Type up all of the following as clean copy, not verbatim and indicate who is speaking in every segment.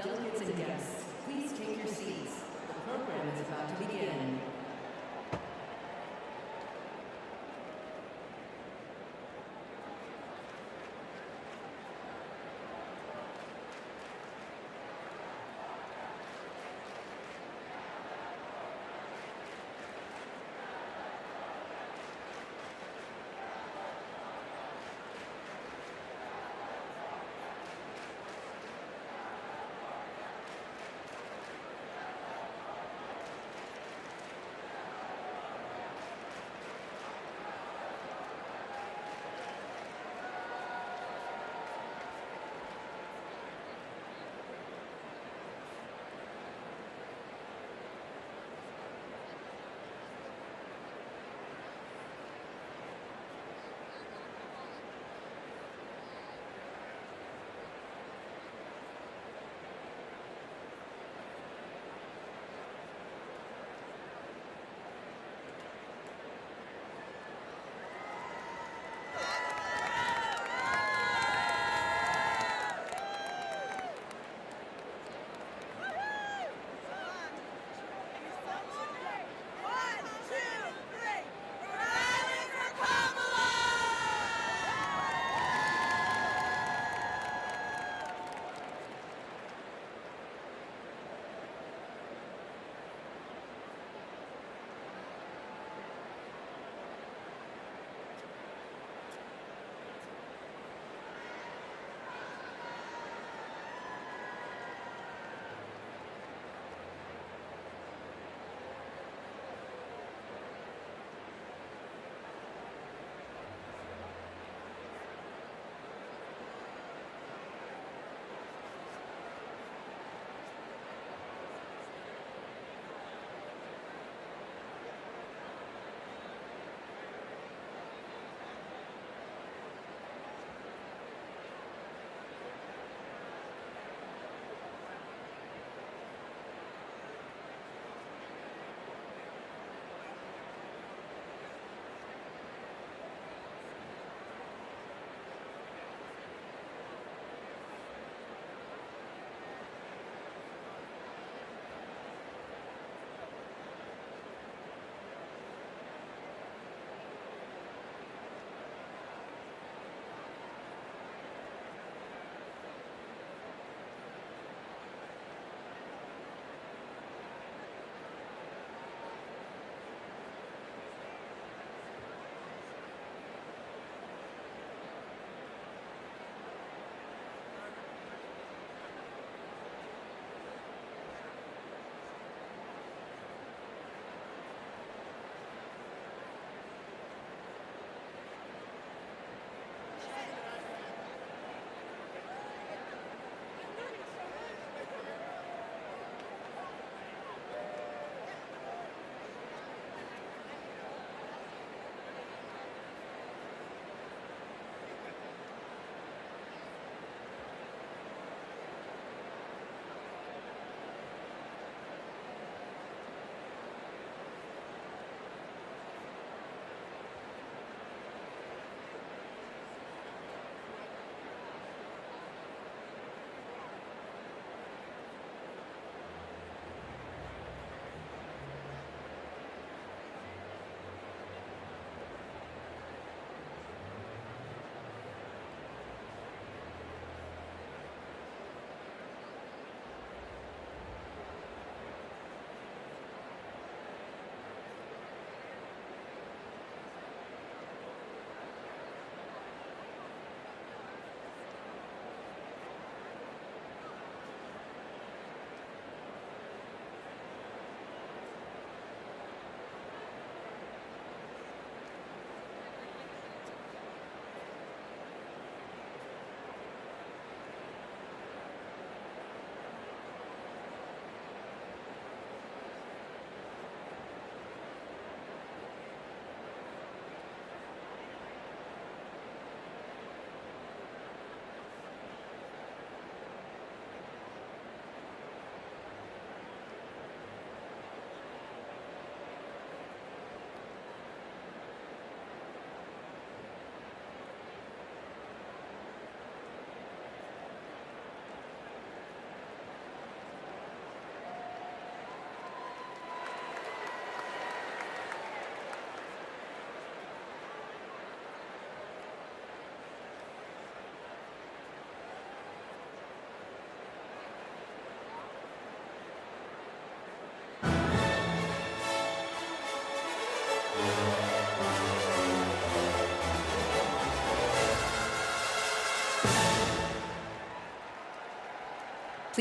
Speaker 1: Delegates and guests, please take your seats. The program is about to begin.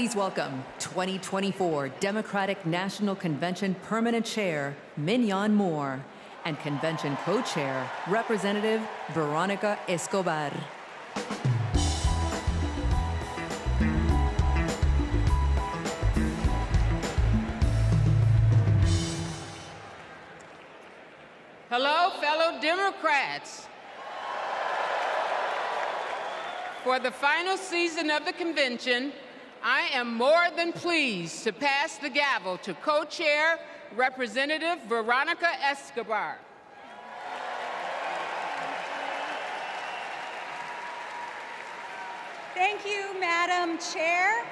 Speaker 1: Please welcome 2024 Democratic National Convention Permanent Chair, Mignon Moore, and Convention Co-Chair, Representative Veronica Escobar.
Speaker 2: Hello, fellow Democrats. For the final season of the convention, I am more than pleased to pass the gavel to co-chair Representative Veronica Escobar.
Speaker 3: Thank you, Madam Chair.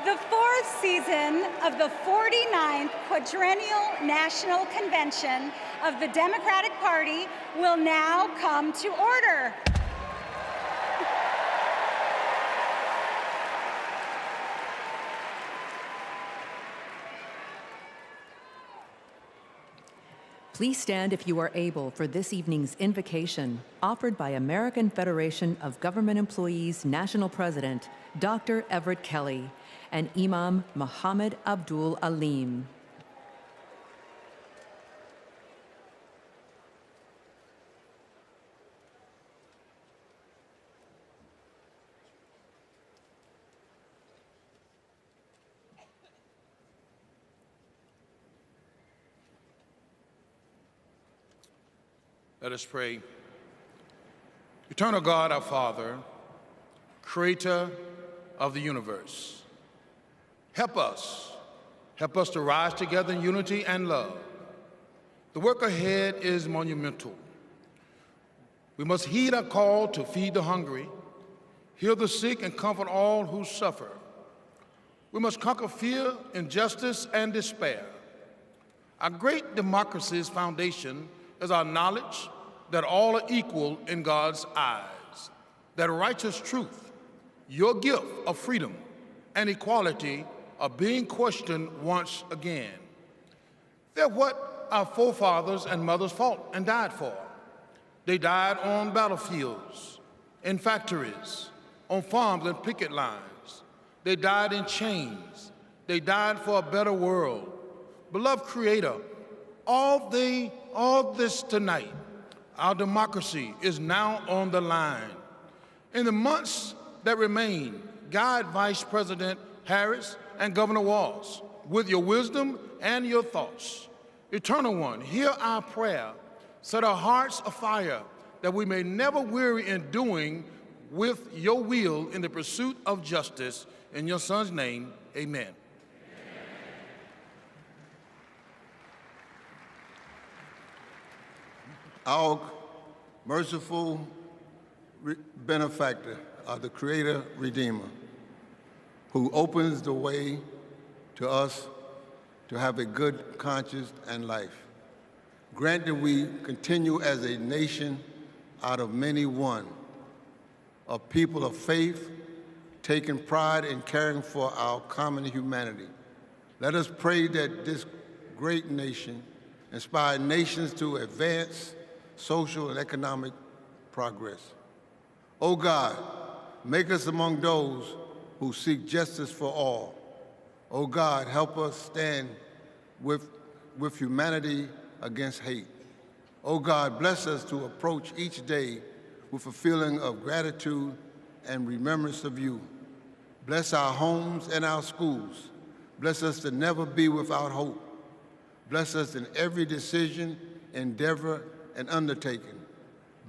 Speaker 3: The fourth season of the 49th Quadrennial National Convention of the Democratic Party will now come to order.
Speaker 1: Please stand if you are able for this evening's invocation, offered by American Federation of Government Employees National President, Dr. Everett Kelly, and Imam Muhammad Abdul Alim.
Speaker 4: Let us pray. Eternal God, our Father, creator of the universe, help us to rise together in unity and love. The work ahead is monumental. We must heed our call to feed the hungry, heal the sick, and comfort all who suffer. We must conquer fear, injustice, and despair. Our great democracy's foundation is our knowledge that all are equal in God's eyes, that righteous truth, your gift of freedom and equality, are being questioned once again. They're what our forefathers and mothers fought and died for. They died on battlefields, in factories, on farms and picket lines. They died in chains. They died for a better world. Beloved Creator, all this tonight, our democracy is now on the line. In the months that remain, guide Vice President Harris and Governor Walz with your wisdom and your thoughts. Eternal One, hear our prayer. Set our hearts afire that we may never weary in doing with your will in the pursuit of justice. In your Son's name, amen.
Speaker 5: Our merciful benefactor, the Creator Redeemer, who opens the way to us to have a good conscience and life. Grant that we continue as a nation out of many one, a people of faith, taking pride in caring for our common humanity. Let us pray that this great nation inspire nations to advance social and economic progress. O God, make us among those who seek justice for all. O God, help us stand with humanity against hate. O God, bless us to approach each day with a feeling of gratitude and remembrance of you. Bless our homes and our schools. Bless us to never be without hope. Bless us in every decision, endeavor, and undertaking.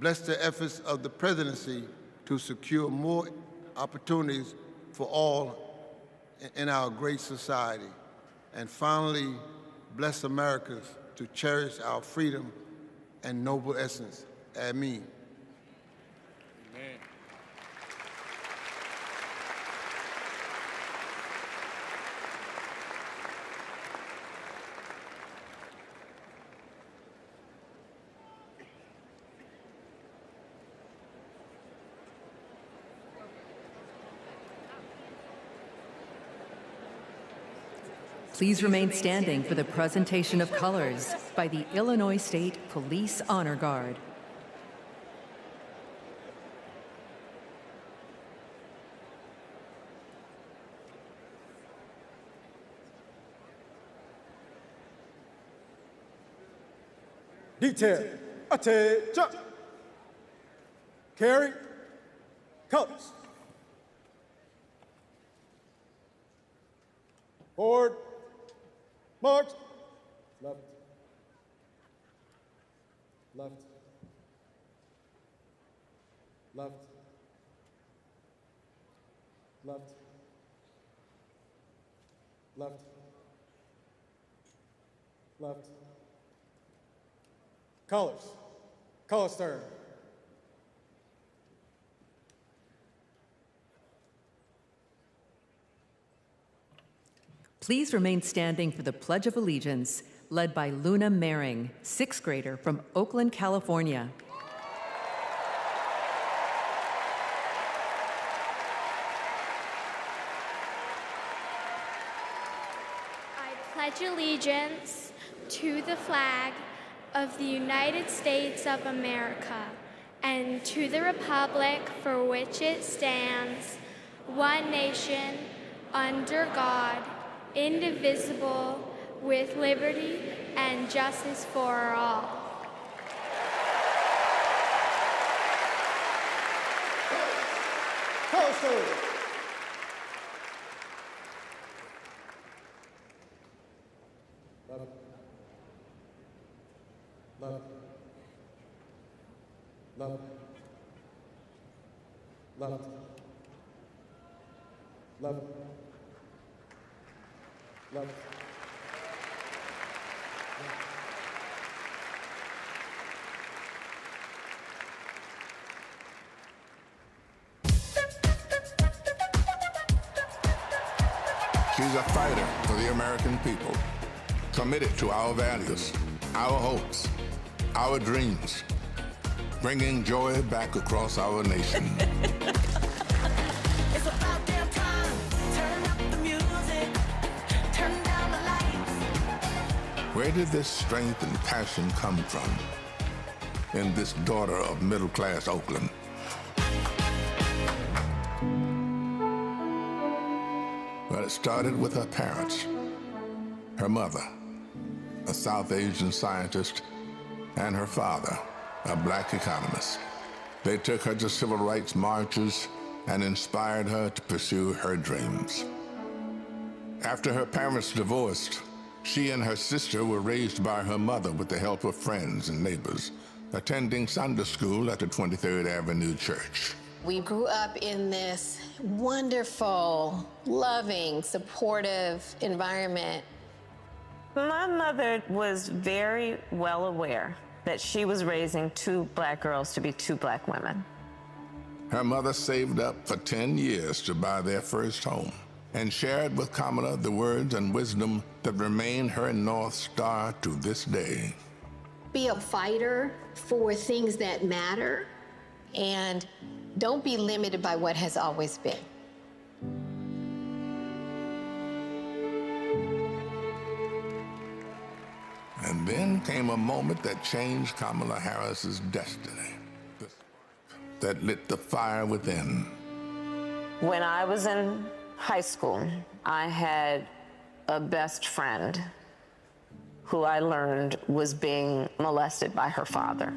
Speaker 5: Bless the efforts of the presidency to secure more opportunities for all in our great society. And finally, bless Americans to cherish our freedom and noble essence. Amen.
Speaker 4: Amen.
Speaker 1: Please remain standing for the presentation of colors by the Illinois State Police Honor Guard.
Speaker 6: Detail, attention. Carry, colors. Forward, march. Left, left, left, left, left, left. Colors, color stern.
Speaker 1: Please remain standing for the Pledge of Allegiance, led by Luna Mehring, sixth grader from Oakland, California.
Speaker 7: I pledge allegiance to the flag of the United States of America and to the republic for which it stands, one nation, under God, indivisible, with liberty and justice for all.
Speaker 6: Color stern. Left, left, left, left, left, left.
Speaker 8: She's a fighter for the American people, committed to our values, our hopes, our dreams, bringing joy back across our nation.
Speaker 9: It's about damn time. Turn up the music. Turn down the lights.
Speaker 8: Where did this strength and passion come from in this daughter of middle-class Oakland? Well, it started with her parents, her mother, a South Asian scientist, and her father, a black economist. They took her to civil rights marches and inspired her to pursue her dreams. After her parents divorced, she and her sister were raised by her mother with the help of friends and neighbors, attending Sunday school at the 23rd Avenue Church.
Speaker 10: We grew up in this wonderful, loving, supportive environment.
Speaker 11: My mother was very well aware that she was raising two black girls to be two black women.
Speaker 8: Her mother saved up for 10 years to buy their first home and shared with Kamala the words and wisdom that remain her North Star to this day.
Speaker 10: Be a fighter for things that matter, and don't be limited by what has always been.
Speaker 8: And then came a moment that changed Kamala Harris's destiny, that lit the fire within.
Speaker 11: When I was in high school, I had a best friend who I learned was being molested by her father.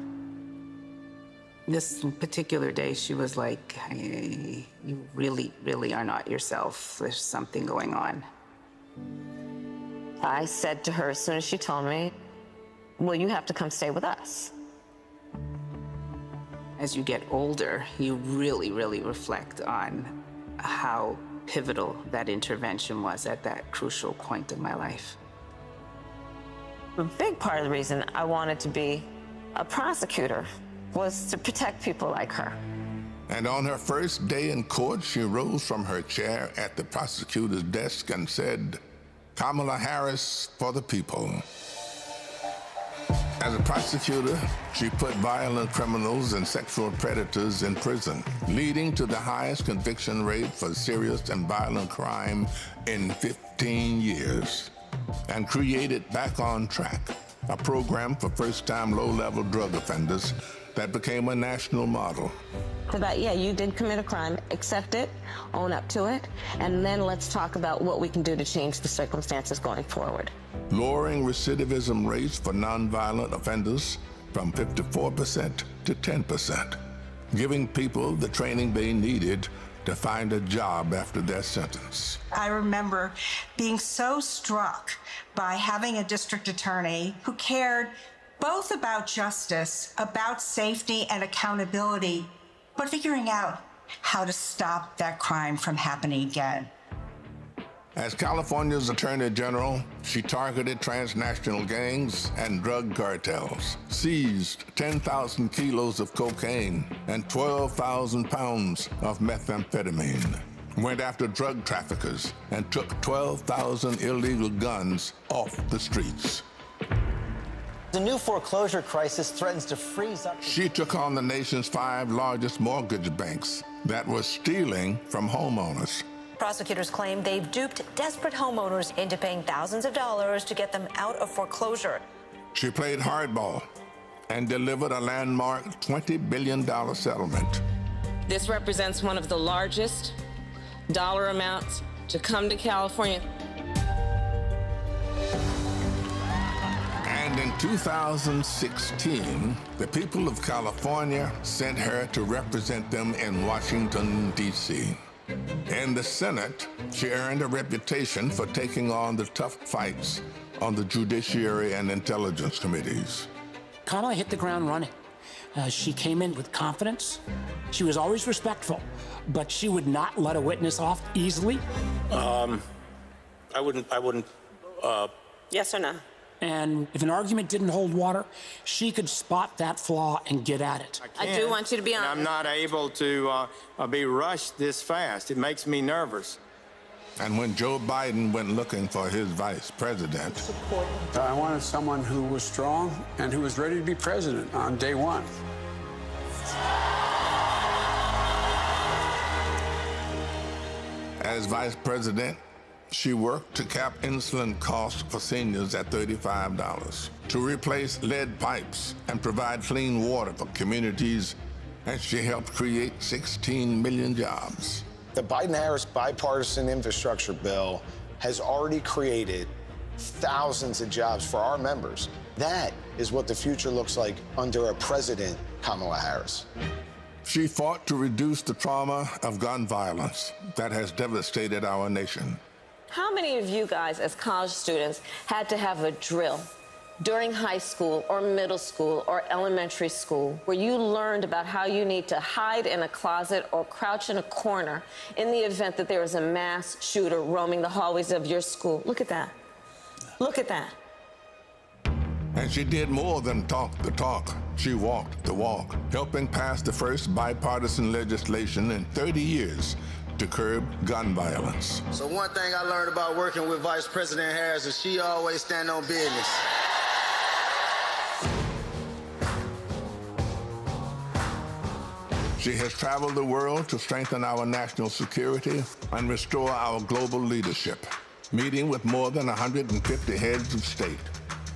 Speaker 12: This particular day, she was like, hey, you really, really are not yourself. There's something going on.
Speaker 11: I said to her as soon as she told me, well, you have to come stay with us.
Speaker 12: As you get older, you really, really reflect on how pivotal that intervention was at that crucial point in my life.
Speaker 11: A big part of the reason I wanted to be a prosecutor was to protect people like her.
Speaker 8: And on her first day in court, she rose from her chair at the prosecutor's desk and said, Kamala Harris for the people. As a prosecutor, she put violent criminals and sexual predators in prison, leading to the highest conviction rate for serious and violent crime in 15 years, and created Back on Track, a program for first-time low-level drug offenders that became a national model.
Speaker 11: About, yeah, you did commit a crime, accept it, own up to it, and then let's talk about what we can do to change the circumstances going forward.
Speaker 8: Lowering recidivism rates for nonviolent offenders from 54% to 10%, giving people the training they needed to find a job after their sentence.
Speaker 13: I remember being so struck by having a district attorney who cared both about justice, about safety and accountability, but figuring out how to stop that crime from happening again.
Speaker 8: As California's Attorney General, she targeted transnational gangs and drug cartels, seized 10,000 kilos of cocaine and 12,000 pounds of methamphetamine, went after drug traffickers, and took 12,000 illegal guns off the streets.
Speaker 14: The new foreclosure crisis threatens to freeze up.
Speaker 8: She took on the nation's 5 largest mortgage banks that were stealing from homeowners.
Speaker 15: Prosecutors claim they've duped desperate homeowners into paying thousands of dollars to get them out of foreclosure.
Speaker 8: She played hardball and delivered a landmark $20 billion settlement.
Speaker 16: This represents one of the largest dollar amounts to come to California.
Speaker 8: And in 2016, the people of California sent her to represent them in Washington, D.C. In the Senate, she earned a reputation for taking on the tough fights on the Judiciary and Intelligence Committees.
Speaker 17: Kamala hit the ground running. She came in with confidence. She was always respectful, but she would not let a witness off easily.
Speaker 18: I wouldn't.
Speaker 16: Yes or no?
Speaker 17: And if an argument didn't hold water, she could spot that flaw and get at it.
Speaker 16: I do want you to be honest.
Speaker 18: I'm not able to be rushed this fast. It makes me nervous.
Speaker 8: And when Joe Biden went looking for his vice president,
Speaker 19: I wanted someone who was strong and who was ready to be president on day one.
Speaker 8: as vice president, she worked to cap insulin costs for seniors at $35, to replace lead pipes and provide clean water for communities, and she helped create 16 million jobs.
Speaker 20: The Biden-Harris bipartisan infrastructure bill has already created thousands of jobs for our members. That is what the future looks like under a President Kamala Harris.
Speaker 8: She fought to reduce the trauma of gun violence that has devastated our nation.
Speaker 11: How many of you guys, as college students, had to have a drill during high school or middle school or elementary school where you learned about how you need to hide in a closet or crouch in a corner in the event that there is a mass shooter roaming the hallways of your school? Look at that. Look at that.
Speaker 8: And she did more than talk the talk. She walked the walk, helping pass the first bipartisan legislation in 30 years to curb gun violence.
Speaker 21: So one thing I learned about working with Vice President Harris is she always stand on business.
Speaker 8: She has traveled the world to strengthen our national security and restore our global leadership, meeting with more than 150 heads of state.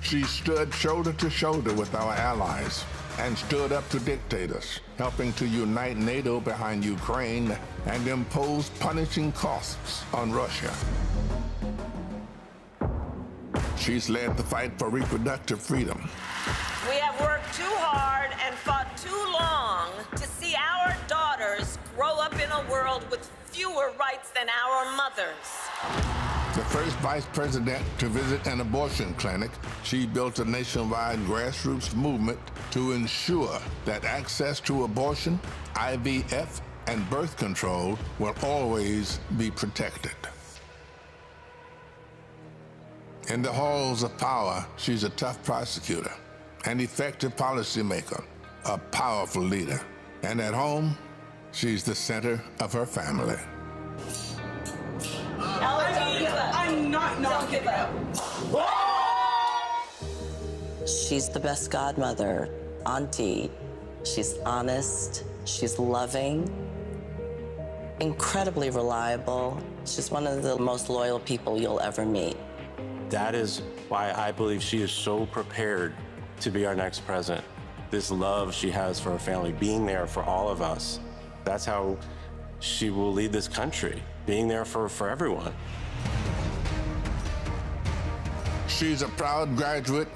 Speaker 8: She stood shoulder to shoulder with our allies and stood up to dictators, helping to unite NATO behind Ukraine and impose punishing costs on Russia. She's led the fight for reproductive freedom.
Speaker 15: We have worked too hard and fought too long to see our daughters grow up in a world with fewer rights than our mothers.
Speaker 8: The first vice president to visit an abortion clinic, she built a nationwide grassroots movement to ensure that access to abortion, IVF, and birth control will always be protected. In the halls of power, she's a tough prosecutor, an effective policymaker, a powerful leader. And at home, she's the center of her family.
Speaker 15: I'm not giving up.
Speaker 22: She's the best godmother, auntie. She's honest, she's loving, incredibly reliable. She's one of the most loyal people you'll ever meet.
Speaker 23: That is why I believe she is so prepared to be our next president. This love she has for her family, being there for all of us, that's how she will lead this country, being there for everyone.
Speaker 8: She's a proud graduate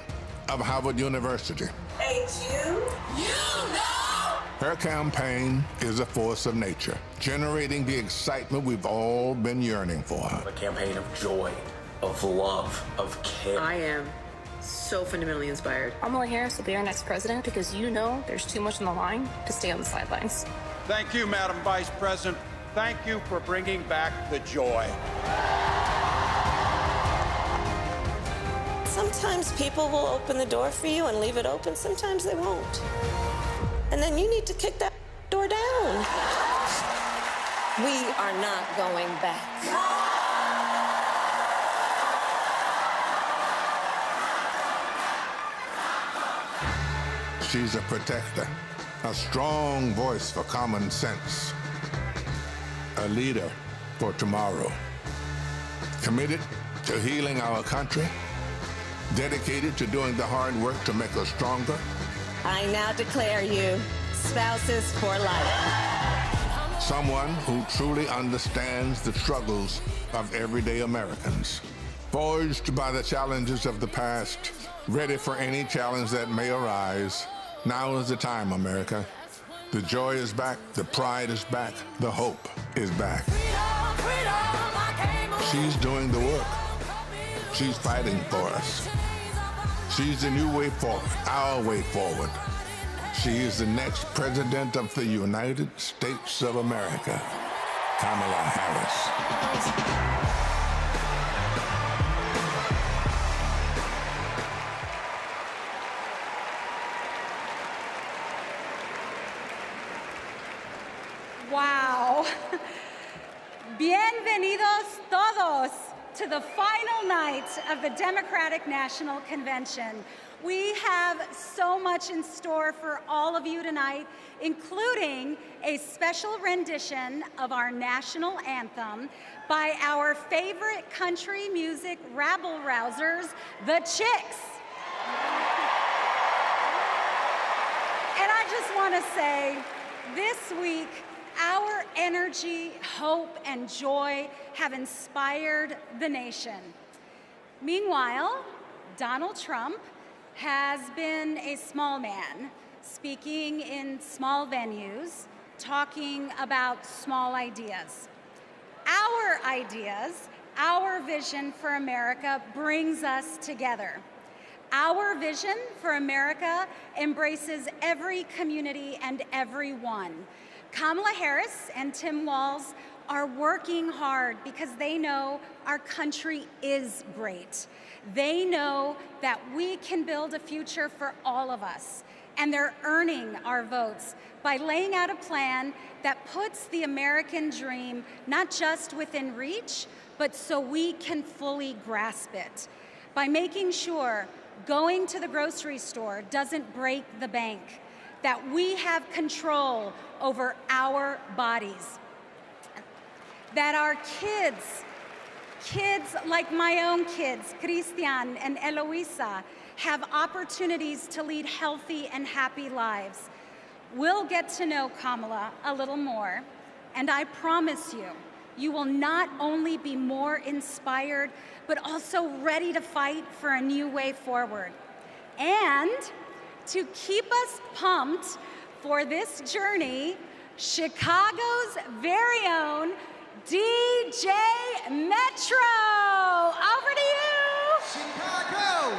Speaker 8: of Harvard University,
Speaker 9: Hey, you know!
Speaker 8: Her campaign is a force of nature, generating the excitement we've all been yearning for.
Speaker 2: A campaign of joy, of love, of care.
Speaker 3: I am so fundamentally inspired.
Speaker 5: Kamala Harris will be our next president because you know there's too much on the line to stay on the sidelines.
Speaker 24: Thank you, Madam Vice President. Thank you for bringing back the joy.
Speaker 11: Sometimes people will open the door for you and leave it open. Sometimes they won't. And then you need to kick that door down. We are not going back.
Speaker 8: She's a protector, a strong voice for common sense, a leader for tomorrow, committed to healing our country, dedicated to doing the hard work to make us stronger.
Speaker 11: I now declare you spouses for life.
Speaker 8: Someone who truly understands the struggles of everyday Americans, forged by the challenges of the past, ready for any challenge that may arise. Now is the time, America. The joy is back, the pride is back, the hope is back. She's doing the work. She's fighting for us. She's the new way forward, our way forward. She is the next President of the United States of America, Kamala Harris.
Speaker 25: Wow. Bienvenidos todos to the final night of the Democratic National Convention. We have so much in store for all of you tonight, including a special rendition of our national anthem by our favorite country music rabble-rousers, the Chicks. And I just want to say, this week, our energy, hope, and joy have inspired the nation. Meanwhile, Donald Trump has been a small man, speaking in small venues, talking about small ideas. Our ideas, our vision for America brings us together. Our vision for America embraces every community and everyone. Kamala Harris and Tim Walz are working hard because they know our country is great. They know that we can build a future for all of us, and they're earning our votes by laying out a plan that puts the American dream not just within reach, but so we can fully grasp it. By making sure going to the grocery store doesn't break the bank, that we have control over our bodies, that our kids like my own kids, Christian and Eloisa, have opportunities to lead healthy and happy lives. We'll get to know Kamala a little more, and I promise you, you will not only be more inspired, but also ready to fight for a new way forward. And to keep us pumped for this journey, Chicago's very own DJ Metro. Over to you.
Speaker 26: Chicago,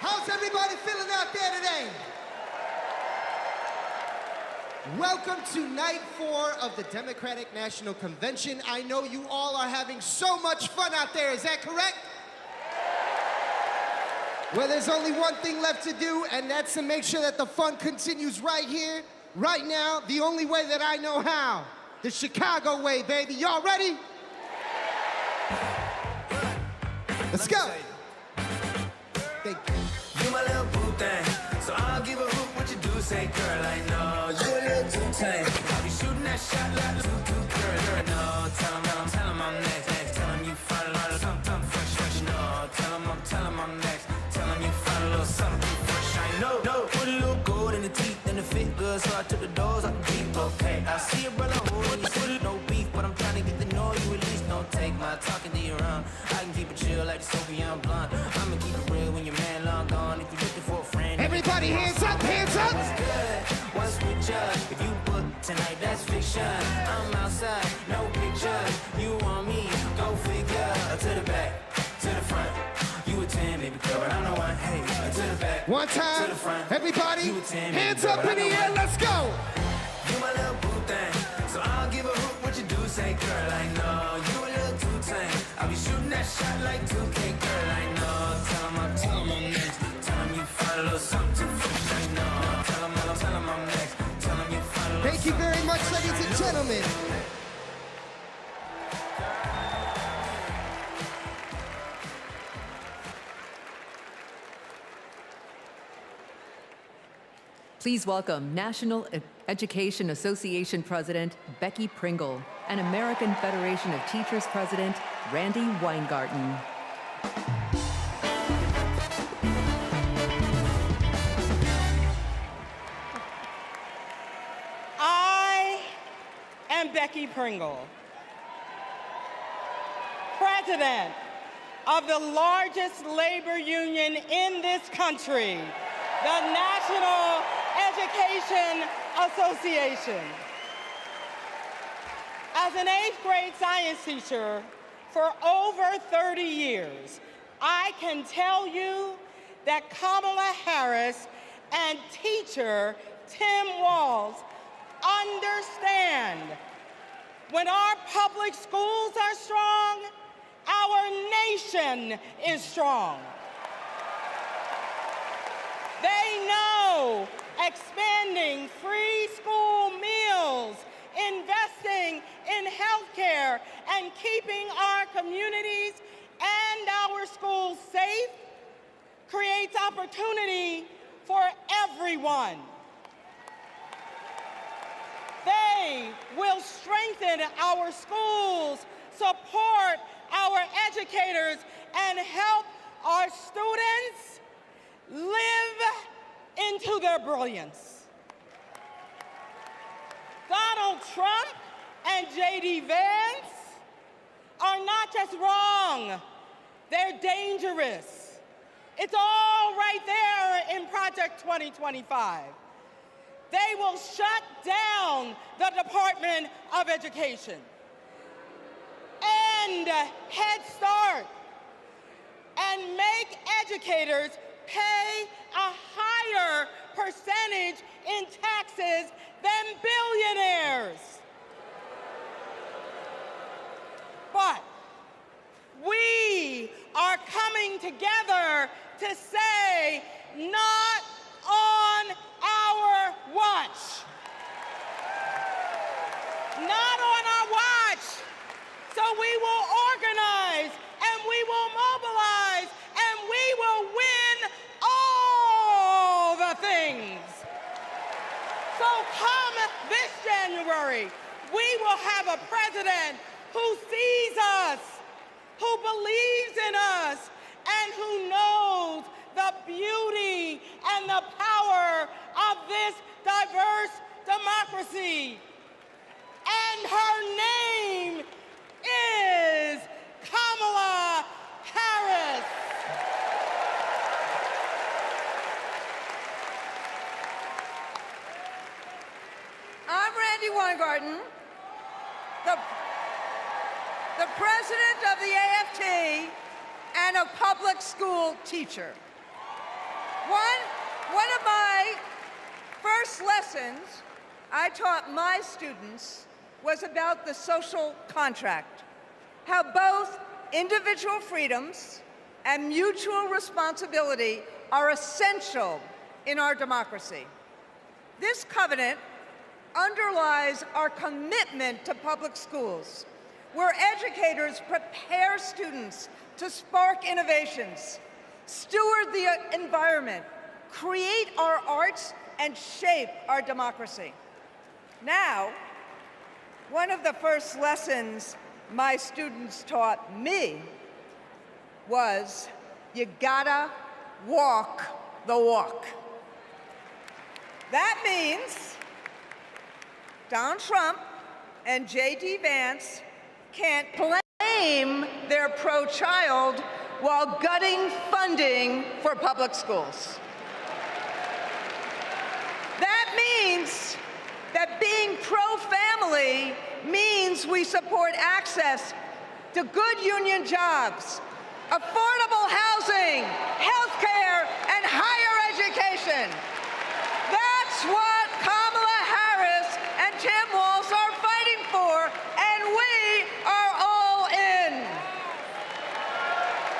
Speaker 26: how's everybody feeling out there today? Welcome to night 4 of the Democratic National Convention. I know you all are having so much fun out there, is that correct? Well, there's only one thing left to do, and that's to make sure that the fun continues right here, right now, the only way that I know how. The Chicago way, baby. Y'all ready? Let's go. Thank you.
Speaker 9: You my little boo thing, so I'll give a hoot what you do. Say, girl, I know you a little too tame. I'll be shooting that shot like too girl. No, tell 'em I'm next. Tell 'em you find a lot of something fresh. No, tell 'em I'm next. Tell 'em you find a little something fresh. I know. Put a little gold in the teeth and the fit good, so I took the doors off the Jeep. Okay, I see a brother holding you foot, no beef, but I'm trying to get to know you at least. Don't take my talking to your own. I can keep it chill like the Soviet blonde. I'ma keep it real when your man long gone. If you're looking for a friend,
Speaker 26: everybody Everybody hands up, hands up.
Speaker 9: What's with ya? If you book tonight, that's fiction. I'm outside, no picture. You want me? Go figure. To the back, to the front. You a 10, baby girl, but I'm the one. Hey, to the back,
Speaker 26: one time,
Speaker 9: to the front.
Speaker 26: everybody,
Speaker 9: You a 10,
Speaker 26: hands
Speaker 9: girl,
Speaker 26: up in the air, let's go.
Speaker 9: You my little boo thing, so I'll give a hoot what you do. Say, girl, I know you a little too tame. I'll be shooting that shot like 2K, girl, I know. Tell 'em I'm next. Tell 'em you find a little something too fresh, I know. Tell 'em I'm next. Tell 'em you find a little.
Speaker 26: Thank you very much, ladies and gentlemen.
Speaker 1: Please welcome National Education Association President Becky Pringle and American Federation of Teachers President Randy Weingarten.
Speaker 4: I am Becky Pringle, President of the largest labor union in this country, the National Education Association. As an 8th grade science teacher for over 30 years, I can tell you that Kamala Harris and teacher Tim Walz understand when our public schools are strong, our nation is strong. They know expanding free school meals, investing in healthcare, and keeping our communities and our schools safe creates opportunity for everyone. They will strengthen our schools, support our educators, and help our students live into their brilliance. Donald Trump and J.D. Vance are not just wrong, they're dangerous. It's all right there in Project 2025. They will shut down the Department of Education, end Head Start, and make educators pay a higher percentage in taxes than billionaires. But we are coming together to say, not on our watch. Not on our watch. So we will organize, and we will mobilize, and we will win all the things. So come this January, we will have a president who sees us, who believes in us, and who knows the beauty and the power of this diverse democracy. And her name is Kamala Harris.
Speaker 6: I'm Randy Weingarten, the president of the AFT and a public school teacher. One of my first lessons I taught my students was about the social contract, how both individual freedoms and mutual responsibility are essential in our democracy. This covenant underlies our commitment to public schools, where educators prepare students to spark innovations, steward the environment, create our arts, and shape our democracy. Now, one of the first lessons my students taught me was, you gotta walk the walk. That means Donald Trump and J.D. Vance can't claim they're pro-child while gutting funding for public schools. being pro-family means we support access to good union jobs, affordable housing, health care, and higher education. That's what Kamala Harris and Tim Walz are fighting for, and we are all in.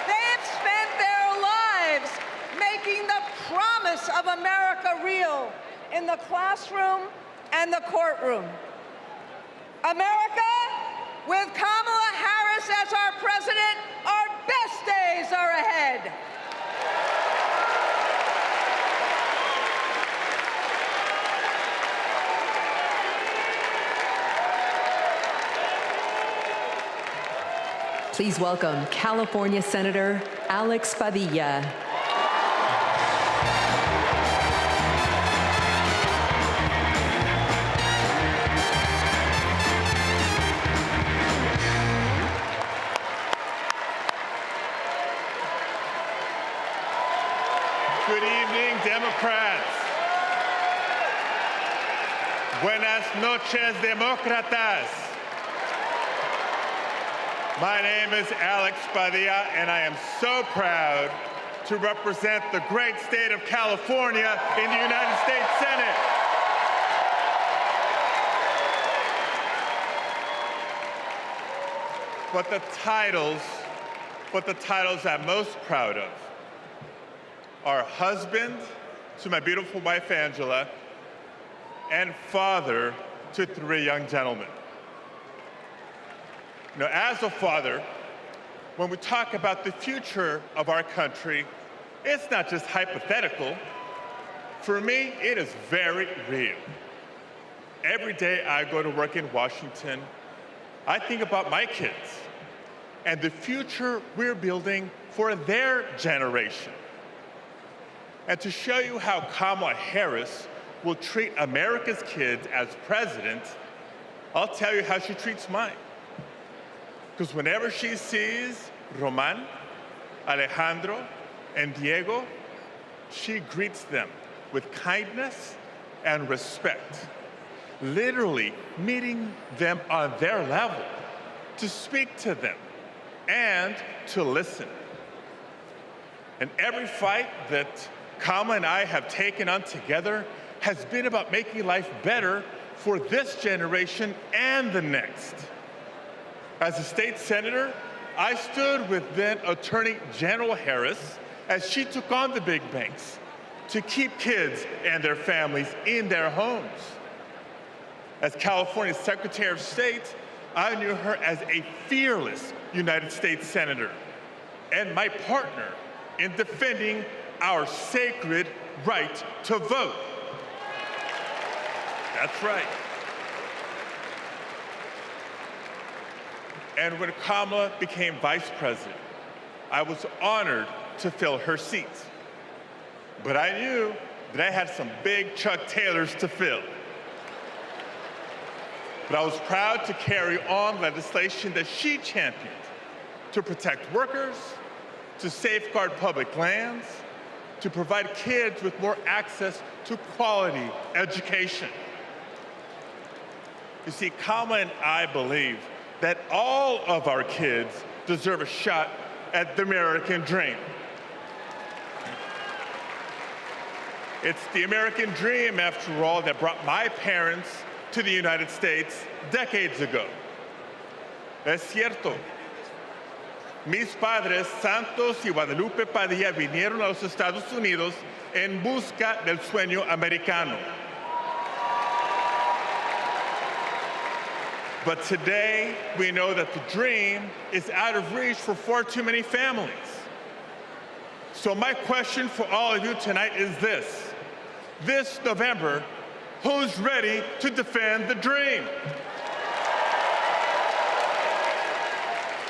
Speaker 6: They've spent their lives making the promise of America real in the classroom and the courtroom. America, with Kamala Harris as our president, our best days are ahead.
Speaker 1: Please welcome California Senator Alex Padilla.
Speaker 7: Good evening, Democrats. Buenas noches, demócratas. My name is Alex Padilla, and I am so proud to represent the great state of California in the United States Senate. But the titles I'm most proud of are husband to my beautiful wife, Angela, and father to 3 young gentlemen. Now, as a father, when we talk about the future of our country, it's not just hypothetical. For me, it is very real. Every day I go to work in Washington, I think about my kids and the future we're building for their generation. And to show you how Kamala Harris will treat America's kids as president, I'll tell you how she treats mine. Because whenever she sees Roman, Alejandro, and Diego, she greets them with kindness and respect, literally meeting them on their level, to speak to them and to listen. And every fight that Kamala and I have taken on together has been about making life better for this generation and the next. As a state senator, I stood with then Attorney General Harris as she took on the big banks to keep kids and their families in their homes. As California's Secretary of State, I knew her as a fearless United States Senator and my partner in defending our sacred right to vote. That's right. And when Kamala became vice president, I was honored to fill her seat. But I knew that I had some big Chuck Taylors to fill. But I was proud to carry on legislation that she championed to protect workers, to safeguard public lands, to provide kids with more access to quality education. You see, Kamala and I believe that all of our kids deserve a shot at the American dream. It's the American dream, after all, that brought my parents to the United States decades ago. Es cierto. Mis padres, Santos y Guadalupe Padilla, vinieron a los Estados Unidos en busca del sueño americano. But today, we know that the dream is out of reach for far too many families. So my question for all of you tonight is this. This November, who's ready to defend the dream?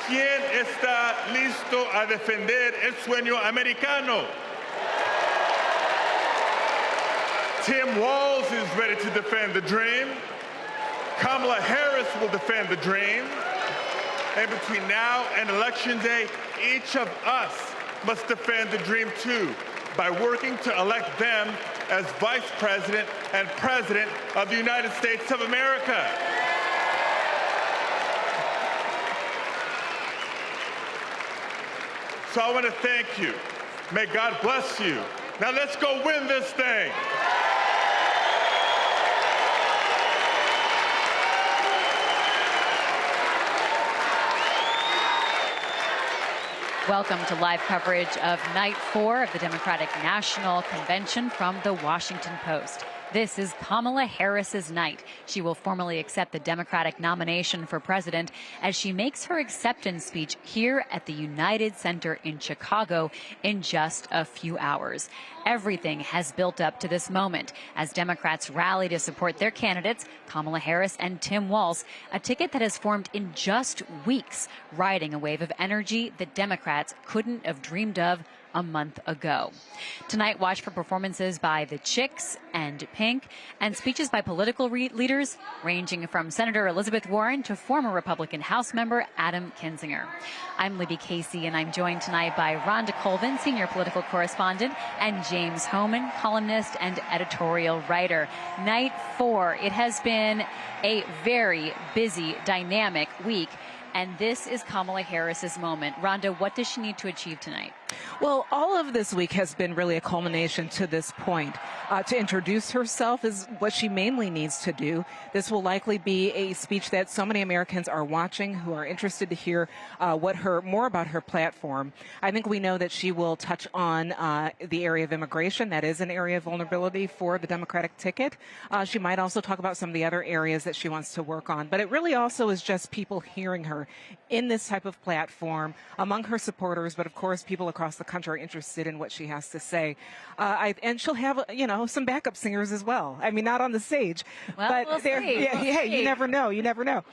Speaker 7: ¿Quién está listo a defender el sueño americano? Tim Walz is ready to defend the dream. Kamala Harris will defend the dream. And between now and Election Day, each of us must defend the dream too, by working to elect them as Vice President and President of the United States of America. So I want to thank you. May God bless you. Now let's go win this thing.
Speaker 10: Welcome to live coverage of Night 4 of the Democratic National Convention from the Washington Post. This is Kamala Harris's night. She will formally accept the Democratic nomination for president as she makes her acceptance speech here at the United Center in Chicago in just a few hours. Everything has built up to this moment as Democrats rally to support their candidates, Kamala Harris and Tim Walz, a ticket that has formed in just weeks, riding a wave of energy that Democrats couldn't have dreamed of a month ago. Tonight, watch for performances by the Chicks and Pink and speeches by political leaders ranging from Senator Elizabeth Warren to former Republican House member Adam Kinzinger. I'm Libby Casey, and I'm joined tonight by Rhonda Colvin, senior political correspondent, and James Hohmann, columnist and editorial writer. Night 4. It has been a very busy, dynamic week. And this is Kamala Harris's moment. Rhonda, what does she need to achieve tonight?
Speaker 12: Well, all of this week has been really a culmination to this point. To introduce herself is what she mainly needs to do. This will likely be a speech that so many Americans are watching who are interested to hear more about her platform. I think we know that she will touch on the area of immigration. That is an area of vulnerability for the Democratic ticket. She might also talk about some of the other areas that she wants to work on. But it really also is just people hearing her in this type of platform among her supporters, but of course people across the country are interested in what she has to say. And she'll have, some backup singers as well. I mean, not on the stage,
Speaker 10: well,
Speaker 12: but
Speaker 10: we'll see.
Speaker 12: you never know. You never know.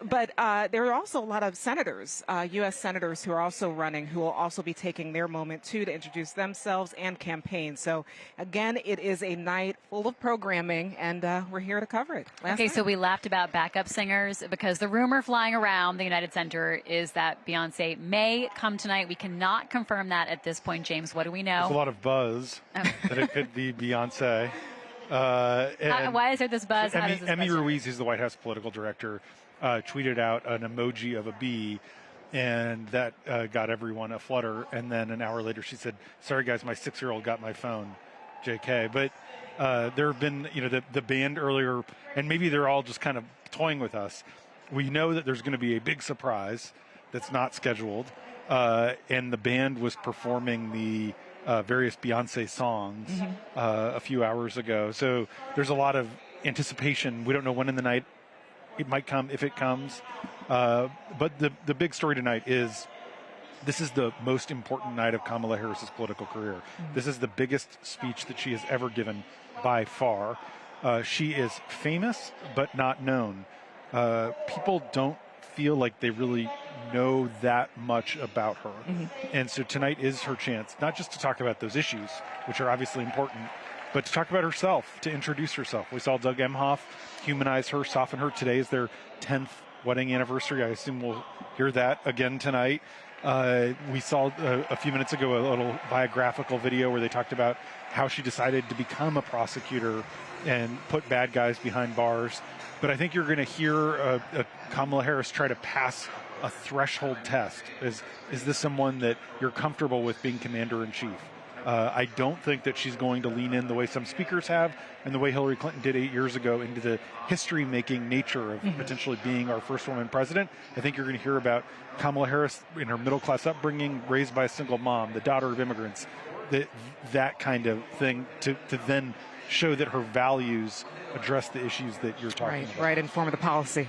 Speaker 12: But there are also a lot of senators, U.S. senators who are also running, who will also be taking their moment too to introduce themselves and campaign. So again, it is a night full of programming, and we're here to cover it.
Speaker 10: So we laughed about backup singers because the rumor flying around the United Center is that Beyonce may come tonight. We cannot confirm that at this point. James, what do we know?
Speaker 13: There's a lot of buzz that it could be Beyonce.
Speaker 10: Why is there this buzz?
Speaker 13: Emmy Ruiz, who's the White House political director, tweeted out an emoji of a bee, and that got everyone aflutter. And then an hour later, she said, "Sorry, guys, my 6-year-old got my phone." JK. But there have been, the band earlier, and maybe they're all just kind of toying with us. We know that there's going to be a big surprise that's not scheduled, and the band was performing the various Beyonce songs a few hours ago. So there's a lot of anticipation. We don't know when in the night it might come, if it comes. But the big story tonight is this is the most important night of Kamala Harris's political career. This is the biggest speech that she has ever given by far. She is famous, but not known. People don't feel like they really know that much about her. And so tonight is her chance, not just to talk about those issues, which are obviously important, but to talk about herself, to introduce herself. We saw Doug Emhoff humanize her, soften her. Today is their 10th wedding anniversary. I assume we'll hear that again tonight. We saw a few minutes ago a little biographical video where they talked about how she decided to become a prosecutor and put bad guys behind bars. But I think you're going to hear Kamala Harris try to pass a threshold test. Is this someone that you're comfortable with being commander-in-chief? I don't think that she's going to lean in the way some speakers have and the way Hillary Clinton did 8 years ago into the history-making nature of potentially being our first woman president. I think you're going to hear about Kamala Harris in her middle-class upbringing, raised by a single mom, the daughter of immigrants, that kind of thing, to then show that her values address the issues that you're talking about.
Speaker 12: Right, inform the policy.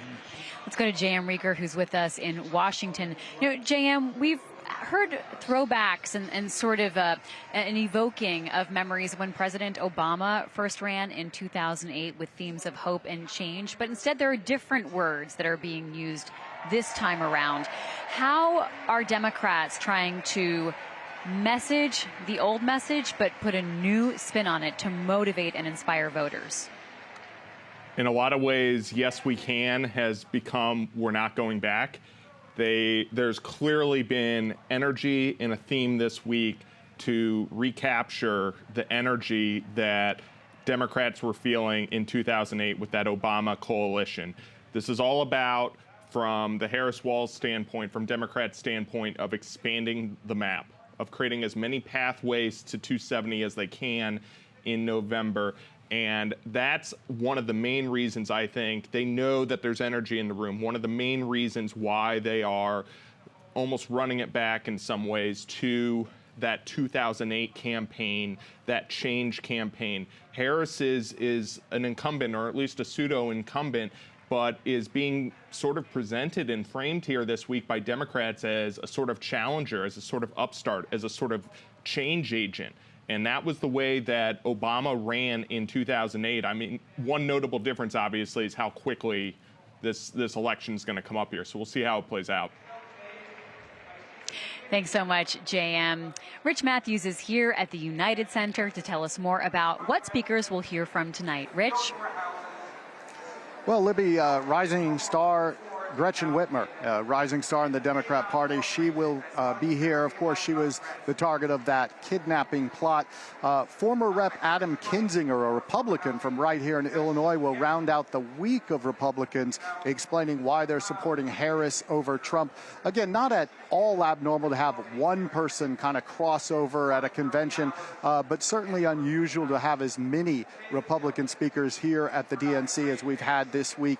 Speaker 10: Let's go to J.M. Rieger, who's with us in Washington. J.M., we've heard throwbacks and sort of an evoking of memories when President Obama first ran in 2008 with themes of hope and change. But instead, there are different words that are being used this time around. How are Democrats trying to message the old message, but put a new spin on it to motivate and inspire voters?
Speaker 14: In a lot of ways, yes, we can has become we're not going back. There's clearly been energy and a theme this week to recapture the energy that Democrats were feeling in 2008 with that Obama coalition. This is all about, from the Harris Walls standpoint, from Democrats' standpoint, of expanding the map, of creating as many pathways to 270 as they can in November. And that's one of the main reasons, I think, they know that there's energy in the room. One of the main reasons why they are almost running it back in some ways to that 2008 campaign, that change campaign. Harris is an incumbent, or at least a pseudo-incumbent, but is being sort of presented and framed here this week by Democrats as a sort of challenger, as a sort of upstart, as a sort of change agent. And that was the way that Obama ran in 2008. I mean, one notable difference, obviously, is how quickly this election is going to come up here. So we'll see how it plays out.
Speaker 10: Thanks so much, JM. Rich Matthews is here at the United Center to tell us more about what speakers we'll hear from tonight. Rich?
Speaker 16: Well, Libby, rising star Gretchen Whitmer, rising star in the Democrat Party. She will be here. Of course, she was the target of that kidnapping plot. Former Rep. Adam Kinzinger, a Republican from right here in Illinois, will round out the week of Republicans explaining why they're supporting Harris over Trump. Again, not at all abnormal to have one person kind of crossover at a convention, but certainly unusual to have as many Republican speakers here at the DNC as we've had this week.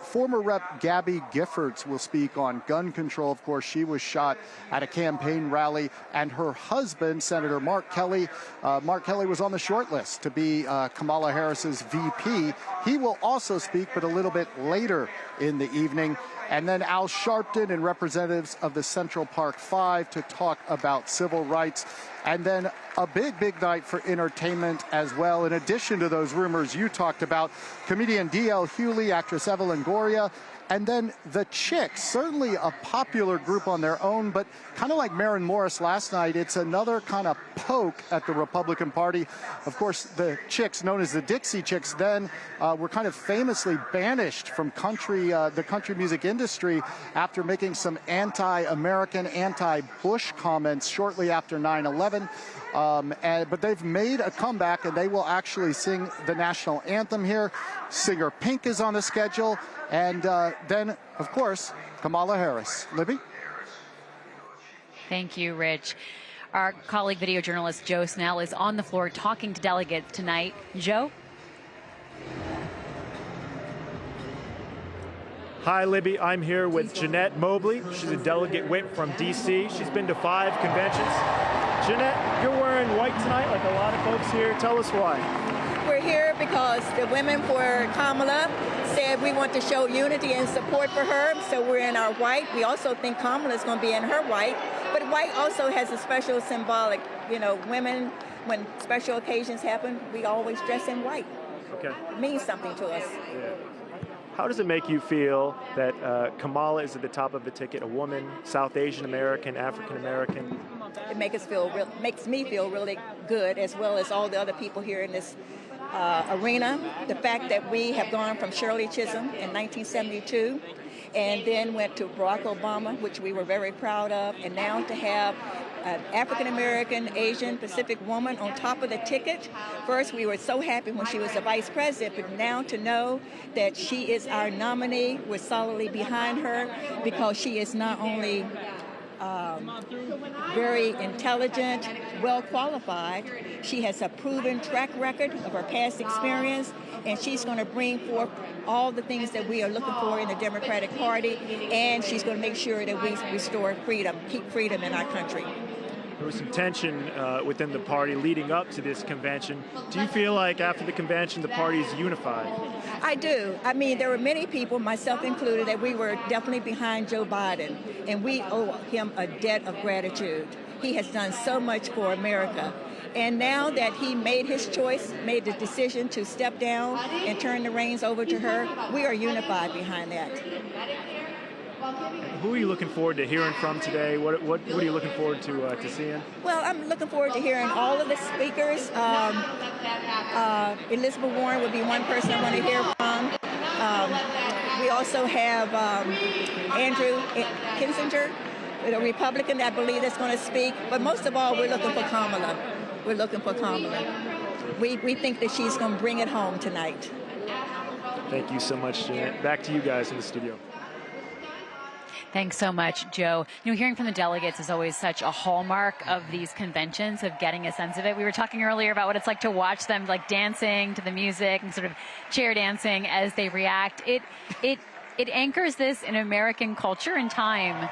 Speaker 16: Former Rep. Gabby Giffords will speak on gun control. Of course, she was shot at a campaign rally, and her husband, Senator Mark Kelly, was on the short list to be Kamala Harris's VP. He will also speak, but a little bit later in the evening. And then Al Sharpton and representatives of the Central Park Five to talk about civil rights. And then a big night for entertainment as well. In addition to those rumors you talked about, comedian D.L. Hewley, actress Evelyn Goria, and then the Chicks, certainly a popular group on their own, but kind of like Maren Morris last night, it's another kind of poke at the Republican Party. Of course, the Chicks, known as the Dixie Chicks, then were kind of famously banished from the country music industry after making some anti-American, anti-Bush comments shortly after 9/11. But they've made a comeback, and they will actually sing the national anthem here. Singer Pink is on the schedule. And then, of course, Kamala Harris. Libby?
Speaker 10: Thank you, Rich. Our colleague video journalist Joe Snell is on the floor talking to delegates tonight. Joe?
Speaker 17: Hi, Libby. I'm here with Jeanette Mobley. She's a delegate whip from D.C. She's been to 5 conventions. Jeanette, you're wearing white tonight like a lot of folks here. Tell us why.
Speaker 18: We're here because the Women for Kamala said we want to show unity and support for her, so we're in our white. We also think Kamala is going to be in her white, but white also has a special symbolic, women, when special occasions happen, we always dress in white.
Speaker 17: Okay.
Speaker 18: It means something to us.
Speaker 17: Yeah. How does it make you feel that Kamala is at the top of the ticket, a woman, South Asian American, African American?
Speaker 18: It makes me feel really good, as well as all the other people here in this arena. The fact that we have gone from Shirley Chisholm in 1972 and then went to Barack Obama, which we were very proud of, and now to have an African-American, Asian, Pacific woman on top of the ticket. First, we were so happy when she was the vice president, but now to know that she is our nominee, we're solidly behind her, because she is not only very intelligent, well qualified. She has a proven track record of her past experience, and she's going to bring forth all the things that we are looking for in the Democratic Party, and she's going to make sure that we restore freedom, keep freedom in our country.
Speaker 17: There was some tension within the party leading up to this convention. Do you feel like after the convention the party is unified?
Speaker 18: I do. I mean, there were many people, myself included, that we were definitely behind Joe Biden, and we owe him a debt of gratitude. He has done so much for America. And now that he made his choice, made the decision to step down and turn the reins over to her, we are unified behind that.
Speaker 17: Who are you looking forward to hearing from today? What are you looking forward to seeing?
Speaker 18: Well, I'm looking forward to hearing all of the speakers. Elizabeth Warren would be one person I want to hear from. We also have Andrew Kinzinger, a Republican, I believe, that's going to speak. But most of all, we're looking for Kamala. We're looking for Kamala. we think that she's going to bring it home tonight.
Speaker 17: Thank you so much, Janet. Back to you guys in the studio.
Speaker 10: Thanks so much, Joe. Hearing from the delegates is always such a hallmark of these conventions, of getting a sense of it. We were talking earlier about what it's like to watch them like dancing to the music and sort of chair dancing as they react. It anchors this in American culture and time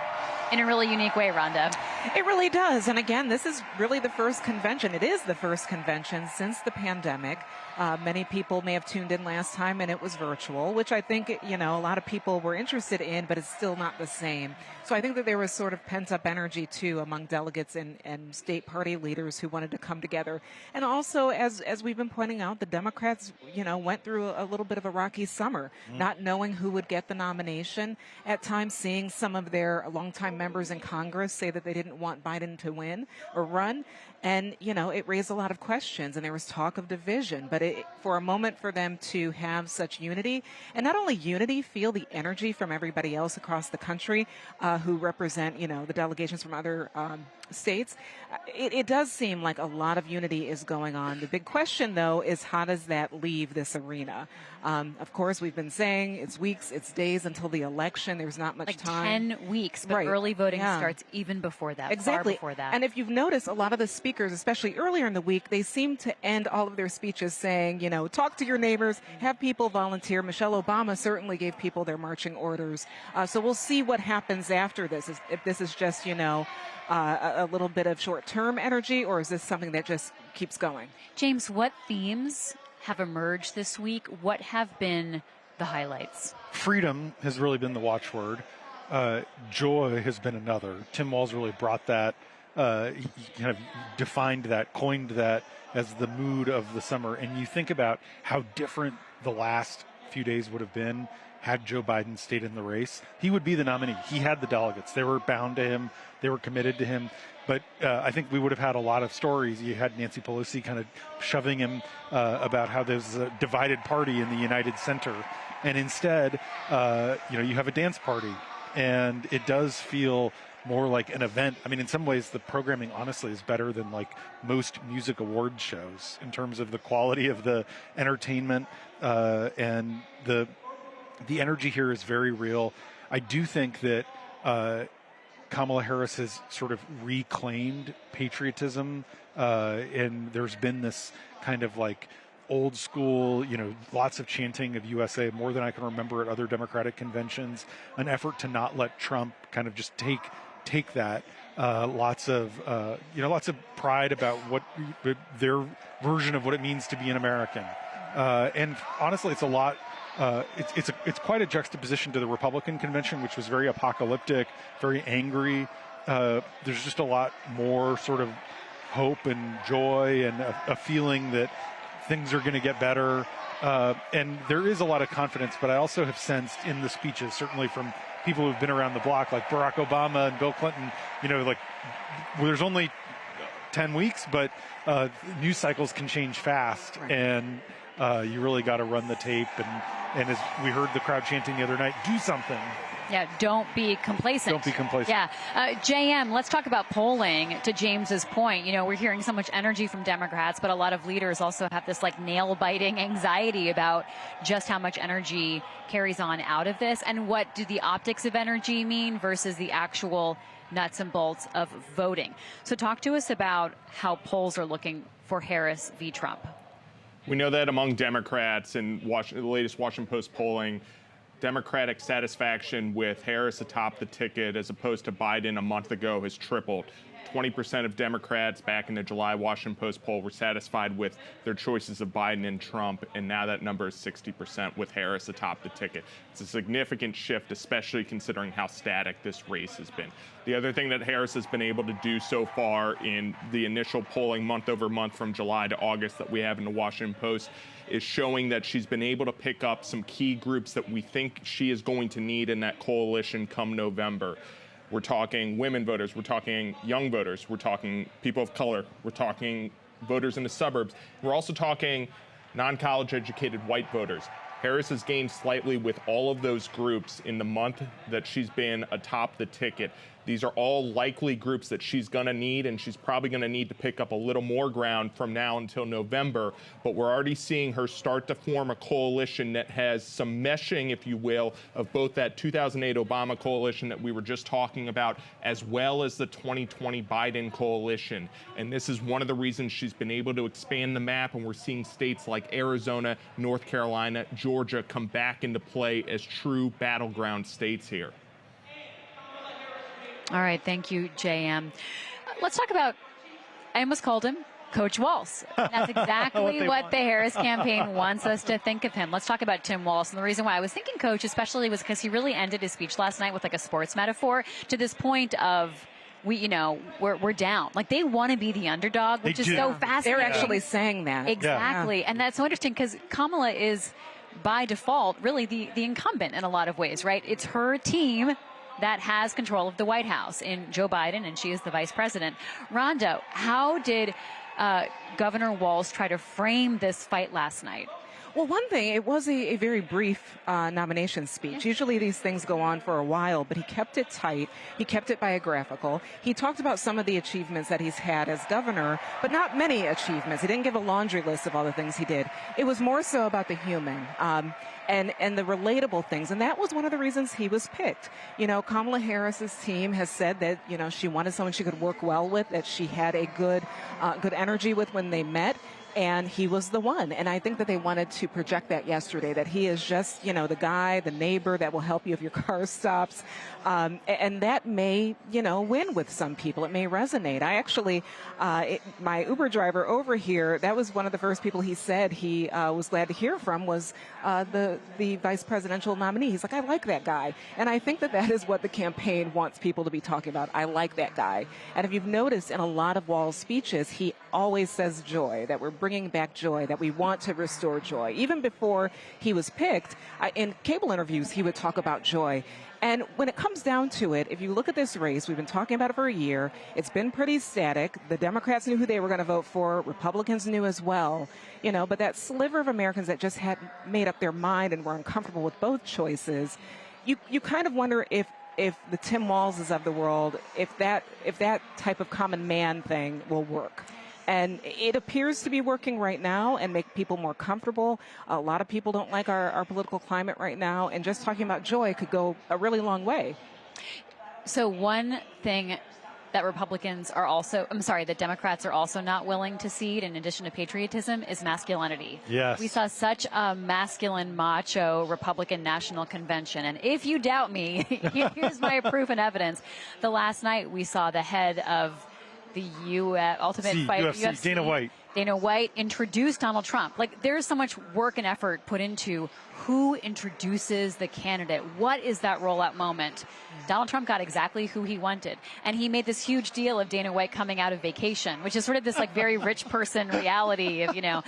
Speaker 10: in a really unique way, Rhonda.
Speaker 12: It really does. And again, this is really the first convention. It is the first convention since the pandemic. Many people may have tuned in last time and it was virtual, which I think, a lot of people were interested in, but it's still not the same. So I think that there was sort of pent up energy too among delegates and state party leaders who wanted to come together. And also, as we've been pointing out, the Democrats, went through a little bit of a rocky summer, not knowing who would get the nomination, at times seeing some of their longtime members in Congress say that they didn't want Biden to win or run. And, it raised a lot of questions and there was talk of division. But for a moment for them to have such unity, and not only unity, feel the energy from everybody else across the country who represent, the delegations from other states, it does seem like a lot of unity is going on. The big question, though, is how does that leave this arena? Of course, we've been saying it's weeks, it's days until the election. There's not much time.
Speaker 10: 10 weeks, but
Speaker 12: Right.
Speaker 10: early voting
Speaker 12: Yeah.
Speaker 10: starts even before that,
Speaker 12: Exactly.
Speaker 10: far before that.
Speaker 12: And if you've noticed, a lot of the speakers, especially earlier in the week, they seem to end all of their speeches saying, talk to your neighbors, have people volunteer. Michelle Obama certainly gave people their marching orders. So we'll see what happens after this, if this is just, a little bit of short-term energy, or is this something that just keeps going?
Speaker 10: James, what themes have emerged this week? What have been the highlights?
Speaker 13: Freedom has really been the watchword. Joy has been another. Tim Walz really brought that, he kind of defined that, coined that as the mood of the summer. And you think about how different the last few days would have been had Joe Biden stayed in the race. He would be the nominee. He had the delegates. They were bound to him. They were committed to him. But I think we would have had a lot of stories. You had Nancy Pelosi kind of shoving him about how there's a divided party in the United Center. And instead, you have a dance party. And it does feel more like an event. I mean, in some ways, the programming, honestly, is better than like most music award shows in terms of the quality of the entertainment and the energy here is very real. I do think that Kamala Harris has sort of reclaimed patriotism, and there's been this kind of like old school, lots of chanting of USA, more than I can remember at other Democratic conventions, an effort to not let Trump kind of just take that. Lots of pride about what their version of what it means to be an American. And honestly, it's a lot. It's quite a juxtaposition to the Republican convention, which was very apocalyptic, very angry. There's just a lot more sort of hope and joy and a feeling that things are going to get better. And there is a lot of confidence, but I also have sensed in the speeches, certainly from people who've been around the block, like Barack Obama and Bill Clinton, there's only 10 weeks, but news cycles can change fast. Right. And you really got to run the tape. And as we heard the crowd chanting the other night, do something.
Speaker 10: Yeah, don't be complacent.
Speaker 13: Don't be complacent.
Speaker 10: Yeah. JM, let's talk about polling. To James's point, we're hearing so much energy from Democrats, but a lot of leaders also have this like nail-biting anxiety about just how much energy carries on out of this, and what do the optics of energy mean versus the actual nuts and bolts of voting. So talk to us about how polls are looking for Harris v. Trump.
Speaker 14: We know that among Democrats in the latest Washington Post polling, Democratic satisfaction with Harris atop the ticket as opposed to Biden a month ago has tripled. 20% of Democrats back in the July Washington Post poll were satisfied with their choices of Biden and Trump, and now that number is 60% with Harris atop the ticket. It's a significant shift, especially considering how static this race has been. The other thing that Harris has been able to do so far in the initial polling month over month from July to August that we have in the Washington Post is showing that she's been able to pick up some key groups that we think she is going to need in that coalition come November. We're talking women voters, we're talking young voters, we're talking people of color, we're talking voters in the suburbs. We're also talking non-college educated white voters. Harris has gained slightly with all of those groups in the month that she's been atop the ticket. These are all likely groups that she's going to need, and she's probably going to need to pick up a little more ground from now until November. But we're already seeing her start to form a coalition that has some meshing, if you will, of both that 2008 Obama coalition that we were just talking about, as well as the 2020 Biden coalition. And this is one of the reasons she's been able to expand the map, and we're seeing states like Arizona, North Carolina, Georgia come back into play as true battleground states here.
Speaker 10: All right, thank you, JM. Let's talk about, I almost called him Coach Walz. That's exactly what the Harris campaign wants us to think of him. Let's talk about Tim Walz. And the reason why I was thinking coach especially was because he really ended his speech last night with like a sports metaphor to this point of, we're down. Like they want to be the underdog, which is so fascinating.
Speaker 12: They're actually saying that.
Speaker 10: Exactly.
Speaker 12: Yeah.
Speaker 10: And that's so interesting because Kamala is by default really the incumbent in a lot of ways, right? It's her team that has control of the White House in Joe Biden, and she is the vice president. Rhonda, how did Governor Walz try to frame this fight last night?
Speaker 12: Well, one thing, it was a very brief nomination speech. Usually these things go on for a while, but he kept it tight. He kept it biographical. He talked about some of the achievements that he's had as governor, but not many achievements. He didn't give a laundry list of all the things he did. It was more so about the human and the relatable things. And that was one of the reasons he was picked. You know, Kamala Harris's team has said that, you know, she wanted someone she could work well with, that she had a good energy with when they met. And he was the one. And I think that they wanted to project that yesterday, that he is just, you know, the guy, the neighbor that will help you if your car stops. And that may, you know, win with some people. It may resonate. I actually, my Uber driver over here, that was one of the first people he said he was glad to hear from was the vice presidential nominee. He's like, I like that guy. And I think that that is what the campaign wants people to be talking about. I like that guy. And if you've noticed in a lot of Walz's speeches, he always says joy, that we're bringing back joy, that we want to restore joy. Even before he was picked, in cable interviews, he would talk about joy. And when it comes down to it, if you look at this race, we've been talking about it for a year. It's been pretty static. The Democrats knew who they were going to vote for. Republicans knew as well. You know, but that sliver of Americans that just hadn't made up their mind and were uncomfortable with both choices, you kind of wonder if the Tim Walz's of the world, if that type of common man thing will work. And it appears to be working right now and make people more comfortable. A lot of people don't like our political climate right now, and just talking about joy could go a really long way.
Speaker 10: So one thing that that Democrats are also not willing to cede, in addition to patriotism, is masculinity.
Speaker 13: Yes.
Speaker 10: We saw such a masculine, macho Republican National Convention. And if you doubt me, here's my proof and evidence. The last night we saw the head of the Ultimate Fight,
Speaker 13: UFC,
Speaker 10: Dana White introduced Donald Trump. Like, there's so much work and effort put into who introduces the candidate. What is that rollout moment? Donald Trump got exactly who he wanted. And he made this huge deal of Dana White coming out of vacation, which is sort of this like very rich person reality of, you know,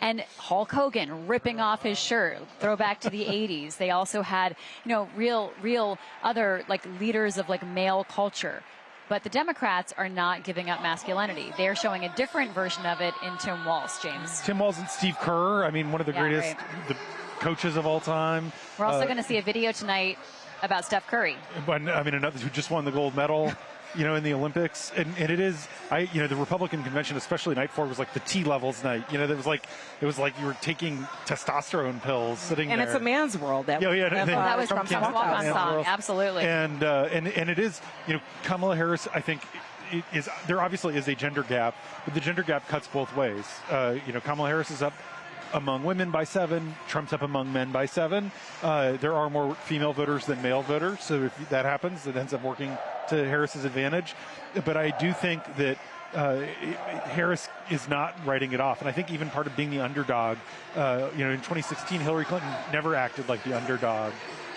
Speaker 10: and Hulk Hogan ripping off his shirt, throwback to the 80s. They also had, you know, real other like leaders of like male culture. But the Democrats are not giving up masculinity. They're showing a different version of it in Tim Walz, James.
Speaker 13: Tim Walz and Steve Kerr, I mean, one of the greatest the coaches of all time.
Speaker 10: We're also going to see a video tonight about Steph Curry.
Speaker 13: I mean, another who just won the gold medal, you know, in the Olympics. And it is, you know, the Republican convention, especially night 4, was like the T-levels night. You know, it was like you were taking testosterone pills sitting
Speaker 12: and
Speaker 13: there.
Speaker 12: it's a man's world.
Speaker 10: That was from Trump's walk-on song. Absolutely.
Speaker 13: And it is, you know, Kamala Harris, I think, there obviously is a gender gap, but the gender gap cuts both ways. You know, Kamala Harris is up among women by 7. Trump's up among men by 7. There are more female voters than male voters, so if that happens, it ends up working to Harris's advantage. But I do think that Harris is not writing it off, and I think even part of being the underdog, you know, in 2016, Hillary Clinton never acted like the underdog,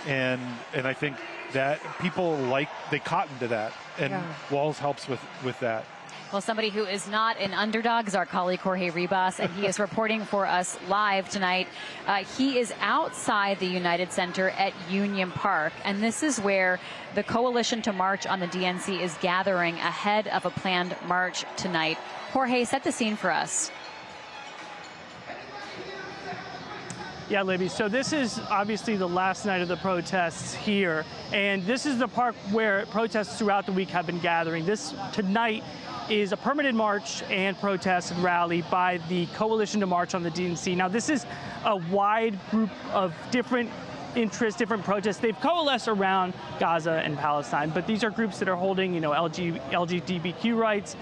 Speaker 13: and I think that people they cotton to that, and Walz helps with that.
Speaker 10: Well, somebody who is not an underdog is our colleague Jorge Ribas, and he is reporting for us live tonight. He is outside the United Center at Union Park, and this is where the coalition to march on the DNC is gathering ahead of a planned march tonight. Jorge, set the scene for us.
Speaker 15: Yeah, Libby, so this is obviously the last night of the protests here, and this is the park where protests throughout the week have been gathering. This tonight is a permitted march and protest and rally by the Coalition to March on the DNC. Now, this is a wide group of different interests, different protests. They've coalesced around Gaza and Palestine, but these are groups that are holding, LGBTQ rights,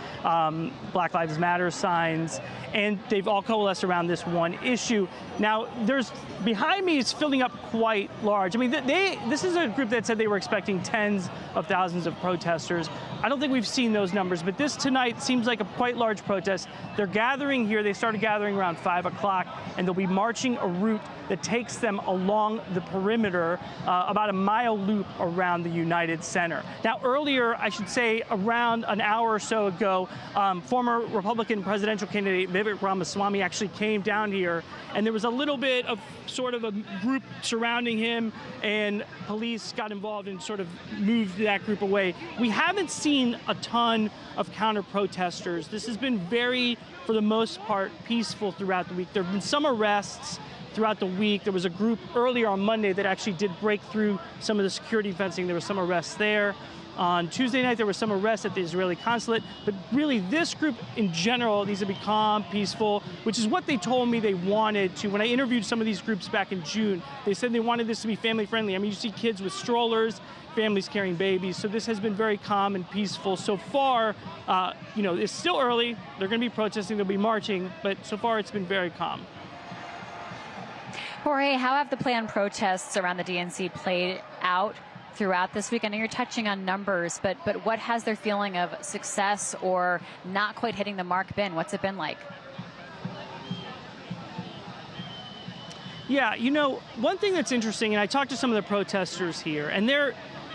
Speaker 15: Black Lives Matter signs, and they've all coalesced around this one issue. Now, behind me is filling up quite large. I mean, this is a group that said they were expecting tens of thousands of protesters. I don't think we've seen those numbers, but this tonight seems like a quite large protest. They're gathering here. They started gathering around 5 o'clock, and they'll be marching a route that takes them along the perimeter, about a mile loop around the United Center. Now, earlier, I should say around an hour or so ago, former Republican presidential candidate Vivek Ramaswamy actually came down here, and there was a little bit of sort of a group surrounding him, and police got involved and sort of moved that group away. We haven't seen a ton of counter-protesters. This has been very, for the most part, peaceful throughout the week. There have been some arrests throughout the week. There was a group earlier on Monday that actually did break through some of the security fencing. There were some arrests there. On Tuesday night, there were some arrests at the Israeli consulate. But really, this group in general needs to be calm, peaceful, which is what they told me they wanted to. When I interviewed some of these groups back in June, they said they wanted this to be family friendly. I mean, you see kids with strollers, families carrying babies. So this has been very calm and peaceful. So far, it's still early. They're going to be protesting, they'll be marching, but so far it's been very calm.
Speaker 10: Jorge, how have the planned protests around the DNC played out throughout this week? I know you're touching on numbers, but what has their feeling of success or not quite hitting the mark been? What's it been like?
Speaker 15: Yeah, one thing that's interesting, and I talked to some of the protesters here, and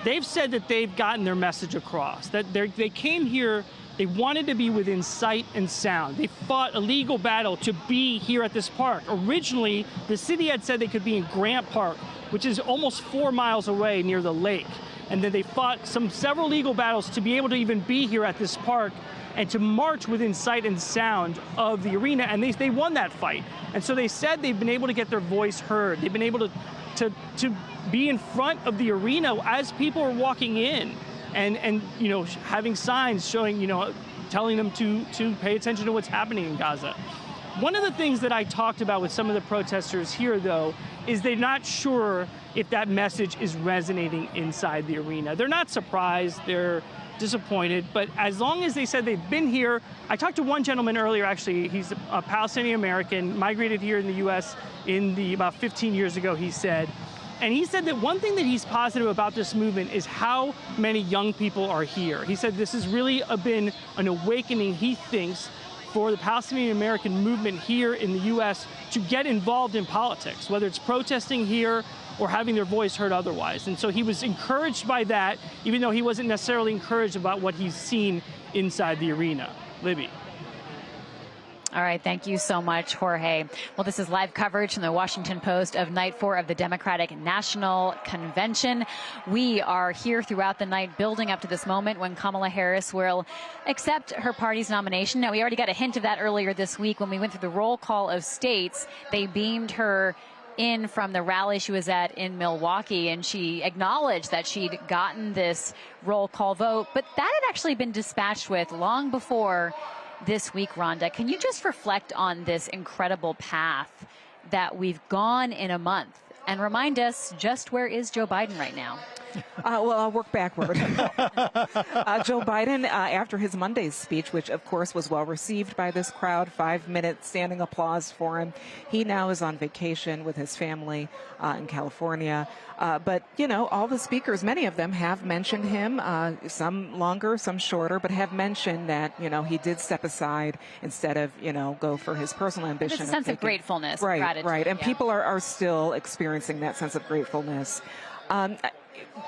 Speaker 15: they've said that they've gotten their message across, that they came here. They wanted to be within sight and sound. They fought a legal battle to be here at this park. Originally, the city had said they could be in Grant Park, which is almost 4 miles away near the lake. And then they fought several legal battles to be able to even be here at this park and to march within sight and sound of the arena. And they won that fight. And so they said they've been able to get their voice heard. They've been able to be in front of the arena as people are walking in. And having signs showing, telling them to pay attention to what's happening in Gaza. One of the things that I talked about with some of the protesters here, though, is they're not sure if that message is resonating inside the arena. They're not surprised, they're disappointed, but as long as they said they've been here, I talked to one gentleman earlier, actually, he's a Palestinian American, migrated here in the U.S. about 15 years ago, he said. And he said that one thing that he's positive about this movement is how many young people are here. He said this has really been an awakening, he thinks, for the Palestinian American movement here in the U.S. to get involved in politics, whether it's protesting here or having their voice heard otherwise. And so he was encouraged by that, even though he wasn't necessarily encouraged about what he's seen inside the arena. Libby.
Speaker 10: All right, thank you so much, Jorge. Well, this is live coverage from the Washington Post of Night 4 of the Democratic National Convention. We are here throughout the night building up to this moment when Kamala Harris will accept her party's nomination. Now, we already got a hint of that earlier this week when we went through the roll call of states. They beamed her in from the rally she was at in Milwaukee, and she acknowledged that she'd gotten this roll call vote, but that had actually been dispatched with long before this week. Rhonda, can you just reflect on this incredible path that we've gone in a month and remind us just where is Joe Biden right now?
Speaker 12: Well, I'll work backward. Joe Biden, after his Monday's speech, which of course was well received by this crowd, 5-minute standing applause for him. He now is on vacation with his family in California. But, all the speakers, many of them have mentioned him, some longer, some shorter, but have mentioned that, he did step aside instead of, go for his personal ambition.
Speaker 10: There's a sense of gratefulness.
Speaker 12: Right,
Speaker 10: gratitude,
Speaker 12: right. And
Speaker 10: yeah.
Speaker 12: people are still experiencing that sense of gratefulness.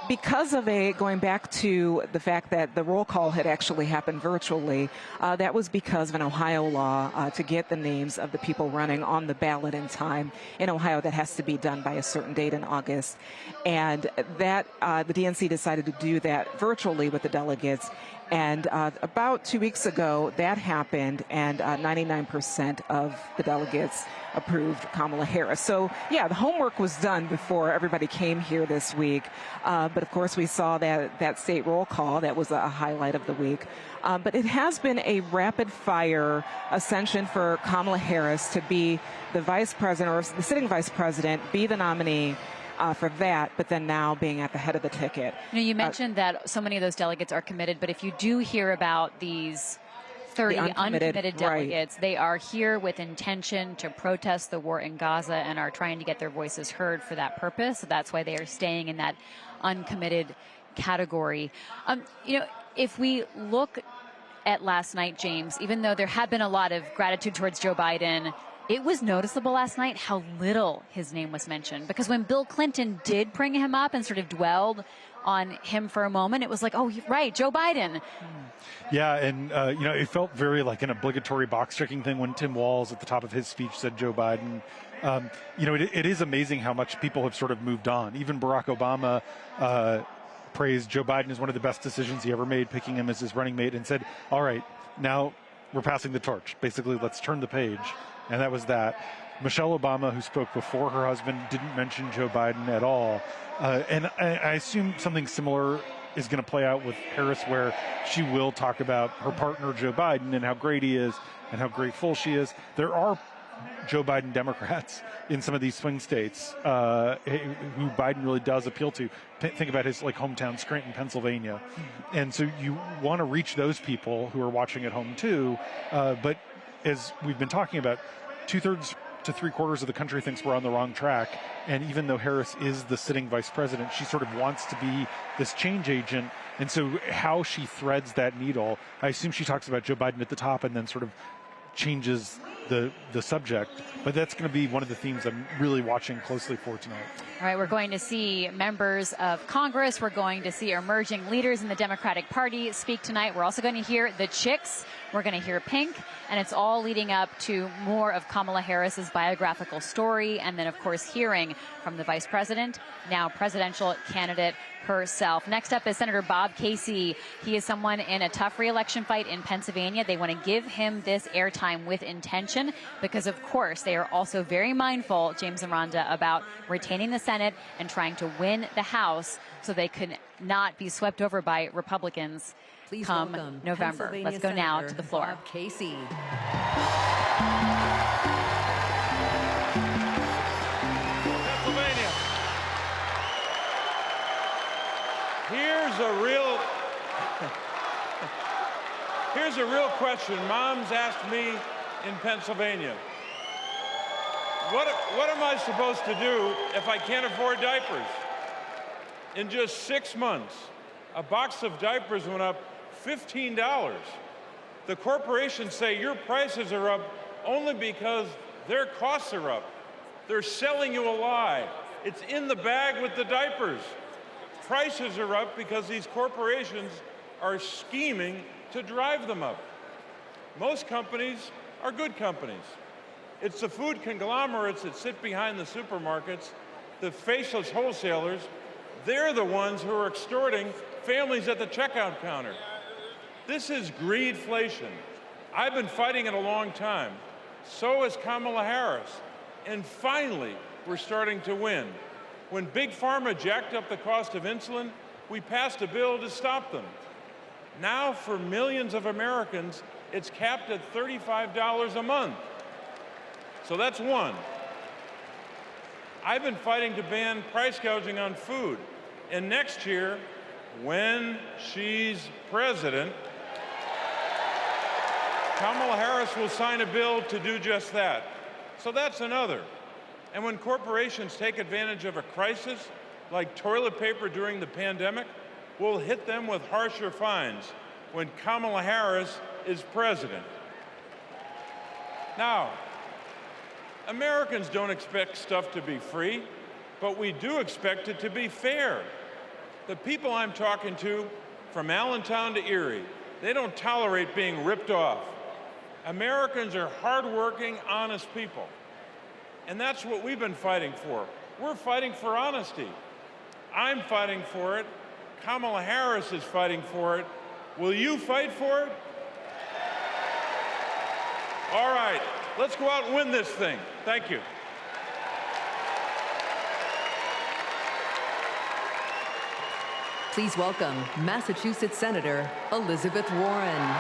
Speaker 12: Because of going back to the fact that the roll call had actually happened virtually, that was because of an Ohio law to get the names of the people running on the ballot in time. In Ohio, that has to be done by a certain date in August. And that the DNC decided to do that virtually with the delegates. And about 2 weeks ago, that happened, and 99% of the delegates approved Kamala Harris. So, yeah, the homework was done before everybody came here this week. But, of course, we saw that state roll call. That was a highlight of the week. But it has been a rapid-fire ascension for Kamala Harris to be the vice president, or the sitting vice president, be the nominee for that, but then now being at the head of the ticket.
Speaker 10: You mentioned that so many of those delegates are committed, but if you do hear about these 30 uncommitted delegates,
Speaker 12: right.
Speaker 10: They are here with intention to protest the war in Gaza and are trying to get their voices heard for that purpose. So that's why they are staying in that uncommitted category. If we look at last night, James, even though there had been a lot of gratitude towards Joe Biden, it was noticeable last night how little his name was mentioned, because when Bill Clinton did bring him up and sort of dwelled on him for a moment, it was like, oh, right, Joe Biden.
Speaker 13: Yeah, and, it felt very like an obligatory box-checking thing when Tim Walz at the top of his speech said Joe Biden. It is amazing how much people have sort of moved on. Even Barack Obama praised Joe Biden as one of the best decisions he ever made, picking him as his running mate, and said, all right, now we're passing the torch. Basically, let's turn the page. And that was that. Michelle Obama, who spoke before her husband, didn't mention Joe Biden at all. And I assume something similar is going to play out with Harris, where she will talk about her partner, Joe Biden, and how great he is and how grateful she is. There are Joe Biden Democrats in some of these swing states who Biden really does appeal to. Think about his hometown, Scranton, Pennsylvania. And so you want to reach those people who are watching at home too. But as we've been talking about, 2/3 to 3/4 of the country thinks we're on the wrong track. And even though Harris is the sitting vice president, she sort of wants to be this change agent. And so how she threads that needle, I assume she talks about Joe Biden at the top and then sort of changes the subject. But that's going to be one of the themes I'm really watching closely for tonight.
Speaker 10: All right, we're going to see members of Congress. We're going to see emerging leaders in the Democratic Party speak tonight. We're also going to hear the Chicks. We're going to hear Pink. And it's all leading up to more of Kamala Harris's biographical story. And then, of course, hearing from the vice president, now presidential candidate herself. Next up is Senator Bob Casey. He is someone in a tough re-election fight in Pennsylvania. They want to give him this airtime with intention because, of course, they are also very mindful, James and Rhonda, about retaining the Senate and trying to win the House so they could not be swept over by Republicans come November. Let's go now to the floor.
Speaker 1: Bob Casey.
Speaker 24: Pennsylvania. Here's a real question Moms asked me in Pennsylvania. What am I supposed to do if I can't afford diapers? In just 6 months, a box of diapers went up $15. The corporations say your prices are up only because their costs are up. They're selling you a lie. It's in the bag with the diapers. Prices are up because these corporations are scheming to drive them up. Most companies are good companies. It's the food conglomerates that sit behind the supermarkets, the faceless wholesalers. They're the ones who are extorting families at the checkout counter. This is greedflation. I've been fighting it a long time. So has Kamala Harris. And finally, we're starting to win. When Big Pharma jacked up the cost of insulin, we passed a bill to stop them. Now, for millions of Americans, it's capped at $35 a month. So that's one. I've been fighting to ban price gouging on food. And next year, when she's president, Kamala Harris will sign a bill to do just that. So that's another. And when corporations take advantage of a crisis, like toilet paper during the pandemic, we'll hit them with harsher fines when Kamala Harris is president. Now, Americans don't expect stuff to be free, but we do expect it to be fair. The people I'm talking to, from Allentown to Erie, they don't tolerate being ripped off. Americans are hardworking, honest people. And that's what we've been fighting for. We're fighting for honesty. I'm fighting for it. Kamala Harris is fighting for it. Will you fight for it? All right, let's go out and win this thing. Thank you.
Speaker 1: Please welcome Massachusetts Senator Elizabeth Warren.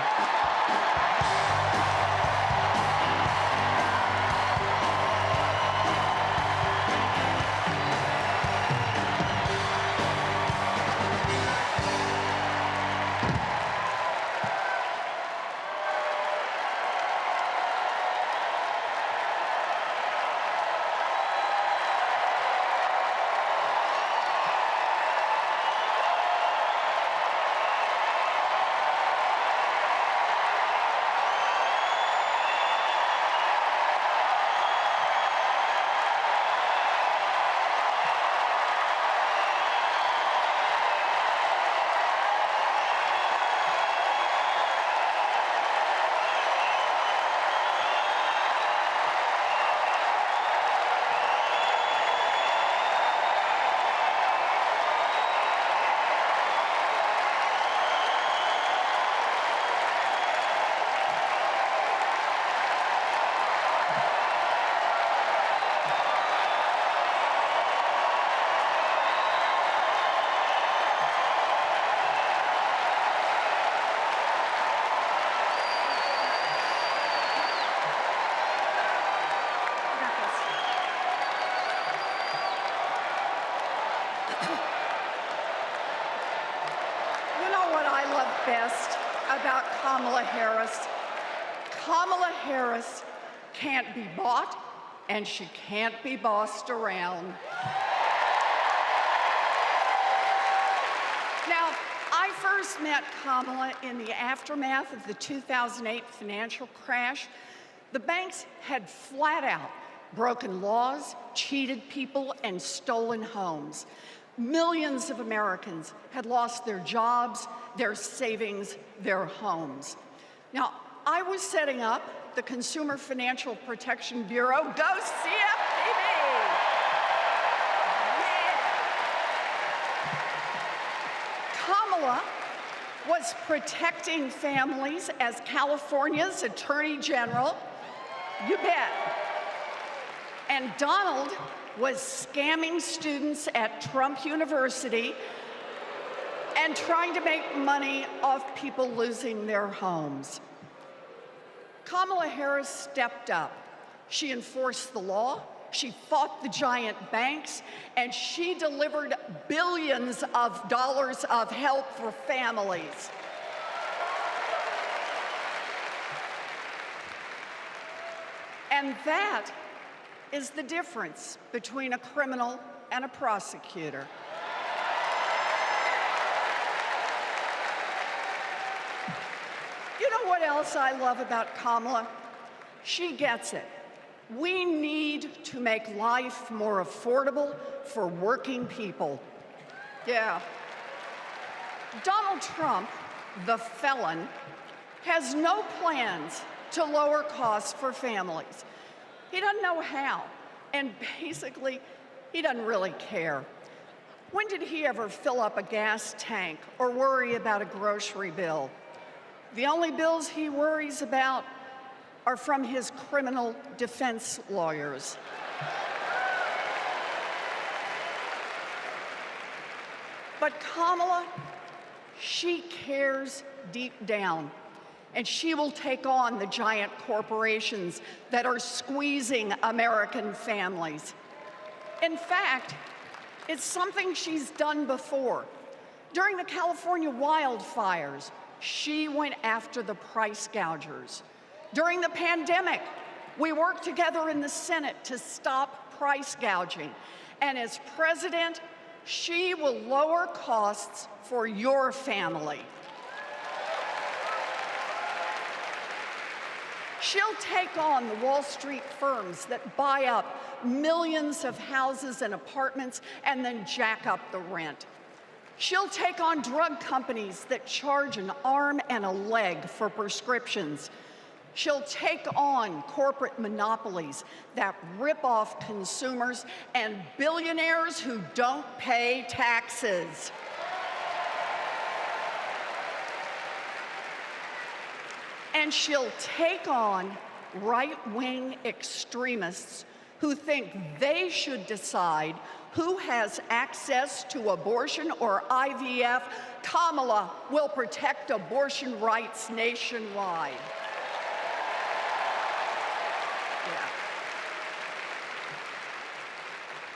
Speaker 2: Best about Kamala Harris. Kamala Harris can't be bought and she can't be bossed around. Now, I first met Kamala in the aftermath of the 2008 financial crash. The banks had flat out broken laws, cheated people, and stolen homes. Millions of Americans had lost their jobs, their savings, their homes. Now, I was setting up the Consumer Financial Protection Bureau. Go CFPB! Yeah. Kamala was protecting families as California's Attorney General. You bet. And Donald was scamming students at Trump University and trying to make money off people losing their homes. Kamala Harris stepped up. She enforced the law, she fought the giant banks, and she delivered billions of dollars of help for families. And that is the difference between a criminal and a prosecutor. You know what else I love about Kamala? She gets it. We need to make life more affordable for working people. Yeah. Donald Trump, the felon, has no plans to lower costs for families. He doesn't know how, and basically, he doesn't really care. When did he ever fill up a gas tank or worry about a grocery bill? The only bills he worries about are from his criminal defense lawyers. But Kamala, she cares deep down. And she will take on the giant corporations that are squeezing American families. In fact, it's something she's done before. During the California wildfires, she went after the price gougers. During the pandemic, we worked together in the Senate to stop price gouging. And as president, she will lower costs for your family. She'll take on the Wall Street firms that buy up millions of houses and apartments and then jack up the rent. She'll take on drug companies that charge an arm and a leg for prescriptions. She'll take on corporate monopolies that rip off consumers and billionaires who don't pay taxes. And she'll take on right-wing extremists who think they should decide who has access to abortion or IVF. Kamala will protect abortion rights nationwide. Yeah.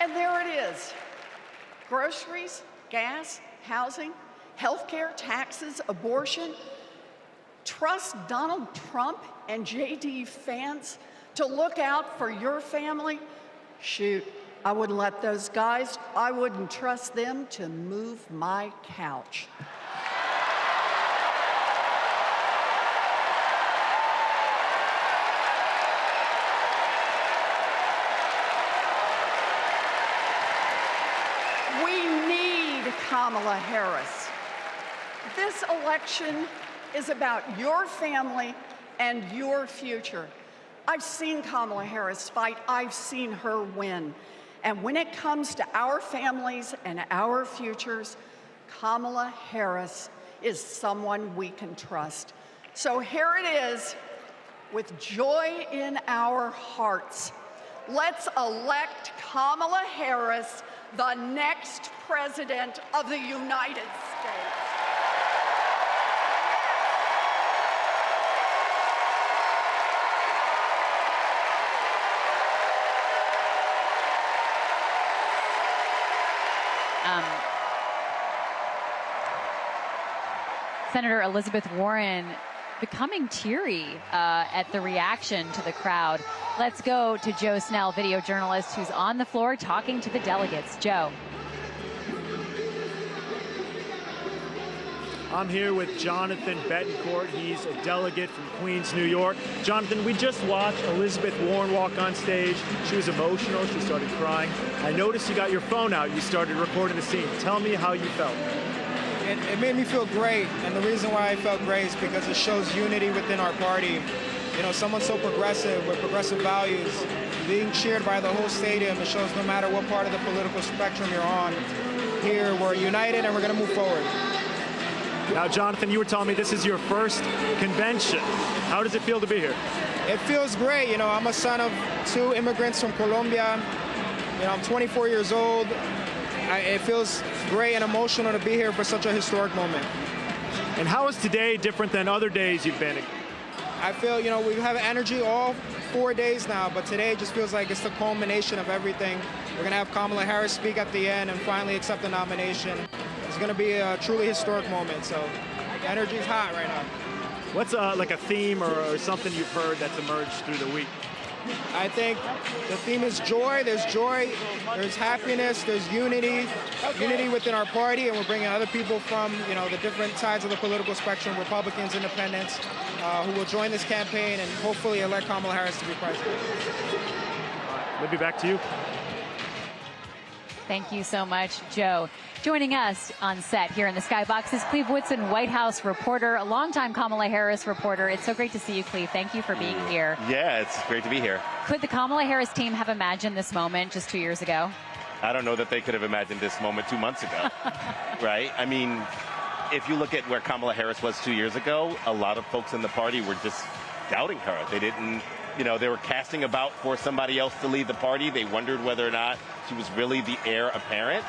Speaker 2: And there it is. Groceries, gas, housing, healthcare, taxes, abortion. Trust Donald Trump and J.D. Vance to look out for your family? Shoot, I wouldn't let those guys, I wouldn't trust them to move my couch. We need Kamala Harris. This election is about your family and your future. I've seen Kamala Harris fight. I've seen her win. And when it comes to our families and our futures, Kamala Harris is someone we can trust. So here it is, with joy in our hearts. Let's elect Kamala Harris, the next president of the United States.
Speaker 10: Senator Elizabeth Warren becoming teary at the reaction to the crowd. Let's go to Joe Snell, video journalist, who's on the floor talking to the delegates. Joe.
Speaker 17: I'm here with Jonathan Betancourt. He's a delegate from Queens, New York. Jonathan, we just watched Elizabeth Warren walk on stage. She was emotional. She started crying. I noticed you got your phone out. You started recording the scene. Tell me how you felt.
Speaker 3: It made me feel great, and the reason why I felt great is because it shows unity within our party. You know, someone so progressive with progressive values being cheered by the whole stadium. It shows no matter what part of the political spectrum you're on, here we're united and we're going to move forward.
Speaker 17: Now, Jonathan, you were telling me this is your first convention. How does it feel to be here?
Speaker 3: It feels great. You know, I'm a son of 2 immigrants from Colombia. You know, I'm 24 years old. It feels great and emotional to be here for such a historic moment.
Speaker 17: And how is today different than other days you've been?
Speaker 3: I feel, you know, we have energy all 4 days now, but today just feels like it's the culmination of everything. We're going to have Kamala Harris speak at the end and finally accept the nomination. It's going to be a truly historic moment, so energy is hot right now.
Speaker 17: What's like a theme or something you've heard that's emerged through the week?
Speaker 3: I think the theme is joy. There's joy, there's happiness, there's unity within our party, and we're bringing other people from, you know, the different sides of the political spectrum, Republicans, independents, who will join this campaign and hopefully elect Kamala Harris to be president.
Speaker 17: Libby, back to you.
Speaker 10: Thank you so much, Joe. Joining us on set here in the Skybox is Cleve Woodson, White House reporter, a longtime Kamala Harris reporter. It's so great to see you, Cleve. Thank you for being here.
Speaker 19: Yeah, it's great to be here.
Speaker 10: Could the Kamala Harris team have imagined this moment just 2 years ago?
Speaker 19: I don't know that they could have imagined this moment 2 months ago, right? I mean, if you look at where Kamala Harris was 2 years ago, a lot of folks in the party were just doubting her. They didn't, you know, they were casting about for somebody else to lead the party. They wondered whether or not she was really the heir apparent.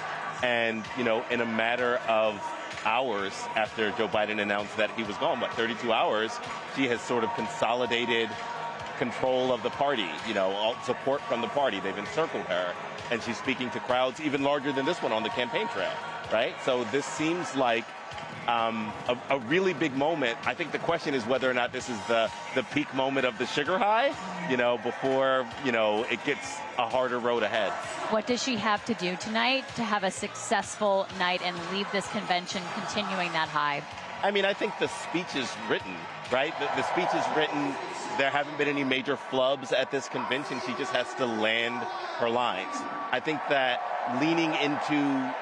Speaker 19: And, you know, in a matter of hours after Joe Biden announced that he was gone, 32 hours, she has sort of consolidated control of the party, you know, all support from the party. They've encircled her, and she's speaking to crowds even larger than this one on the campaign trail, right? So this seems like a really big moment. I think the question is whether or not this is the peak moment of the sugar high, you know, before, you know, it gets a harder road ahead.
Speaker 10: What does she have to do tonight to have a successful night and leave this convention continuing that high?
Speaker 19: I mean, I think the speech is written, right? The speech is written. There haven't been any major flubs at this convention. She just has to land her lines. I think that leaning into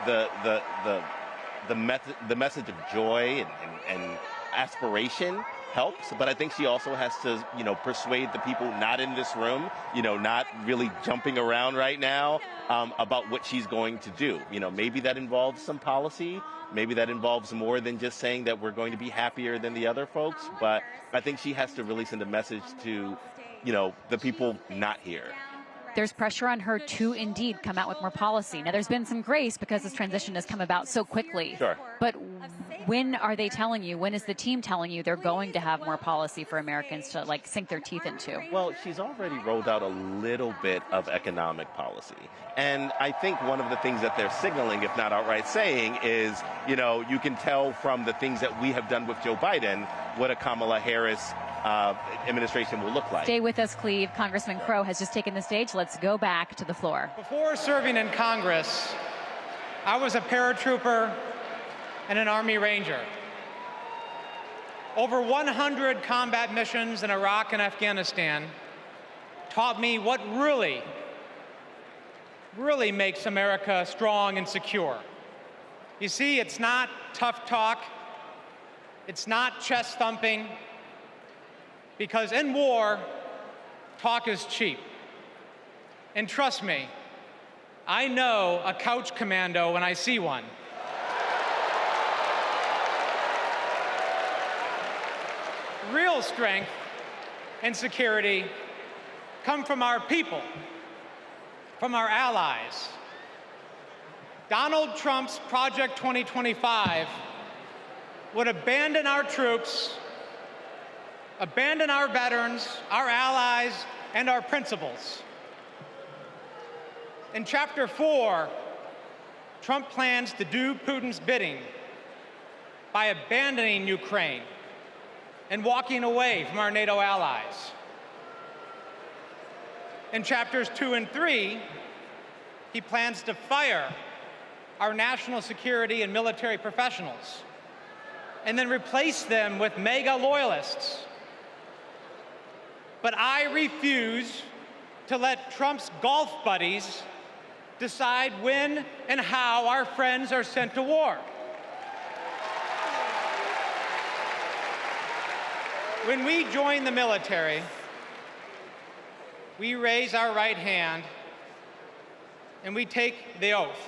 Speaker 19: the message of joy and aspiration helps, but I think she also has to, persuade the people not in this room, not really jumping around right now, about what she's going to do. Maybe that involves some policy. Maybe that involves more than just saying that we're going to be happier than the other folks. But I think she has to really send a message to, the people not here.
Speaker 10: There's pressure on her to indeed come out with more policy. Now, there's been some grace because this transition has come about so quickly.
Speaker 19: Sure.
Speaker 10: But when are they telling you, when is the team telling you they're going to have more policy for Americans to sink their teeth into?
Speaker 19: Well, she's already rolled out a little bit of economic policy. And I think one of the things that they're signaling, if not outright saying, is, you can tell from the things that we have done with Joe Biden what a Kamala Harris administration will look like.
Speaker 10: Stay with us, Cleve. Congressman Crow has just taken the stage. Let's go back to the floor.
Speaker 5: Before serving in Congress, I was a paratrooper and an Army Ranger. Over 100 combat missions in Iraq and Afghanistan taught me what really makes America strong and secure. You see, it's not tough talk. It's not chest thumping. Because in war, talk is cheap. And trust me, I know a couch commando when I see one. Real strength and security come from our people, from our allies. Donald Trump's Project 2025 would abandon our troops, abandon our veterans, our allies, and our principles. In Chapter 4, Trump plans to do Putin's bidding by abandoning Ukraine and walking away from our NATO allies. In Chapters 2 and 3, he plans to fire our national security and military professionals and then replace them with MAGA loyalists. But I refuse to let Trump's golf buddies decide when and how our friends are sent to war. When we join the military, we raise our right hand and we take the oath.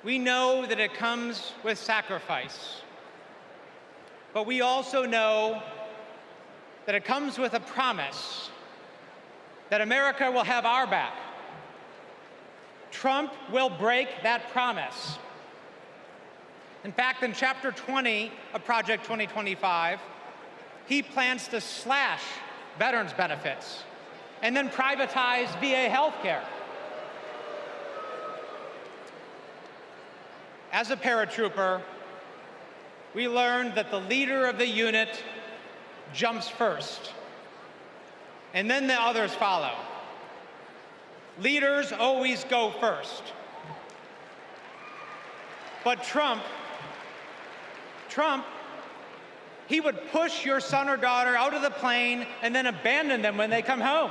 Speaker 5: We know that it comes with sacrifice, but we also know that it comes with a promise that America will have our back. Trump will break that promise. In fact, in Chapter 20 of Project 2025, he plans to slash veterans' benefits and then privatize VA health care. As a paratrooper, we learned that the leader of the unit jumps first, and then the others follow. Leaders always go first. But Trump, he would push your son or daughter out of the plane and then abandon them when they come home.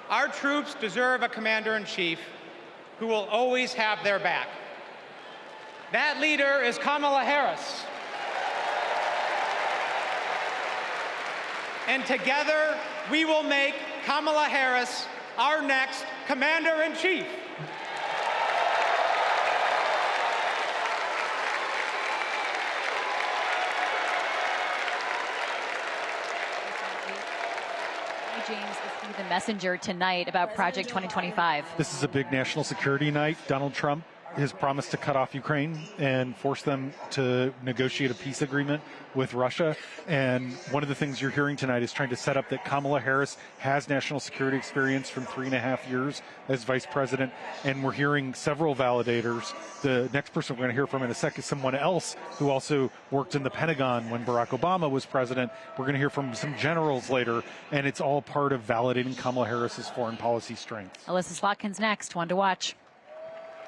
Speaker 5: Our troops deserve a commander-in-chief who will always have their back. That leader is Kamala Harris. And together, we will make Kamala Harris our next commander-in-chief.
Speaker 10: James is the messenger tonight about Project 2025.
Speaker 13: This is a big national security night. Donald Trump has promised to cut off Ukraine and force them to negotiate a peace agreement with Russia. And one of the things you're hearing tonight is trying to set up that Kamala Harris has national security experience from 3.5 years as vice president. And we're hearing several validators. The next person we're going to hear from in a second is someone else who also worked in the Pentagon when Barack Obama was president. We're going to hear from some generals later. And it's all part of validating Kamala Harris's foreign policy strengths.
Speaker 10: Alyssa Slotkin's next, one to watch.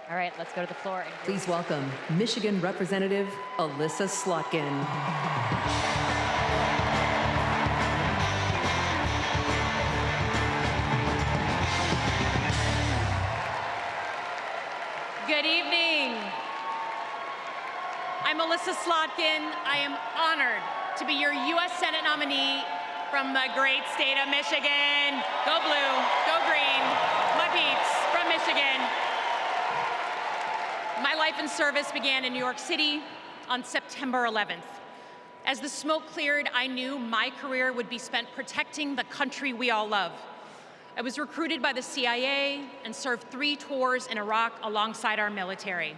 Speaker 10: All right, let's go to the floor.
Speaker 1: Please welcome Michigan Representative Alyssa Slotkin.
Speaker 11: Good evening. I'm
Speaker 8: I'm Melissa Slotkin. I am honored to be your U.S. Senate nominee from the great state of Michigan. Go blue, go green, my peeps from Michigan. My life in service began in New York City on September 11th. As the smoke cleared, I knew my career would be spent protecting the country we all love. I was recruited by the CIA and served 3 tours in Iraq alongside our military.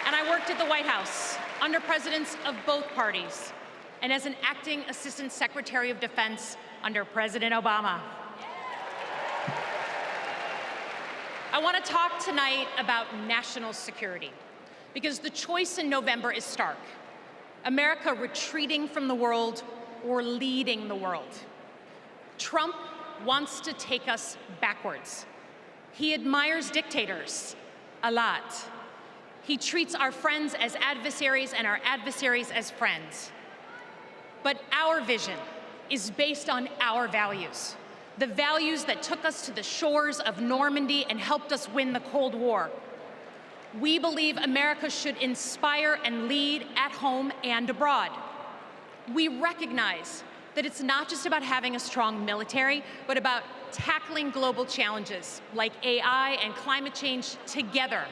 Speaker 8: And I worked at the White House under presidents of both parties and as an acting assistant secretary of defense under President Obama. I want to talk tonight about national security because the choice in November is stark. America retreating from the world or leading the world. Trump wants to take us backwards. He admires dictators a lot. He treats our friends as adversaries and our adversaries as friends. But our vision is based on our values, the values that took us to the shores of Normandy and helped us win the Cold War. We believe America should inspire and lead at home and abroad. We recognize that it's not just about having a strong military, but about tackling global challenges like AI and climate change together.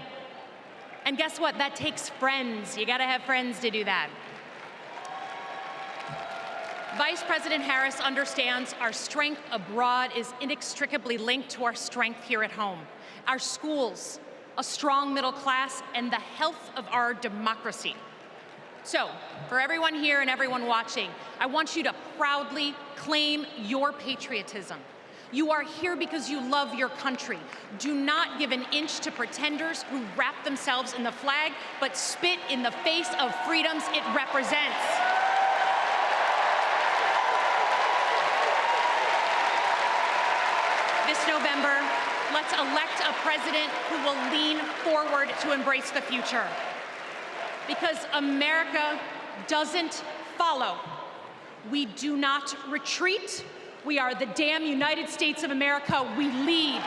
Speaker 8: And guess what? That takes friends. You gotta have friends to do that. Vice President Harris understands our strength abroad is inextricably linked to our strength here at home. Our schools, a strong middle class, and the health of our democracy. So, for everyone here and everyone watching, I want you to proudly claim your patriotism. You are here because you love your country. Do not give an inch to pretenders who wrap themselves in the flag, but spit in the face of freedoms it represents. This November, let's elect a president who will lean forward to embrace the future. Because America doesn't follow. We do not retreat. We are the damn United States of America. We lead.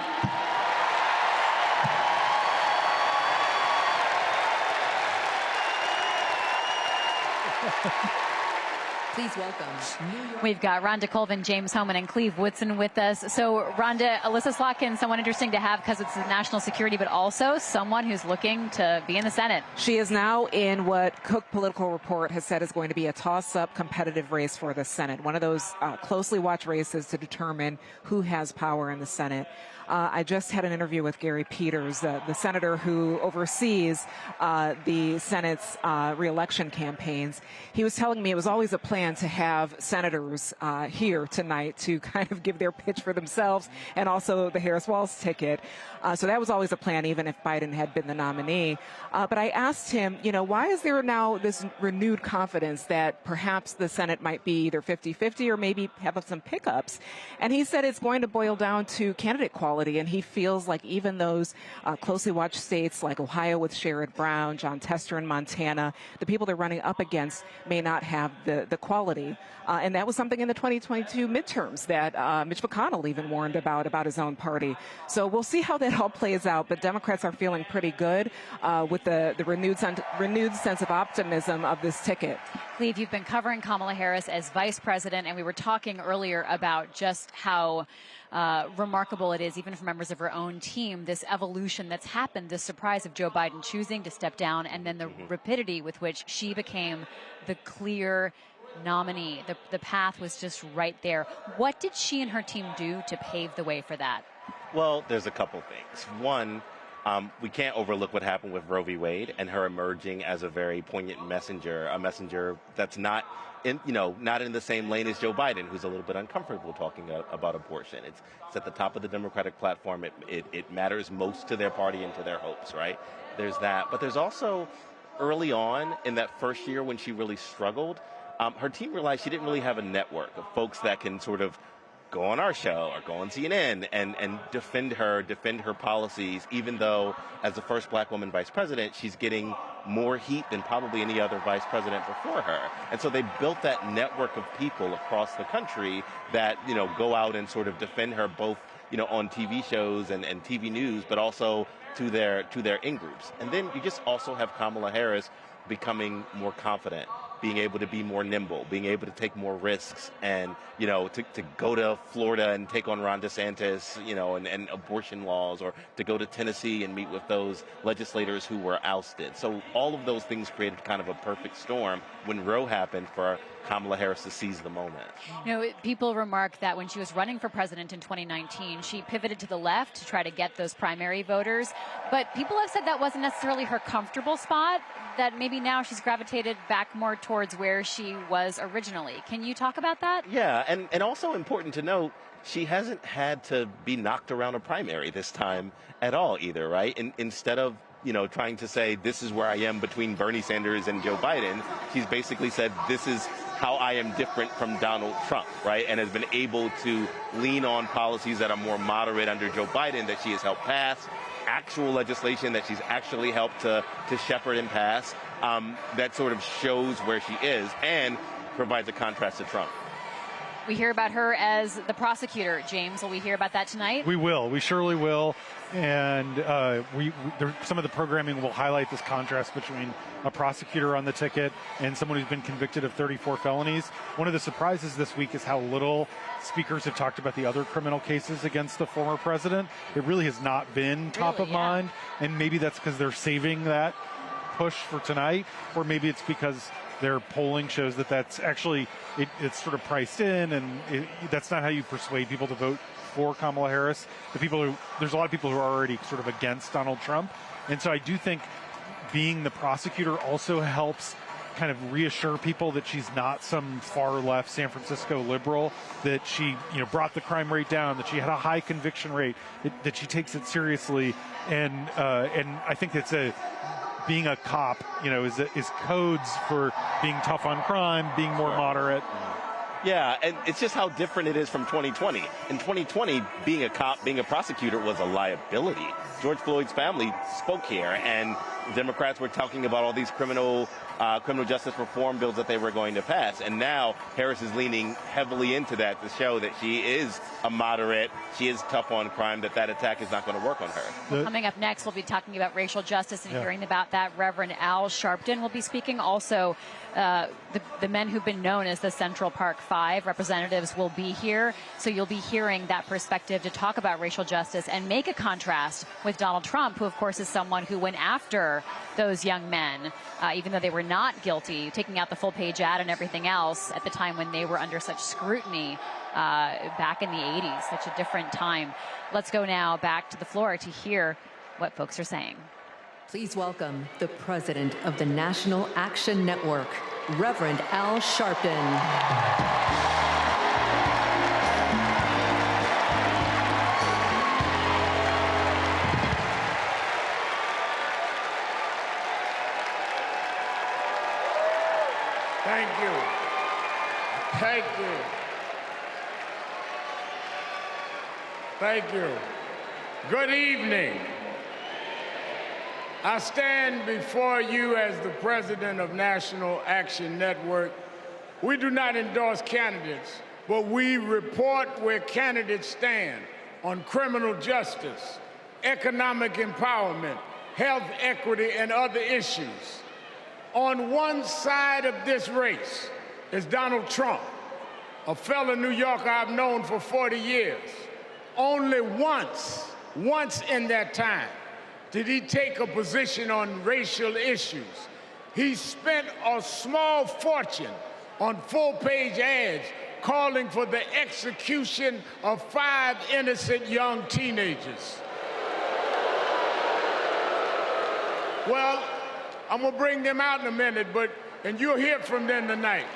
Speaker 1: Please welcome New York.
Speaker 10: We've got Rhonda, Colvin, James Hohmann, and Cleve Woodson with us. So, Rhonda, Alyssa Slotkin, someone interesting to have because it's national security, but also someone who's looking to be in the Senate.
Speaker 12: She is now in what Cook Political Report has said is going to be a toss-up competitive race for the Senate, one of those closely watched races to determine who has power in the Senate. I just had an interview with Gary Peters, the senator who oversees the Senate's re-election campaigns. He was telling me it was always a plan to have senators here tonight to kind of give their pitch for themselves and also the Harris-Walz ticket. So that was always a plan, even if Biden had been the nominee. But I asked him, you know, why is there now this renewed confidence that perhaps the Senate might be either 50-50 or maybe have some pickups? And he said it's going to boil down to candidate quality. And he feels like even those closely watched states like Ohio with Sherrod Brown, John Tester in Montana, the people they're running up against may not have the quality. And that was something in the 2022 midterms that Mitch McConnell even warned about his own party. So we'll see how that all plays out. But Democrats are feeling pretty good with the renewed sense of optimism of this ticket.
Speaker 10: Cleve, you've been covering Kamala Harris as vice president, and we were talking earlier about just how remarkable it is, even for members of her own team, this evolution that's happened, this surprise of Joe Biden choosing to step down, and then the rapidity with which she became the clear nominee. The path was just right there. What did she and her team do to pave the way for that?
Speaker 19: Well, there's a couple things. One, we can't overlook what happened with Roe v. Wade and her emerging as a very poignant messenger, a messenger that's not not in the same lane as Joe Biden, who's a little bit uncomfortable talking about abortion. It's at the top of the Democratic platform. It matters most to their party and to their hopes, right? There's that. But there's also, early on in that first year when she really struggled, her team realized she didn't really have a network of folks that can sort of go on our show or go on CNN and defend her policies, even though as the first black woman vice president, she's getting more heat than probably any other vice president before her. And so they built that network of people across the country that, go out and sort of defend her both on TV shows and TV news, but also to their in-groups. And then you just also have Kamala Harris becoming more confident, being able to be more nimble, being able to take more risks, and to go to Florida and take on Ron DeSantis, and abortion laws, or to go to Tennessee and meet with those legislators who were ousted. So all of those things created kind of a perfect storm when Roe happened for Kamala Harris to seize the moment.
Speaker 10: People remark that when she was running for president in 2019, she pivoted to the left to try to get those primary voters. But people have said that wasn't necessarily her comfortable spot, that maybe now she's gravitated back more towards where she was originally. Can you talk about that?
Speaker 19: Yeah, and also important to note, she hasn't had to be knocked around a primary this time at all either, right? Instead of trying to say, this is where I am between Bernie Sanders and Joe Biden, she's basically said, this is how I am different from Donald Trump, right? And has been able to lean on policies that are more moderate under Joe Biden that she has helped pass, actual legislation that she's actually helped to shepherd and pass, that sort of shows where she is and provides a contrast to Trump.
Speaker 10: We hear about her as the prosecutor. James, will we hear about that tonight?
Speaker 13: We will. We surely will. And some of the programming will highlight this contrast between a prosecutor on the ticket and someone who's been convicted of 34 felonies. One of the surprises this week is how little speakers have talked about the other criminal cases against the former president. It really has not been top of mind. And maybe that's because they're saving that push for tonight, or maybe it's because their polling shows that that's actually, it's sort of priced in, and that's not how you persuade people to vote for Kamala Harris. There's a lot of people who are already sort of against Donald Trump. And so I do think being the prosecutor also helps kind of reassure people that she's not some far left San Francisco liberal, that she, brought the crime rate down, that she had a high conviction rate, that she takes it seriously. And I think being a cop, is codes for being tough on crime, being more moderate.
Speaker 19: Yeah, and it's just how different it is from 2020. In 2020, being a cop, being a prosecutor was a liability. George Floyd's family spoke here, and Democrats were talking about all these criminal justice reform bills that they were going to pass. And now Harris is leaning heavily into that to show that she is a moderate, she is tough on crime, that attack is not going to work on her.
Speaker 10: Well, coming up next, we'll be talking about racial justice and hearing about that. Reverend Al Sharpton will be speaking. Also, the men who've been known as the Central Park Five representatives will be here. So you'll be hearing that perspective to talk about racial justice and make a contrast with Donald Trump, who, of course, is someone who went after those young men, even though they were not guilty, taking out the full-page ad and everything else at the time when they were under such scrutiny back in the 80s, such a different time. Let's go now back to the floor to hear what folks are saying.
Speaker 1: Please welcome the president of the National Action Network, Reverend Al Sharpton.
Speaker 11: Thank you. Thank you. Thank you. Good evening. I stand before you as the president of National Action Network. We do not endorse candidates, but we report where candidates stand on criminal justice, economic empowerment, health equity, and other issues. On one side of this race is Donald Trump, a fellow New Yorker I've known for 40 years. Only once in that time did he take a position on racial issues. He spent a small fortune on full-page ads calling for the execution of 5 innocent young teenagers. Well, I'm gonna bring them out in a minute, and you'll hear from them tonight.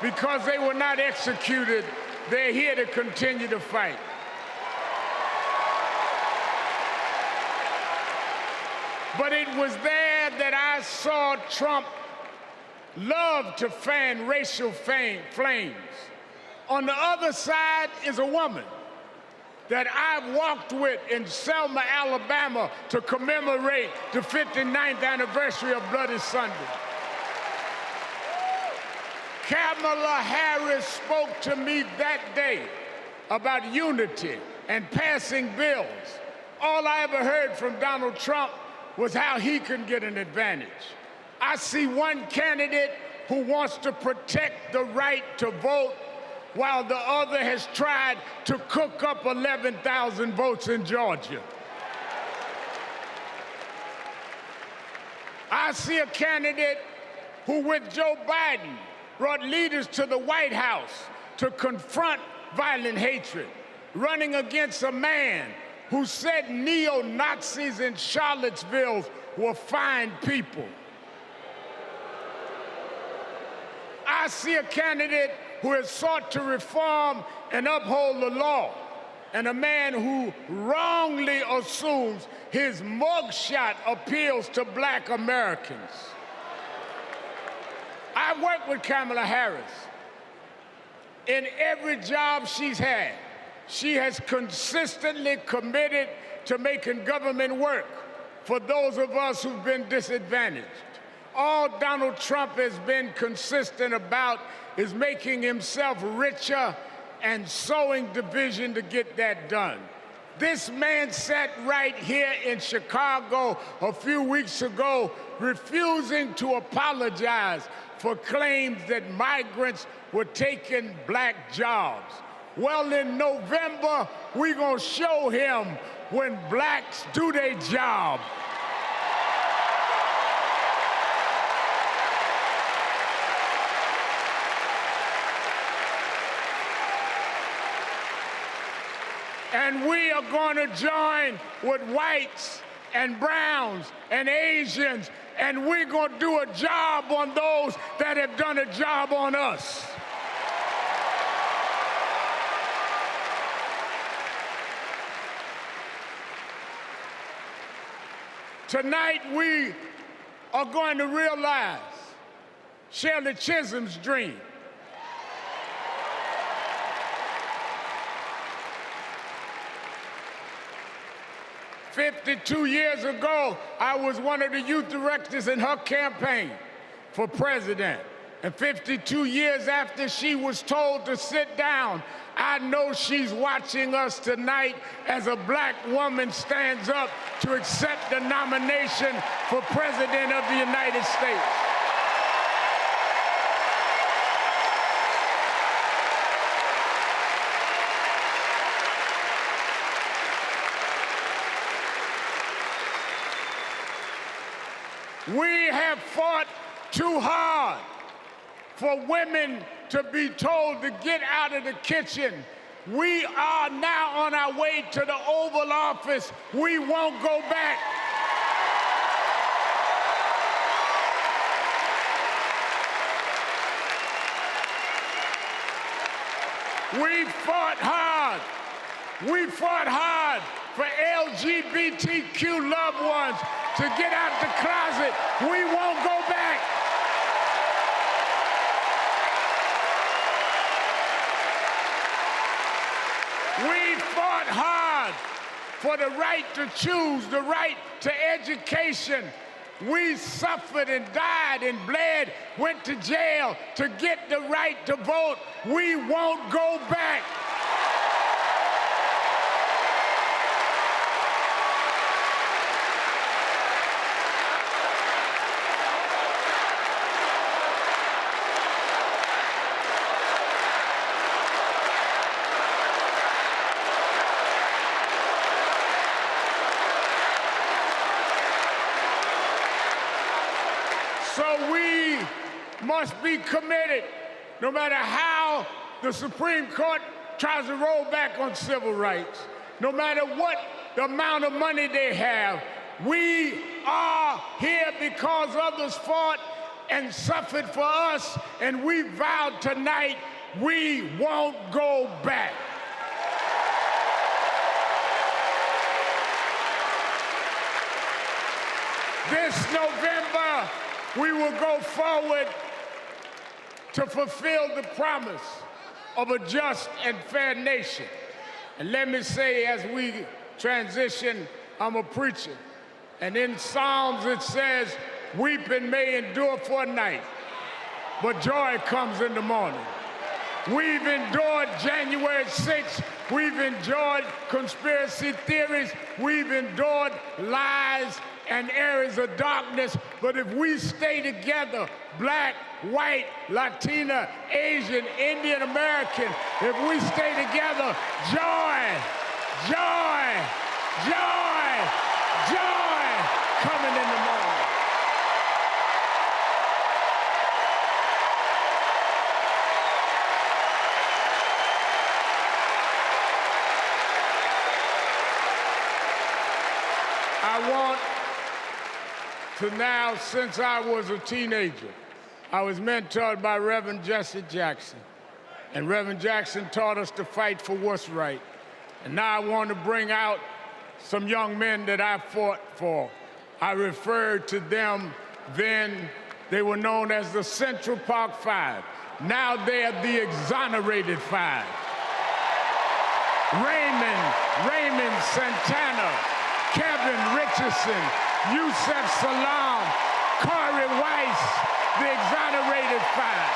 Speaker 11: Because they were not executed, they're here to continue to fight. But it was there that I saw Trump love to fan racial flames. On the other side is a woman that I've walked with in Selma, Alabama to commemorate the 59th anniversary of Bloody Sunday. Kamala Harris spoke to me that day about unity and passing bills. All I ever heard from Donald Trump was how he can get an advantage. I see one candidate who wants to protect the right to vote, while the other has tried to cook up 11,000 votes in Georgia. I see a candidate who, with Joe Biden, brought leaders to the White House to confront violent hatred, running against a man who said neo-Nazis in Charlottesville were fine people. I see a candidate who has sought to reform and uphold the law, and a man who wrongly assumes his mugshot appeals to Black Americans. I worked with Kamala Harris. In every job she's had, she has consistently committed to making government work for those of us who've been disadvantaged. All Donald Trump has been consistent about is making himself richer and sowing division to get that done. This man sat right here in Chicago a few weeks ago, refusing to apologize for claims that migrants were taking Black jobs. Well, in November, we're gonna show him when Blacks do their job. And we are going to join with whites and browns and Asians, and we're going to do a job on those that have done a job on us. Tonight, we are going to realize Shirley Chisholm's dream. "52 years ago, I was one of the youth directors in her campaign for president. And 52 years after she was told to sit down, I know she's watching us tonight as a Black woman stands up to accept the nomination for President of the United States. We have fought too hard for women to be told to get out of the kitchen. We are now on our way to the Oval Office. We won't go back. We fought hard. We fought hard for LGBTQ loved ones to get out the closet. We won't go back. We fought hard for the right to choose, the right to education. We suffered and died and bled, went to jail to get the right to vote. We won't go back. So we must be committed, no matter how the Supreme Court tries to roll back on civil rights, no matter what the amount of money they have. We are here because others fought and suffered for us, and we vowed tonight we won't go back. This November, we will go forward to fulfill the promise of a just and fair nation. And let me say, as we transition, I'm a preacher. And in Psalms it says, weeping may endure for a night, but joy comes in the morning. We've endured January 6th. We've endured conspiracy theories. We've endured lies and areas of darkness. But if we stay together, black, white, Latina, Asian, Indian American, if we stay together, joy, joy, joy, joy coming in the morning. I want to now, since I was a teenager, I was mentored by Reverend Jesse Jackson. And Reverend Jackson taught us to fight for what's right. And now I want to bring out some young men that I fought for. I referred to them then, they were known as the Central Park Five. Now they're the Exonerated Five. Raymond Santana, Kevin Richardson, Yusef Salaam, Corey Weiss, the Exonerated Five.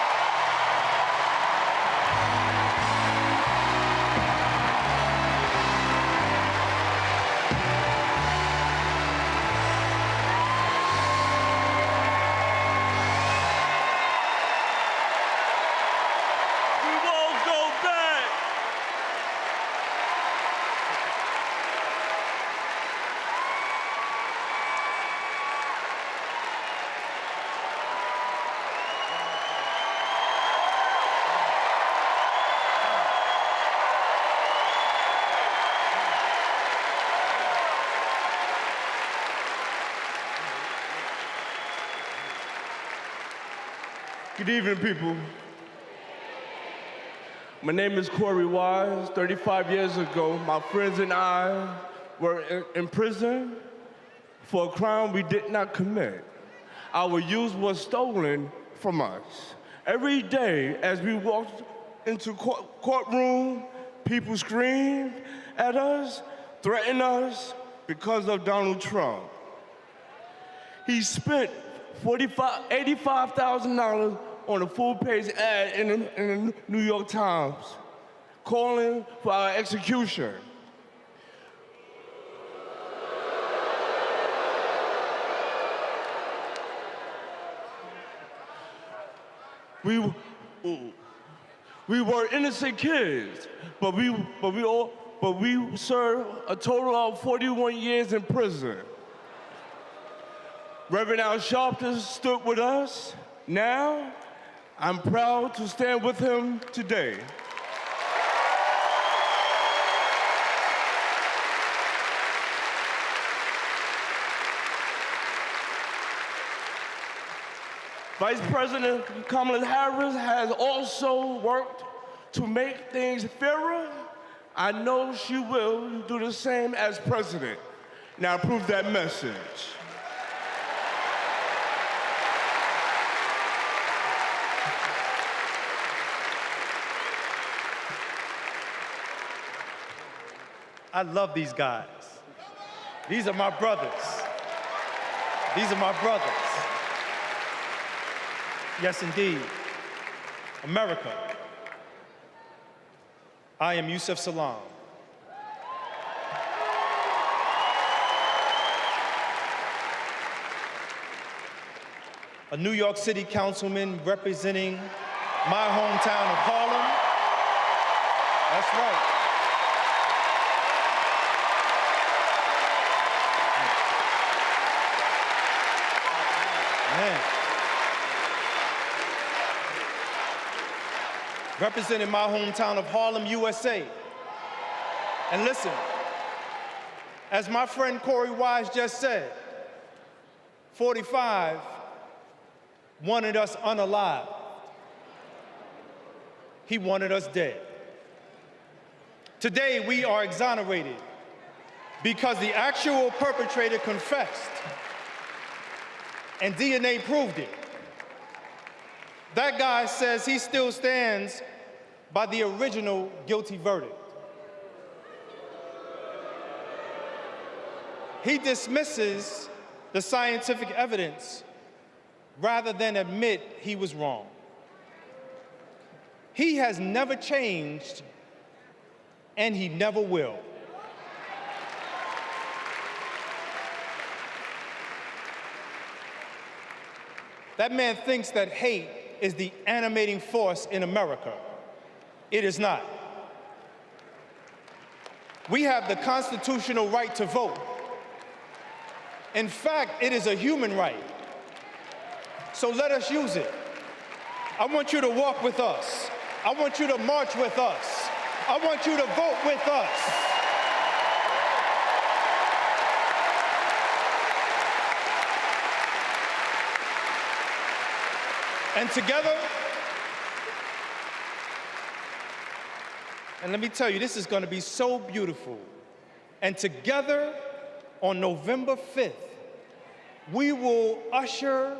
Speaker 9: Good evening, people. My name is Corey Wise. 35 years ago, my friends and I were in prison for a crime we did not commit. Our youth was stolen from us. Every day, as we walked into courtroom, people screamed at us, threatened us because of Donald Trump. He spent $85,000 on a full-page ad in the New York Times, calling for our execution. We were innocent kids, but we served a total of 41 years in prison. Reverend Al Sharpton stood with us. Now, I'm proud to stand with him today. Vice President Kamala Harris has also worked to make things fairer. I know she will do the same as president. Now prove that message.
Speaker 20: I love these guys. These are my brothers. These are my brothers. Yes, indeed. America. I am Yusef Salaam. A New York City councilman representing my hometown of Harlem. That's right. Man. Representing my hometown of Harlem, USA. And listen, as my friend Corey Wise just said, 45 wanted us unalive. He wanted us dead. Today, we are exonerated because the actual perpetrator confessed and DNA proved it. That guy says he still stands by the original guilty verdict. He dismisses the scientific evidence rather than admit he was wrong. He has never changed, and he never will. That man thinks that hate is the animating force in America. It is not. We have the constitutional right to vote. In fact, it is a human right. So let us use it. I want you to walk with us. I want you to march with us. I want you to vote with us. And together, and let me tell you, this is going to be so beautiful. And together, on November 5th, we will usher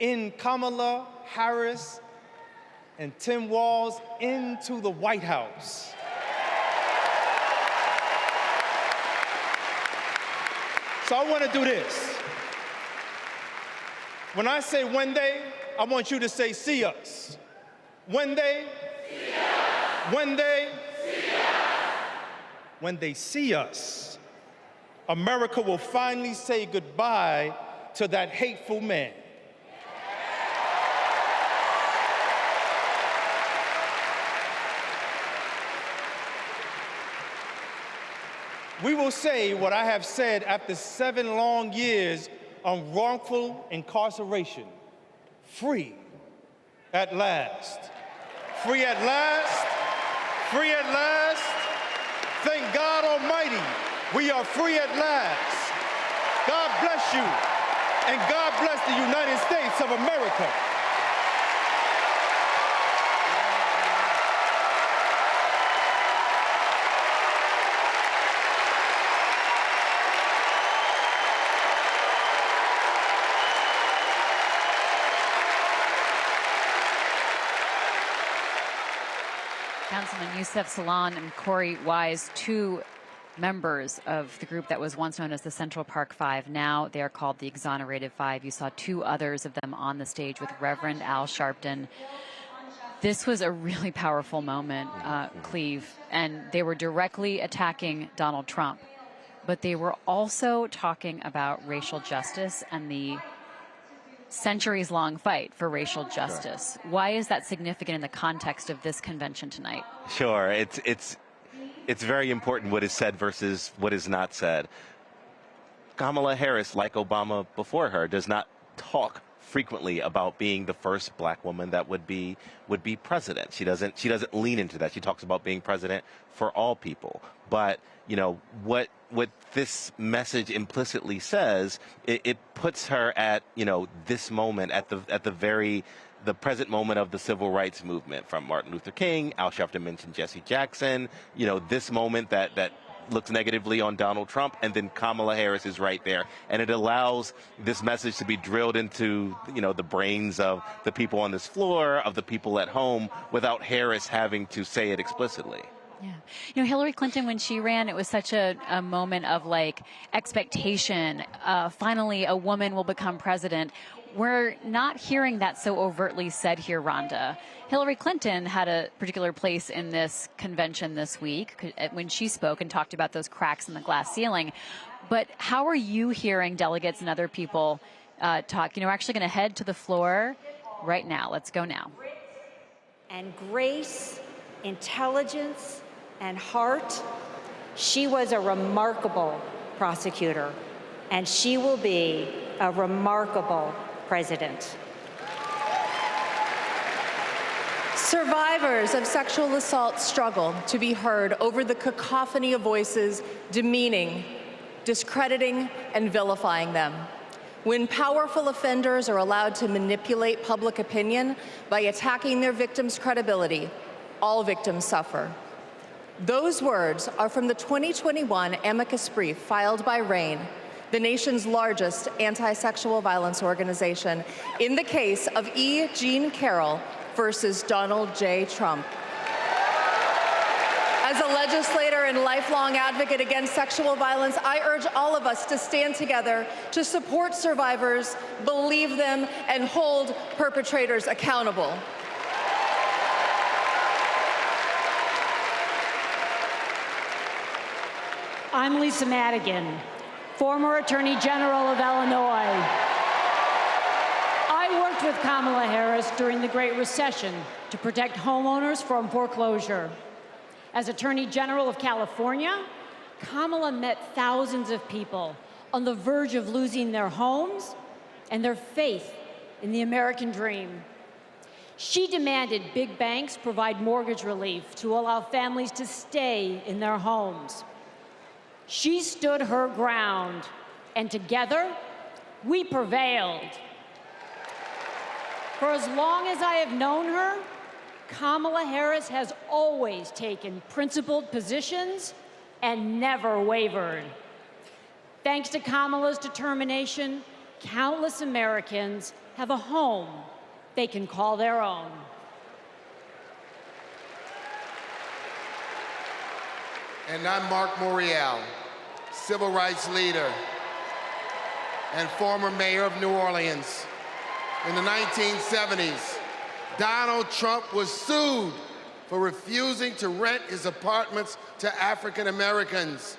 Speaker 20: in Kamala Harris and Tim Walz into the White House. So I want to do this. When I say one day, I want you to say, see us. One day, see us. One day, see us. When they see us, America will finally say goodbye to that hateful man. We will say what I have said after 7 long years of wrongful incarceration. Free at last. Free at last. Free at last. Thank God Almighty, we are free at last. God bless you, and God bless the United States of America.
Speaker 10: Councilman Yusef Salon and Corey Wise, 2 members of the group that was once known as the Central Park Five. Now they are called the Exonerated Five. You saw 2 others of them on the stage with Reverend Al Sharpton. This was a really powerful moment, Cleve, and they were directly attacking Donald Trump, but they were also talking about racial justice and the centuries-long fight for racial justice. Sure. Why is that significant in the context of this convention tonight?
Speaker 19: Sure, it's very important what is said versus what is not said. Kamala Harris, like Obama before her, does not talk frequently about being the first black woman that would be president. She doesn't lean into that. She talks about being president for all people. But you know what this message implicitly says, it puts her at this moment, at the present moment of the civil rights movement, from Martin Luther King. Al Sharpton mentioned Jesse Jackson. This moment that looks negatively on Donald Trump, and then Kamala Harris is right there. And it allows this message to be drilled into, the brains of the people on this floor, of the people at home, without Harris having to say it explicitly.
Speaker 10: Yeah. Hillary Clinton, when she ran, it was such a moment of expectation. Finally, a woman will become president. We're not hearing that so overtly said here, Rhonda. Hillary Clinton had a particular place in this convention this week when she spoke and talked about those cracks in the glass ceiling. But how are you hearing delegates and other people talk? We're actually going to head to the floor right now. Let's go now.
Speaker 4: And grace, intelligence, and heart. She was a remarkable prosecutor, and she will be a remarkable president.
Speaker 21: Survivors of sexual assault struggle to be heard over the cacophony of voices demeaning, discrediting, and vilifying them. When powerful offenders are allowed to manipulate public opinion by attacking their victims' credibility, all victims suffer. Those words are from the 2021 amicus brief filed by RAINN, the nation's largest anti-sexual violence organization, in the case of E. Jean Carroll versus Donald J. Trump. As a legislator and lifelong advocate against sexual violence, I urge all of us to stand together to support survivors, believe them, and hold perpetrators accountable.
Speaker 4: I'm Lisa Madigan, former Attorney General of Illinois. I worked with Kamala Harris during the Great Recession to protect homeowners from foreclosure. As Attorney General of California, Kamala met thousands of people on the verge of losing their homes and their faith in the American dream. She demanded big banks provide mortgage relief to allow families to stay in their homes. She stood her ground, and together, we prevailed. For as long as I have known her, Kamala Harris has always taken principled positions and never wavered. Thanks to Kamala's determination, countless Americans have a home they can call their own.
Speaker 6: And I'm Mark Morial, civil rights leader and former mayor of New Orleans. In the 1970s, Donald Trump was sued for refusing to rent his apartments to African Americans.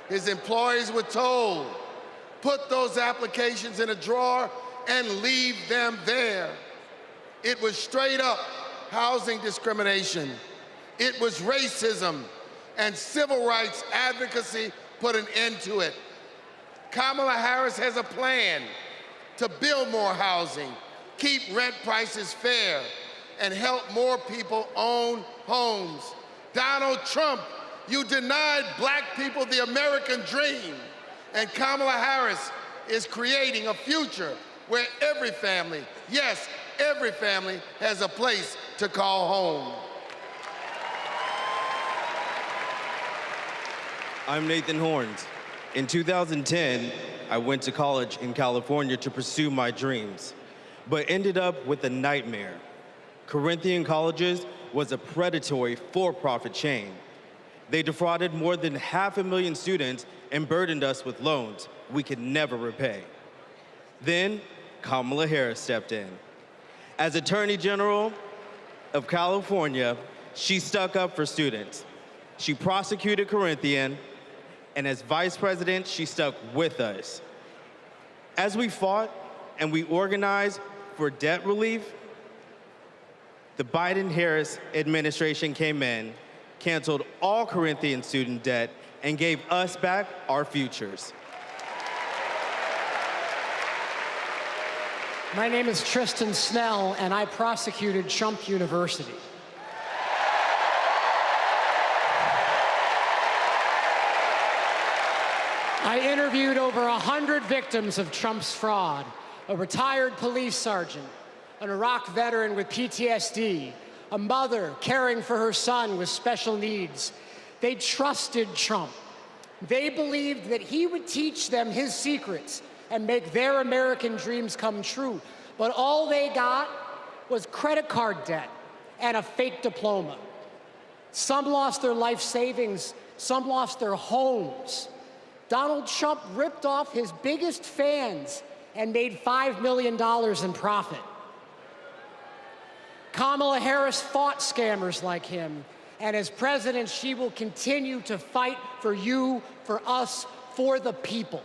Speaker 6: His employees were told, put those applications in a drawer and leave them there. It was straight up housing discrimination. It was racism, and civil rights advocacy put an end to it. Kamala Harris has a plan to build more housing, keep rent prices fair, and help more people own homes. Donald Trump, you denied black people the American dream, and Kamala Harris is creating a future where every family, yes, every family has a place to call home.
Speaker 7: I'm Nathan Horns. In 2010, I went to college in California to pursue my dreams, but ended up with a nightmare. Corinthian Colleges was a predatory for-profit chain. They defrauded more than 500,000 students and burdened us with loans we could never repay. Then, Kamala Harris stepped in. As Attorney General of California, she stuck up for students. She prosecuted Corinthian, and as Vice President, she stuck with us. As we fought and we organized for debt relief, the Biden-Harris administration came in, canceled all Corinthian student debt, and gave us back our futures.
Speaker 22: My name is Tristan Snell, and I prosecuted Trump University. I interviewed over 100 victims of Trump's fraud, a retired police sergeant, an Iraq veteran with PTSD, a mother caring for her son with special needs. They trusted Trump. They believed that he would teach them his secrets and make their American dreams come true. But all they got was credit card debt and a fake diploma. Some lost their life savings, some lost their homes. Donald Trump ripped off his biggest fans and made $5 million in profit. Kamala Harris fought scammers like him, and as president, she will continue to fight for you, for us, for the people.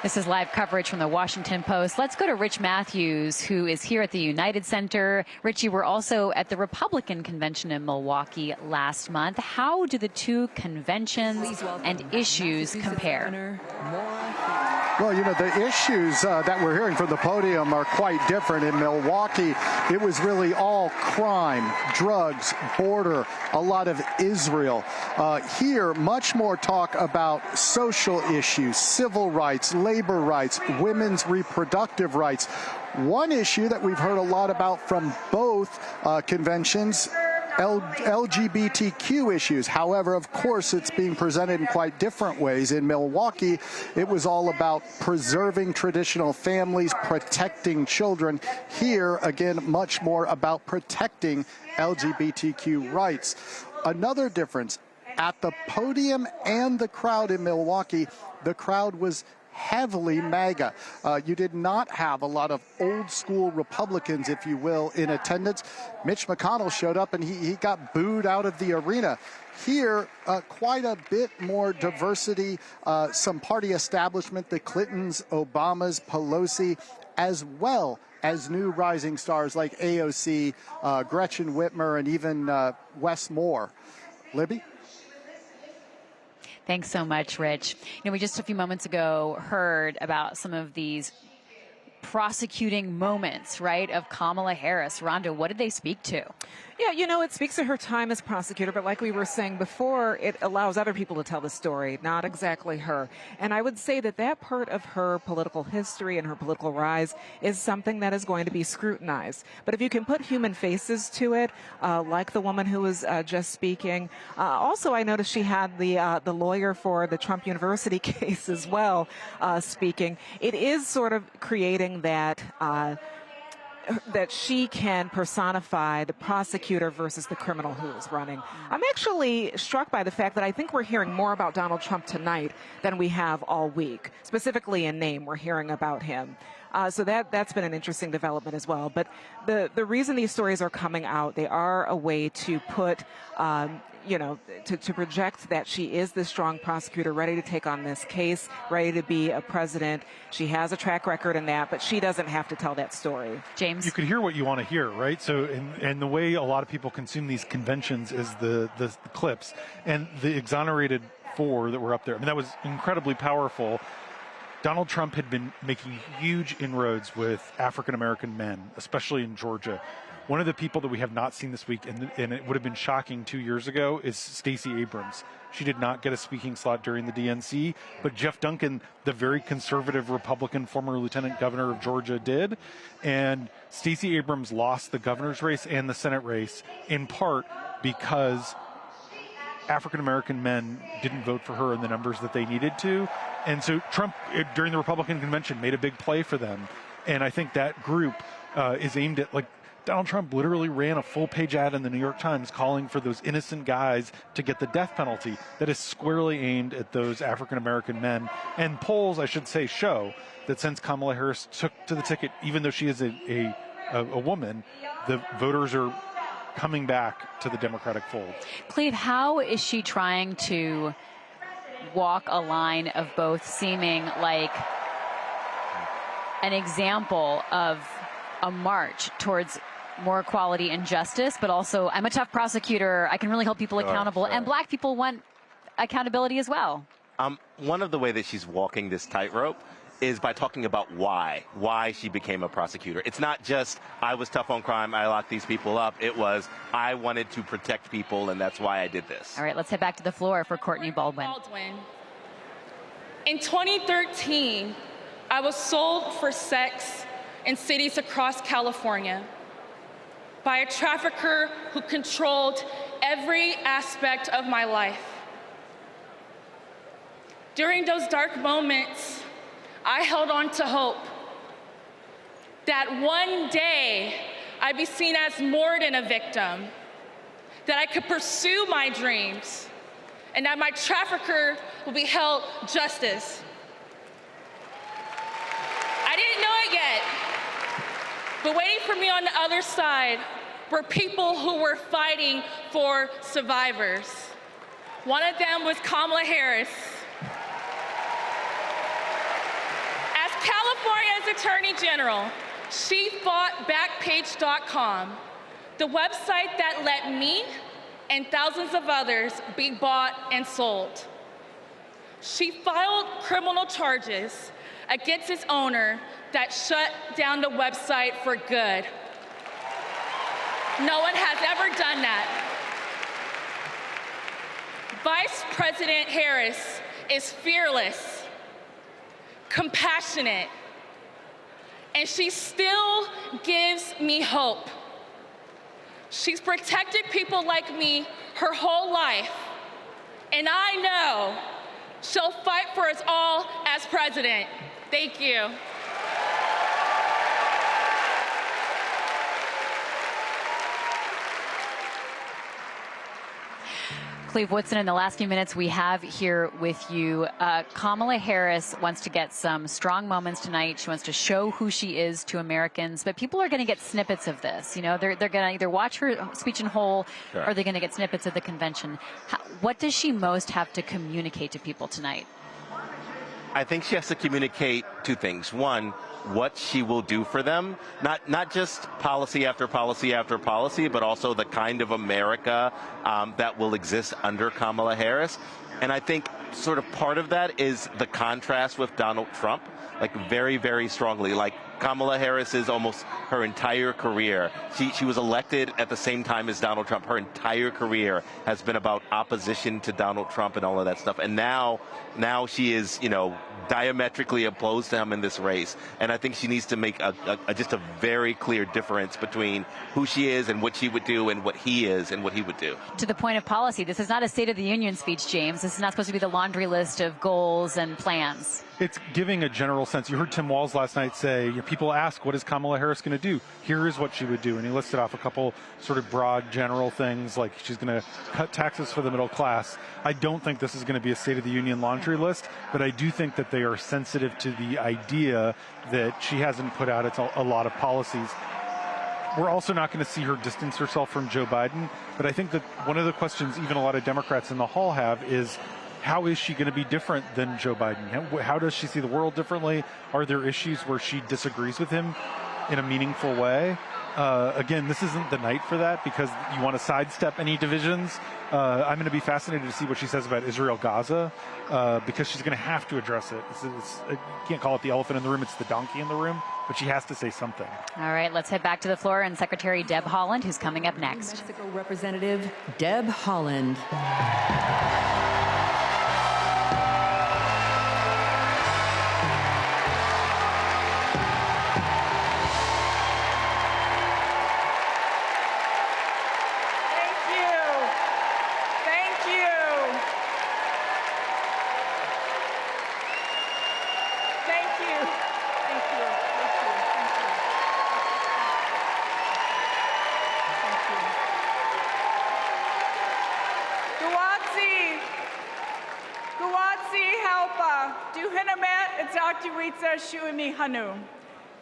Speaker 10: This is live coverage from the Washington Post. Let's go to Rich Matthews, who is here at the United Center. Rich, you were also at the Republican convention in Milwaukee last month. How do the two conventions and issues compare?
Speaker 16: Well, you know, the issues that we're hearing from the podium are quite different. In Milwaukee, it was really all crime, drugs, border, a lot of Israel. Here, much more talk about social issues, civil rights, labor rights, women's reproductive rights. One issue that we've heard a lot about from both conventions, LGBTQ issues. However, of course, it's being presented in quite different ways. In Milwaukee, it was all about preserving traditional families, protecting children. Here, again, much more about protecting LGBTQ rights. Another difference, at the podium and the crowd in Milwaukee, the crowd was heavily MAGA. You did not have a lot of old school Republicans, if you will, in attendance. Mitch McConnell showed up and he got booed out of the arena. Here, quite a bit more diversity, some party establishment, the Clintons, Obamas, Pelosi, as well as new rising stars like AOC, Gretchen Whitmer, and even Wes Moore. Libby?
Speaker 10: Thanks so much, Rich. We just a few moments ago heard about some of these prosecuting moments, right, of Kamala Harris. Rhonda, what did they speak to?
Speaker 12: Yeah, it speaks to her time as prosecutor, but like we were saying before, it allows other people to tell the story, not exactly her. And I would say that part of her political history and her political rise is something that is going to be scrutinized. But if you can put human faces to it, like the woman who was just speaking, also I noticed she had the lawyer for the Trump University case as well speaking. It is sort of creating that she can personify the prosecutor versus the criminal who is running. I'm actually struck by the fact that I think we're hearing more about Donald Trump tonight than we have all week. Specifically in name, we're hearing about him. So that's been an interesting development as well. But the reason these stories are coming out, they are a way to put to project that she is this strong prosecutor ready to take on this case, ready to be a president. She has a track record in that, but she doesn't have to tell that story.
Speaker 10: James?
Speaker 13: You could hear what you want to hear, right? So, and the way a lot of people consume these conventions is the clips. And the exonerated 4 that were up there, I mean, that was incredibly powerful. Donald Trump had been making huge inroads with African-American men, especially in Georgia. One of the people that we have not seen this week, and it would have been shocking 2 years ago, is Stacey Abrams. She did not get a speaking slot during the DNC, but Jeff Duncan, the very conservative Republican former lieutenant governor of Georgia, did. And Stacey Abrams lost the governor's race and the Senate race in part because African-American men didn't vote for her in the numbers that they needed to. And so Trump, during the Republican convention, made a big play for them. And I think that group is aimed at, like, Donald Trump literally ran a full-page ad in the New York Times calling for those innocent guys to get the death penalty that is squarely aimed at those African-American men. And polls, I should say, show that since Kamala Harris took to the ticket, even though she is a woman, the voters are coming back to the Democratic fold.
Speaker 10: Cleve, how is she trying to walk a line of both seeming like an example of a march towards more equality and justice, but also I'm a tough prosecutor, I can really hold people accountable, and black people want accountability as well?
Speaker 19: One of the ways that she's walking this tightrope is by talking about why she became a prosecutor. It's not just, I was tough on crime, I locked these people up. It was, I wanted to protect people, and that's why I did this.
Speaker 10: All right, let's head back to the floor for Courtney Baldwin.
Speaker 14: In 2013, I was sold for sex in cities across California by a trafficker who controlled every aspect of my life. During those dark moments, I held on to hope that one day I'd be seen as more than a victim, that I could pursue my dreams, and that my trafficker will be held justice. I didn't know it yet, but waiting for me on the other side were people who were fighting for survivors. One of them was Kamala Harris. As California's Attorney General, she fought Backpage.com, the website that let me and thousands of others be bought and sold. She filed criminal charges against its owner that shut down the website for good. No one has ever done that. Vice President Harris is fearless, compassionate, and she still gives me hope. She's protected people like me her whole life, and I know she'll fight for us all as president. Thank you.
Speaker 10: Cleve Woodson, in the last few minutes we have here with you, Kamala Harris wants to get some strong moments tonight. She wants to show who she is to Americans, but people are going to get snippets of this. You know, they're going to either watch her speech in whole,
Speaker 19: Sure.
Speaker 10: or they're going to get snippets of the convention. What does she most have to communicate to people tonight?
Speaker 19: I think she has to communicate two things. One, what she will do for them, not just policy after policy after policy, but also the kind of America that will exist under Kamala Harris. And I think sort of part of that is the contrast with Donald Trump, like very, very strongly. Like Kamala Harris is almost her entire career. She was elected at the same time as Donald Trump. Her entire career has been about opposition to Donald Trump and all of that stuff. And now she is, you know, diametrically opposed to him in this race. And I think she needs to make just a very clear difference between who she is and what she would do and what he is and what he would do.
Speaker 10: To the point of policy, this is not a State of the Union speech, James. This is not supposed to be the laundry list of goals and plans.
Speaker 13: It's giving a general sense. You heard Tim Walz last night say, people ask, what is Kamala Harris going to do? Here is what she would do. And he listed off a couple sort of broad general things, like she's going to cut taxes for the middle class. I don't think this is going to be a State of the Union laundry list, but I do think that they are sensitive to the idea that she hasn't put out a lot of policies. We're also not going to see her distance herself from Joe Biden, but I think that one of the questions even a lot of Democrats in the hall have is, how is she going to be different than Joe Biden? How does she see the world differently? Are there issues where she disagrees with him in a meaningful way? Again, this isn't the night for that because you want to sidestep any divisions. I'm going to be fascinated to see what she says about Israel-Gaza because she's going to have to address it. You can't call it the elephant in the room, it's the donkey in the room, but she has to say something.
Speaker 10: All right, let's head back to the floor and Secretary Deb Haaland, who's coming up next.
Speaker 1: Mexico Representative Deb Haaland.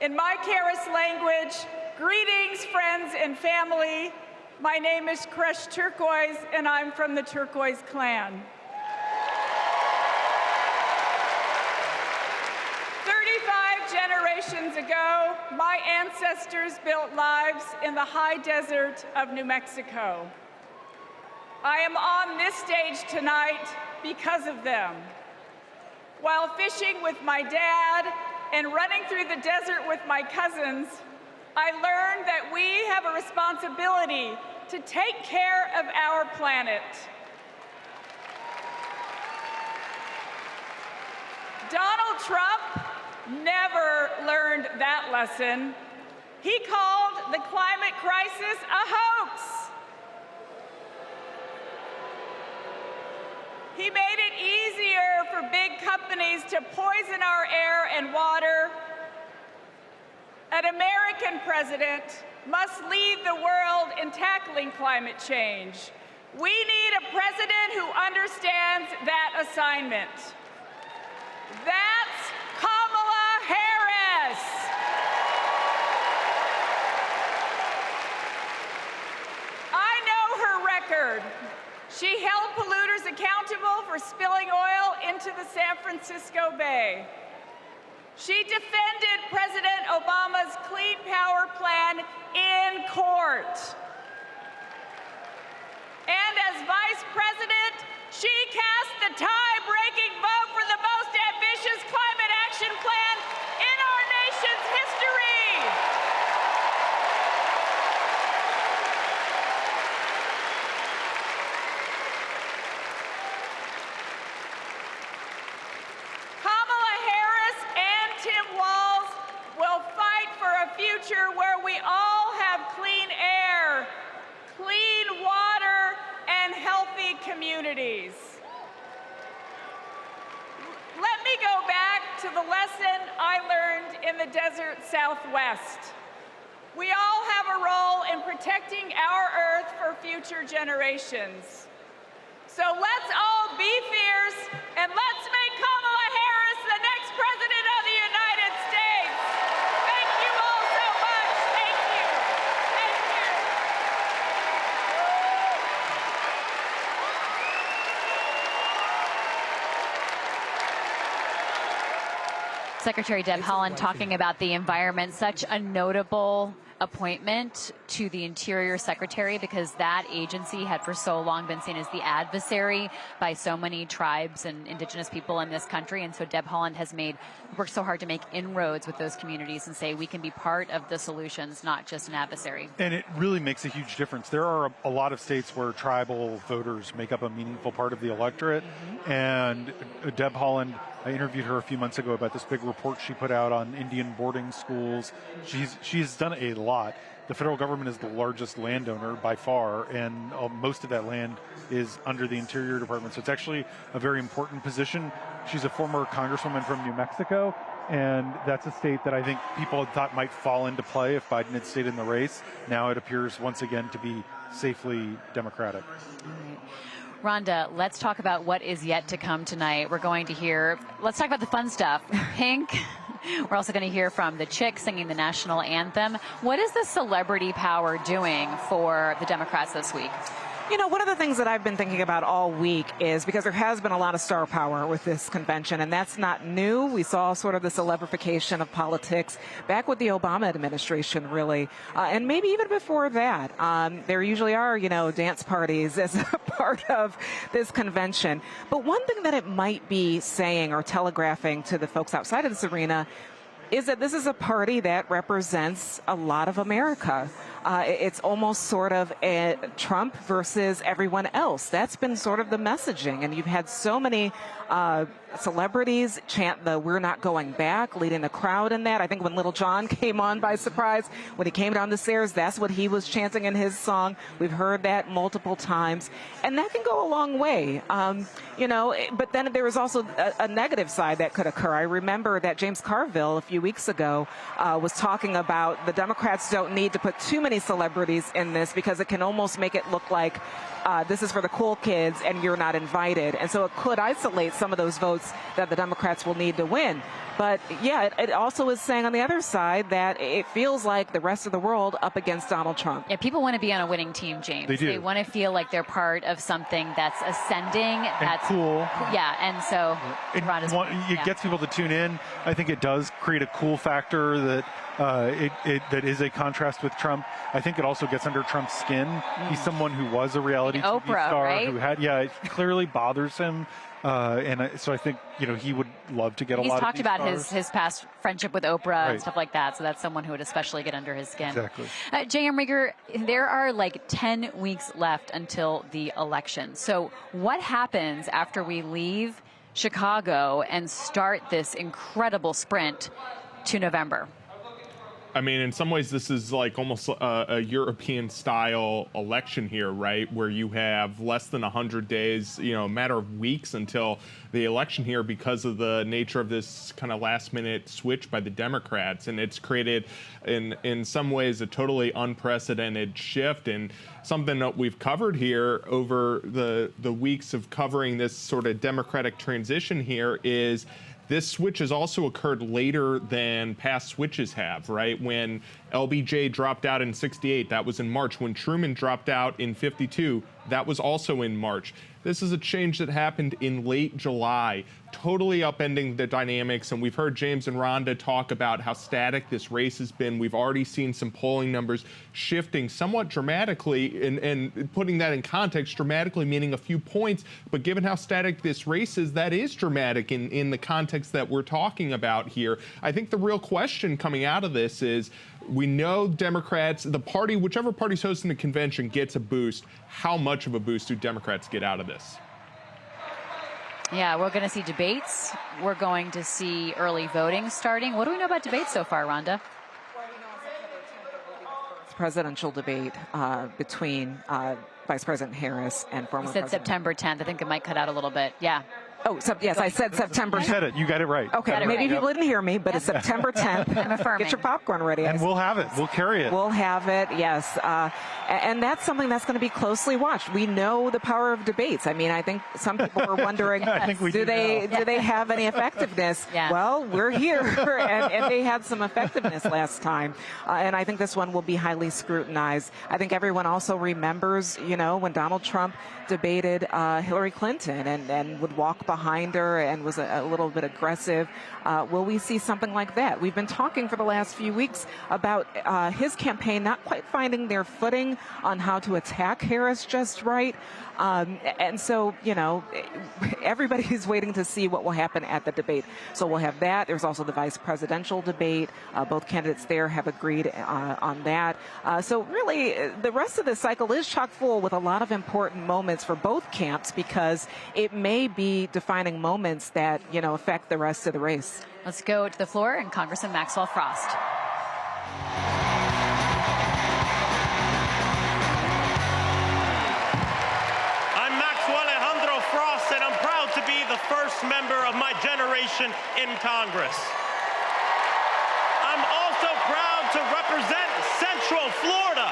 Speaker 15: In my Karis language, greetings, friends and family. My name is Kresh Turquoise, and I'm from the Turquoise clan. 35 generations ago, my ancestors built lives in the high desert of New Mexico. I am on this stage tonight because of them. While fishing with my dad and running through the desert with my cousins, I learned that we have a responsibility to take care of our planet. Donald Trump never learned that lesson. He called the climate crisis a hoax. He made it easier for big companies to poison our air and water. An American president must lead the world in tackling climate change. We need a president who understands that assignment. That's Kamala Harris. I know her record. She held polluters accountable for spilling oil into the San Francisco Bay. She defended President Obama's Clean Power Plan in court. And as Vice President, she cast the tie-breaking vote for the most ambitious climate action plan in our nation's history. Kamala Harris and Tim Walz will fight for a future where we all have clean air, clean water, and healthy communities. Let me go back to the lesson I learned in the desert Southwest. We all have a role in protecting our Earth for future generations. So let's all be fierce and let's make Kamala Harris the next president of the United States. Thank you all so much. Thank you. Thank you.
Speaker 10: Secretary Deb Haaland talking about the environment, such a notable appointment to the Interior Secretary, because that agency had for so long been seen as the adversary by so many tribes and indigenous people in this country. And so Deb Haaland has worked so hard to make inroads with those communities and say we can be part of the solutions, not just an adversary.
Speaker 13: And it really makes a huge difference. There are a lot of states where tribal voters make up a meaningful part of the electorate. And Deb Haaland, I interviewed her a few months ago about this big report she put out on Indian boarding schools. She's done a lot. The federal government is the largest landowner by far, and most of that land is under the Interior Department. So it's actually a very important position. She's a former congresswoman from New Mexico, and that's a state that I think people had thought might fall into play if Biden had stayed in the race. Now it appears once again to be safely Democratic.
Speaker 10: Rhonda, let's talk about what is yet to come tonight. We're going to hear, let's talk about the fun stuff. Pink. We're also going to hear from the Chicks singing the national anthem. What is the celebrity power doing for the Democrats this week?
Speaker 12: You know, one of the things that I've been thinking about all week is because there has been a lot of star power with this convention, and that's not new. We saw sort of the celebrification of politics back with the Obama administration, really, and maybe even before that. There usually are, dance parties as a part of this convention. But one thing that it might be saying or telegraphing to the folks outside of this arena is that this is a party that represents a lot of America. It's almost sort of a Trump versus everyone else. That's been sort of the messaging. And you've had so many celebrities chant the "We're not going back," leading the crowd in that. I think when Little John came on by surprise, when he came down the stairs, that's what he was chanting in his song. We've heard that multiple times. And that can go a long way. But then there was also a negative side that could occur. I remember that James Carville a few weeks ago was talking about the Democrats don't need to put too many celebrities in this because it can almost make it look like this is for the cool kids and you're not invited. And so it could isolate some of those votes that the Democrats will need to win. But yeah, it also is saying on the other side that it feels like the rest of the world up against Donald Trump.
Speaker 10: Yeah, people want to be on a winning team, James.
Speaker 13: They do.
Speaker 10: They want to feel like they're part of something that's ascending, that's
Speaker 13: cool.
Speaker 10: Yeah, and so
Speaker 13: it gets people to tune in. I think it does create a cool factor that that is a contrast with Trump. I think it also gets under Trump's skin. He's someone who was a reality TV star,
Speaker 10: right?
Speaker 13: Who had, it clearly bothers him. So I think, he would love to get a lot of these
Speaker 10: He's talked about
Speaker 13: stars.
Speaker 10: his past friendship with Oprah and stuff like that. So that's someone who would especially get under his skin.
Speaker 13: Exactly.
Speaker 10: J.M. Rieger, there are like 10 weeks left until the election. So what happens after we leave Chicago and start this incredible sprint to November?
Speaker 2: I mean, in some ways, this is like almost a European-style election here, right? Where you have less than 100 days, a matter of weeks until the election here because of the nature of this kind of last-minute switch by the Democrats. And it's created, in some ways, a totally unprecedented shift. And something that we've covered here over the weeks of covering this sort of Democratic transition here is this switch has also occurred later than past switches have, right? When LBJ dropped out in 68, that was in March. When Truman dropped out in 52, that was also in March. This is a change that happened in late July, totally upending the dynamics. And we've heard James and Rhonda talk about how static this race has been. We've already seen some polling numbers shifting somewhat dramatically, and putting that in context, dramatically meaning a few points. But given how static this race is, that is dramatic in the context that we're talking about here. I think the real question coming out of this is, we know Democrats, the party, whichever party's hosting the convention gets a boost. How much of a boost do Democrats get out of this?
Speaker 10: Yeah, we're going to see debates. We're going to see early voting starting. What do we know about debates so far, Rhonda?
Speaker 12: Presidential debate between Vice President Harris and former
Speaker 10: You said
Speaker 12: President.
Speaker 10: September 10th. I think it might cut out a little bit. Yeah.
Speaker 12: Oh, yes, I said September 10th.
Speaker 13: You said it. You got it right.
Speaker 12: Okay, maybe people didn't hear me, but it's September 10th.
Speaker 10: I'm affirming.
Speaker 12: Get your popcorn ready.
Speaker 13: And we'll have it. We'll carry it.
Speaker 12: We'll have it, yes. And that's something that's going to be closely watched. We know the power of debates. I mean, I think some people were wondering, do they have any effectiveness?
Speaker 10: Yeah.
Speaker 12: Well, we're here, and they had some effectiveness last time. And I think this one will be highly scrutinized. I think everyone also remembers, when Donald Trump debated Hillary Clinton and would walk behind her and was a little bit aggressive. Will we see something like that? We've been talking for the last few weeks about his campaign not quite finding their footing on how to attack Harris just right. And so, everybody's waiting to see what will happen at the debate. So we'll have that. There's also the vice presidential debate. Both candidates there have agreed on that. So really, the rest of the cycle is chock full with a lot of important moments for both camps because it may be defining moments that, affect the rest of the race.
Speaker 10: Let's go to the floor and Congressman Maxwell Frost.
Speaker 3: And I'm proud to be the first member of my generation in Congress. I'm also proud to represent Central Florida.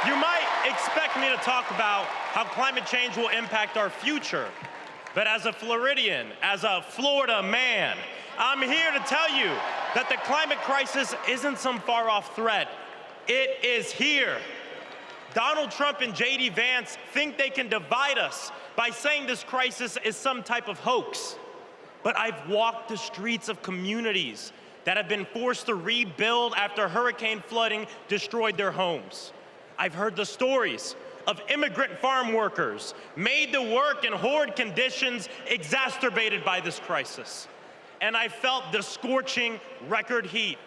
Speaker 3: You might expect me to talk about how climate change will impact our future, but as a Floridian, as a Florida man, I'm here to tell you that the climate crisis isn't some far-off threat. It is here. Donald Trump and J.D. Vance think they can divide us by saying this crisis is some type of hoax. But I've walked the streets of communities that have been forced to rebuild after hurricane flooding destroyed their homes. I've heard the stories of immigrant farm workers made to work in horrid conditions exacerbated by this crisis. And I felt the scorching record heat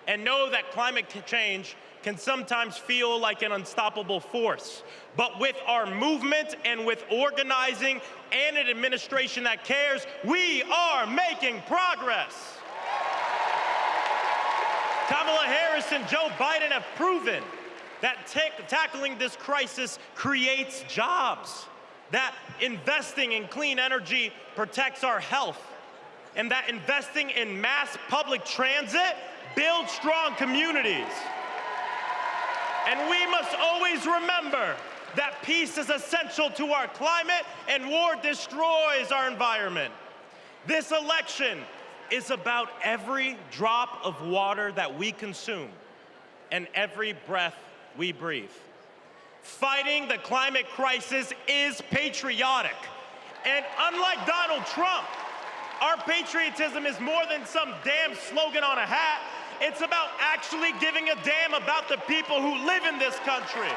Speaker 3: and know that climate change can sometimes feel like an unstoppable force. But with our movement and with organizing and an administration that cares, we are making progress. Kamala Harris and Joe Biden have proven that tackling this crisis creates jobs, that investing in clean energy protects our health, and that investing in mass public transit builds strong communities. And we must always remember that peace is essential to our climate and war destroys our environment. This election is about every drop of water that we consume and every breath we breathe. Fighting the climate crisis is patriotic. And unlike Donald Trump, our patriotism is more than some damn slogan on a hat. It's about actually giving a damn about the people who live in this country.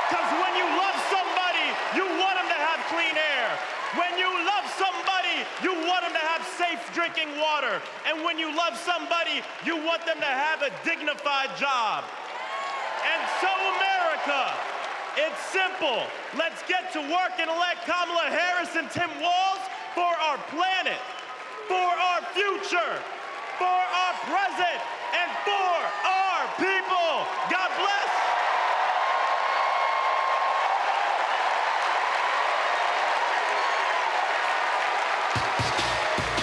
Speaker 3: Because when you love somebody, you want them to have clean air. When you love somebody, you want them to have safe drinking water. And when you love somebody, you want them to have a dignified job. And so, America, it's simple. Let's get to work and elect Kamala Harris and Tim Walz for our planet, for our future, for our present, and for our people. God bless.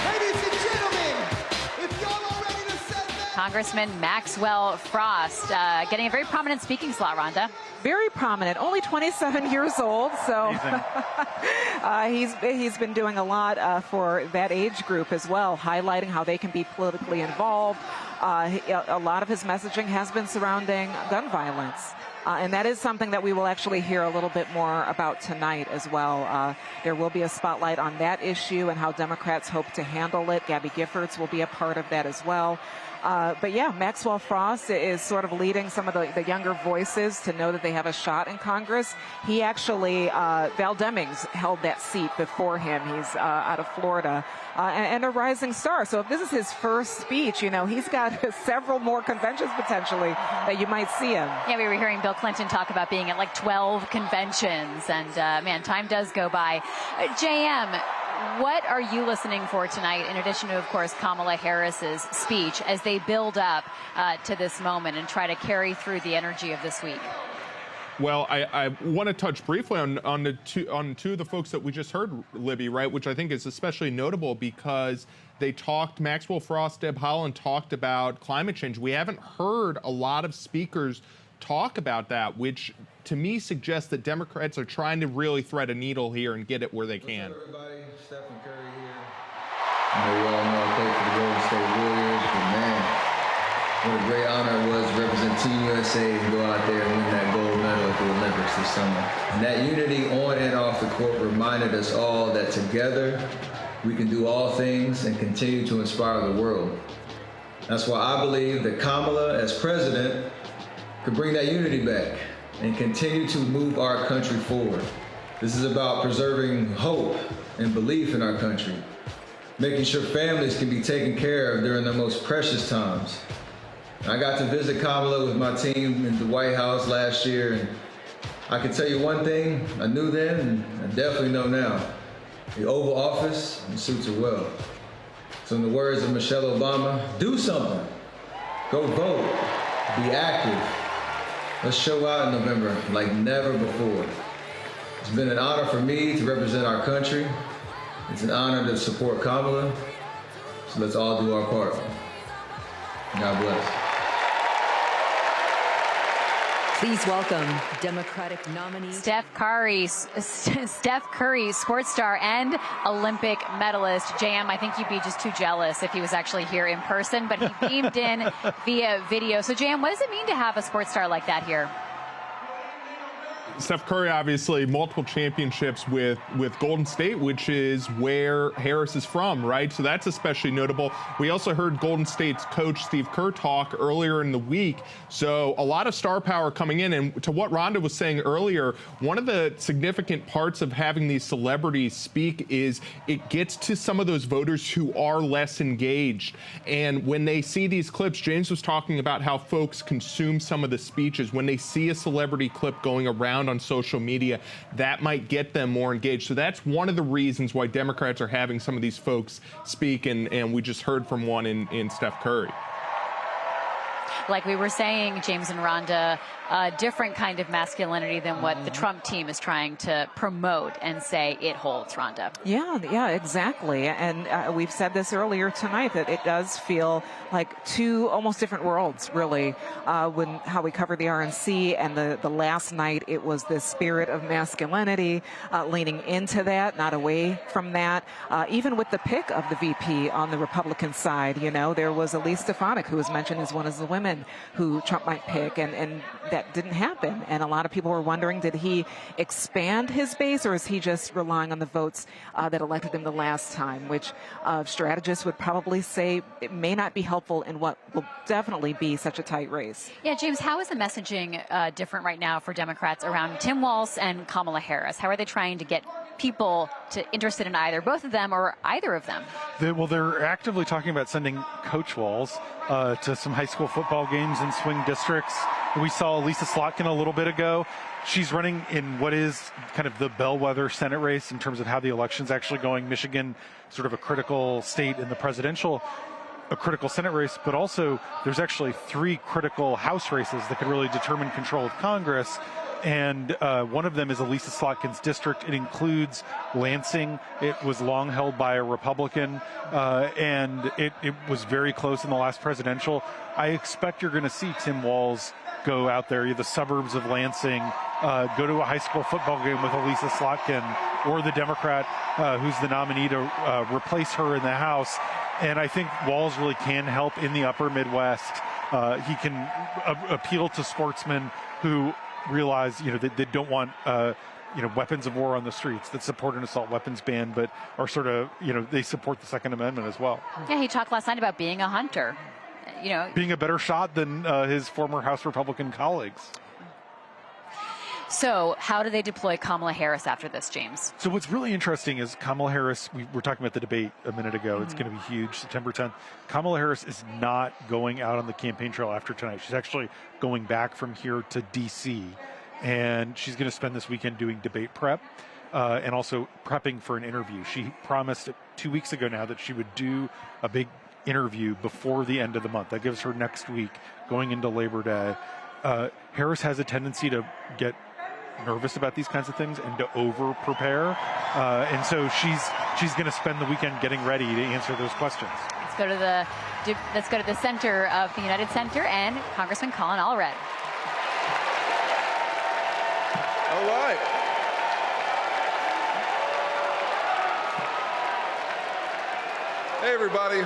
Speaker 18: Ladies and gentlemen, if y'all are ready to set that...
Speaker 10: Congressman Maxwell Frost getting a very prominent speaking slot, Rhonda.
Speaker 12: Very prominent, only 27 years old, so he's been doing a lot for that age group as well, highlighting how they can be politically involved. A lot of his messaging has been surrounding gun violence. And that is something that we will actually hear a little bit more about tonight as well. There will be a spotlight on that issue and how Democrats hope to handle it. Gabby Giffords will be a part of that as well. But yeah, Maxwell Frost is sort of leading some of the younger voices to know that they have a shot in Congress. He actually, Val Demings held that seat before him. He's out of Florida and a rising star. So if this is his first speech, he's got several more conventions potentially that you might see him.
Speaker 10: Yeah, we were hearing Bill Clinton talk about being at like 12 conventions. And man, time does go by. JM, what are you listening for tonight, in addition to, of course, Kamala Harris's speech, as they build up to this moment and try to carry through the energy of this week?
Speaker 2: Well, I want to touch briefly on two of the folks that we just heard, Libby, right, which I think is especially notable because they talked, Maxwell Frost, Deb Haaland talked about climate change. We haven't heard a lot of speakers talk about that, which to me suggests that Democrats are trying to really thread a needle here and get it where they can.
Speaker 5: What's up, everybody? Stephen Curry here. I know you all know I play for the Golden State Warriors, but man, what a great honor it was to represent Team USA and go out there and win that gold medal at the Olympics this summer. And that unity on and off the court reminded us all that together we can do all things and continue to inspire the world. That's why I believe that Kamala, as president, could bring that unity back and continue to move our country forward. This is about preserving hope and belief in our country, making sure families can be taken care of during their most precious times. I got to visit Kamala with my team in the White House last year, and I can tell you one thing I knew then, and I definitely know now. The Oval Office suits her well. So in the words of Michelle Obama, do something. Go vote. Be active. Let's show out in November like never before. It's been an honor for me to represent our country. It's an honor to support Kamala. So let's all do our part. God bless.
Speaker 1: Please welcome Democratic nominee
Speaker 10: Steph Curry, sports star and Olympic medalist. JM, I think you'd be just too jealous if he was actually here in person, but he beamed in via video. So JM, what does it mean to have a sports star like that here?
Speaker 2: Steph Curry, obviously, multiple championships with Golden State, which is where Harris is from, right? So that's especially notable. We also heard Golden State's coach, Steve Kerr, talk earlier in the week. So a lot of star power coming in. And to what Rhonda was saying earlier, one of the significant parts of having these celebrities speak is it gets to some of those voters who are less engaged. And when they see these clips, James was talking about how folks consume some of the speeches. When they see a celebrity clip going around on social media, that might get them more engaged. So that's one of the reasons why Democrats are having some of these folks speak, and we just heard from one in Steph Curry.
Speaker 10: Like we were saying, James and Rhonda, a different kind of masculinity than what the Trump team is trying to promote and say it holds, Rhonda.
Speaker 12: Yeah, exactly. And we've said this earlier tonight that it does feel like two almost different worlds, really, when how we covered the RNC and the last night, it was this spirit of masculinity, leaning into that, not away from that. Even with the pick of the VP on the Republican side, you know, there was Elise Stefanik, who was mentioned as one of the women who Trump might pick, and that didn't happen. And a lot of people were wondering, did he expand his base, or is he just relying on the votes that elected him the last time, which strategists would probably say it may not be helpful in what will definitely be such a tight race.
Speaker 10: Yeah, James, how is the messaging different right now for Democrats around Tim Walz and Kamala Harris? How are they trying to get people interested in either, both of them or either of them?
Speaker 13: They're actively talking about sending Coach Walz to some high school football games in swing districts. We saw Lisa Slotkin a little bit ago. She's running in what is kind of the bellwether Senate race in terms of how the election's actually going. Michigan, sort of a critical state in the presidential, a critical Senate race, but also there's actually 3 critical House races that could really determine control of Congress. And one of them is Elisa Slotkin's district. It includes Lansing. It was long held by a Republican, and it was very close in the last presidential. I expect you're going to see Tim Walz go out there, the suburbs of Lansing, go to a high school football game with Elisa Slotkin, or the Democrat who's the nominee to replace her in the House. And I think Walz really can help in the upper Midwest. He can appeal to sportsmen who realize, that they don't want, weapons of war on the streets, that support an assault weapons ban, but are sort of, they support the Second Amendment as well.
Speaker 10: Yeah, he talked last night about being a hunter,
Speaker 13: being a better shot than his former House Republican colleagues.
Speaker 10: So how do they deploy Kamala Harris after this, James?
Speaker 13: So what's really interesting is Kamala Harris, we were talking about the debate a minute ago. It's going to be huge, September 10th. Kamala Harris is not going out on the campaign trail after tonight. She's actually going back from here to D.C., and she's going to spend this weekend doing debate prep and also prepping for an interview. She promised 2 weeks ago now that she would do a big interview before the end of the month. That gives her next week going into Labor Day. Harris has a tendency to get nervous about these kinds of things and to over-prepare. And so she's going to spend the weekend getting ready to answer those questions.
Speaker 10: Let's go to the center of the United Center and Congressman Colin Allred.
Speaker 8: All right. Hey, everybody.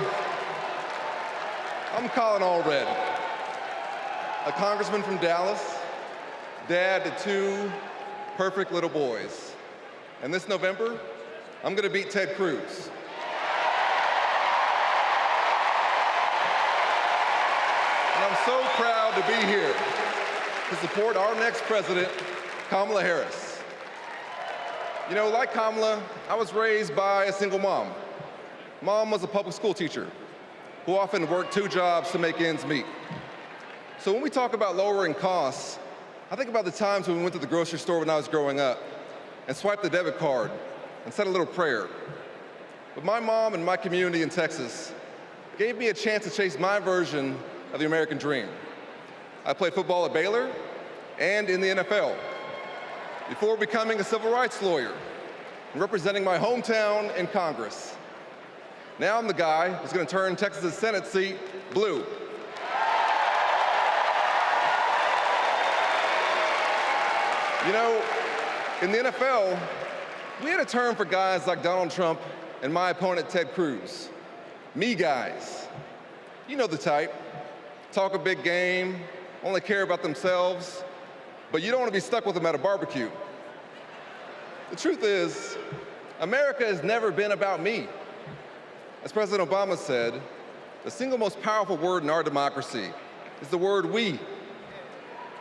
Speaker 8: I'm Colin Allred, a congressman from Dallas, dad to 2 perfect little boys. And this November, I'm going to beat Ted Cruz. And I'm so proud to be here to support our next president, Kamala Harris. You know, like Kamala, I was raised by a single mom. Mom was a public school teacher who often worked 2 jobs to make ends meet. So when we talk about lowering costs, I think about the times when we went to the grocery store when I was growing up and swiped the debit card and said a little prayer. But my mom and my community in Texas gave me a chance to chase my version of the American dream. I played football at Baylor and in the NFL before becoming a civil rights lawyer and representing my hometown in Congress. Now I'm the guy who's going to turn Texas's Senate seat blue. You know, in the NFL, we had a term for guys like Donald Trump and my opponent, Ted Cruz. Me guys. You know the type. Talk a big game, only care about themselves, but you don't want to be stuck with them at a barbecue. The truth is, America has never been about me. As President Obama said, the single most powerful word in our democracy is the word we.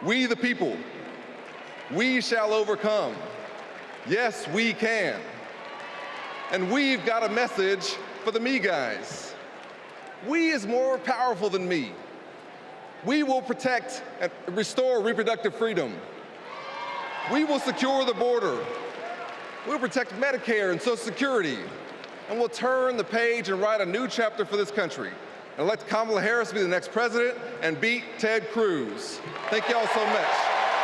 Speaker 8: We the people. We shall overcome. Yes, we can. And we've got a message for the me guys. We is more powerful than me. We will protect and restore reproductive freedom. We will secure the border. We'll protect Medicare and Social Security. And we'll turn the page and write a new chapter for this country and let Kamala Harris be the next president and beat Ted Cruz. Thank you all so much.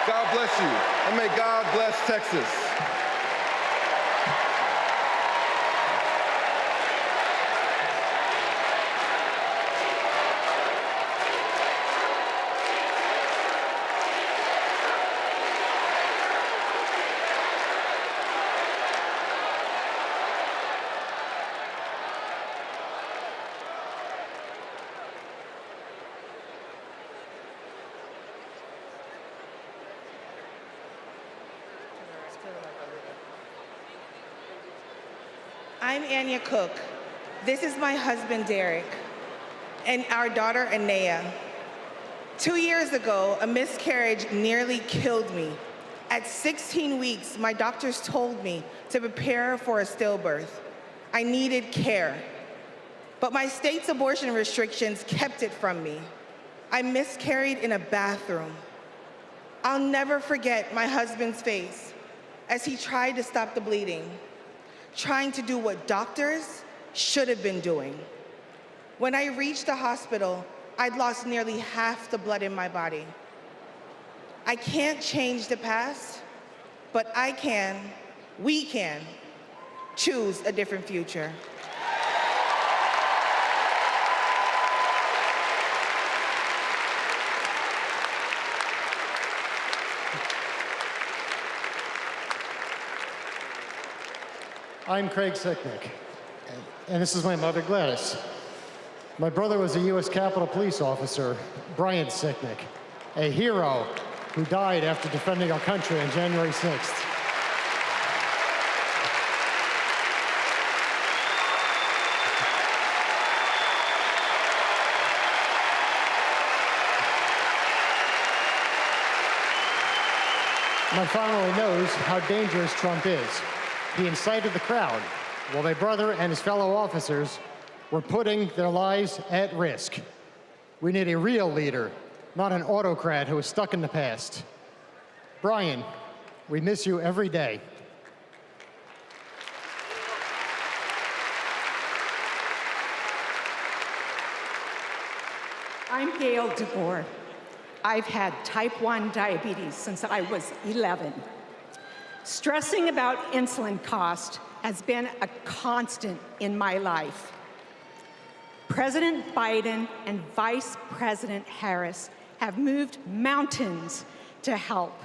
Speaker 8: God bless you, and may God bless Texas.
Speaker 17: I'm Anya Cook. This is my husband, Derek, and our daughter, Anaya. 2 years ago, a miscarriage nearly killed me. At 16 weeks, my doctors told me to prepare for a stillbirth. I needed care. But my state's abortion restrictions kept it from me. I miscarried in a bathroom. I'll never forget my husband's face as he tried to stop the bleeding, trying to do what doctors should have been doing. When I reached the hospital, I'd lost nearly half the blood in my body. I can't change the past, but I can, we can, choose a different future.
Speaker 22: I'm Craig Sicknick, and this is my mother, Gladys. My brother was a U.S. Capitol Police officer, Brian Sicknick, a hero who died after defending our country on January 6th. My family knows how dangerous Trump is. He incited the crowd while my brother and his fellow officers were putting their lives at risk. We need a real leader, not an autocrat who is stuck in the past. Brian, we miss you every day.
Speaker 23: I'm Gail DeBoer. I've had type 1 diabetes since I was 11.
Speaker 9: Stressing about insulin cost has been a constant in my life. President Biden and Vice President Harris have moved mountains to help.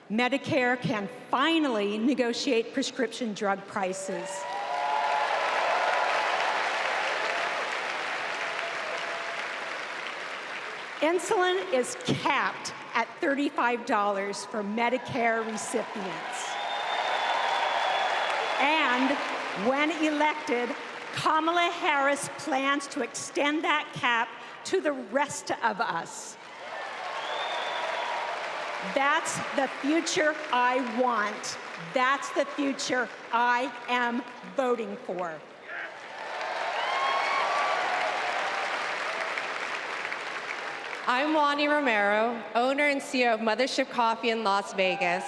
Speaker 9: Medicare can finally negotiate prescription drug prices. Insulin is capped at $35 for Medicare recipients. And when elected, Kamala Harris plans to extend that cap to the rest of us. That's the future I want. That's the future I am voting for.
Speaker 11: I'm Wani Romero, owner and CEO of Mothership Coffee in Las Vegas.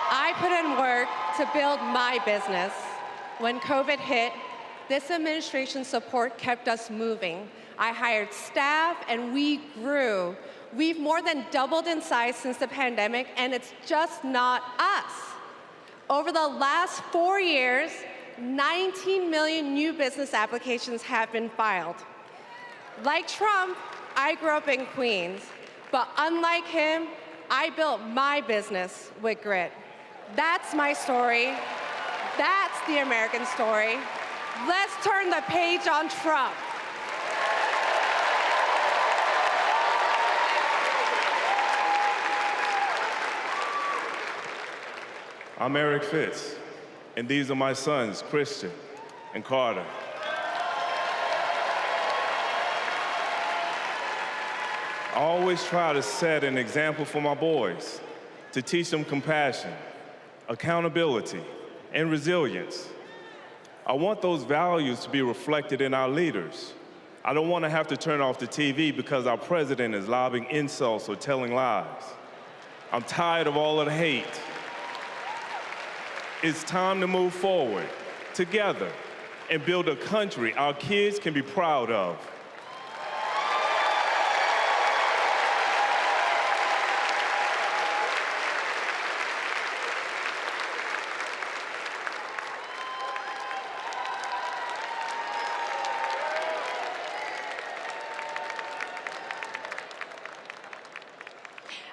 Speaker 11: I put in work to build my business. When COVID hit, this administration's support kept us moving. I hired staff and we grew. We've more than doubled in size since the pandemic, and it's just not us. Over the last 4 years, 19 million new business applications have been filed. Like Trump, I grew up in Queens, but unlike him, I built my business with grit. That's my story. That's the American story. Let's turn the page on Trump.
Speaker 23: I'm Eric Fitz, and these are my sons, Christian and Carter. I always try to set an example for my boys, to teach them compassion, accountability, and resilience. I want those values to be reflected in our leaders. I don't want to have to turn off the TV because our president is lobbing insults or telling lies. I'm tired of all of the hate. It's time to move forward together and build a country our kids can be proud of.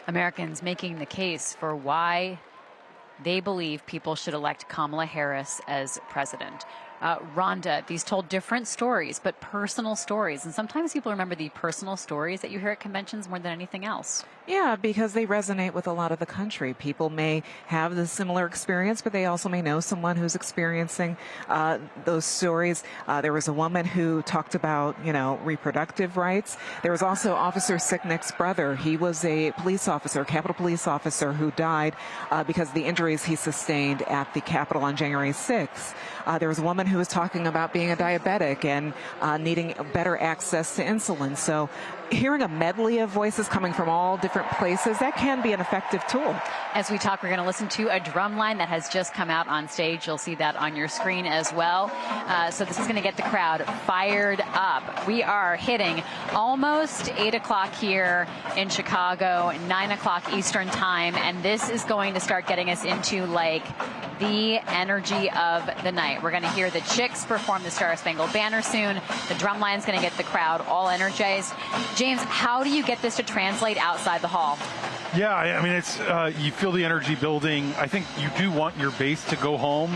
Speaker 10: Americans making the case for why they believe people should elect Kamala Harris as president. Rhonda, these told different stories, but personal stories. And sometimes people remember the personal stories that you hear at conventions more than anything else.
Speaker 12: Yeah, because they resonate with a lot of the country. People may have the similar experience, but they also may know someone who's experiencing those stories. There was a woman who talked about, reproductive rights. There was also Officer Sicknick's brother. He was a police officer, Capitol police officer, who died because of the injuries he sustained at the Capitol on January 6th. There was a woman who was talking about being a diabetic and needing better access to insulin. So hearing a medley of voices coming from all different places, that can be an effective tool.
Speaker 10: As we talk, we're going to listen to a drum line that has just come out on stage. You'll see that on your screen as well. So this is going to get the crowd fired up. We are hitting almost 8 o'clock here in Chicago, 9 o'clock Eastern time, and this is going to start getting us into the energy of the night. We're going to hear the Chicks perform the Star Spangled Banner soon. The drum line's going to get the crowd all energized. James, how do you get this to translate outside the hall?
Speaker 13: Yeah, I mean, it's you feel the energy building. I think you do want your base to go home.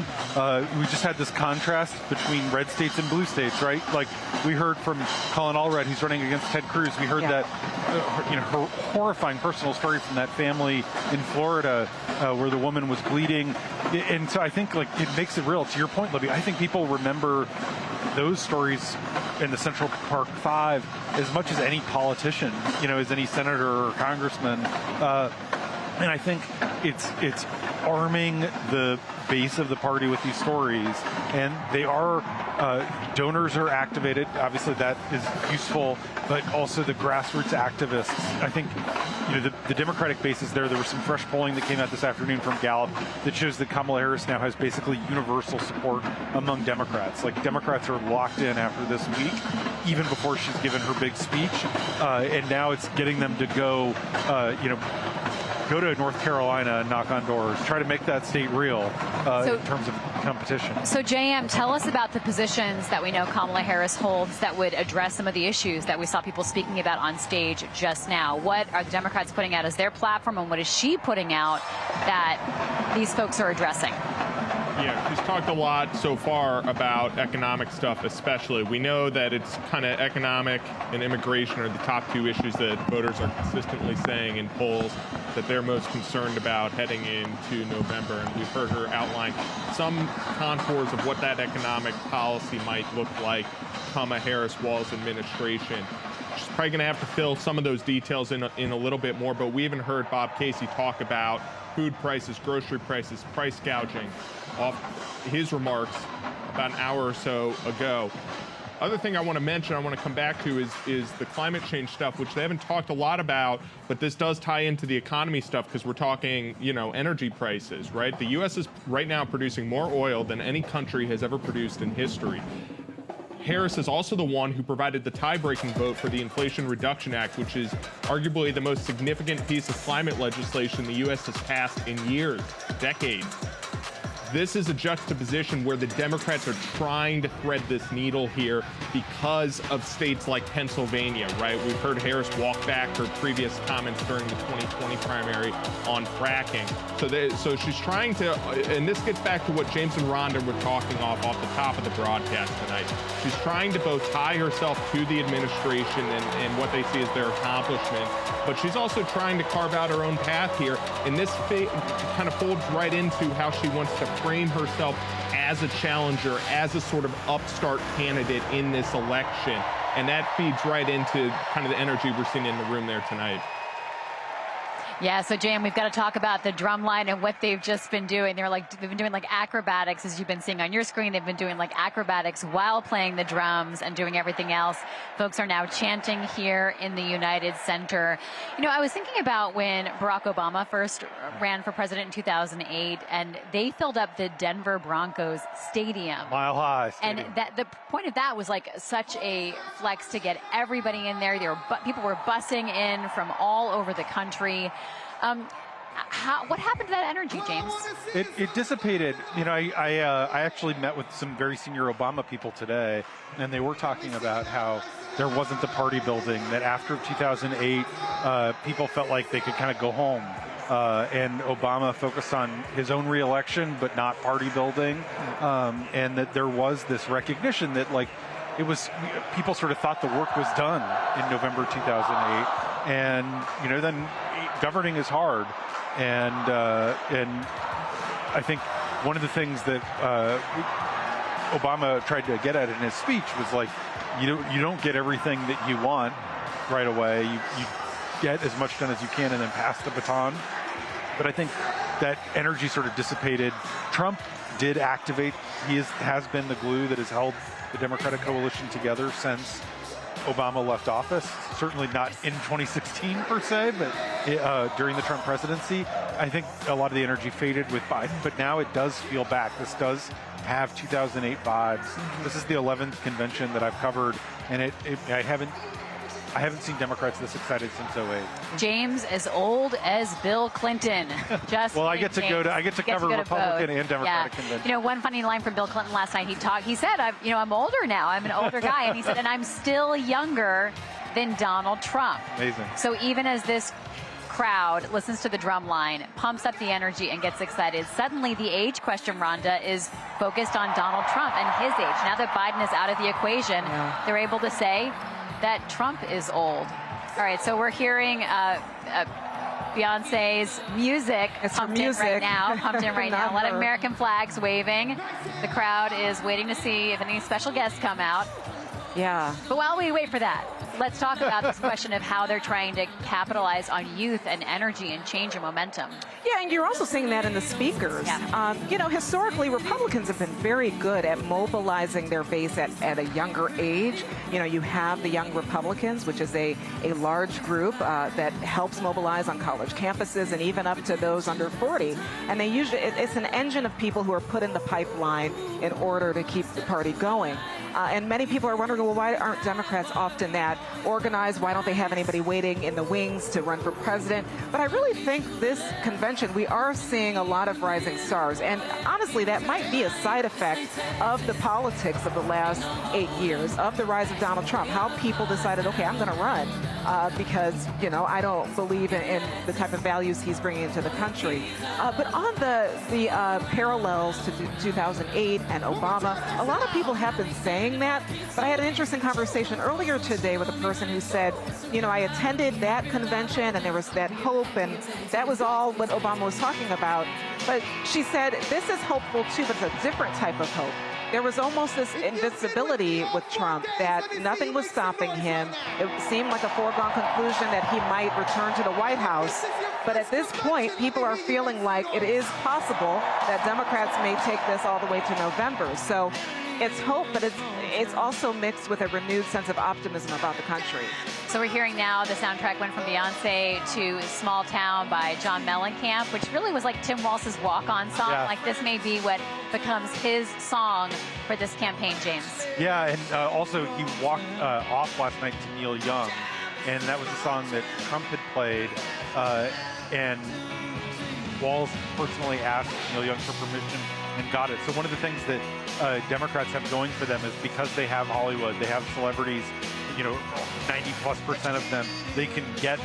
Speaker 13: We just had this contrast between red states and blue states, right? Like we heard from Colin Allred, who's running against Ted Cruz. We heard that, her horrifying personal story from that family in Florida where the woman was bleeding. And so I think it makes it real. To your point, Libby, I think people remember those stories in the Central Park Five as much as any politician, as any senator or congressman. And I think it's arming the base of the party with these stories, and they are donors are activated. Obviously, that is useful, but also the grassroots activists. I think the Democratic base is there. There was some fresh polling that came out this afternoon from Gallup that shows that Kamala Harris now has basically universal support among Democrats. Democrats are locked in after this week, even before she's given her big speech, and now it's getting them to go, go to North Carolina and knock on doors, try to make that state real in terms of competition.
Speaker 10: So JM, tell us about the positions that we know Kamala Harris holds that would address some of the issues that we saw people speaking about on stage just now. What are the Democrats putting out as their platform, and what is she putting out that these folks are addressing?
Speaker 2: Yeah, she's talked a lot so far about economic stuff, especially. We know that it's kind of economic and immigration are the top two issues that voters are consistently saying in polls that they're most concerned about heading into November. And we've heard her outline some contours of what that economic policy might look like come a Harris-Walz administration. She's probably going to have to fill some of those details in a little bit more, but we even heard Bob Casey talk about food prices, grocery prices, price gouging off his remarks about an hour or so ago. Other thing I want to mention, I want to come back to is the climate change stuff, which they haven't talked a lot about, but this does tie into the economy stuff because we're talking, energy prices, right? The U.S. is right now producing more oil than any country has ever produced in history. Harris is also the one who provided the tie-breaking vote for the Inflation Reduction Act, which is arguably the most significant piece of climate legislation the U.S. has passed in years, decades. This is a juxtaposition where the Democrats are trying to thread this needle here because of states like Pennsylvania, right? We've heard Harris walk back her previous comments during the 2020 primary on fracking. So she's trying to, and this gets back to what James and Rhonda were talking off the top of the broadcast tonight. She's trying to both tie herself to the administration and what they see as their accomplishment, but she's also trying to carve out her own path here. And this kind of folds right into how she wants to frame herself as a challenger, as a sort of upstart candidate in this election. And that feeds right into kind of the energy we're seeing in the room there tonight.
Speaker 10: Yeah, so Jan, we've got to talk about the drumline and what they've just been doing. They've been doing like acrobatics, as you've been seeing on your screen. They've been doing like acrobatics while playing the drums and doing everything else. Folks are now chanting here in the United Center. I was thinking about when Barack Obama first ran for president in 2008, and they filled up the Denver Broncos stadium.
Speaker 13: Mile High stadium.
Speaker 10: And the point of that was like such a flex to get everybody in there. People were bussing in from all over the country. What happened to that energy, James?
Speaker 13: It dissipated. I actually met with some very senior Obama people today, and they were talking about how there wasn't the party building, that after 2008, people felt like they could kind of go home. And Obama focused on his own reelection, but not party building. And that there was this recognition that, people sort of thought the work was done in November 2008. And, then governing is hard. And I think one of the things that Obama tried to get at in his speech was you don't get everything that you want right away. You get as much done as you can and then pass the baton. But I think that energy sort of dissipated. Trump did activate. He has been the glue that has held the Democratic coalition together since Obama left office. Certainly not in 2016 per se, but during the Trump presidency. I think a lot of the energy faded with Biden, but now it does feel back. This does have 2008 vibes. This is the 11th convention that I've covered, and I haven't seen Democrats this excited since 08.
Speaker 10: James, as old as Bill Clinton.
Speaker 13: Well, I get to cover Republican and Democratic convention.
Speaker 10: One funny line from Bill Clinton last night. He said, I'm older now. I'm an older guy, and he said, and I'm still younger than Donald Trump.
Speaker 13: Amazing.
Speaker 10: So even as this crowd listens to the drum line, pumps up the energy, and gets excited, suddenly the age question, Rhonda, is focused on Donald Trump and his age. Now that Biden is out of the equation, they're able to say that Trump is old. All right, so we're hearing Beyonce's music pumped in right now. A lot of American flags waving. The crowd is waiting to see if any special guests come out.
Speaker 12: Yeah.
Speaker 10: But while we wait for that, let's talk about this question of how they're trying to capitalize on youth and energy and change and momentum.
Speaker 12: Yeah, and you're also seeing that in the speakers.
Speaker 10: Yeah.
Speaker 12: Historically, Republicans have been very good at mobilizing their base at a younger age. You have the Young Republicans, which is a large group that helps mobilize on college campuses and even up to those under 40. And they usually, it's an engine of people who are put in the pipeline in order to keep the party going. And many people are wondering, well, why aren't Democrats often that organize? Why don't they have anybody waiting in the wings to run for president? But I really think this convention, we are seeing a lot of rising stars. And honestly, that might be a side effect of the politics of the last 8 years, of the rise of Donald Trump, how people decided, okay, I'm going to run because, you know, I don't believe in the type of values he's bringing into the country. But on the parallels to 2008 and Obama, a lot of people have been saying that. But I had an interesting conversation earlier today with a person who said, you know, I attended that convention and there was that hope and that was all what Obama was talking about. But she said, this is hopeful too, but it's a different type of hope. There was almost this invincibility with Trump that nothing was stopping him. It seemed like a foregone conclusion that he might return to the White House. But at this point, people are feeling like it is possible that Democrats may take this all the way to November. So it's hope, but it's also mixed with a renewed sense of optimism about the country.
Speaker 10: So we're hearing now the soundtrack went from Beyonce to Small Town by John Mellencamp, which really was like Tim Walz's walk-on song.
Speaker 13: Yeah.
Speaker 10: Like this may be what becomes his song for this campaign, James.
Speaker 13: Yeah, and also he walked off last night to Neil Young, and that was a song that Trump had played, and Walz personally asked Neil Young for permission and got it. So one of the things that Democrats have going for them is because they have Hollywood, they have celebrities, you know, 90+% of them, they can get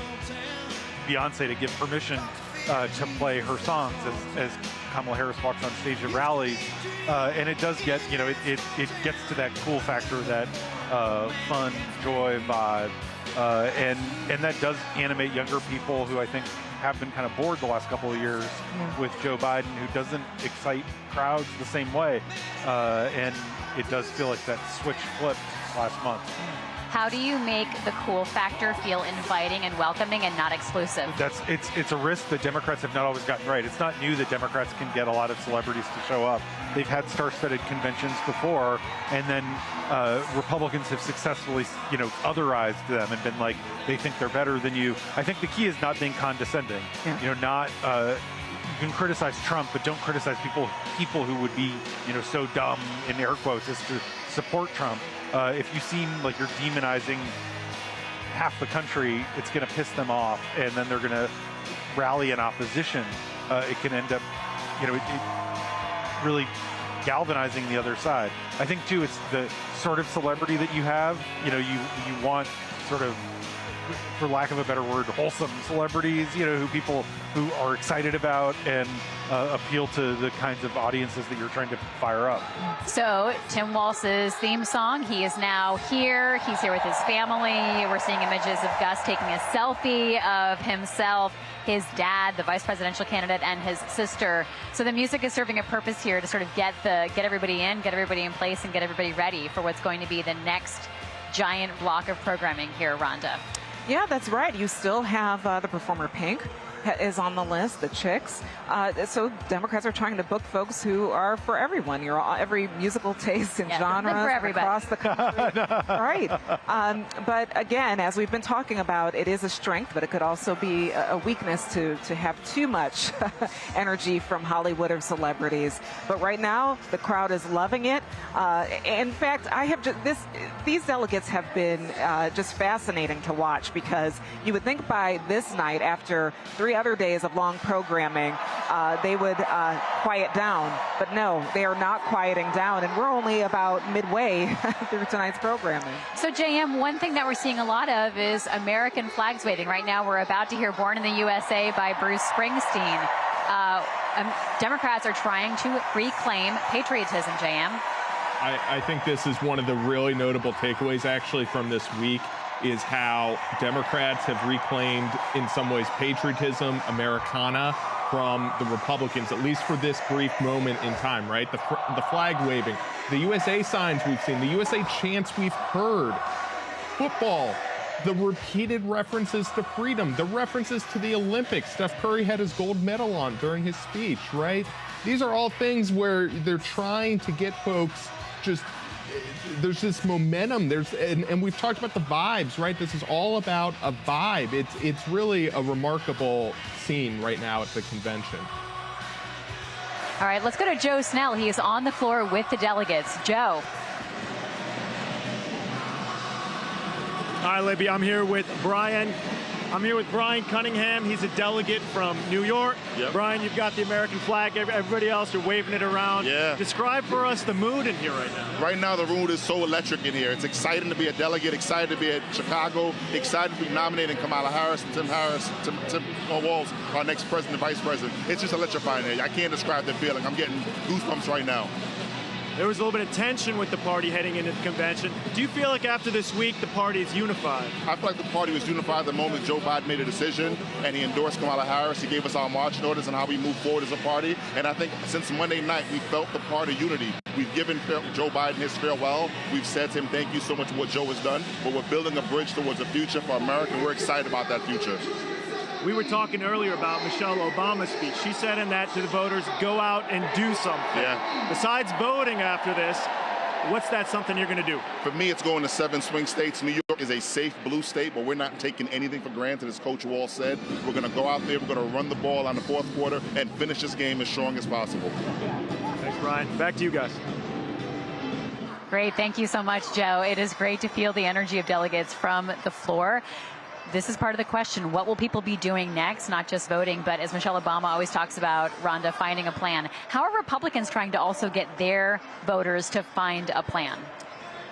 Speaker 13: Beyonce to give permission to play her songs as Kamala Harris walks on stage at rallies. And it does get, you know, it gets to that cool factor, that fun, joy vibe. And that does animate younger people who I think have been kind of bored the last couple of years with Joe Biden, who doesn't excite crowds the same way. And it does feel like that switch flipped last month.
Speaker 10: How do you make the cool factor feel inviting and welcoming and not exclusive?
Speaker 13: It's a risk that Democrats have not always gotten right. It's not new that Democrats can get a lot of celebrities to show up. They've had star-studded conventions before, and then Republicans have successfully, you know, otherized them and been like, they think they're better than you. I think the key is not being condescending. Yeah. You know, not you can criticize Trump, but don't criticize people who would be, you know, so dumb in air quotes as to support Trump. If you seem like you're demonizing half the country, it's going to piss them off, and then they're going to rally in opposition. It can end up, you know, it really galvanizing the other side. I think too, it's the sort of celebrity that you have. You know, you want sort of, for lack of a better word, wholesome celebrities, you know, who are excited about and appeal to the kinds of audiences that you're trying to fire up.
Speaker 10: So Tim Walz's theme song, he is now here. He's here with his family. We're seeing images of Gus taking a selfie of himself, his dad, the vice presidential candidate, and his sister. So the music is serving a purpose here to sort of get everybody in place, and get everybody ready for what's going to be the next giant block of programming here, Rhonda.
Speaker 12: Yeah, that's right. You still have the performer Pink is on the list, the Chicks. So Democrats are trying to book folks who are for everyone. You're all, every musical taste and genres across the country. Right. But again, as we've been talking about, it is a strength, but it could also be a weakness to have too much energy from Hollywood or celebrities. But right now, the crowd is loving it. In fact, I have these delegates have been just fascinating to watch, because you would think by this night, after 3 other days of long programming, they would quiet down. But no, they are not quieting down, and we're only about midway through tonight's programming.
Speaker 10: So, JM, one thing that we're seeing a lot of is American flags waving. Right now, we're about to hear Born in the USA by Bruce Springsteen. Democrats are trying to reclaim patriotism, JM.
Speaker 2: I think this is one of the really notable takeaways, actually, from this week, is how Democrats have reclaimed, in some ways, patriotism, Americana, from the Republicans, at least for this brief moment in time, right? The flag waving, the USA signs we've seen, the USA chants we've heard, football, the repeated references to freedom, the references to the Olympics. Steph Curry had his gold medal on during his speech, right? These are all things where they're trying to get folks just, there's this momentum, and we've talked about the vibes, right? This is all about a vibe. It's really a remarkable scene right now at the convention.
Speaker 10: All right, let's go to Joe Snell. He is on the floor with the delegates. Joe.
Speaker 4: Hi, Libby. I'm here with Brian. I'm here with Brian Cunningham. He's a delegate from New York.
Speaker 20: Yep.
Speaker 4: Brian, you've got the American flag. Everybody else, you're waving it around.
Speaker 20: Yeah.
Speaker 4: Describe for us the mood in here right now.
Speaker 20: Right now, the mood is so electric in here. It's exciting to be a delegate, excited to be at Chicago, excited to be nominating Kamala Harris and Tim Walz, our next president, vice president. It's just electrifying here. I can't describe the feeling. I'm getting goosebumps right now.
Speaker 4: There was a little bit of tension with the party heading into the convention. Do you feel like after this week, the party is unified?
Speaker 20: I feel like the party was unified the moment Joe Biden made a decision and he endorsed Kamala Harris. He gave us our marching orders on how we move forward as a party. And I think since Monday night, we felt the party unity. We've given Joe Biden his farewell. We've said to him, thank you so much for what Joe has done. But we're building a bridge towards a future for America, and we're excited about that future.
Speaker 4: We were talking earlier about Michelle Obama's speech. She said in that to the voters, go out and do something.
Speaker 20: Yeah.
Speaker 4: Besides voting after this, what's that something you're going to do?
Speaker 20: For me, it's going to 7 swing states. New York is a safe blue state, but we're not taking anything for granted, as Coach Wall said. We're going to go out there, we're going to run the ball on the fourth quarter and finish this game as strong as possible.
Speaker 4: Thanks, Brian. Back to you guys.
Speaker 10: Great. Thank you so much, Joe. It is great to feel the energy of delegates from the floor. This is part of the question. What will people be doing next? Not just voting, but as Michelle Obama always talks about, Rhonda, finding a plan. How are Republicans trying to also get their voters to find a plan?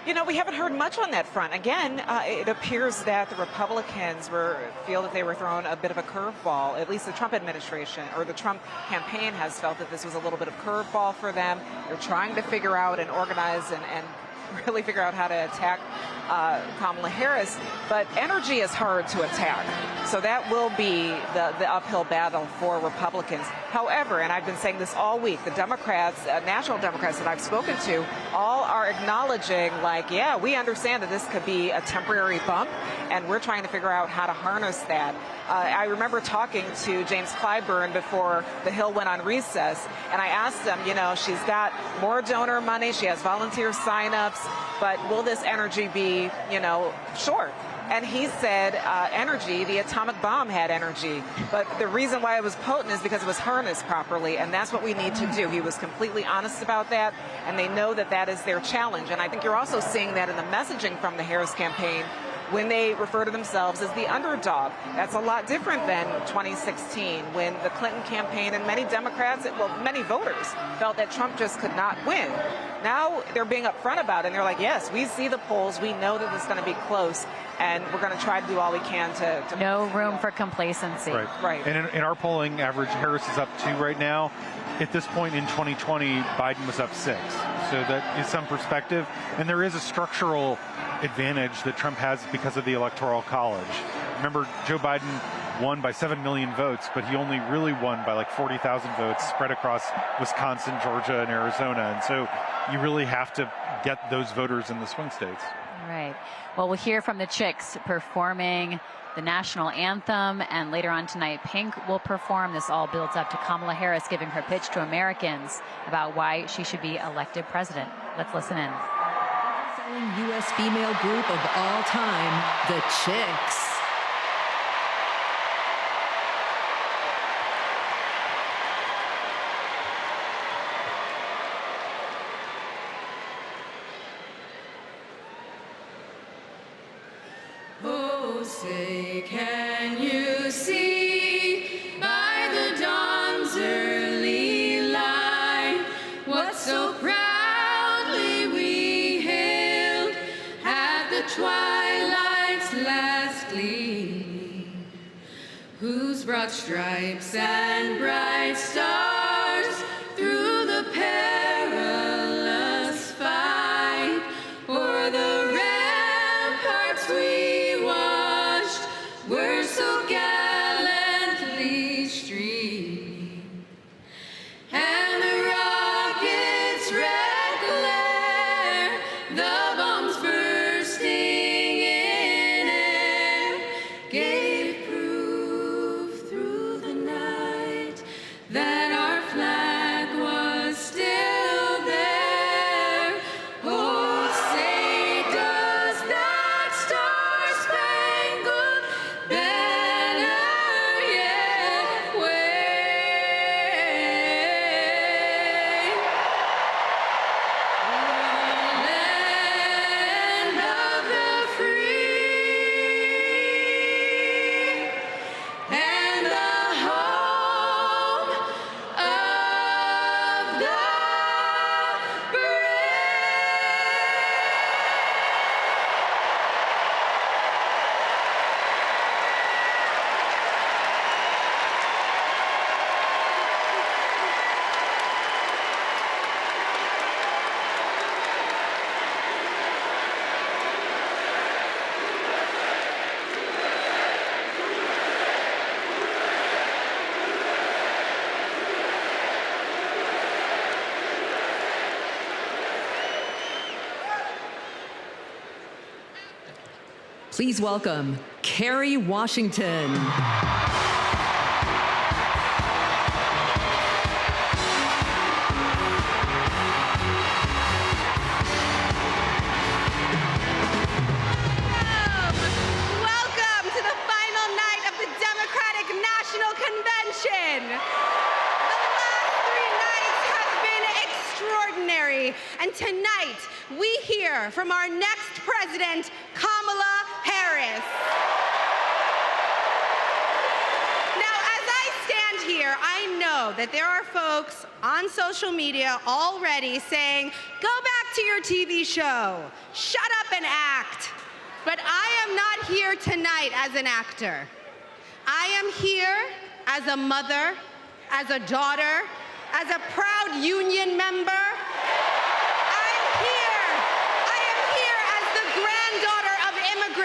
Speaker 12: You know, we haven't heard much on that front. Again, it appears that the Republicans feel that they were thrown a bit of a curveball. At least the Trump administration or the Trump campaign has felt that this was a little bit of curveball for them. They're trying to figure out and organize and really figure out how to attack Kamala Harris, but energy is hard to attack. So that will be the uphill battle for Republicans. However, and I've been saying this all week, the Democrats, national Democrats that I've spoken to, all are acknowledging, like, yeah, we understand that this could be a temporary bump, and we're trying to figure out how to harness that. I remember talking to James Clyburn before the Hill went on recess, and I asked him, you know, she's got more donor money, she has volunteer signups, but will this energy be, you know, short? And he said energy, the atomic bomb had energy. But the reason why it was potent is because it was harnessed properly, and that's what we need to do. He was completely honest about that, and they know that that is their challenge. And I think you're also seeing that in the messaging from the Harris campaign when they refer to themselves as the underdog. That's a lot different than 2016 when the Clinton campaign and many Democrats, well, many voters felt that Trump just could not win. Now they're being upfront about it, and they're like, yes, we see the polls, we know that it's going to be close, and we're going to try to do all we can to
Speaker 10: no room for complacency.
Speaker 13: Right. And in our polling average, Harris is up 2 right now. At this point in 2020, Biden was up 6. So that is some perspective. And there is a structural advantage that Trump has because of the Electoral College. Remember, Joe Biden won by 7 million votes, but he only really won by like 40,000 votes spread across Wisconsin, Georgia, and Arizona. And so you really have to get those voters in the swing states.
Speaker 10: Right. Well, we'll hear from the Chicks performing the national anthem, and later on tonight, Pink will perform. This all builds up to Kamala Harris giving her pitch to Americans about why she should be elected president. Let's listen in.
Speaker 1: Selling U.S. female group of all time, the Chicks.
Speaker 21: Oh, say, can you see by the dawn's early light what so proudly we hailed at the twilight's last gleaming, whose broad stripes and bright stars through the perilous fight o'er the ramparts we watched were so gallantly streaming, and the rocket's red glare, the bombs bursting in air, gave proof through the night that our
Speaker 1: Please welcome Kerry Washington.
Speaker 6: Welcome to the final night of the Democratic National Convention. The last 3 nights have been extraordinary, and tonight we hear from our next president, Kamala Harris. Now, as I stand here, I know that there are folks on social media already saying, go back to your TV show, shut up and act. But I am not here tonight as an actor. I am here as a mother, as a daughter, as a proud union member.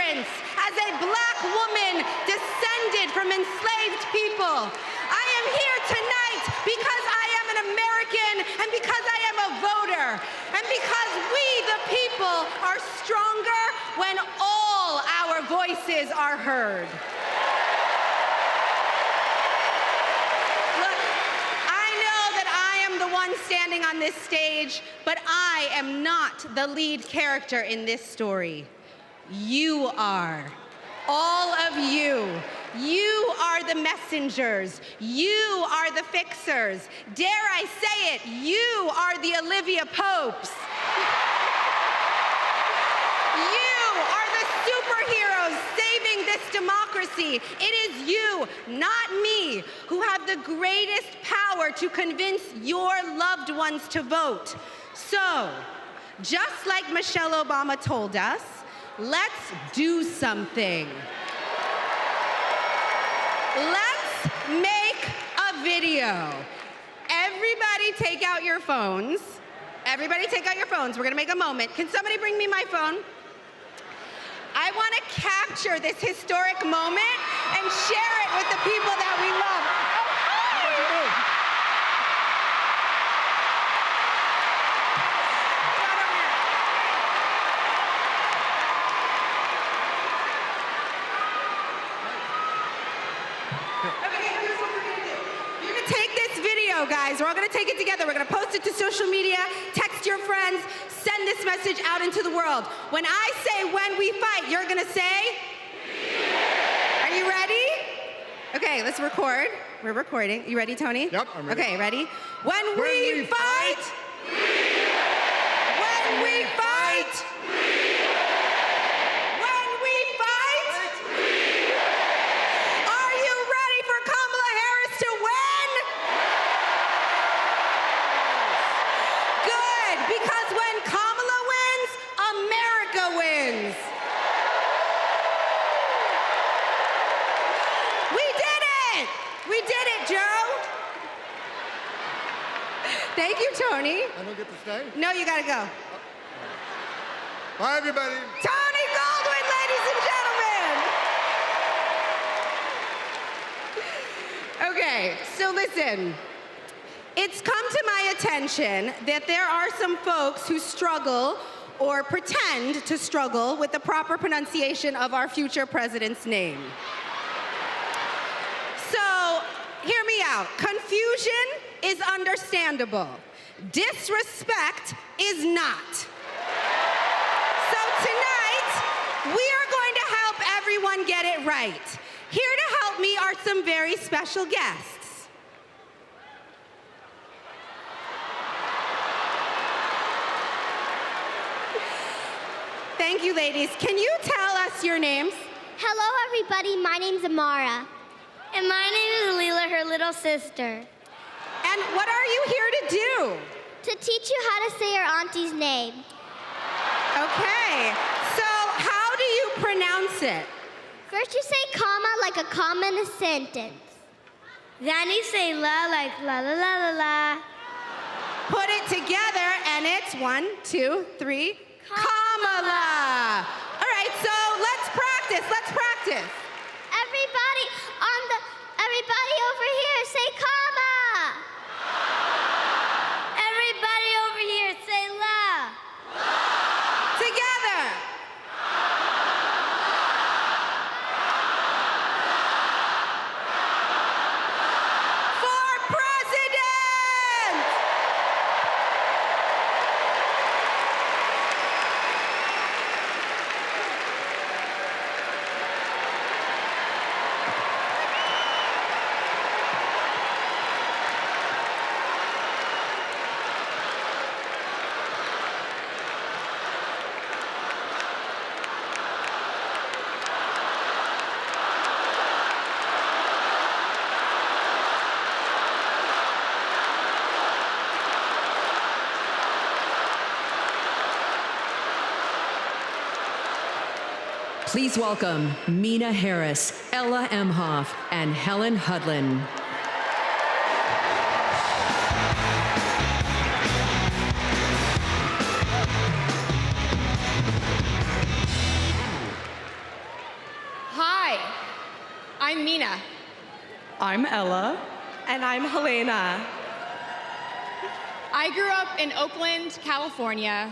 Speaker 6: As a black woman descended from enslaved people. I am here tonight because I am an American and because I am a voter and because we, the people, are stronger when all our voices are heard. Look, I know that I am the one standing on this stage, but I am not the lead character in this story. You are. All of you. You are the messengers. You are the fixers. Dare I say it, you are the Olivia Popes. You are the superheroes saving this democracy. It is you, not me, who have the greatest power to convince your loved ones to vote. So, just like Michelle Obama told us, let's do something. Let's make a video. Everybody take out your phones. Everybody take out your phones. We're gonna make a moment. Can somebody bring me my phone? I wanna capture this historic moment and share it with the people that we love. Guys, we're all gonna take it together. We're gonna post it to social media, text your friends, send this message out into the world. When I say when we fight, you're gonna say? Are you ready? Okay, let's record. We're recording. You ready, Tony?
Speaker 7: Yep, I'm ready.
Speaker 6: Okay, ready? When we fight! When we fight! When we fight! Are you ready for Kamala Harris to win? Because when Kamala wins, America wins. We did it! We did it, Joe. Thank you, Tony.
Speaker 7: I don't get to stay?
Speaker 6: No, you gotta go.
Speaker 7: Bye, everybody.
Speaker 6: Tony Goldwyn, ladies and gentlemen. Okay, so listen. It's come to my attention that there are some folks who struggle or pretend to struggle with the proper pronunciation of our future president's name. So, hear me out. Confusion is understandable. Disrespect is not. So tonight, we are going to help everyone get it right. Here to help me are some very special guests. Thank you, ladies. Can you tell us your names?
Speaker 16: Hello, everybody. My name's Amara. And my name is Leela, her little sister.
Speaker 6: And what are you here to do?
Speaker 16: To teach you how to say your auntie's name.
Speaker 6: Okay. So how do you pronounce it?
Speaker 16: First, you say comma like a comma in a sentence. Then you say la like la la la la la.
Speaker 6: Put it together, and it's 1, 2, 3. Kamala. All right, so let's practice. Let's practice.
Speaker 16: Everybody over here, say comma. Everybody over here, say la.
Speaker 6: Together.
Speaker 1: Please welcome Mina Harris, Ella Emhoff, and Helen Hudlin.
Speaker 14: Hi, I'm Mina.
Speaker 15: I'm Ella.
Speaker 14: And I'm Helena. I grew up in Oakland, California,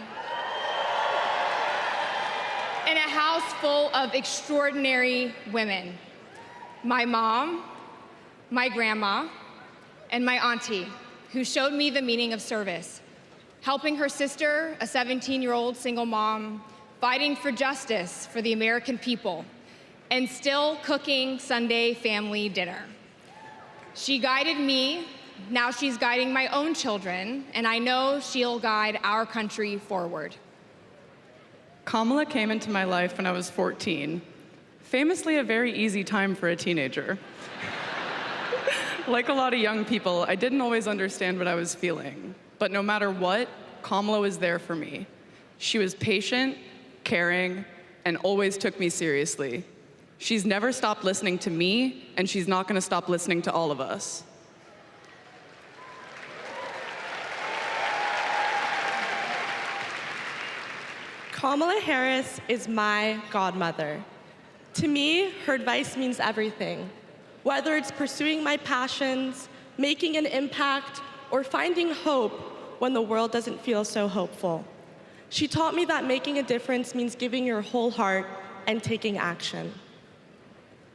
Speaker 14: in a house full of extraordinary women. My mom, my grandma, and my auntie, who showed me the meaning of service, helping her sister, a 17-year-old single mom, fighting for justice for the American people, and still cooking Sunday family dinner. She guided me, now she's guiding my own children, and I know she'll guide our country forward.
Speaker 15: Kamala came into my life when I was 14. Famously a very easy time for a teenager. Like a lot of young people, I didn't always understand what I was feeling. But no matter what, Kamala was there for me. She was patient, caring, and always took me seriously. She's never stopped listening to me, and she's not gonna stop listening to all of us.
Speaker 19: Kamala Harris is my godmother. To me, her advice means everything. Whether it's pursuing my passions, making an impact, or finding hope when the world doesn't feel so hopeful. She taught me that making a difference means giving your whole heart and taking action.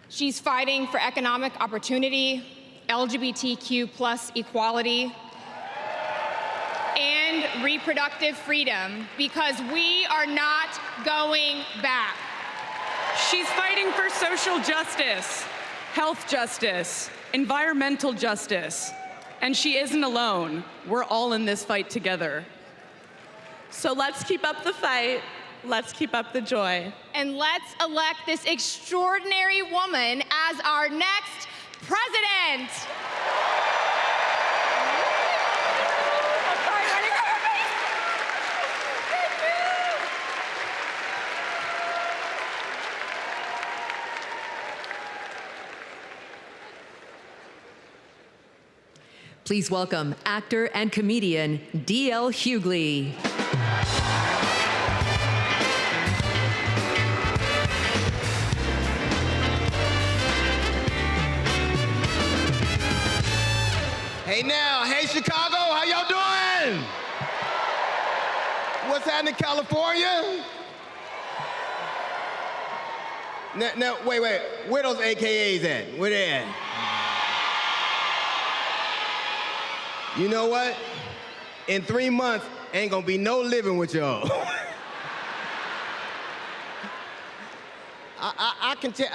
Speaker 14: She's fighting for economic opportunity, LGBTQ+ equality, and reproductive freedom, because we are not going back.
Speaker 15: She's fighting for social justice, health justice, environmental justice, and she isn't alone. We're all in this fight together.
Speaker 19: So let's keep up the fight, let's keep up the joy.
Speaker 14: And let's elect this extraordinary woman as our next president.
Speaker 1: Please welcome actor and comedian D.L. Hughley.
Speaker 24: Hey now, hey Chicago, how y'all doing? What's happening, California? Now, wait, where those AKAs at? Where they at? You know what? In 3 months, ain't gonna be no living with y'all. I can tell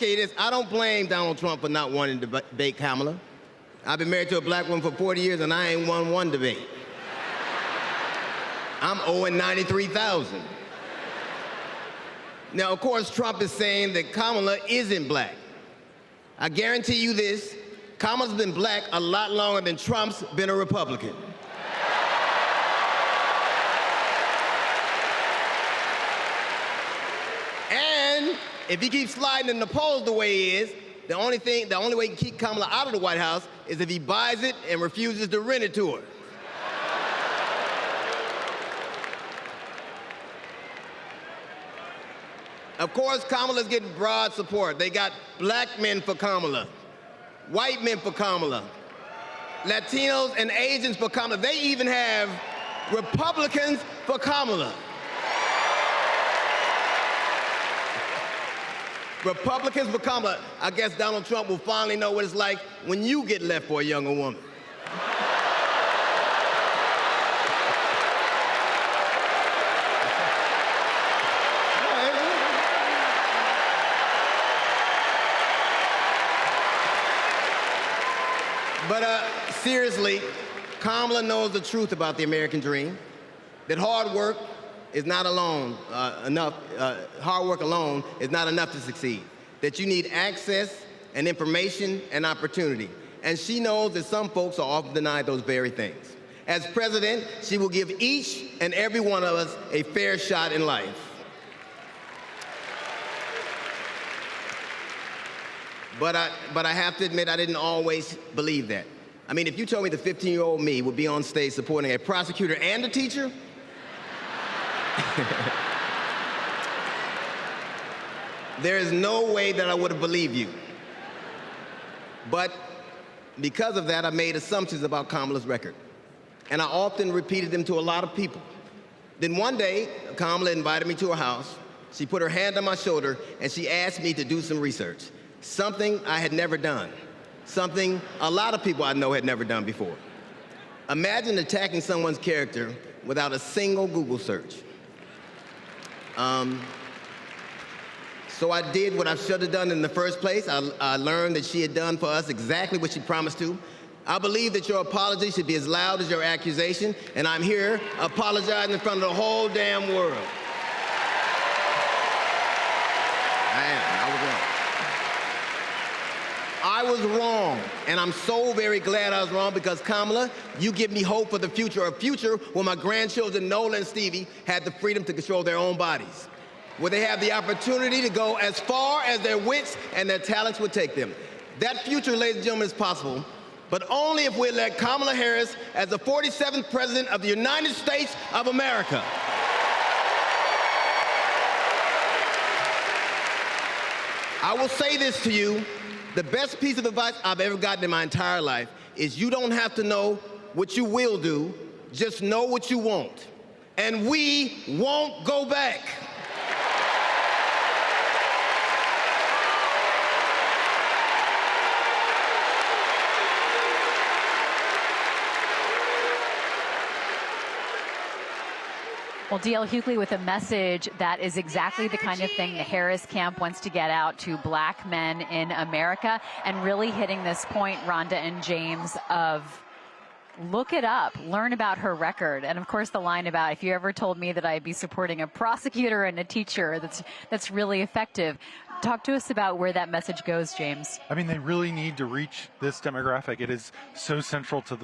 Speaker 24: you this, I don't blame Donald Trump for not wanting to debate Kamala. I've been married to a black woman for 40 years and I ain't won one debate. I'm owing $93,000. Now, of course, Trump is saying that Kamala isn't black. I guarantee you this, Kamala's been black a lot longer than Trump's been a Republican. And if he keeps sliding in the polls the way he is, the only way he can keep Kamala out of the White House is if he buys it and refuses to rent it to her. Of course, Kamala's getting broad support. They got black men for Kamala, white men for Kamala, Latinos and Asians for Kamala. They even have Republicans for Kamala. Republicans for Kamala. I guess Donald Trump will finally know what it's like when you get left for a younger woman. But seriously, Kamala knows the truth about the American dream, that hard work is not alone enough. Hard work alone is not enough to succeed. That you need access and information and opportunity. And she knows that some folks are often denied those very things. As president, she will give each and every one of us a fair shot in life. But I have to admit, I didn't always believe that. I mean, if you told me the 15-year-old me would be on stage supporting a prosecutor and a teacher, there is no way that I would have believed you. But because of that, I made assumptions about Kamala's record. And I often repeated them to a lot of people. Then one day, Kamala invited me to her house. She put her hand on my shoulder and she asked me to do some research. Something I had never done. Something a lot of people I know had never done before. Imagine attacking someone's character without a single Google search. So I did what I should have done in the first place. I learned that she had done for us exactly what she promised to. I believe that your apology should be as loud as your accusation, and I'm here apologizing in front of the whole damn world. I was wrong, and I'm so very glad I was wrong because, Kamala, you give me hope for the future, a future where my grandchildren, Nola and Stevie, had the freedom to control their own bodies, where they have the opportunity to go as far as their wits and their talents would take them. That future, ladies and gentlemen, is possible, but only if we elect Kamala Harris as the 47th President of the United States of America. I will say this to you, the best piece of advice I've ever gotten in my entire life is you don't have to know what you will do, just know what you won't. And we won't go back.
Speaker 10: Well, D.L. Hughley with a message that is exactly the kind of thing the Harris camp wants to get out to black men in America, and really hitting this point, Rhonda and James, of look it up, learn about her record. And of course the line about if you ever told me that I'd be supporting a prosecutor and a teacher, that's really effective. Talk to us about where that message goes, James.
Speaker 13: I mean, they really need to reach this demographic. It is so central to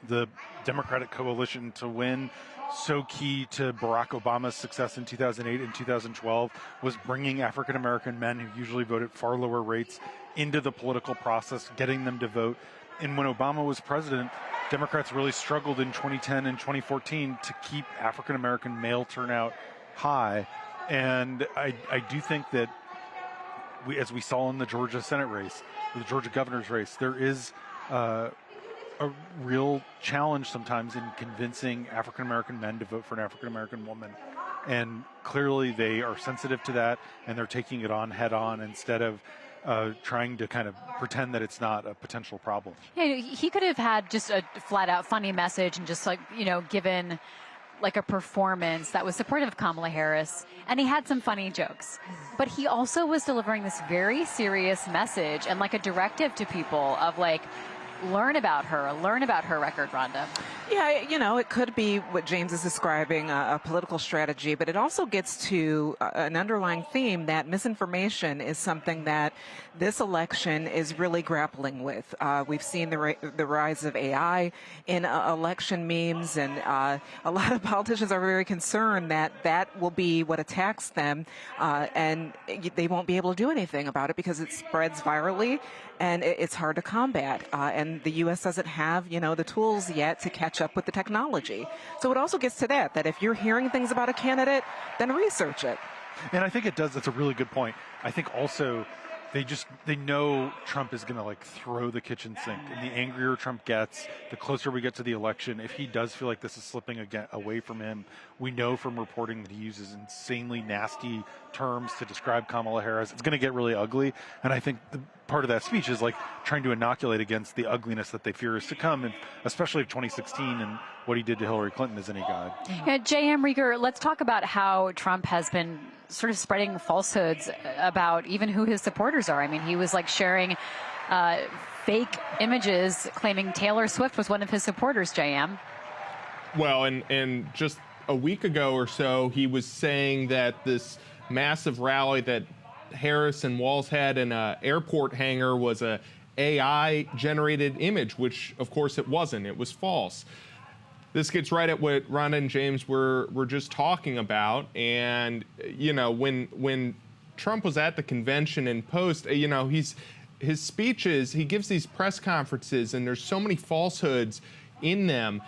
Speaker 13: the Democratic coalition to win. So key to Barack Obama's success in 2008 and 2012 was bringing African-American men who usually vote at far lower rates into the political process, getting them to vote. And when Obama was president, Democrats really struggled in 2010 and 2014 to keep African-American male turnout high. And I do think that, as we saw in the Georgia Senate race, the Georgia governor's race, there is a real challenge sometimes in convincing African-American men to vote for an African-American woman. And clearly they are sensitive to that, and they're taking it on head on instead of trying to kind of pretend that it's not a potential problem.
Speaker 10: Yeah, he could have had just a flat out funny message and just given like a performance that was supportive of Kamala Harris, and he had some funny jokes. But he also was delivering this very serious message and like a directive to people of learn about her record, Rhonda.
Speaker 12: Yeah, it could be what James is describing, a political strategy, but it also gets to an underlying theme that misinformation is something that this election is really grappling with. We've seen the rise of AI in election memes, and a lot of politicians are very concerned that that will be what attacks them, and they won't be able to do anything about it because it spreads virally and it's hard to combat. And the U.S. doesn't have, the tools yet to catch up with the technology. So it also gets to that if you're hearing things about a candidate, then research it.
Speaker 13: And I think it does. That's a really good point. I think also they know Trump is going to throw the kitchen sink. And the angrier Trump gets, the closer we get to the election. If he does feel like this is slipping away from him, we know from reporting that he uses insanely nasty terms to describe Kamala Harris. It's going to get really ugly. And I think part of that speech is trying to inoculate against the ugliness that they fear is to come, and especially if 2016 and what he did to Hillary Clinton is any guide.
Speaker 10: Yeah, J.M. Rieger, let's talk about how Trump has been sort of spreading falsehoods about even who his supporters are. I mean, he was sharing fake images claiming Taylor Swift was one of his supporters, J.M.
Speaker 2: Well, and just a week ago or so, he was saying that this massive rally that Harris and Walz had in an airport hangar was a AI-generated image, which, of course, it wasn't. It was false. This gets right at what Rhonda and James were just talking about. And, when Trump was at the convention in Post, his speeches, he gives these press conferences, and there's so many falsehoods in them.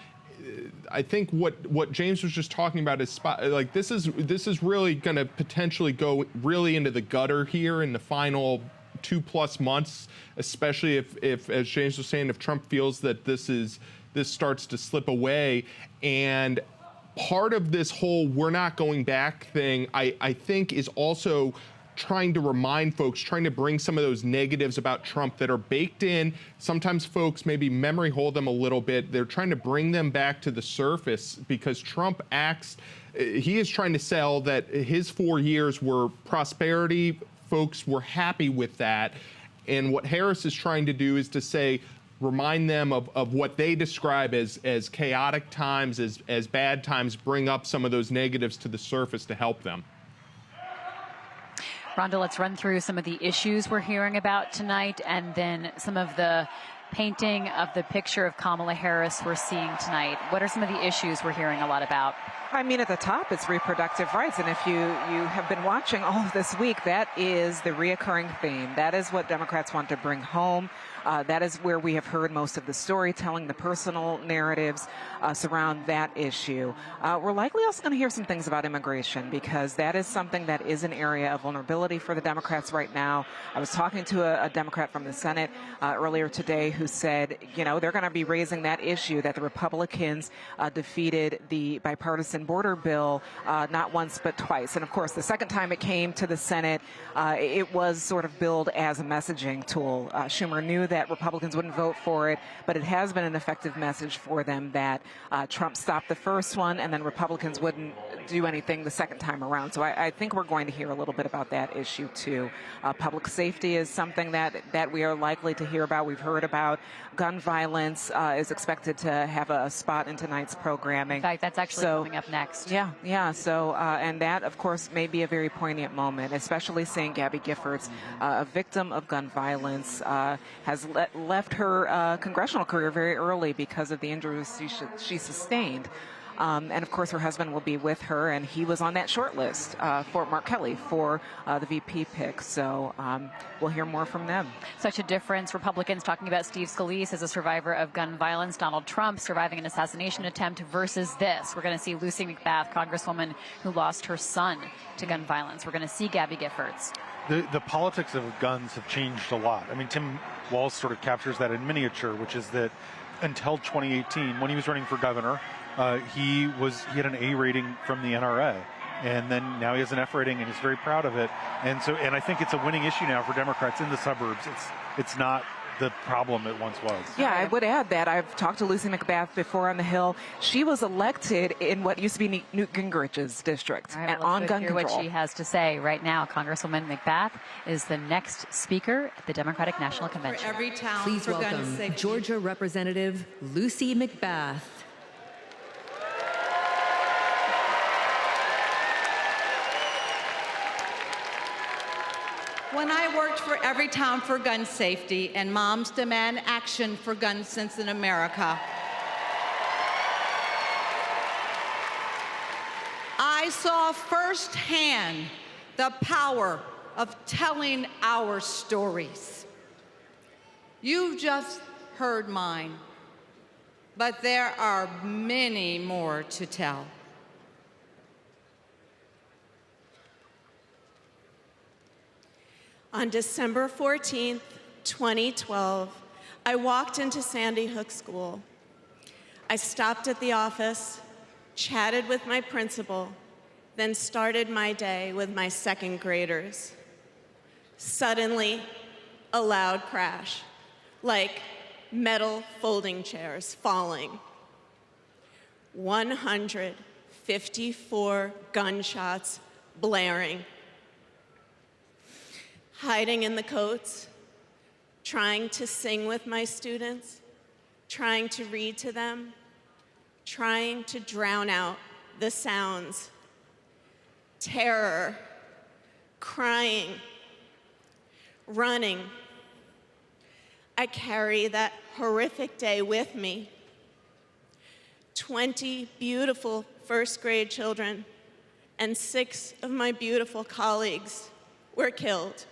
Speaker 2: I think what James was just talking about is like this is really going to potentially go really into the gutter here in the final 2+ months, especially if as James was saying, if Trump feels that this starts to slip away. And part of this whole "we're not going back" thing, I think, is also trying to remind folks, trying to bring some of those negatives about Trump that are baked in. Sometimes folks maybe memory hold them a little bit. They're trying to bring them back to the surface because Trump he is trying to sell that his 4 years were prosperity. Folks were happy with that. And what Harris is trying to do is to remind them of what they describe as chaotic times, as bad times, bring up some of those negatives to the surface to help them.
Speaker 10: Rhonda, let's run through some of the issues we're hearing about tonight and then some of the painting of the picture of Kamala Harris we're seeing tonight. What are some of the issues we're hearing a lot about?
Speaker 12: I mean, at the top, it's reproductive rights. And if you have been watching all of this week, that is the reoccurring theme. That is what Democrats want to bring home. That is where we have heard most of the storytelling, the personal narratives surround that issue. We're likely also going to hear some things about immigration because that is something that is an area of vulnerability for the Democrats right now. I was talking to a Democrat from the Senate earlier today who said, they're going to be raising that issue that the Republicans defeated the bipartisan border bill not once but twice. And of course, the second time it came to the Senate, it was sort of billed as a messaging tool. Schumer knew that Republicans wouldn't vote for it, but it has been an effective message for them that Trump stopped the first one and then Republicans wouldn't do anything the second time around. So I think we're going to hear a little bit about that issue too. Public safety is something that we are likely to hear about. We've heard about gun violence is expected to have a spot in tonight's programming.
Speaker 10: In fact, that's actually coming up next.
Speaker 12: Yeah. So, and that, of course, may be a very poignant moment, especially seeing Gabby Giffords, a victim of gun violence, has left her congressional career very early because of the injuries she sustained. And of course, her husband will be with her, and he was on that short list for Mark Kelly for the VP pick. So we'll hear more from them.
Speaker 10: Such a difference. Republicans talking about Steve Scalise as a survivor of gun violence, Donald Trump surviving an assassination attempt versus this. We're going to see Lucy McBath, Congresswoman who lost her son to gun violence. We're going to see Gabby Giffords.
Speaker 13: The politics of guns have changed a lot. I mean, Tim Walz sort of captures that in miniature, which is that until 2018, when he was running for governor, he had an A rating from the NRA, and then now he has an F rating, and he's very proud of it. And I think it's a winning issue now for Democrats in the suburbs. It's not the problem it once was.
Speaker 12: Yeah, I would add that I've talked to Lucy McBath before on the Hill. She was elected in what used to be Newt Gingrich's district and on gun control.
Speaker 10: What she has to say right now. Congresswoman McBath is the next speaker at the Democratic National Convention.
Speaker 1: For every town Please welcome Georgia Representative Lucy McBath.
Speaker 3: When I worked for Every Town for Gun Safety and Moms Demand Action for Gun Sense in America, I saw firsthand the power of telling our stories. You've just heard mine, but there are many more to tell.
Speaker 19: On December 14th, 2012, I walked into Sandy Hook School. I stopped at the office, chatted with my principal, then started my day with my second graders. Suddenly, a loud crash, like metal folding chairs falling. 154 gunshots blaring. Hiding in the coats, trying to sing with my students, trying to read to them, trying to drown out the sounds. Terror, crying, running. I carry that horrific day with me. 20 beautiful first grade children and 6 of my beautiful colleagues were killed.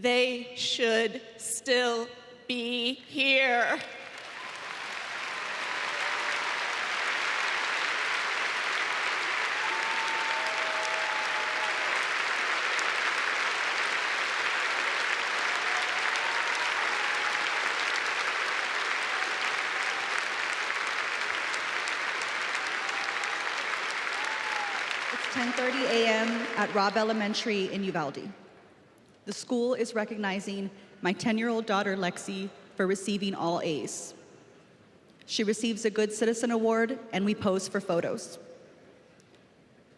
Speaker 19: They should still be here.
Speaker 5: It's 10:30 a.m. at Robb Elementary in Uvalde. The school is recognizing my 10-year-old daughter, Lexi, for receiving all A's. She receives a Good Citizen Award, and we pose for photos.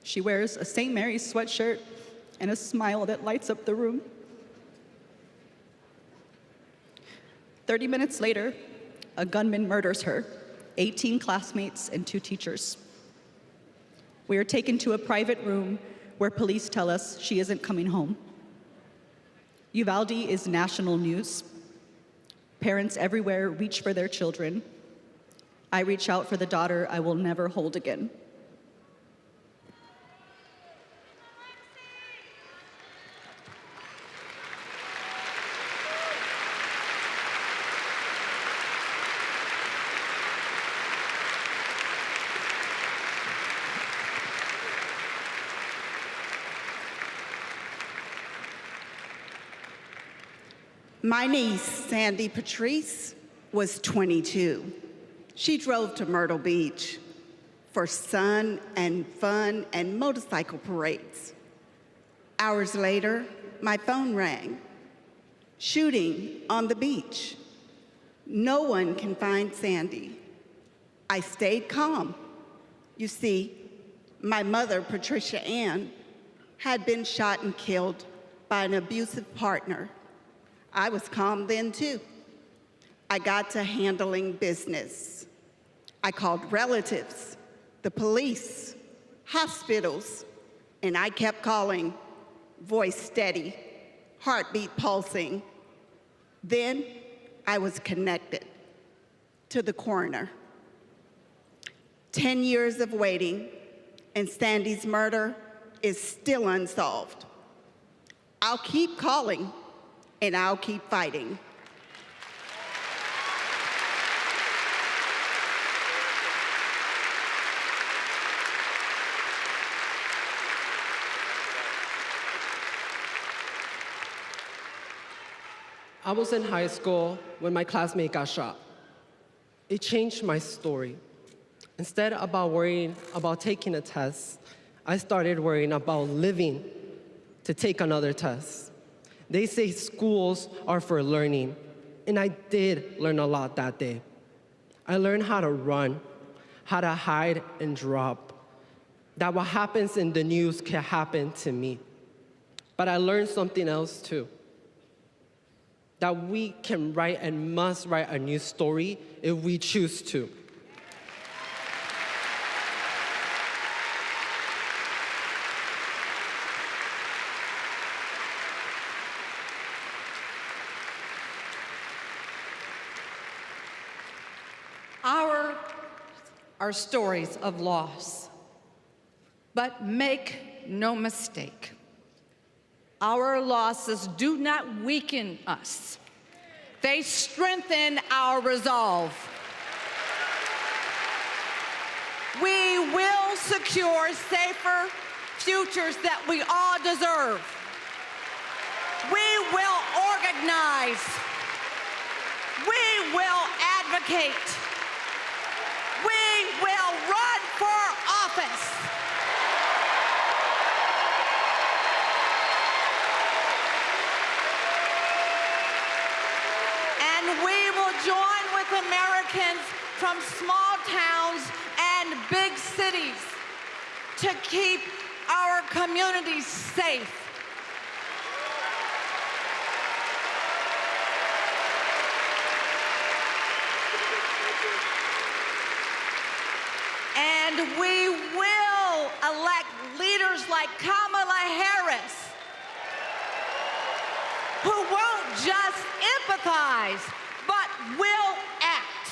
Speaker 5: She wears a St. Mary's sweatshirt and a smile that lights up the room. 30 minutes later, a gunman murders her, 18 classmates, and 2 teachers. We are taken to a private room where police tell us she isn't coming home. Uvalde is national news. Parents everywhere reach for their children. I reach out for the daughter I will never hold again.
Speaker 8: My niece, Sandy Patrice, was 22. She drove to Myrtle Beach for sun and fun and motorcycle parades. Hours later, my phone rang. Shooting on the beach. No one can find Sandy. I stayed calm. You see, my mother, Patricia Ann, had been shot and killed by an abusive partner. I was calm then, too. I got to handling business. I called relatives, the police, hospitals, and I kept calling, voice steady, heartbeat pulsing. Then I was connected to the coroner. 10 years of waiting, and Sandy's murder is still unsolved. I'll keep calling, and I'll keep fighting.
Speaker 17: I was in high school when my classmate got shot. It changed my story. Instead of worrying about taking a test, I started worrying about living to take another test. They say schools are for learning, and I did learn a lot that day. I learned how to run, how to hide and drop, that what happens in the news can happen to me. But I learned something else too, that we can write and must write a new story if we choose to.
Speaker 3: Are stories of loss. But make no mistake, our losses do not weaken us. They strengthen our resolve. We will secure safer futures that we all deserve. We will organize. We will advocate. We will run for office. And we will join with Americans from small towns and big cities to keep our communities safe. And we will elect leaders like Kamala Harris, who won't just empathize, but will act.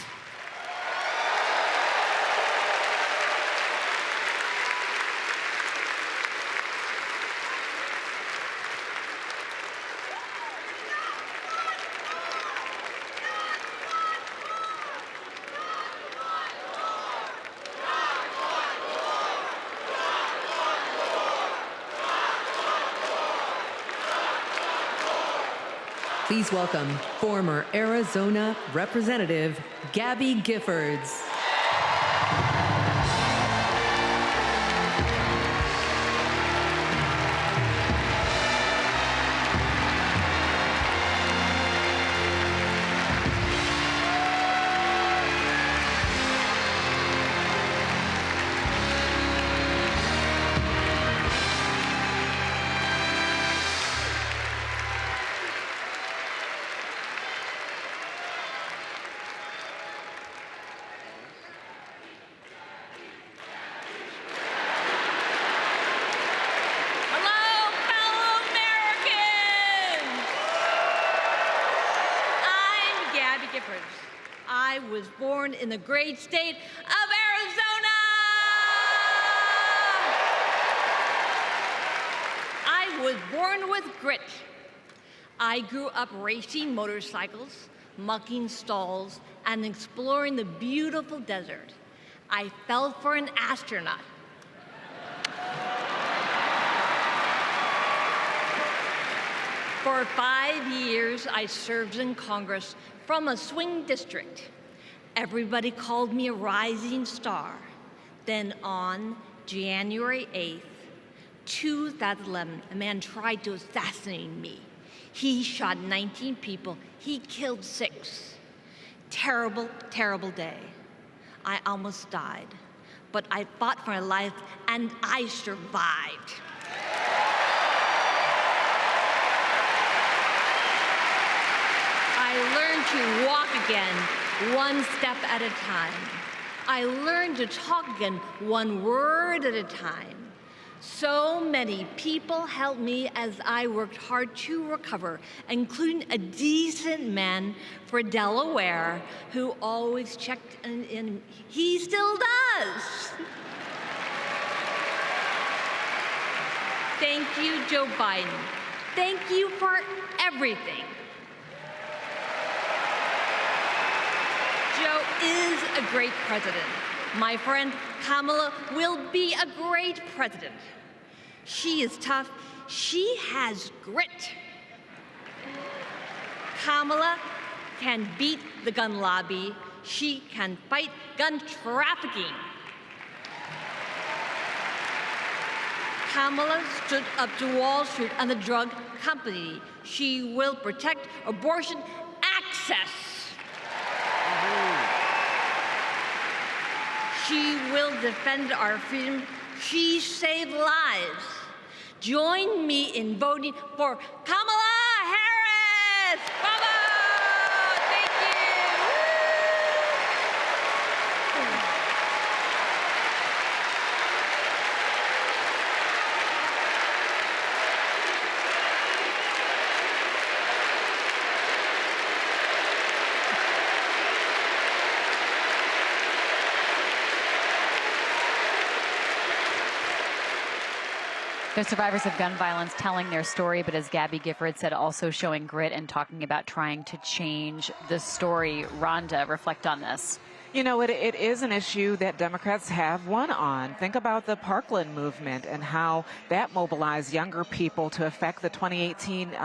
Speaker 1: Please welcome former Arizona Representative Gabby Giffords.
Speaker 9: I was born in the great state of Arizona. I was born with grit. I grew up racing motorcycles, mucking stalls, and exploring the beautiful desert. I fell for an astronaut. For 5 years, I served in Congress from a swing district. Everybody called me a rising star. Then on January 8th, 2011, a man tried to assassinate me. He shot 19 people. He killed 6. Terrible, terrible day. I almost died, but I fought for my life and I survived. I learned to walk again, one step at a time. I learned to talk again, one word at a time. So many people helped me as I worked hard to recover, including a decent man for Delaware who always checked in. He still does. Thank you, Joe Biden. Thank you for everything. Joe is a great president. My friend Kamala will be a great president. She is tough. She has grit. Kamala can beat the gun lobby. She can fight gun trafficking. Kamala stood up to Wall Street and the drug company. She will protect abortion access. She will defend our freedom. She saved lives. Join me in voting for Kamala Harris. Bravo! Thank you.
Speaker 10: They're survivors of gun violence telling their story, but as Gabby Giffords said, also showing grit and talking about trying to change the story. Rhonda, reflect on this.
Speaker 12: You know, it is an issue that Democrats have won on. Think about the Parkland movement and how that mobilized younger people to affect the 2018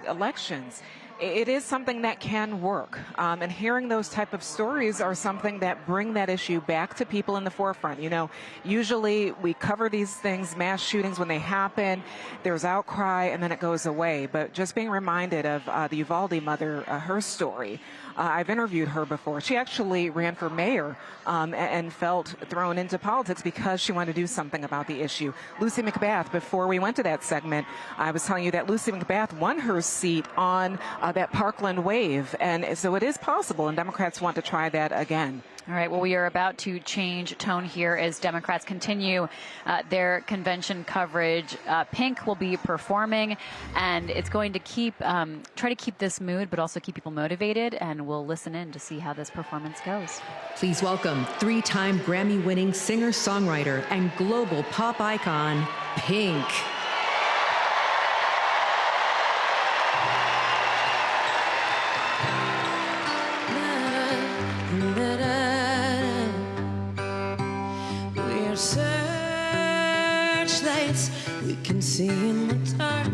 Speaker 12: elections. It is something that can work. And hearing those type of stories are something that bring that issue back to people in the forefront. You know, usually we cover these things, mass shootings, when they happen, there's outcry, and then it goes away. But just being reminded of the Uvalde mother, her story. I've interviewed her before. She actually ran for mayor and felt thrown into politics because she wanted to do something about the issue. Lucy McBath, before we went to that segment, I was telling you that Lucy McBath won her seat on that Parkland wave. And so it is possible, and Democrats want to try that again.
Speaker 10: All right, well, we are about to change tone here as Democrats continue their convention coverage. Pink will be performing, and it's going to try to keep this mood, but also keep people motivated, and we'll listen in to see how this performance goes.
Speaker 1: Please welcome 3-time Grammy-winning singer-songwriter and global pop icon, Pink.
Speaker 11: Searchlights we can see in the dark.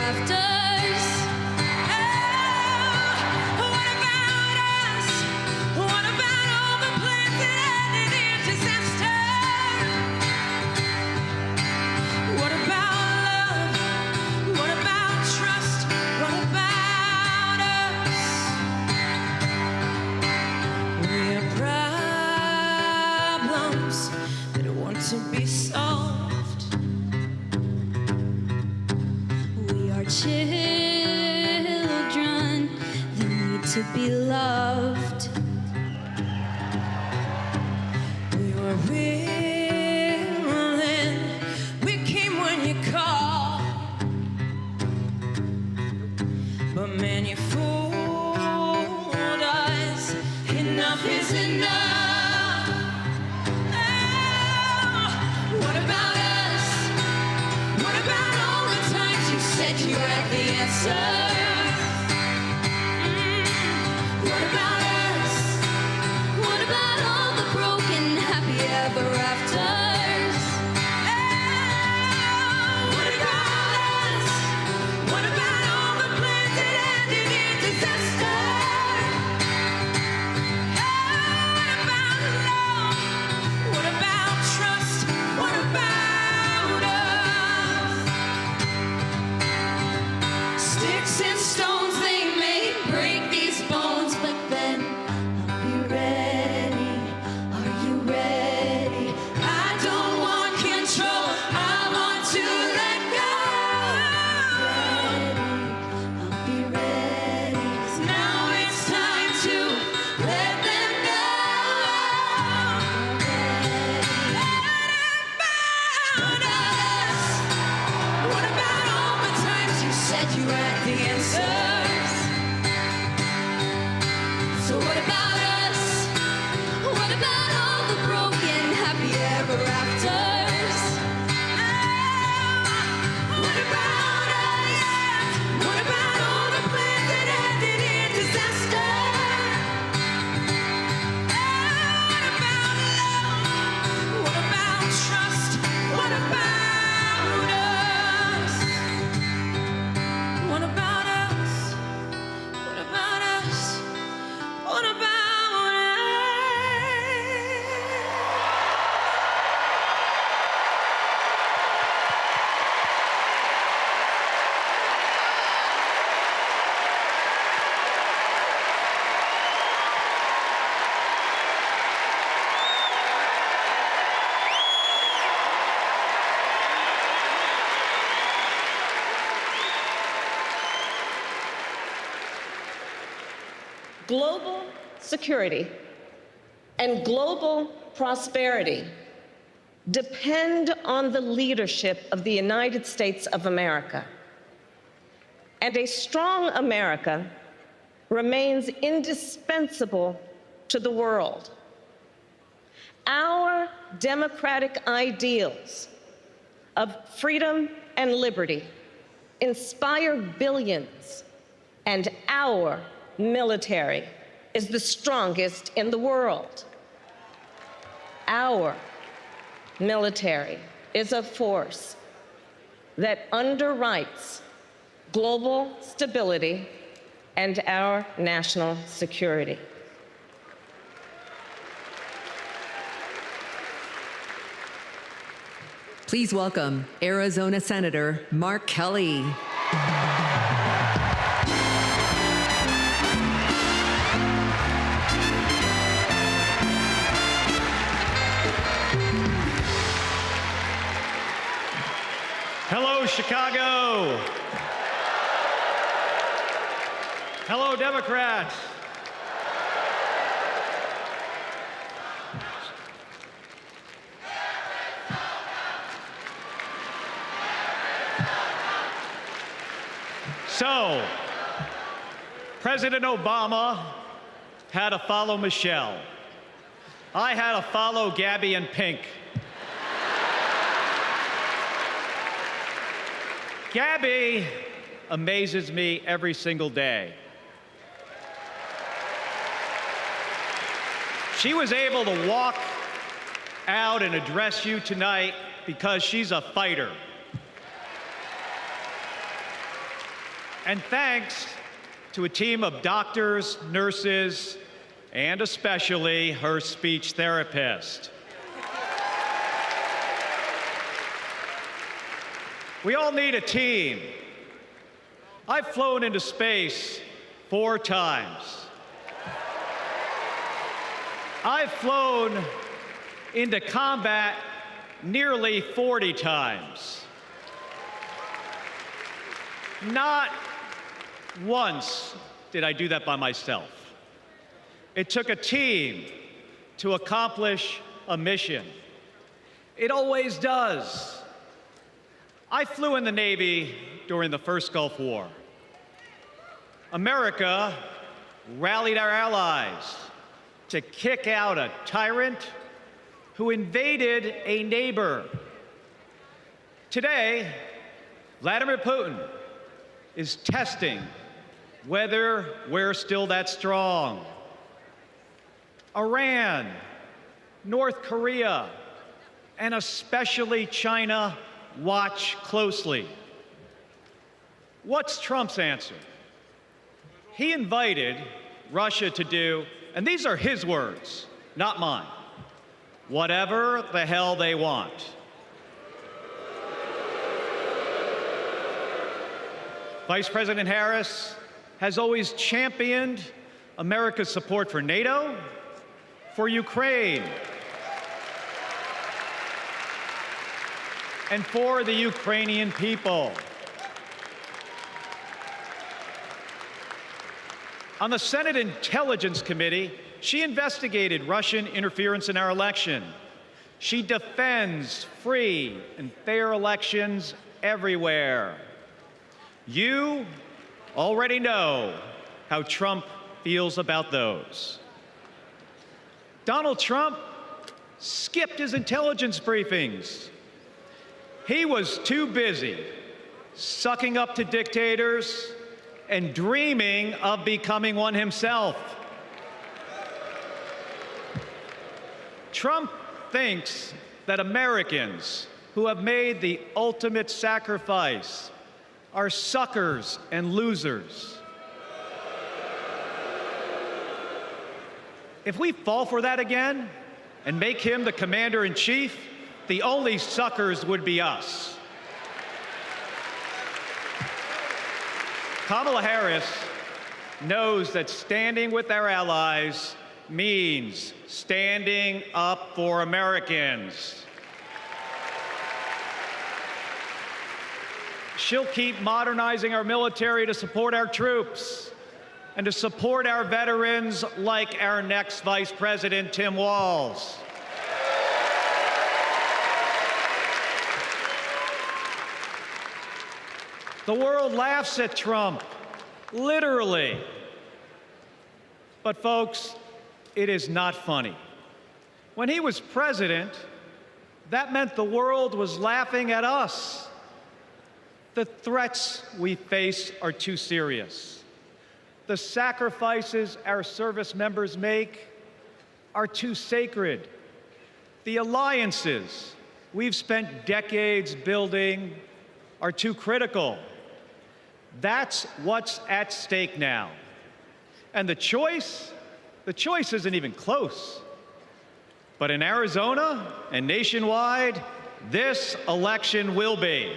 Speaker 21: rafters. Oh, what about us? What about all the plans that ended in disaster? What about love? What about trust? What about us? We have problems that want to be solved. We are children that need to be loved. We were willing, we came when you called. But man, you fooled us. Enough is enough. Oh, what about us? What about all the times you said you had the answer? What about us? What about all the broken happy ever afters? What about us? What about all the plans that ended in disaster? What about love? What about trust? What about us? Sticks and stones, they may break these bones, but then I'll be ready. Are you ready? I don't want control, I want to let go. I'll be ready. Now it's time to let them know. What about us? What about all the times you said you had the answers? So what about us? What about all the broken happy ever afters? What about us? What about all the plans that ended in disaster? What about love? What about trust? What about us? What about us? What about us? What about us?
Speaker 11: Global security and global prosperity depend on the leadership of the United States of America. And a strong America remains indispensable to the world. Our democratic ideals of freedom and liberty inspire billions, and our military is the strongest in the world. Our military is a force that underwrites global stability and our national security.
Speaker 1: Please welcome Arizona Senator Mark Kelly.
Speaker 18: Hello, Chicago. Hello, Democrats. So, President Obama had to follow Michelle. I had to follow Gabby and Pink. Gabby amazes me every single day. She was able to walk out and address you tonight because she's a fighter. And thanks to a team of doctors, nurses, and especially her speech therapist. We all need a team. I've flown into space 4 times. I've flown into combat nearly 40 times. Not once did I do that by myself. It took a team to accomplish a mission. It always does. I flew in the Navy during the first Gulf War. America rallied our allies to kick out a tyrant who invaded a neighbor. Today, Vladimir Putin is testing whether we're still that strong. Iran, North Korea, and especially China watch closely. What's Trump's answer? He invited Russia to do, and these are his words, not mine, whatever the hell they want. Vice President Harris has always championed America's support for NATO, for Ukraine, and for the Ukrainian people. On the Senate Intelligence Committee, she investigated Russian interference in our election. She defends free and fair elections everywhere. You already know how Trump feels about those. Donald Trump skipped his intelligence briefings. He was too busy sucking up to dictators and dreaming of becoming one himself. Trump thinks that Americans who have made the ultimate sacrifice are suckers and losers. If we fall for that again and make him the commander-in-chief, the only suckers would be us. Kamala Harris knows that standing with our allies means standing up for Americans. She'll keep modernizing our military to support our troops and to support our veterans like our next Vice President, Tim Walz. The world laughs at Trump, literally. But folks, it is not funny. When he was president, that meant the world was laughing at us. The threats we face are too serious. The sacrifices our service members make are too sacred. The alliances we've spent decades building are too critical. That's what's at stake now. And the choice isn't even close. But in Arizona and nationwide, this election will be.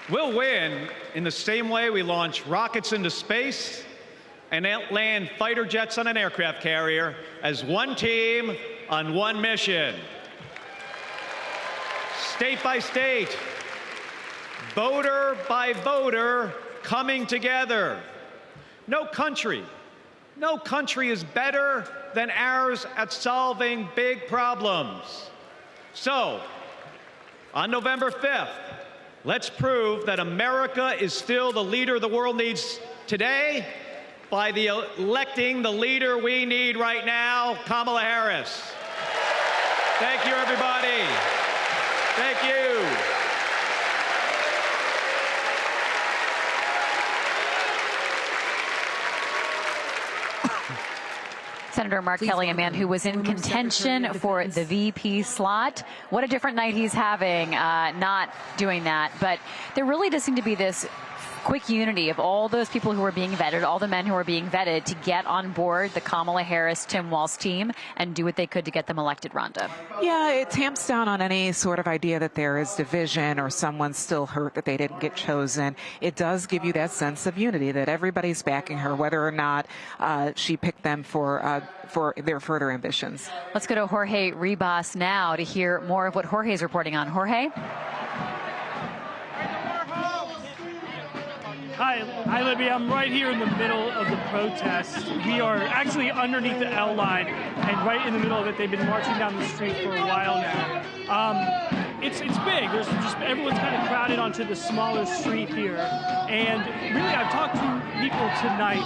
Speaker 18: We'll win in the same way we launch rockets into space and land fighter jets on an aircraft carrier as one team on one mission. State by state, voter by voter, coming together. No country is better than ours at solving big problems. So, on November 5th, let's prove that America is still the leader the world needs today by electing the leader we need right now, Kamala Harris. Thank you, everybody. Thank you.
Speaker 10: Senator Senator Mark Kelly, a man who was in contention for the VP slot. What a different night he's having, not doing that. But there really does seem to be this quick unity of all those people who are being vetted, all the men who are being vetted, to get on board the Kamala Harris, Tim Walz team and do what they could to get them elected, Rhonda.
Speaker 12: Yeah, it tamps down on any sort of idea that there is division or someone's still hurt that they didn't get chosen. It does give you that sense of unity, that everybody's backing her, whether or not she picked them for their further ambitions.
Speaker 10: Let's go to Jorge Ribas now to hear more of what Jorge's reporting on. Jorge?
Speaker 4: Hi, Libby. I'm right here in the middle of the protest. We are actually underneath the L line, and right in the middle of it, they've been marching down the street for a while now. It's big. There's just everyone's kind of crowded onto the smaller street here, and really, I've talked to people tonight.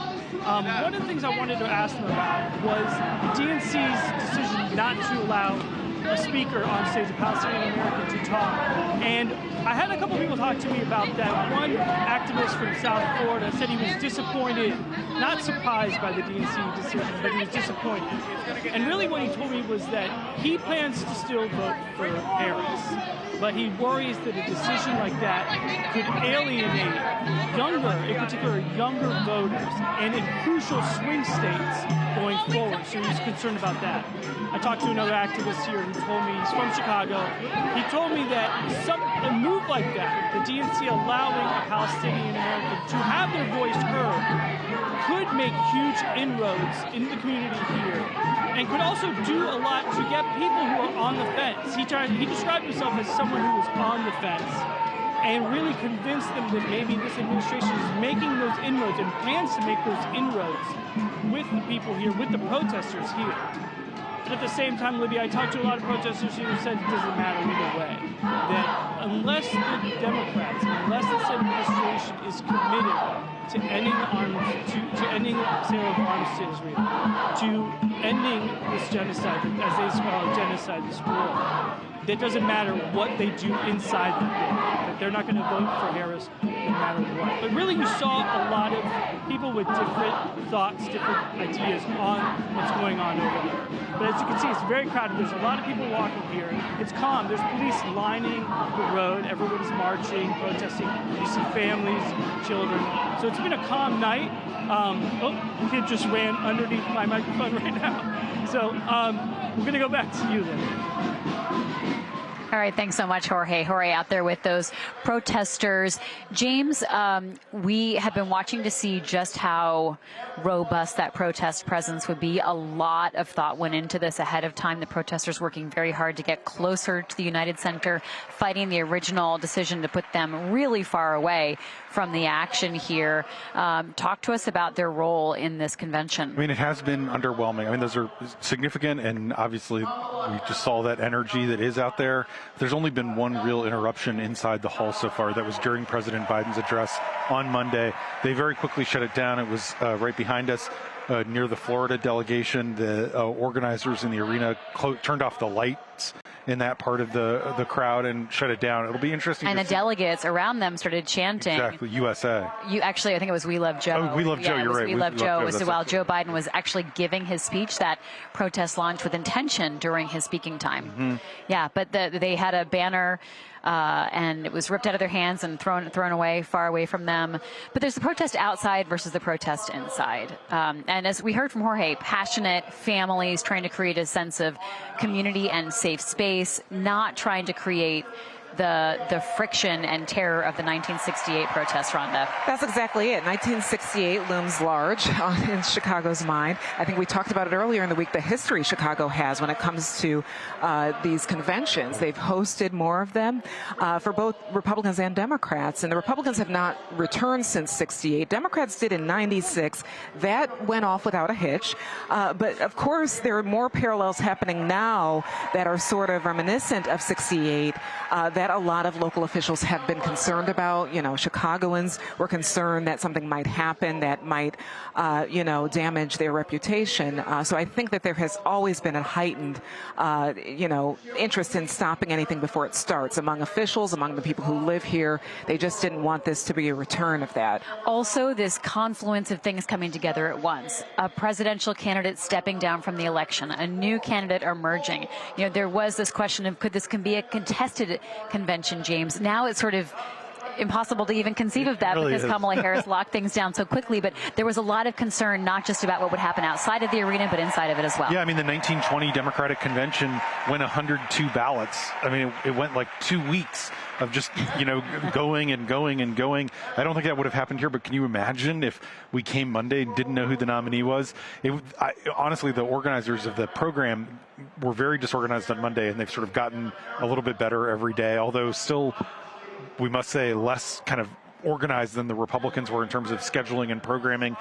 Speaker 4: One of the things I wanted to ask them about was the DNC's decision not to allow a speaker on stage, a Palestinian American, to talk. And I had a couple people talk to me about that. One activist from South Florida said he was disappointed, not surprised by the DNC decision, but he was disappointed. And really what he told me was that he plans to still vote for Harris, but he worries that a decision like that could alienate younger, in particular younger voters, and in crucial swing states going forward. So he's concerned about that. I talked to another activist here who told me, he's from Chicago, he told me that a move like that, the DNC allowing a Palestinian American to have their voice heard, could make huge inroads in the community here, and could also do a lot to get people who are on the fence. He described himself as someone who was on the fence, and really convince them that maybe this administration is making those inroads and plans to make those inroads with the people here, with the protesters here. But at the same time, Libby, I talked to a lot of protesters here who said it doesn't matter either way. That unless the Democrats, unless this administration is committed to ending the arms, to ending the sale of arms to Israel, to ending this genocide, as they call it, genocide, this war, it doesn't matter what they do inside the bill, that they're not going to vote for Harris no matter what. But really, you saw a lot of people with different thoughts, different ideas on what's going on over there. But as you can see, it's very crowded. There's a lot of people walking here. It's calm. There's police lining the road. Everyone's marching, protesting. You see families, children. So it's been a calm night. The kid just ran underneath my microphone right now. So we're going to go back to you then.
Speaker 10: All right, thanks so much, Jorge. Jorge out there with those protesters. James, we have been watching to see just how robust that protest presence would be. A lot of thought went into this ahead of time. The protesters working very hard to get closer to the United Center, fighting the original decision to put them really far away from the action here. Talk to us about their role in this convention.
Speaker 13: I mean, it has been underwhelming. I mean, those are significant, and obviously we just saw that energy that is out there. There's only been one real interruption inside the hall so far. That was during President Biden's address on Monday. They very quickly shut it down. It was right behind us. Near the Florida delegation, the organizers in the arena turned off the lights in that part of the crowd and shut it down. It'll be interesting.
Speaker 10: And the delegates around them started chanting.
Speaker 13: Exactly, USA.
Speaker 10: Actually, I think it was We Love Joe.
Speaker 13: Oh, We Love Joe, you're right.
Speaker 10: We Love Joe. Was while Joe Biden was actually giving his speech. That protest launched with intention during his speaking time.
Speaker 13: Mm-hmm.
Speaker 10: Yeah, but they had a banner and it was ripped out of their hands and thrown away, far away from them. But there's the protest outside versus the protest inside. And as we heard from Jorge, passionate families trying to create a sense of community and safe space, not trying to create the friction and terror of the 1968 protests, Rhonda.
Speaker 12: That's exactly it. 1968 looms large in Chicago's mind. I think we talked about it earlier in the week, the history Chicago has when it comes to these conventions. They've hosted more of them for both Republicans and Democrats, and the Republicans have not returned since 68. Democrats did in 96. That went off without a hitch. But of course, there are more parallels happening now that are sort of reminiscent of 68. That that a lot of local officials have been concerned about. You know, Chicagoans were concerned that something might happen that might, damage their reputation. So I think that there has always been a heightened, interest in stopping anything before it starts among officials, among the people who live here. They just didn't want this to be a return of that.
Speaker 10: Also, this confluence of things coming together at once. A presidential candidate stepping down from the election, a new candidate emerging. You know, there was this question of could this be a contested convention, James? Now it's sort of impossible to even conceive of that because Kamala Harris locked things down so quickly. But there was a lot of concern, not just about what would happen outside of the arena, but inside of it as well.
Speaker 13: Yeah, I mean, the 1920 Democratic Convention went 102 ballots. I mean, it went like 2 weeks of just, going and going and going. I don't think that would have happened here, but can you imagine if we came Monday and didn't know who the nominee was? Honestly, the organizers of the program were very disorganized on Monday, and they've sort of gotten a little bit better every day, although still, we must say, less kind of organized than the Republicans were in terms of scheduling and programming.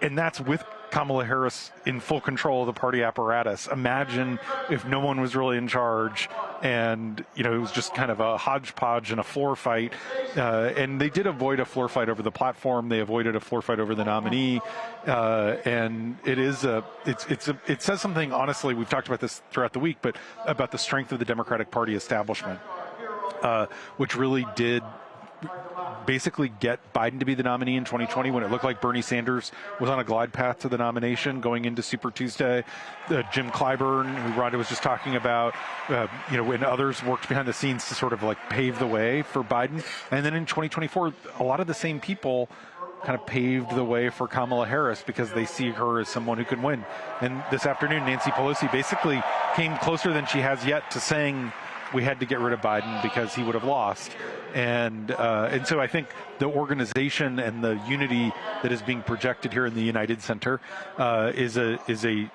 Speaker 13: And that's with Kamala Harris in full control of the party apparatus. Imagine if no one was really in charge and, it was just kind of a hodgepodge and a floor fight. And they did avoid a floor fight over the platform. They avoided a floor fight over the nominee. And it says something, honestly, we've talked about this throughout the week, but about the strength of the Democratic Party establishment, which really did basically get Biden to be the nominee in 2020 when it looked like Bernie Sanders was on a glide path to the nomination going into Super Tuesday. Jim Clyburn, who Rhonda was just talking about, and others worked behind the scenes to sort of like pave the way for Biden. And then in 2024, a lot of the same people kind of paved the way for Kamala Harris because they see her as someone who can win. And this afternoon, Nancy Pelosi basically came closer than she has yet to saying we had to get rid of Biden because he would have lost. And so I think the organization and the unity that is being projected here in the United Center is a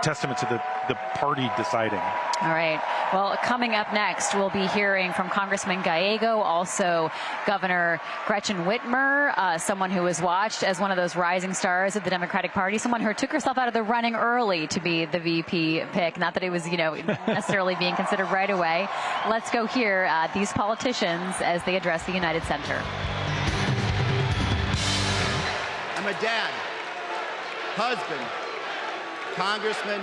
Speaker 13: testament to the party deciding.
Speaker 10: All right. Well, coming up next, we'll be hearing from Congressman Gallego, also Governor Gretchen Whitmer, someone who was watched as one of those rising stars of the Democratic Party, someone who took herself out of the running early to be the VP pick. Not that it was, necessarily being considered right away. Let's go hear these politicians as they address the United Center.
Speaker 24: I'm a dad, husband, congressman,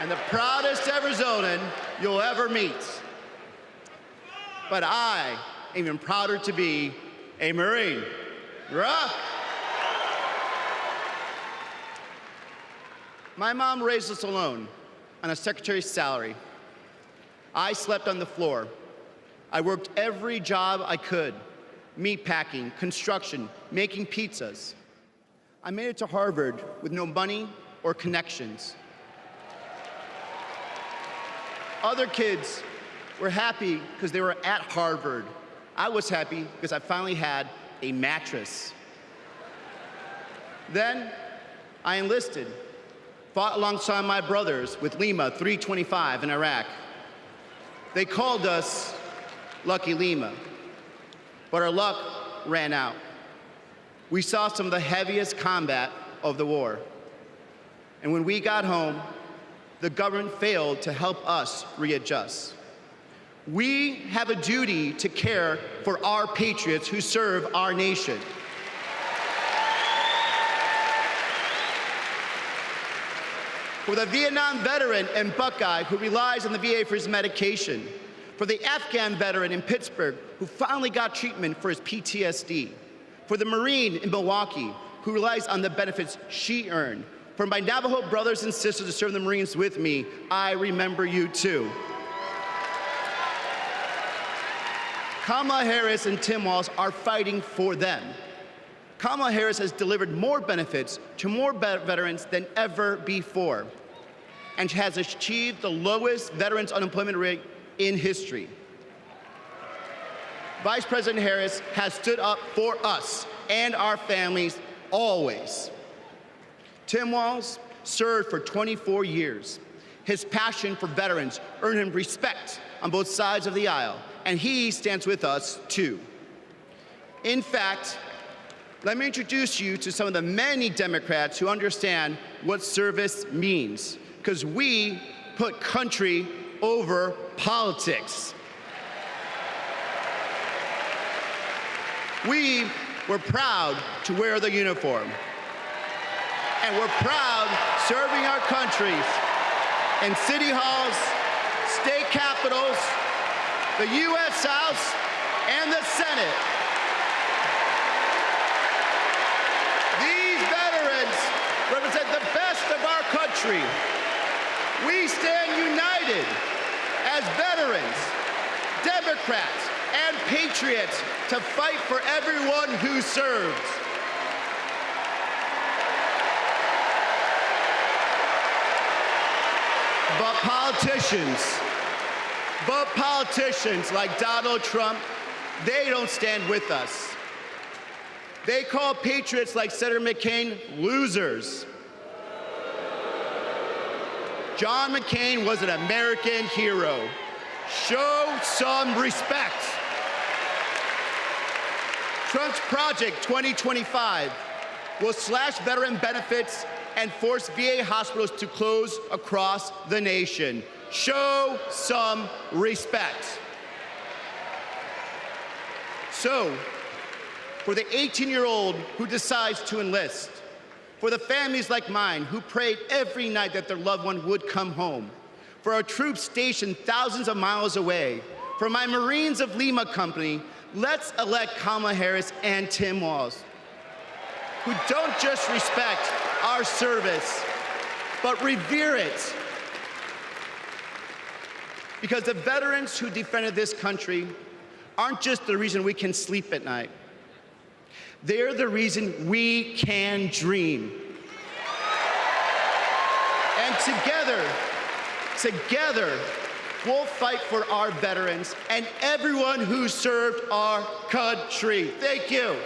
Speaker 24: and the proudest Arizonan you'll ever meet. But I am even prouder to be a Marine. Rah! My mom raised us alone on a secretary's salary. I slept on the floor. I worked every job I could: meat packing, construction, making pizzas. I made it to Harvard with no money or connections. Other kids were happy because they were at Harvard. I was happy because I finally had a mattress. Then I enlisted, fought alongside my brothers with Lima 325 in Iraq. They called us Lucky Lima, but our luck ran out. We saw some of the heaviest combat of the war. And when we got home, the government failed to help us readjust. We have a duty to care for our patriots who serve our nation. For the Vietnam veteran and Buckeye who relies on the VA for his medication. For the Afghan veteran in Pittsburgh who finally got treatment for his PTSD. For the Marine in Milwaukee who relies on the benefits she earned. For my Navajo brothers and sisters who serve the Marines with me, I remember you too. Kamala Harris and Tim Walz are fighting for them. Kamala Harris has delivered more benefits to more veterans than ever before, and has achieved the lowest veterans unemployment rate in history. Vice President Harris has stood up for us and our families always. Tim Walz served for 24 years. His passion for veterans earned him respect on both sides of the aisle, and he stands with us too. In fact, let me introduce you to some of the many Democrats who understand what service means, because we put country
Speaker 7: over politics. We were proud to wear the uniform. And we're proud serving our countries in city halls, state capitals, the U.S. House, and the Senate. These veterans represent the best of our country. We stand united as veterans, Democrats, and patriots to fight for everyone who serves. But politicians like Donald Trump, they don't stand with us. They call patriots like Senator McCain losers. John McCain was an American hero. Show some respect. Trump's Project 2025 will slash veteran benefits and force VA hospitals to close across the nation. Show some respect. So, for the 18-year-old who decides to enlist, for the families like mine who prayed every night that their loved one would come home, for our troops stationed thousands of miles away, for my Marines of Lima Company, let's elect Kamala Harris and Tim Walz, who don't just respect our service, but revere it. Because the veterans who defended this country aren't just the reason we can sleep at night. They're the reason we can dream. And together, we'll fight for our veterans and everyone who served our country. Thank you.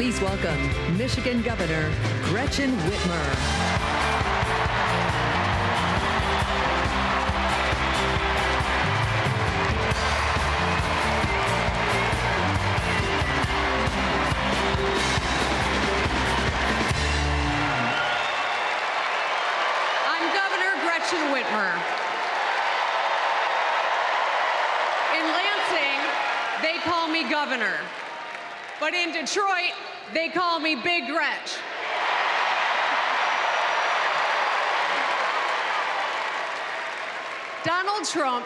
Speaker 1: Please welcome Michigan Governor Gretchen Whitmer.
Speaker 20: I'm Governor Gretchen Whitmer. In Lansing, they call me Governor. But in Detroit, they call me Big Gretch. Donald Trump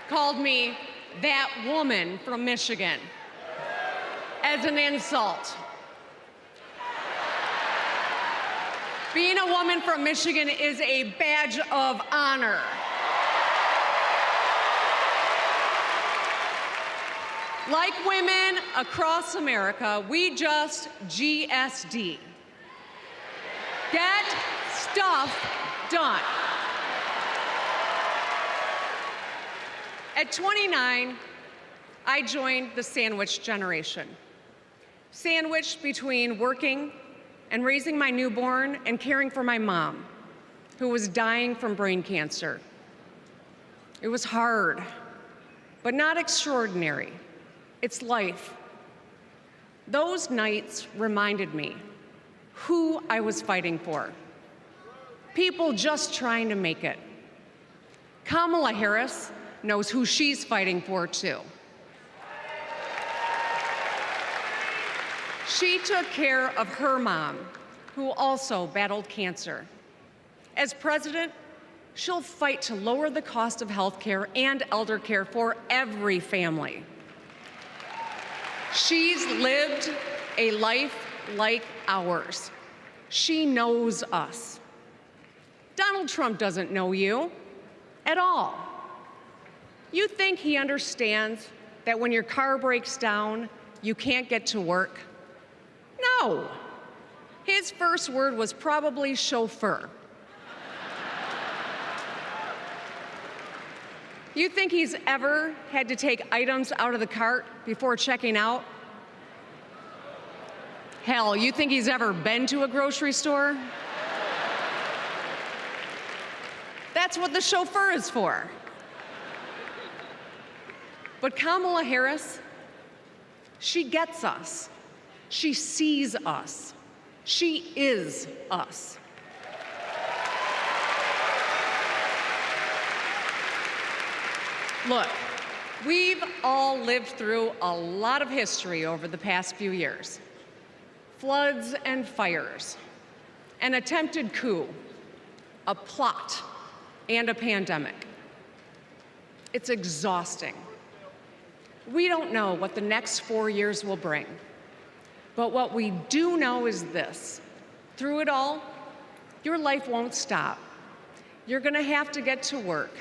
Speaker 20: called me that woman from Michigan as an insult. Being a woman from Michigan is a badge of honor. Like women across America, we just GSD. Get stuff done. At 29, I joined the sandwich generation. Sandwiched between working and raising my newborn and caring for my mom, who was dying from brain cancer. It was hard, but not extraordinary. It's life. Those nights reminded me who I was fighting for. People just trying to make it. Kamala Harris knows who she's fighting for, too. She took care of her mom, who also battled cancer. As president, she'll fight to lower the cost of health care and elder care for every family. She's lived a life like ours. She knows us. Donald Trump doesn't know you at all. You think he understands that when your car breaks down, you can't get to work? No. His first word was probably chauffeur. You think he's ever had to take items out of the cart before checking out? Hell, you think he's ever been to a grocery store? That's what the chauffeur is for. But Kamala Harris, she gets us. She sees us. She is us. Look, we've all lived through a lot of history over the past few years. Floods and fires, an attempted coup, a plot, and a pandemic. It's exhausting. We don't know what the next 4 years will bring, but what we do know is this. Through it all, your life won't stop. You're gonna have to get to work,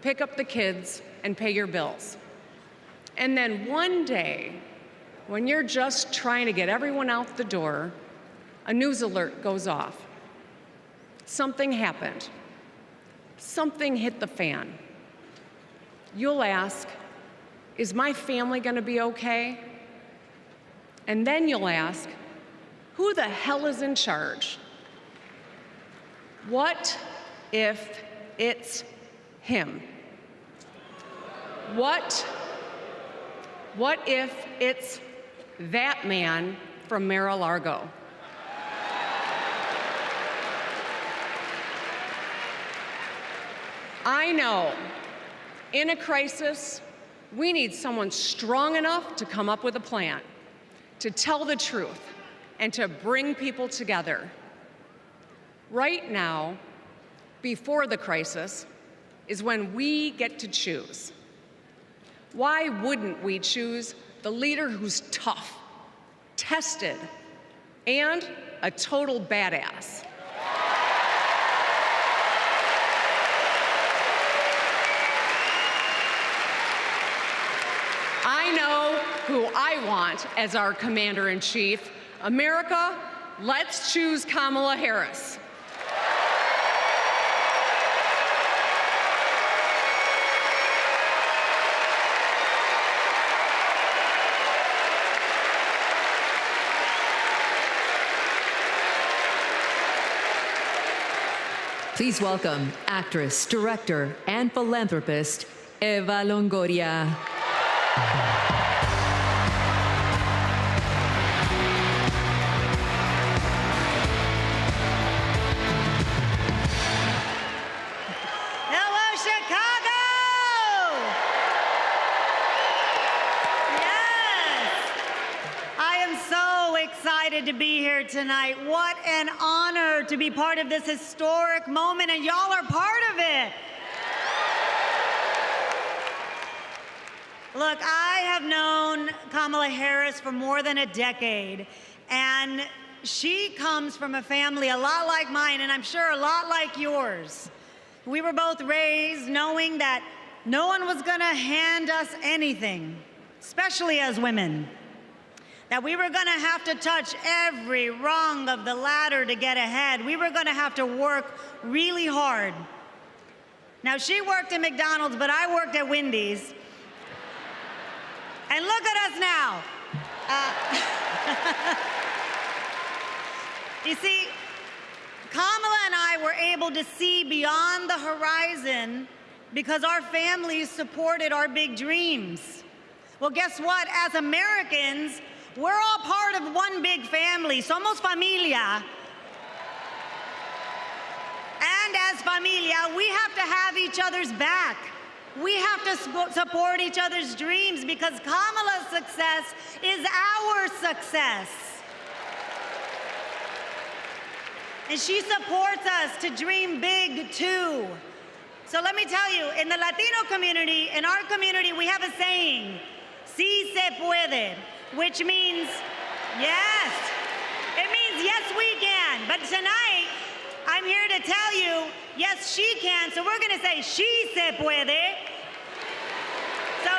Speaker 20: pick up the kids, and pay your bills. And then one day, when you're just trying to get everyone out the door, a news alert goes off. Something happened. Something hit the fan. You'll ask, is my family gonna be okay? And then you'll ask, who the hell is in charge? What if it's him? What if it's that man from Mar-a-Lago? I know, in a crisis, we need someone strong enough to come up with a plan, to tell the truth, and to bring people together. Right now, before the crisis, is when we get to choose. Why wouldn't we choose the leader who's tough, tested, and a total badass? I know who I want as our commander-in-chief. America, let's choose Kamala Harris.
Speaker 1: Please welcome actress, director, and philanthropist, Eva Longoria.
Speaker 6: Hello, Chicago! Yes! I am so excited to be here tonight. What an honor to be part of this historic moment, and y'all are part of it. Look, I have known Kamala Harris for more than a decade, and she comes from a family a lot like mine, and I'm sure a lot like yours. We were both raised knowing that no one was gonna hand us anything, especially as women. That we were gonna have to touch every rung of the ladder to get ahead. We were gonna have to work really hard. Now, she worked at McDonald's, but I worked at Wendy's. And look at us now. You see, Kamala and I were able to see beyond the horizon because our families supported our big dreams. Well, guess what? As Americans, we're all part of one big family. Somos familia. And as familia, we have to have each other's back. We have to support each other's dreams because Kamala's success is our success. and she supports us to dream big too. So let me tell you, in the Latino community, in our community, we have a saying, "Sí se puede," which means yes. It means yes, we can. But tonight, I'm here to tell you, yes, she can. So we're going to say, "She se puede." So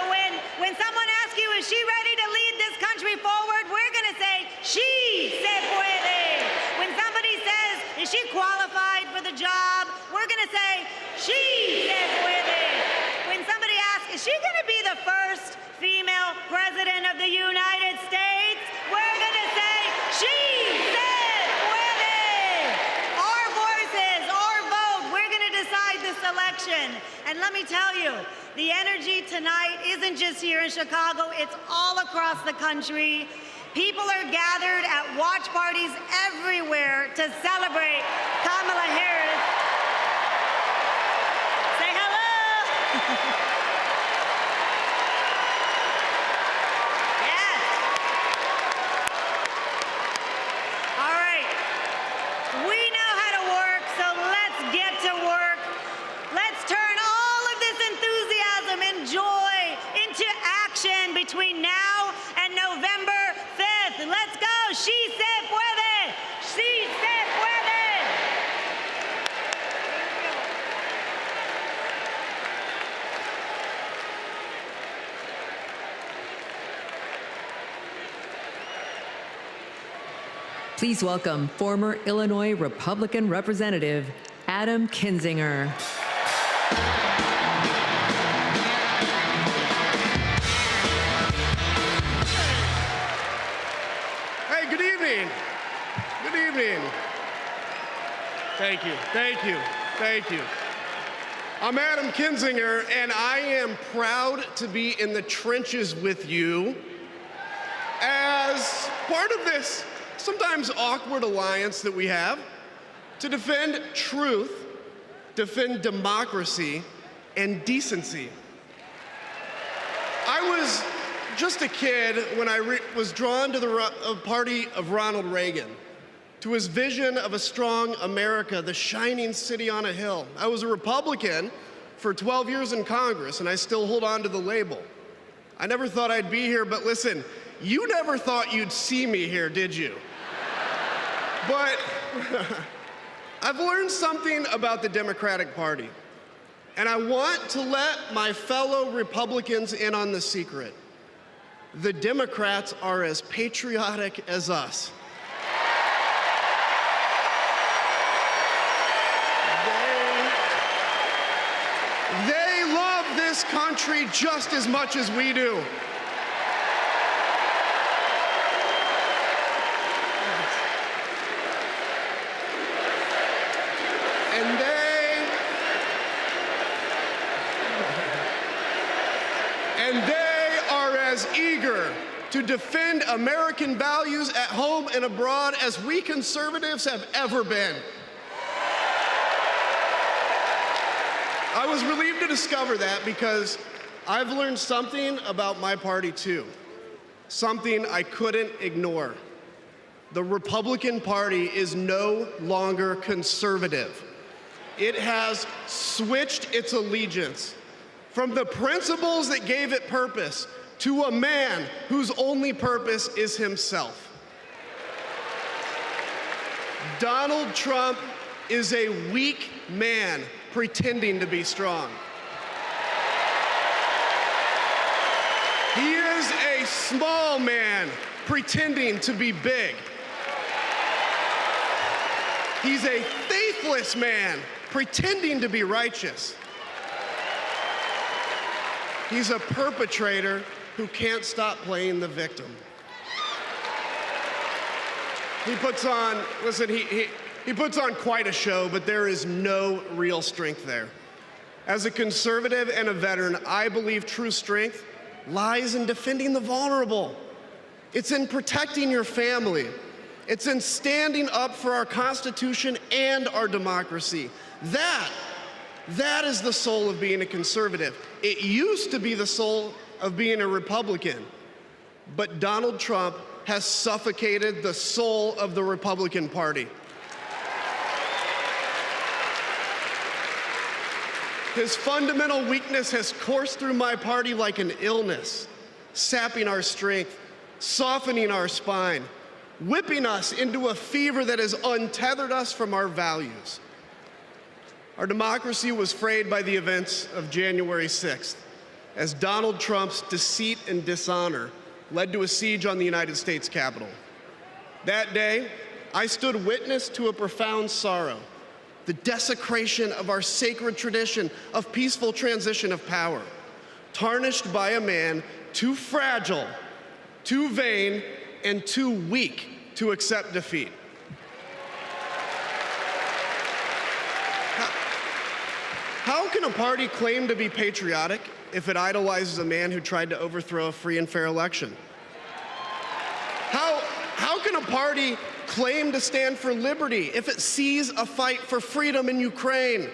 Speaker 6: when someone asks you, is she ready to lead this country forward, we're going to say, "She se puede." When somebody says, is she qualified for the job, we're going to say, "She se puede." When somebody asks, is she going to be the first female president of the United States, we're going to say, "She se puede." Our voices, our vote, we're going to decide this election. And let me tell you, the energy tonight isn't just here in Chicago, it's all across the country. People are gathered at watch parties everywhere to celebrate Kamala Harris. Say hello. Yes. All right. We know how to work, so let's get to work. Let's turn all of this enthusiasm and joy into action between now and November 5th. Let's go. She se puede. She se puede.
Speaker 1: Please welcome former Illinois Republican Representative Adam Kinzinger.
Speaker 15: Hey, good evening. Good evening. Thank you, thank you, thank you. I'm Adam Kinzinger, and I am proud to be in the trenches with you as part of this sometimes awkward alliance that we have to defend truth, defend democracy, and decency. I was just a kid when I was drawn to the party of Ronald Reagan, to his vision of a strong America, the shining city on a hill. I was a Republican for 12 years in Congress, and I still hold on to the label. I never thought I'd be here, but listen, you never thought you'd see me here, did you? But I've learned something about the Democratic Party, and I want to let my fellow Republicans in on the secret. The Democrats are as patriotic as us. They love this country just as much as we do. And they are as eager to defend American values at home and abroad as we conservatives have ever been. I was relieved to discover that because I've learned something about my party too, something I couldn't ignore. The Republican Party is no longer conservative. It has switched its allegiance from the principles that gave it purpose to a man whose only purpose is himself. Donald Trump is a weak man pretending to be strong. He is a small man pretending to be big. He's a faithless man pretending to be righteous. He's a perpetrator who can't stop playing the victim. He puts on, listen, he puts on quite a show, but there is no real strength there. As a conservative and a veteran, I believe true strength lies in defending the vulnerable. It's in protecting your family. It's in standing up for our Constitution and our democracy. That is the soul of being a conservative. It used to be the soul of being a Republican, but Donald Trump has suffocated the soul of the Republican Party. His fundamental weakness has coursed through my party like an illness, sapping our strength, softening our spine, whipping us into a fever that has untethered us from our values. Our democracy was frayed by the events of January 6th, as Donald Trump's deceit and dishonor led to a siege on the United States Capitol. That day, I stood witness to a profound sorrow, the desecration of our sacred tradition of peaceful transition of power, tarnished by a man too fragile, too vain, and too weak to accept defeat. How can a party claim to be patriotic if it idolizes a man who tried to overthrow a free and fair election? How can a party claim to stand for liberty if it sees a fight for freedom in Ukraine,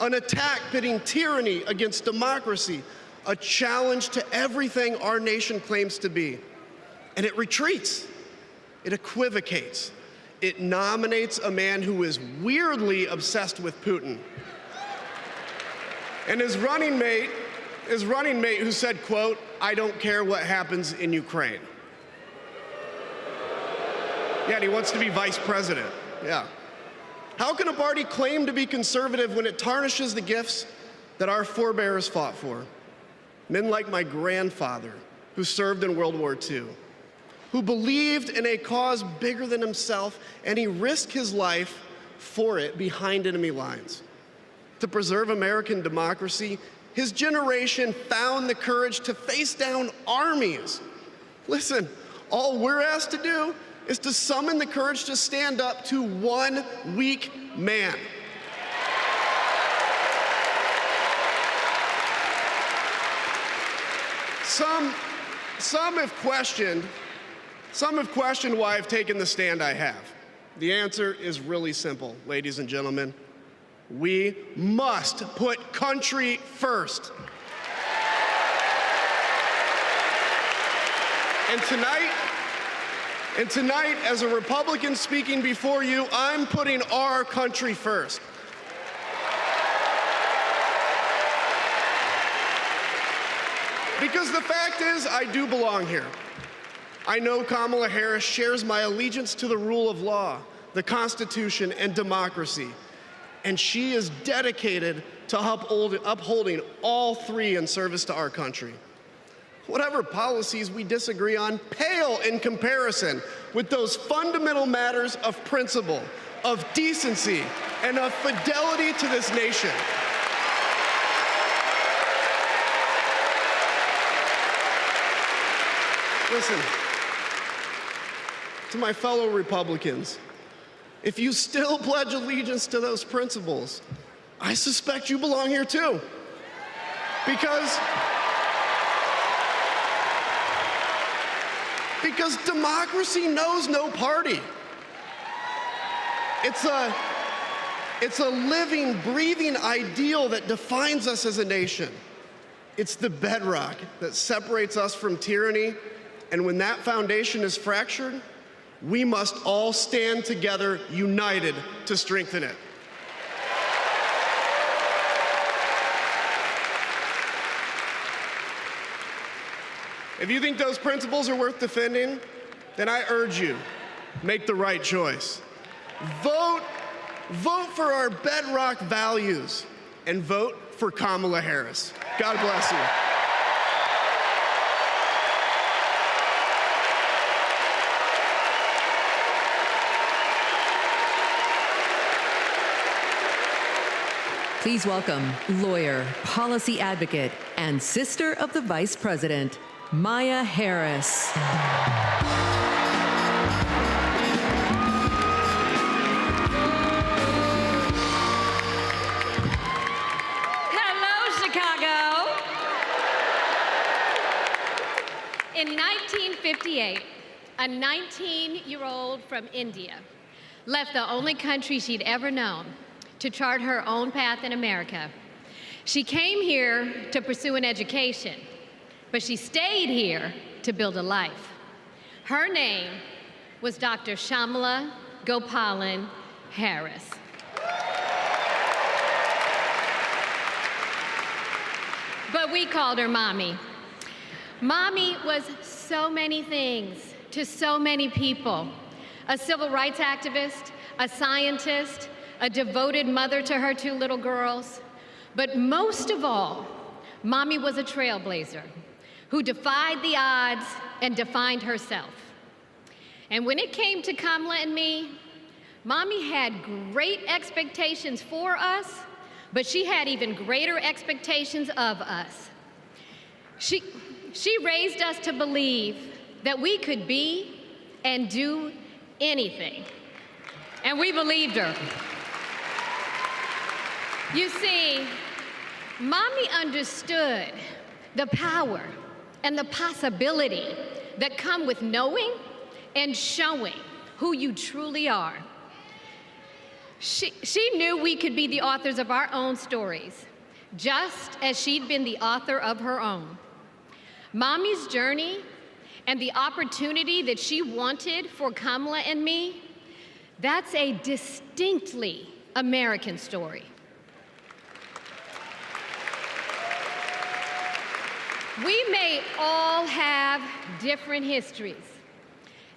Speaker 15: an attack pitting tyranny against democracy, a challenge to everything our nation claims to be, and it retreats, it equivocates, it nominates a man who is weirdly obsessed with Putin, and his running mate who said, quote, "I don't care what happens in Ukraine." Yeah, and he wants to be vice president. Yeah. How can a party claim to be conservative when it tarnishes the gifts that our forebears fought for? Men like my grandfather, who served in World War II, who believed in a cause bigger than himself, and he risked his life for it behind enemy lines. To preserve American democracy, his generation found the courage to face down armies. Listen, all we're asked to do is to summon the courage to stand up to one weak man. Some have questioned why I've taken the stand I have. The answer is really simple, ladies and gentlemen. We must put country first. And tonight, as a Republican speaking before you, I'm putting our country first. Because the fact is, I do belong here. I know Kamala Harris shares my allegiance to the rule of law, the Constitution, and democracy. And she is dedicated to upholding all three in service to our country. Whatever policies we disagree on pale in comparison with those fundamental matters of principle, of decency, and of fidelity to this nation. Listen, to my fellow Republicans, if you still pledge allegiance to those principles, I suspect you belong here too. Because democracy knows no party. It's a living, breathing ideal that defines us as a nation. It's the bedrock that separates us from tyranny, and when that foundation is fractured, we must all stand together, united, to strengthen it. If you think those principles are worth defending, then I urge you, make the right choice. Vote for our bedrock values, and vote for Kamala Harris. God bless you.
Speaker 1: Please welcome lawyer, policy advocate, and sister of the Vice President, Maya Harris.
Speaker 14: Hello, Chicago. In 1958, a 19-year-old from India left the only country she'd ever known to chart her own path in America. She came here to pursue an education, but she stayed here to build a life. Her name was Dr. Shyamala Gopalan Harris. but we called her Mommy. Mommy was so many things to so many people. A civil rights activist, a scientist, a devoted mother to her 2 little girls. But most of all, Mommy was a trailblazer who defied the odds and defined herself. And when it came to Kamala and me, Mommy had great expectations for us, but she had even greater expectations of us. She raised us to believe that we could be and do anything. And we believed her. You see, Mommy understood the power and the possibility that come with knowing and showing who you truly are. She knew we could be the authors of our own stories, just as she'd been the author of her own. Mommy's journey and the opportunity that she wanted for Kamala and me, that's a distinctly American story. We may all have different histories,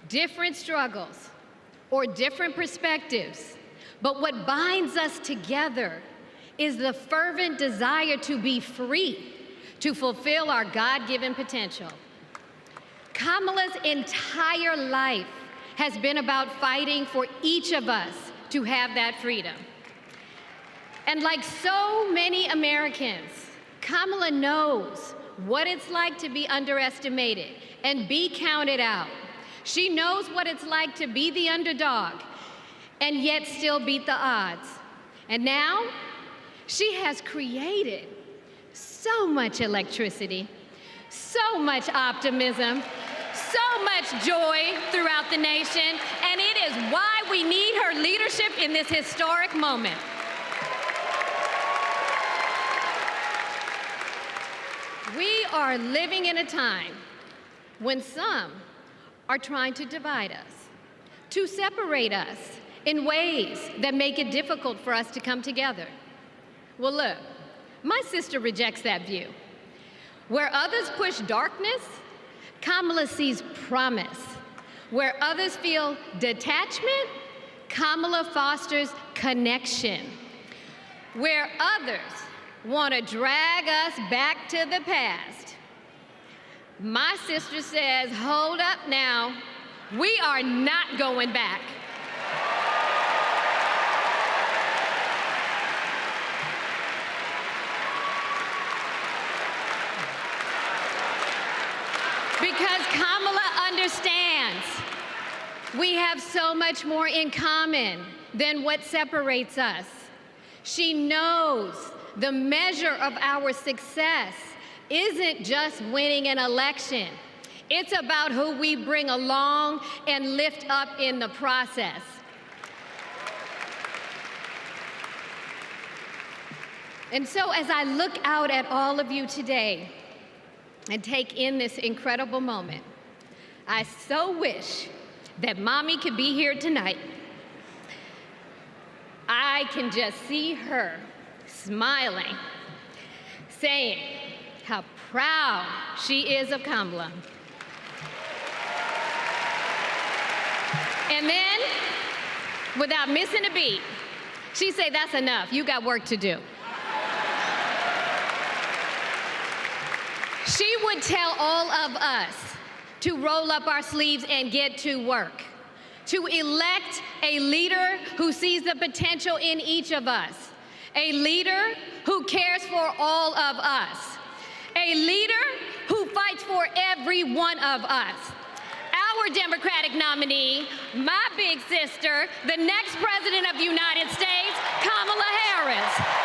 Speaker 14: different struggles, or different perspectives, but what binds us together is the fervent desire to be free, to fulfill our God-given potential. Kamala's entire life has been about fighting for each of us to have that freedom. And like so many Americans, Kamala knows what it's like to be underestimated and be counted out. She knows what it's like to be the underdog and yet still beat the odds. And now, she has created so much electricity, so much optimism, so much joy throughout the nation, and it is why we need her leadership in this historic moment. We are living in a time when some are trying to divide us, to separate us in ways that make it difficult for us to come together. Well, look, my sister rejects that view. Where others push darkness, Kamala sees promise. Where others feel detachment, Kamala fosters connection. Where others want to drag us back to the past, my sister says, hold up now, we are not going back. Because Kamala understands we have so much more in common than what separates us. She knows the measure of our success isn't just winning an election. It's about who we bring along and lift up in the process. And so as I look out at all of you today and take in this incredible moment, I so wish that Mommy could be here tonight. I can just see her smiling, saying how proud she is of Kamala. And then, without missing a beat, she say, that's enough, you got work to do. She would tell all of us to roll up our sleeves and get to work, to elect a leader who sees the potential in each of us, a leader who cares for all of us, a leader who fights for every one of us. Our Democratic nominee, my big sister, the next President of the United States, Kamala Harris.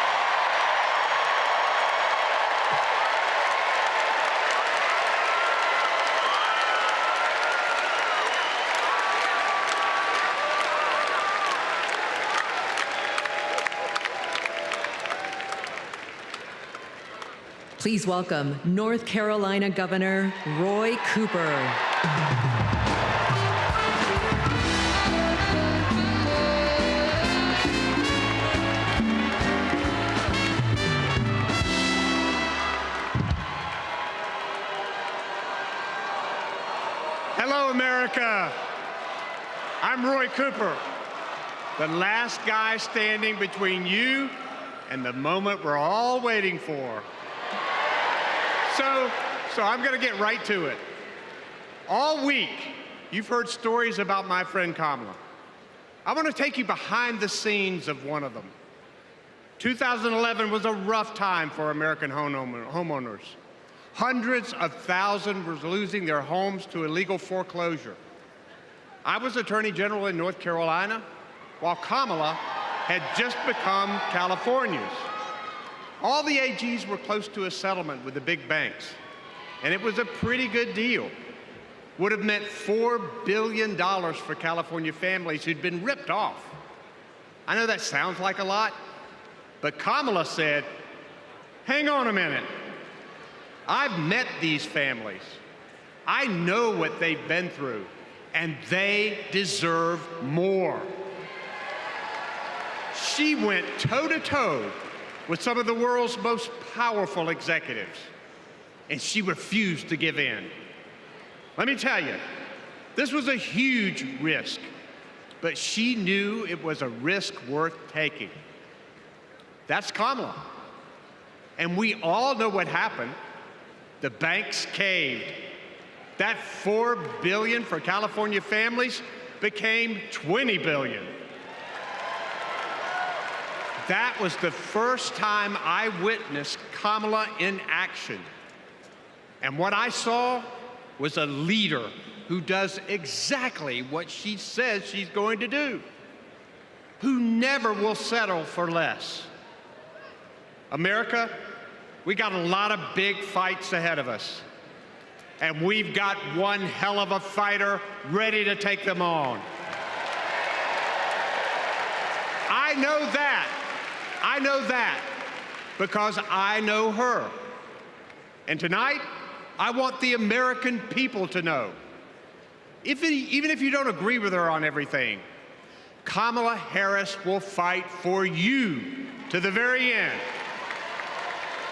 Speaker 1: Please welcome North Carolina Governor Roy Cooper.
Speaker 2: America. I'm Roy Cooper, the last guy standing between you and the moment we're all waiting for. So I'm going to get right to it. All week, you've heard stories about my friend Kamala. I want to take you behind the scenes of one of them. 2011 was a rough time for American homeowners. Hundreds of thousands were losing their homes to illegal foreclosure. I was Attorney General in North Carolina, while Kamala had just become California's. All the AGs were close to a settlement with the big banks, and it was a pretty good deal. Would have meant $4 billion for California families who'd been ripped off. I know that sounds like a lot, but Kamala said, hang on a minute. I've met these families. I know what they've been through, and they deserve more. She went toe-to-toe with some of the world's most powerful executives, and she refused to give in. Let me tell you, this was a huge risk, but she knew it was a risk worth taking. That's Kamala. And we all know what happened. The banks caved. That $4 billion for California families became $20 billion. That was the first time I witnessed Kamala in action. And what I saw was a leader who does exactly what she says she's going to do, who never will settle for less. America, we got a lot of big fights ahead of us, and we've got one hell of a fighter ready to take them on. I know that because I know her. And tonight, I want the American people to know, even if you don't agree with her on everything, Kamala Harris will fight for you to the very end.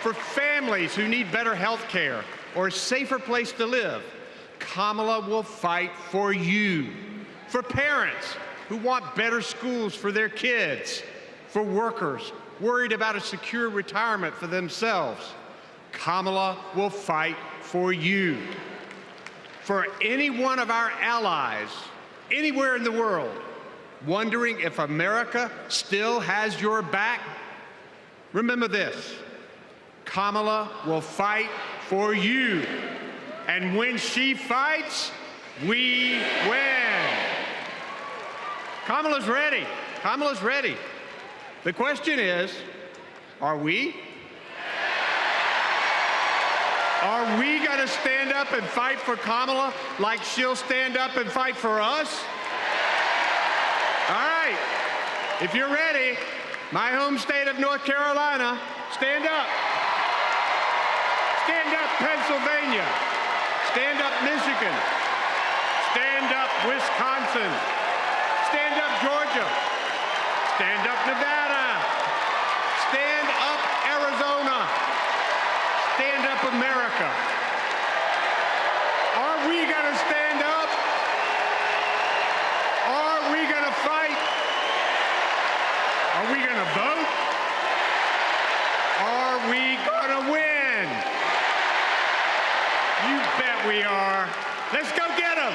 Speaker 2: For families who need better health care or a safer place to live, Kamala will fight for you. For parents who want better schools for their kids, for workers worried about a secure retirement for themselves, Kamala will fight for you. For any one of our allies, anywhere in the world, wondering if America still has your back, remember this: Kamala will fight for you. And when she fights, we win. Kamala's ready. Kamala's ready. The question is, are we? Are we going to stand up and fight for Kamala like she'll stand up and fight for us? All right. If you're ready, my home state of North Carolina, stand up. Stand up, Pennsylvania. Stand up, Michigan. Stand up, Wisconsin. Stand up, Georgia. Stand up, Nevada. Stand up, Arizona. Stand up, America. Are we going to stand up? Are we going to fight? Are we going to vote? Are we going to win? You bet we are. Let's go get them.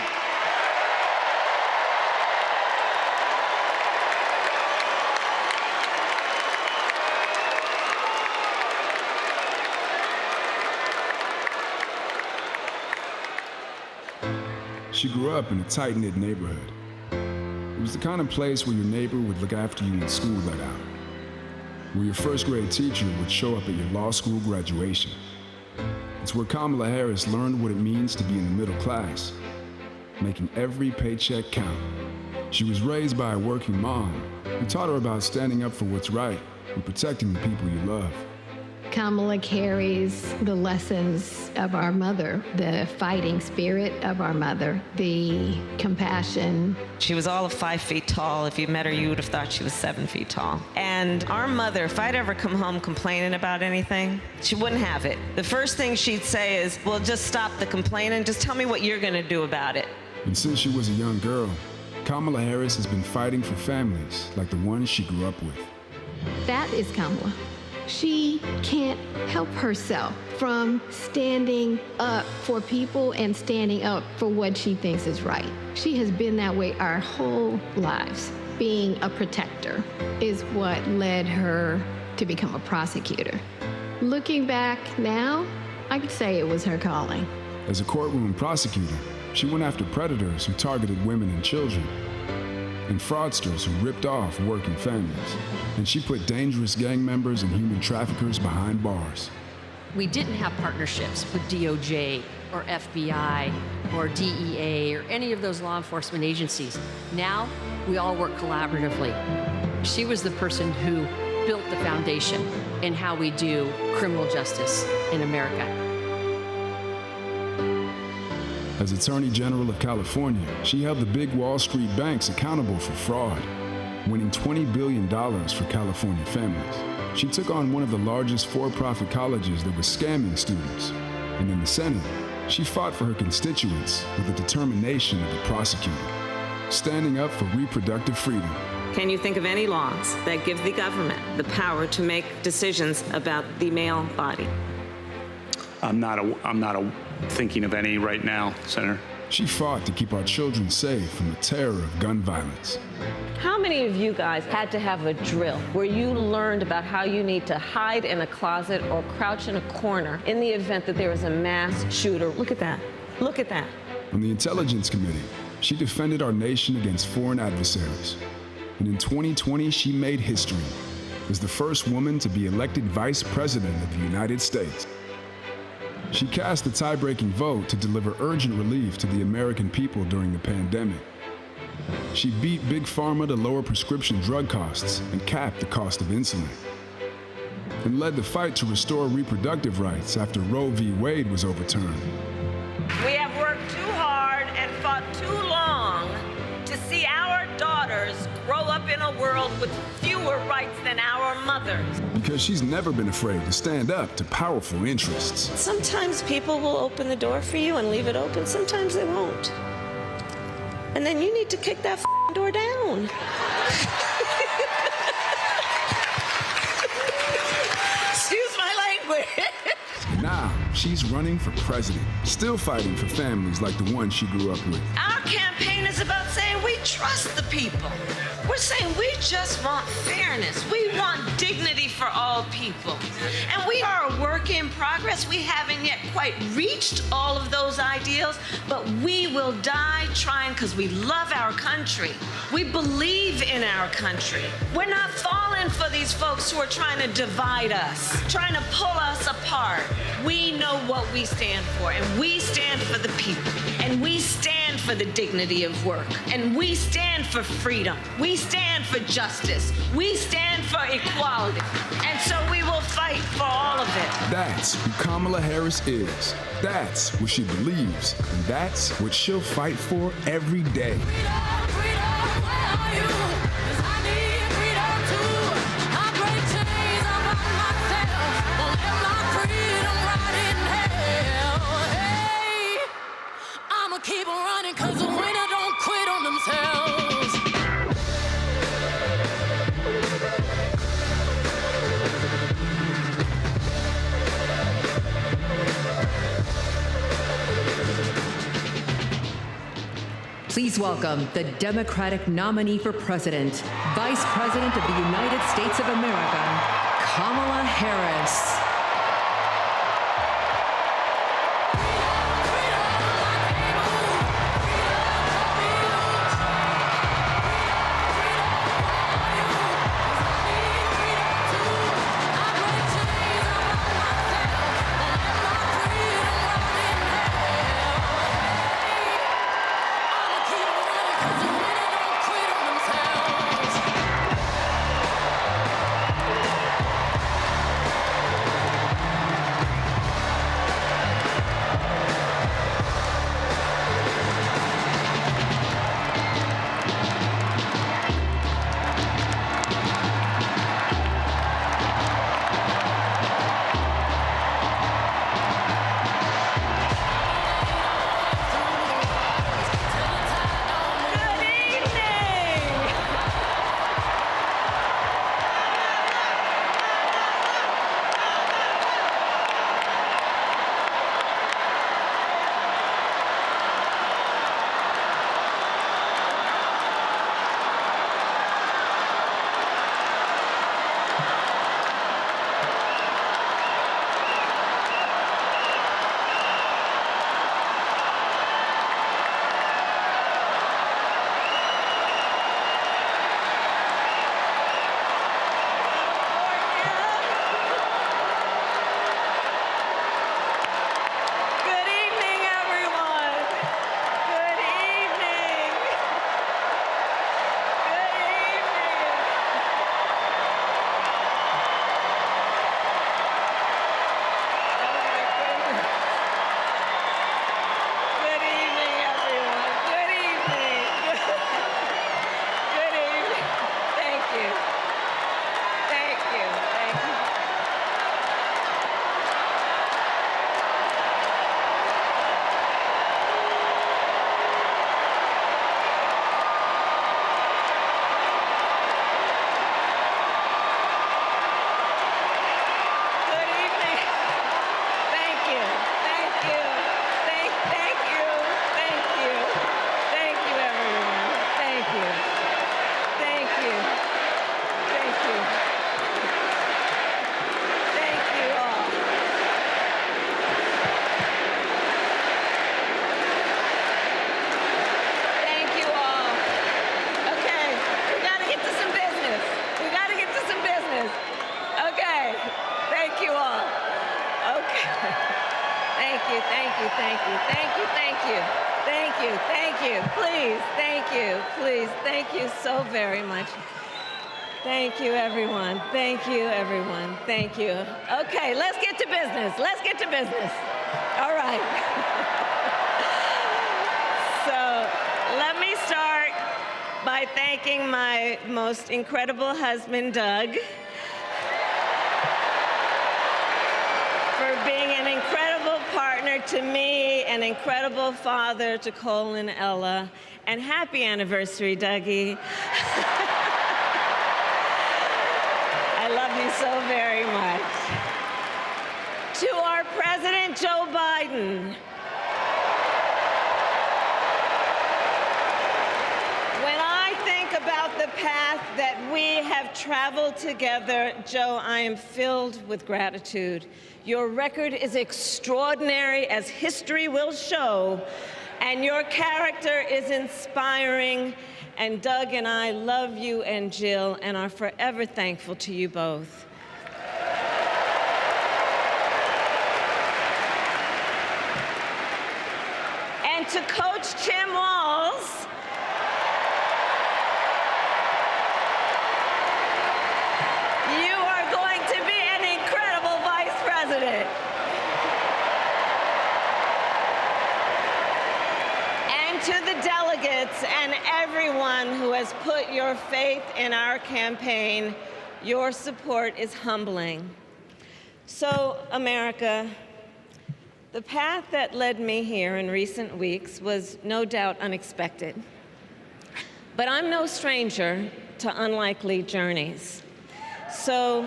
Speaker 16: She grew up in a tight-knit neighborhood. It was the kind of place where your neighbor would look after you when school let out, where your first grade teacher would show up at your law school graduation. It's where Kamala Harris learned what it means to be in the middle class, making every paycheck count. She was raised by a working mom who taught her about standing up for what's right and protecting the people you love.
Speaker 22: Kamala carries the lessons of our mother, the fighting spirit of our mother, the compassion.
Speaker 11: She was all of 5 feet tall. If you met her, you would have thought she was 7 feet tall. And our mother, if I'd ever come home complaining about anything, she wouldn't have it. The first thing she'd say is, well, just stop the complaining. Just tell me what you're going to do about it.
Speaker 16: And since she was a young girl, Kamala Harris has been fighting for families like the ones she grew up with.
Speaker 22: That is Kamala. She can't help herself from standing up for people and standing up for what she thinks is right. She has been that way our whole lives. Being a protector is what led her to become a prosecutor. Looking back now, I could say it was her calling.
Speaker 16: As a courtroom prosecutor, she went after predators who targeted women and children, and fraudsters who ripped off working families. And she put dangerous gang members and human traffickers behind bars.
Speaker 5: We didn't have partnerships with DOJ or FBI or DEA or any of those law enforcement agencies. Now, we all work collaboratively. She was the person who built the foundation in how we do criminal justice in America.
Speaker 16: As Attorney General of California, she held the big Wall Street banks accountable for fraud, winning $20 billion for California families. She took on one of the largest for-profit colleges that was scamming students. And in the Senate, she fought for her constituents with the determination of a prosecutor, standing up for reproductive freedom.
Speaker 11: Can you think of any laws that give the government the power to make decisions about the male body?
Speaker 8: I'm not thinking of any right now, Senator.
Speaker 16: She fought to keep our children safe from the terror of gun violence.
Speaker 11: How many of you guys had to have a drill where you learned about how you need to hide in a closet or crouch in a corner in the event that there was a mass shooter? Look at that. Look at that.
Speaker 16: On the Intelligence Committee, she defended our nation against foreign adversaries. And in 2020, she made history as the first woman to be elected Vice President of the United States. She cast the tie-breaking vote to deliver urgent relief to the American people during the pandemic. She beat Big Pharma to lower prescription drug costs and cap the cost of insulin. And led the fight to restore reproductive rights after Roe v. Wade was overturned.
Speaker 11: We have worked too hard and fought too long to see our daughters grow up in a world with fewer rights than our mothers.
Speaker 16: Because she's never been afraid to stand up to powerful interests.
Speaker 11: Sometimes people will open the door for you and leave it open. Sometimes they won't. And then you need to kick that door down. Excuse my language.
Speaker 16: Now, she's running for president, still fighting for families like the one she grew up with.
Speaker 11: Our campaign is about saying we trust the people. We're saying we just want fairness. We want dignity for all people. And we are a work in progress. We haven't yet quite reached all of those ideals, but we will die trying because we love our country. We believe in our country. We're not falling for these folks who are trying to divide us, trying to pull us apart. We know what we stand for, and we stand for the people, and we stand for the dignity of work, and we stand for freedom. We stand for justice. We stand for equality. And so we will fight for all of it.
Speaker 16: That's who Kamala Harris is. That's what she believes. And that's what she'll fight for every day.
Speaker 21: Keep running, cause the winner don't quit on themselves.
Speaker 1: Please welcome the Democratic nominee for president, Vice President of the United States of America, Kamala Harris.
Speaker 11: you, thank you, thank you, thank you, thank you, thank you, please, thank you so very much. Thank you, everyone. Thank you, everyone. Thank you. Okay, let's get to business. Let's get to business. All right. So let me start by thanking my most incredible husband, Doug, for being an incredible partner to me, an incredible father to Cole and Ella, and happy anniversary, Dougie. I love you so very much. To our President Joe Biden. When I think about the path that we have traveled together, Joe, I am filled with gratitude. Your record is extraordinary, as history will show, and your character is inspiring. And Doug and I love you and Jill and are forever thankful to you both. And to Coach Tim Walz, you are going to be an incredible vice president. And to the delegates and everyone who has put your faith in our campaign, your support is humbling. So, America, the path that led me here in recent weeks was no doubt unexpected. But I'm no stranger to unlikely journeys. So,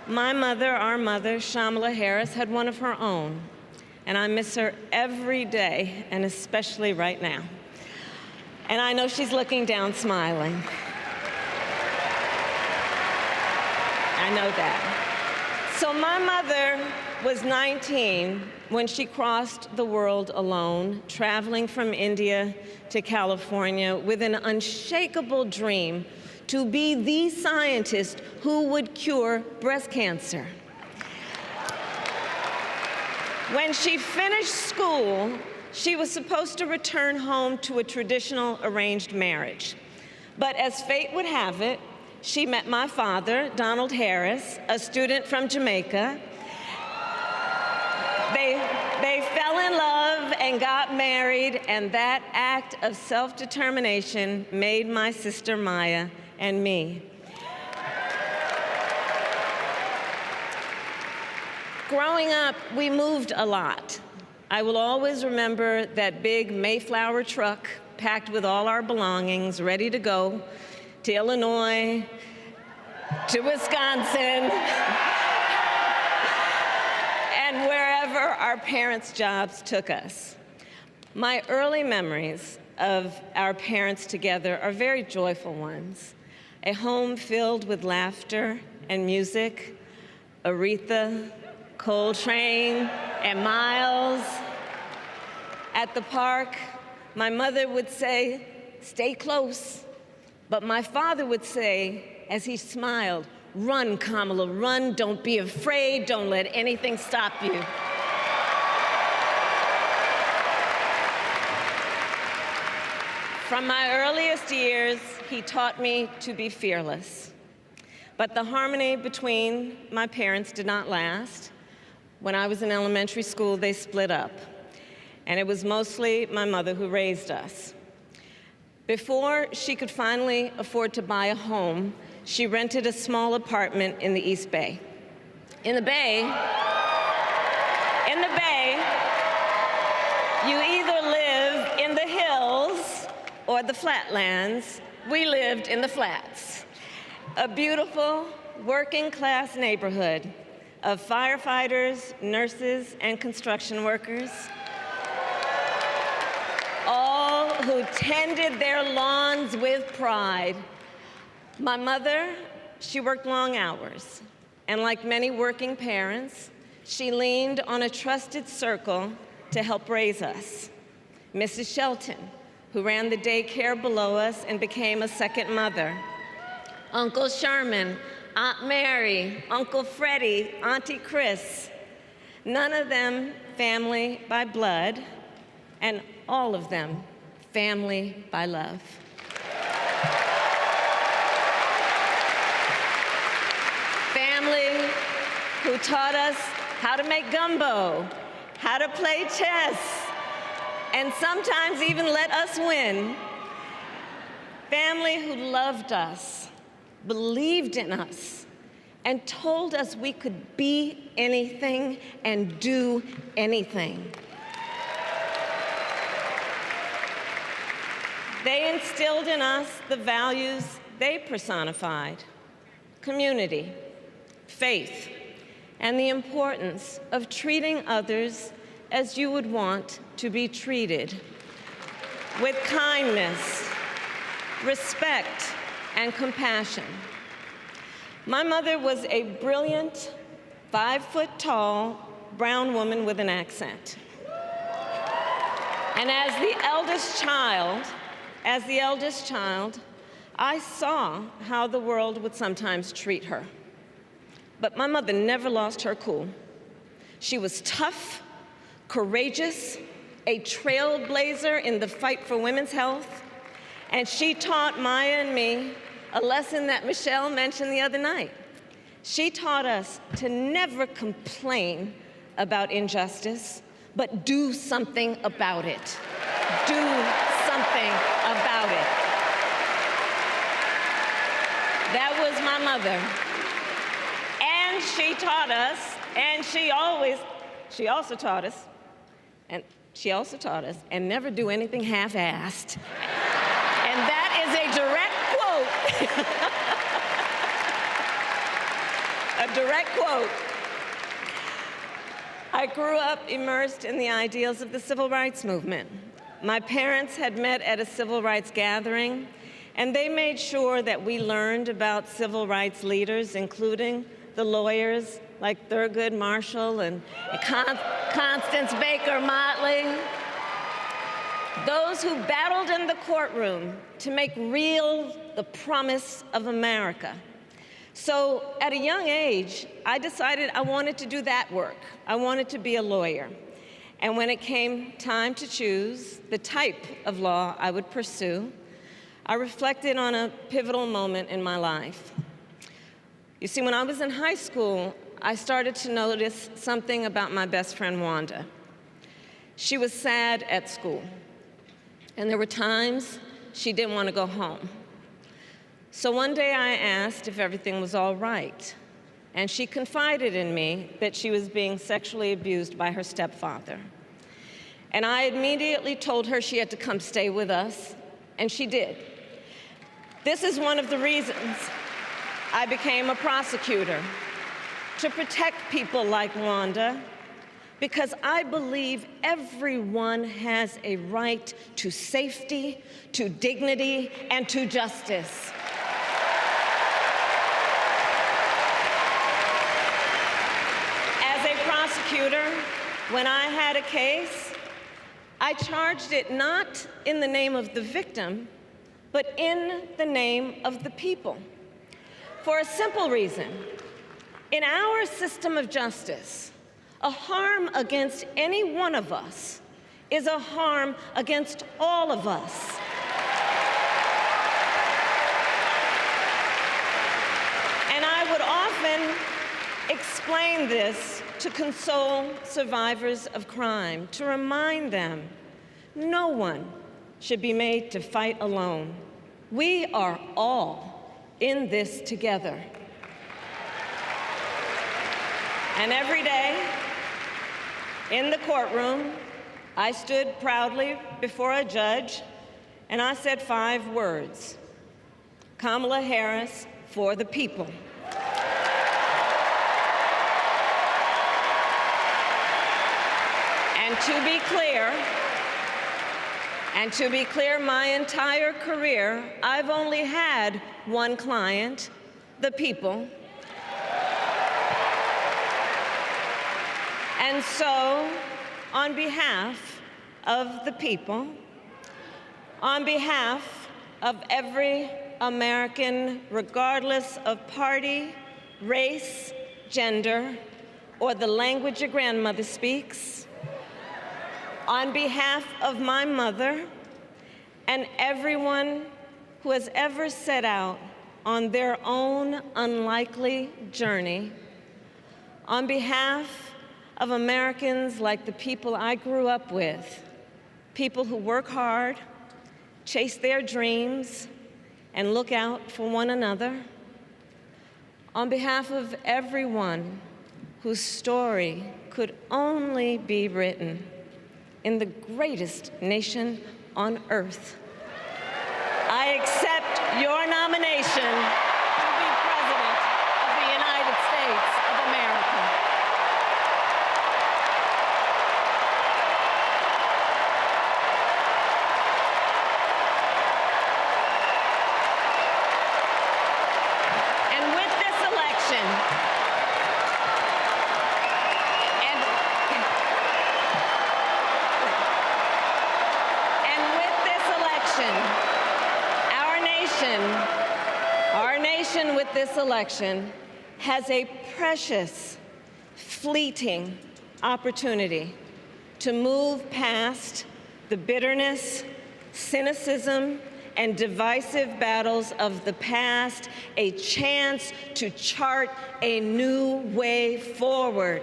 Speaker 11: my mother, our mother, Kamala Harris, had one of her own. And I miss her every day, and especially right now. And I know she's looking down, smiling. I know that. So my mother was 19 when she crossed the world alone, traveling from India to California with an unshakable dream to be the scientist who would cure breast cancer. When she finished school, she was supposed to return home to a traditional arranged marriage. But as fate would have it, she met my father, Donald Harris, a student from Jamaica. They fell in love and got married, and that act of self-determination made my sister Maya and me. Growing up, we moved a lot. I will always remember that big Mayflower truck packed with all our belongings, ready to go to Illinois, to Wisconsin, and wherever our parents' jobs took us. My early memories of our parents together are very joyful ones. A home filled with laughter and music, Aretha, Coltrane, and Miles. At the park, my mother would say, "Stay close." But my father would say, as he smiled, "Run, Kamala, run. Don't be afraid. Don't let anything stop you." From my earliest years, he taught me to be fearless. But the harmony between my parents did not last. When I was in elementary school, they split up. And it was mostly my mother who raised us. Before she could finally afford to buy a home, she rented a small apartment in the East Bay. In the Bay, you either live in the hills or the flatlands. We lived in the flats. A beautiful working-class neighborhood of firefighters, nurses, and construction workers, all who tended their lawns with pride. My mother, she worked long hours, and like many working parents, she leaned on a trusted circle to help raise us. Mrs. Shelton, who ran the daycare below us and became a second mother. Uncle Sherman, Aunt Mary, Uncle Freddie, Auntie Chris. none of them family by blood, and all of them family by love. Family who taught us how to make gumbo, how to play chess, and sometimes even let us win. Family who loved us, believed in us, and told us we could be anything and do anything. They instilled in us the values they personified: community, faith, and the importance of treating others as you would want to be treated, with kindness, respect, and compassion. My mother was a brilliant, 5-foot-tall, brown woman with an accent. And as the eldest child, I saw how the world would sometimes treat her. But my mother never lost her cool. She was tough, courageous, a trailblazer in the fight for women's health, and she taught Maya and me a lesson that Michelle mentioned the other night. She taught us to never complain about injustice, but do something about it. Do something about it. That was my mother. And she taught us, and she also taught us, and never do anything half-assed. And that is a direct quote. A direct quote. I grew up immersed in the ideals of the civil rights movement. My parents had met at a civil rights gathering, and they made sure that we learned about civil rights leaders, including the lawyers like Thurgood Marshall and Constance Baker Motley, those who battled in the courtroom to make real the promise of America. So at a young age, I decided I wanted to do that work. I wanted to be a lawyer. And when it came time to choose the type of law I would pursue, I reflected on a pivotal moment in my life. You see, when I was in high school, I started to notice something about my best friend, Rhonda. She was sad at school, and there were times she didn't want to go home. So one day I asked if everything was all right, and she confided in me that she was being sexually abused by her stepfather. And I immediately told her she had to come stay with us, and she did. This is one of the reasons I became a prosecutor, to protect people like Rhonda, because I believe everyone has a right to safety, to dignity, and to justice. As a prosecutor, when I had a case, I charged it not in the name of the victim, but in the name of the people. For a simple reason. In our system of justice, a harm against any one of us is a harm against all of us. And I would often explain this to console survivors of crime, to remind them no one should be made to fight alone. We are all in this together. And every day in the courtroom, I stood proudly before a judge and I said 5 words: Kamala Harris for the people. And to be clear, my entire career, I've only had one client, the people. And so, on behalf of the people, on behalf of every American, regardless of party, race, gender, or the language your grandmother speaks. On behalf of my mother and everyone who has ever set out on their own unlikely journey, on behalf of Americans like the people I grew up with, people who work hard, chase their dreams, and look out for one another, on behalf of everyone whose story could only be written in the greatest nation on earth, I accept your nomination to be President of the United States of America. And with this election, our nation with this election has a precious, fleeting opportunity to move past the bitterness, cynicism, and divisive battles of the past, a chance to chart a new way forward.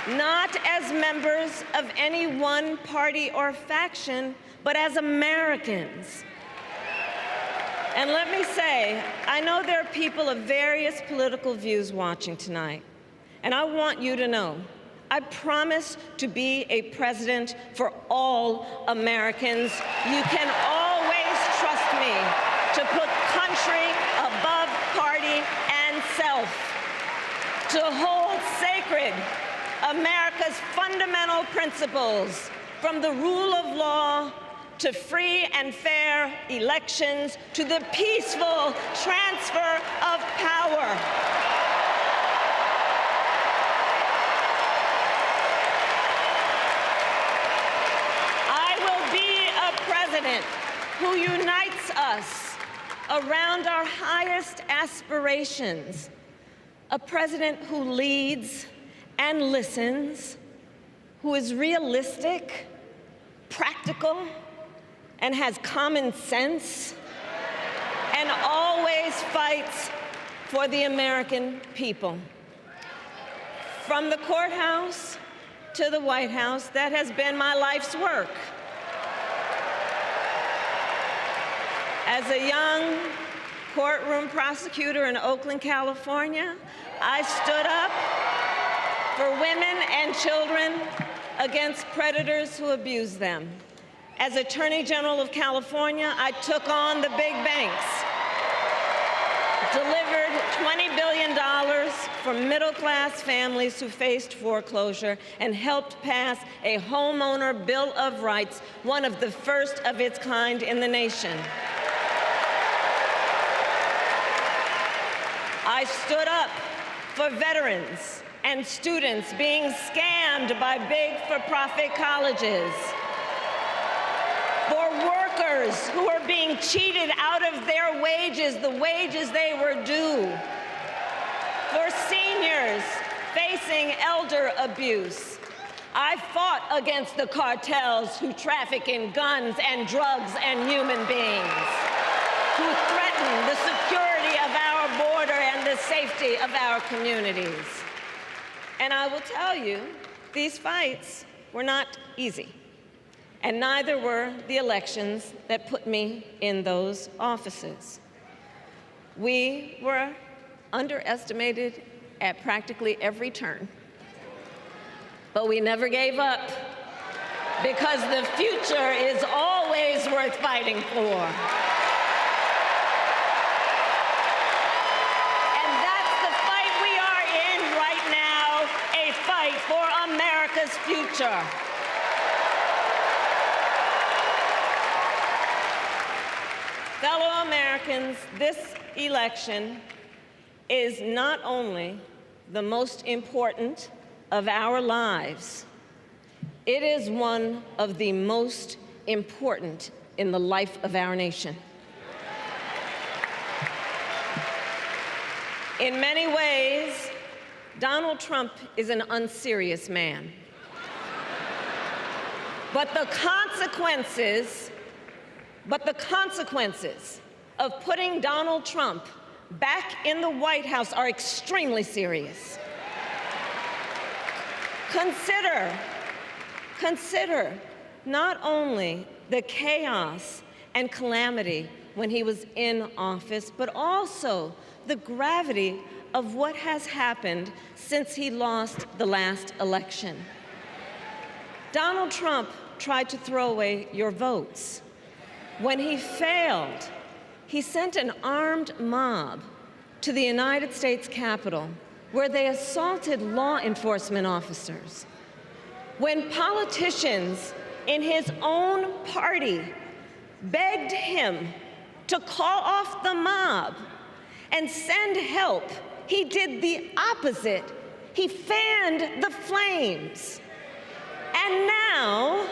Speaker 11: Not as members of any one party or faction, but as Americans. And let me say, I know there are people of various political views watching tonight, and I want you to know, I promise to be a president for all Americans. You can always trust me to put country above party and self, to hold sacred America's fundamental principles, from the rule of law to free and fair elections to the peaceful transfer of power. I will be a president who unites us around our highest aspirations, a president who leads and listens, who is realistic, practical, and has common sense, and always fights for the American people. From the courthouse to the White House, that has been my life's work. As a young courtroom prosecutor in Oakland, California, I stood up for women and children against predators who abuse them. As Attorney General of California, I took on the big banks, delivered $20 billion for middle-class families who faced foreclosure, and helped pass a homeowner Bill of Rights, one of the first of its kind in the nation. I stood up for veterans and students being scammed by big for-profit colleges, for workers who are being cheated out of their wages, the wages they were due, for seniors facing elder abuse. I fought against the cartels who traffic in guns and drugs and human beings, who threaten the security of our border and the safety of our communities. And I will tell you, these fights were not easy, and neither were the elections that put me in those offices. We were underestimated at practically every turn, but we never gave up, because the future is always worth fighting for. For America's future. Fellow Americans, this election is not only the most important of our lives, it is one of the most important in the life of our nation. In many ways, Donald Trump is an unserious man. But the consequences of putting Donald Trump back in the White House are extremely serious. Consider not only the chaos and calamity when he was in office, but also the gravity of what has happened since he lost the last election. Donald Trump tried to throw away your votes. When he failed, he sent an armed mob to the United States Capitol, where they assaulted law enforcement officers. When politicians in his own party begged him to call off the mob and send help, he did the opposite. He fanned the flames. And now,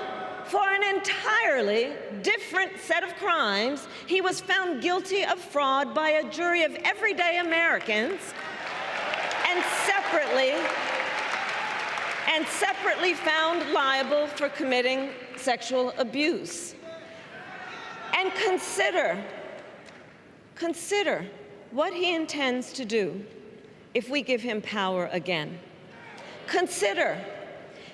Speaker 11: for an entirely different set of crimes, he was found guilty of fraud by a jury of everyday Americans and separately found liable for committing sexual abuse. And consider what he intends to do if we give him power again. Consider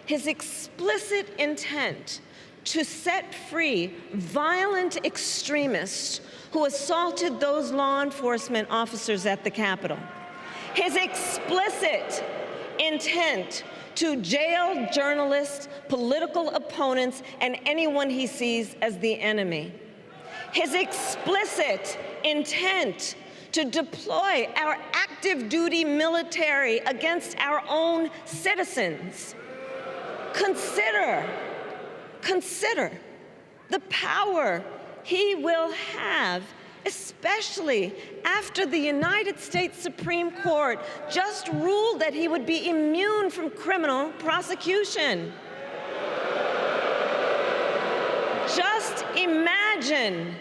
Speaker 11: his explicit intent to set free violent extremists who assaulted those law enforcement officers at the Capitol. His explicit intent to jail journalists, political opponents, and anyone he sees as the enemy. His explicit intent to deploy our active duty military against our own citizens. Consider the power he will have, especially after the United States Supreme Court just ruled that he would be immune from criminal prosecution. Just imagine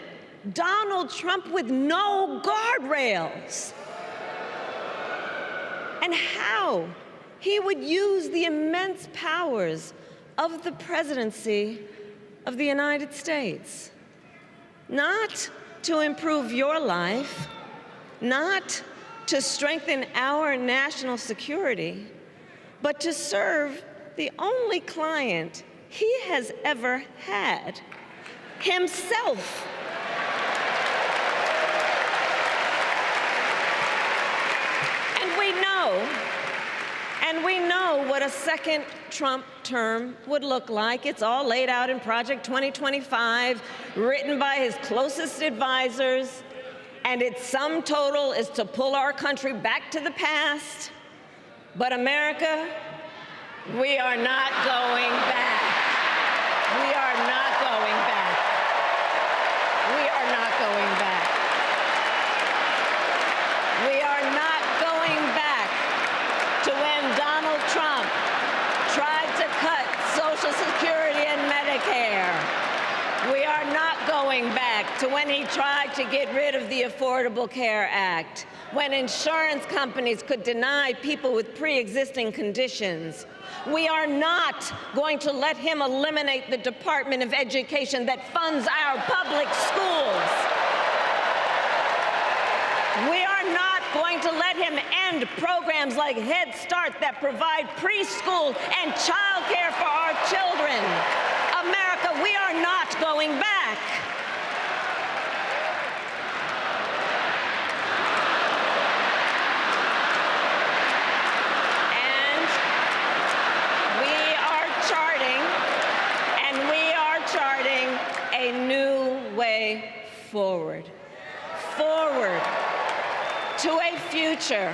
Speaker 11: Donald Trump with no guardrails, and how he would use the immense powers of the presidency of the United States, not to improve your life, not to strengthen our national security, but to serve the only client he has ever had, himself. And we know what a second Trump term would look like. It's all laid out in Project 2025, written by his closest advisors, and its sum total is to pull our country back to the past. But America, we are not going back. We are not going back. We are not going back. We are not going back to when Donald Trump tried to cut Social Security and Medicare. We are not going back to when he tried to get rid of the Affordable Care Act, when insurance companies could deny people with pre-existing conditions. We are not going to let him eliminate the Department of Education that funds our public schools. We are not going to let him end programs like Head Start that provide preschool and childcare for our children. America, we are not going back. And we are charting a new way forward. To a future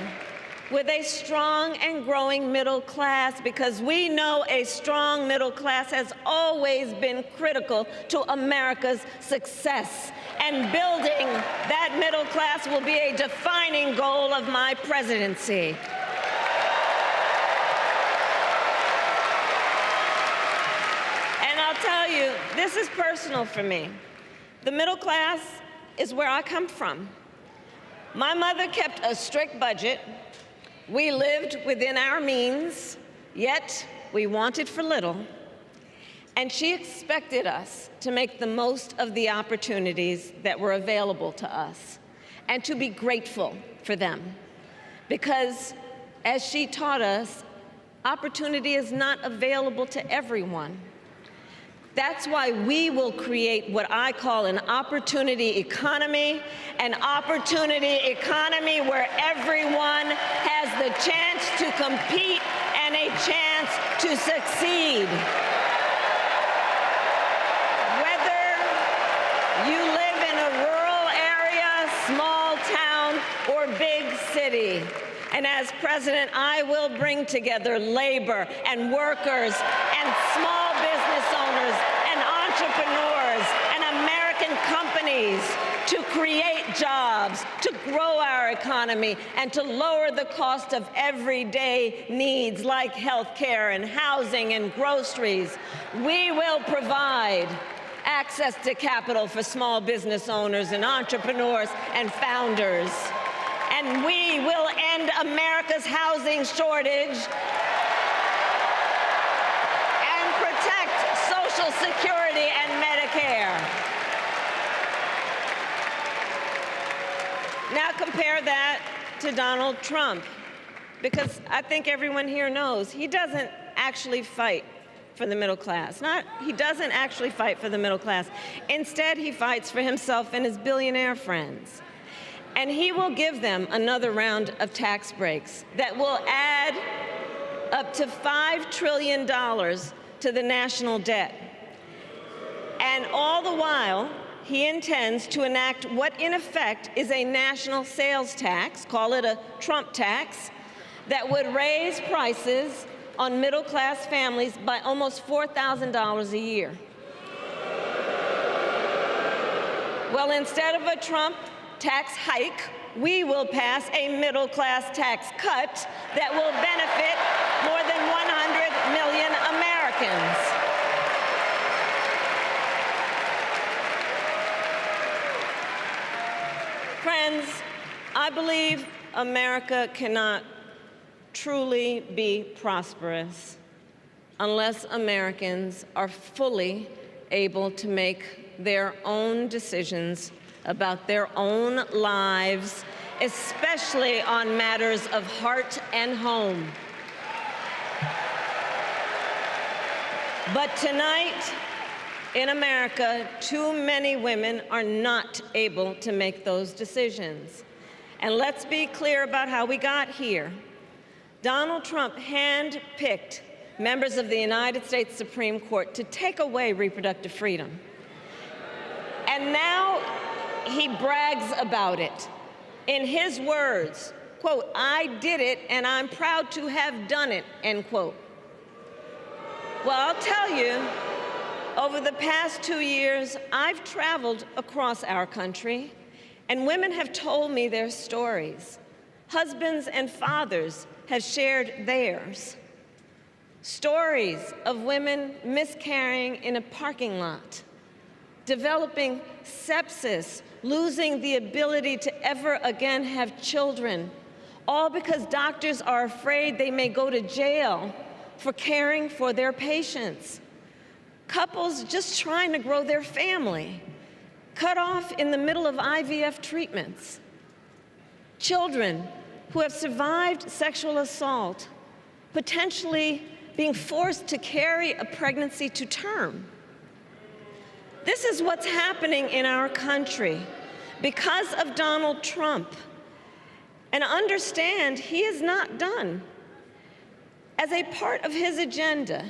Speaker 11: with a strong and growing middle class, because we know a strong middle class has always been critical to America's success. And building that middle class will be a defining goal of my presidency. And I'll tell you, this is personal for me. The middle class is where I come from. My mother kept a strict budget. We lived within our means, yet we wanted for little. And she expected us to make the most of the opportunities that were available to us and to be grateful for them. Because, as she taught us, opportunity is not available to everyone. That's why we will create what I call an opportunity economy where everyone has the chance to compete and a chance to succeed. Whether you live in a rural area, small town, or big city. And as president, I will bring together labor and workers and small business owners and entrepreneurs and American companies to create jobs, to grow our economy, and to lower the cost of everyday needs like health care and housing and groceries. We will provide access to capital for small business owners and entrepreneurs and founders. And we will end America's housing shortage and protect Social Security and Medicare. Now compare that to Donald Trump, because I think everyone here knows he doesn't actually fight for the middle class. He doesn't actually fight for the middle class. Instead, he fights for himself and his billionaire friends. And he will give them another round of tax breaks that will add up to $5 trillion to the national debt. And all the while, he intends to enact what in effect is a national sales tax, call it a Trump tax, that would raise prices on middle-class families by almost $4,000 a year. Well, instead of a Trump tax hike, we will pass a middle-class tax cut that will benefit more than 100 million Americans. Friends, I believe America cannot truly be prosperous unless Americans are fully able to make their own decisions about their own lives, especially on matters of heart and home. But tonight, in America, too many women are not able to make those decisions. And let's be clear about how we got here. Donald Trump handpicked members of the United States Supreme Court to take away reproductive freedom. And now he brags about it. In his words, quote, "I did it and I'm proud to have done it," end quote. Well, I'll tell you, over the past 2 years, I've traveled across our country, and women have told me their stories. Husbands and fathers have shared theirs. Stories of women miscarrying in a parking lot, developing sepsis, losing the ability to ever again have children, all because doctors are afraid they may go to jail for caring for their patients. Couples just trying to grow their family, cut off in the middle of IVF treatments. Children who have survived sexual assault, potentially being forced to carry a pregnancy to term. This is what's happening in our country because of Donald Trump. And understand, he is not done. As a part of his agenda,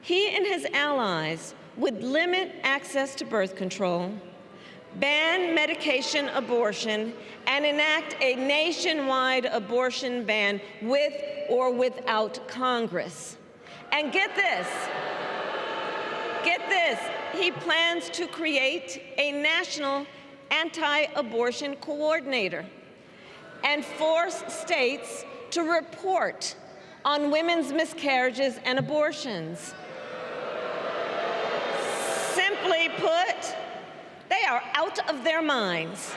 Speaker 11: he and his allies would limit access to birth control, ban medication abortion, and enact a nationwide abortion ban with or without Congress. And get this, he plans to create a national anti-abortion coordinator and force states to report on women's miscarriages and abortions. Simply put, they are out of their minds.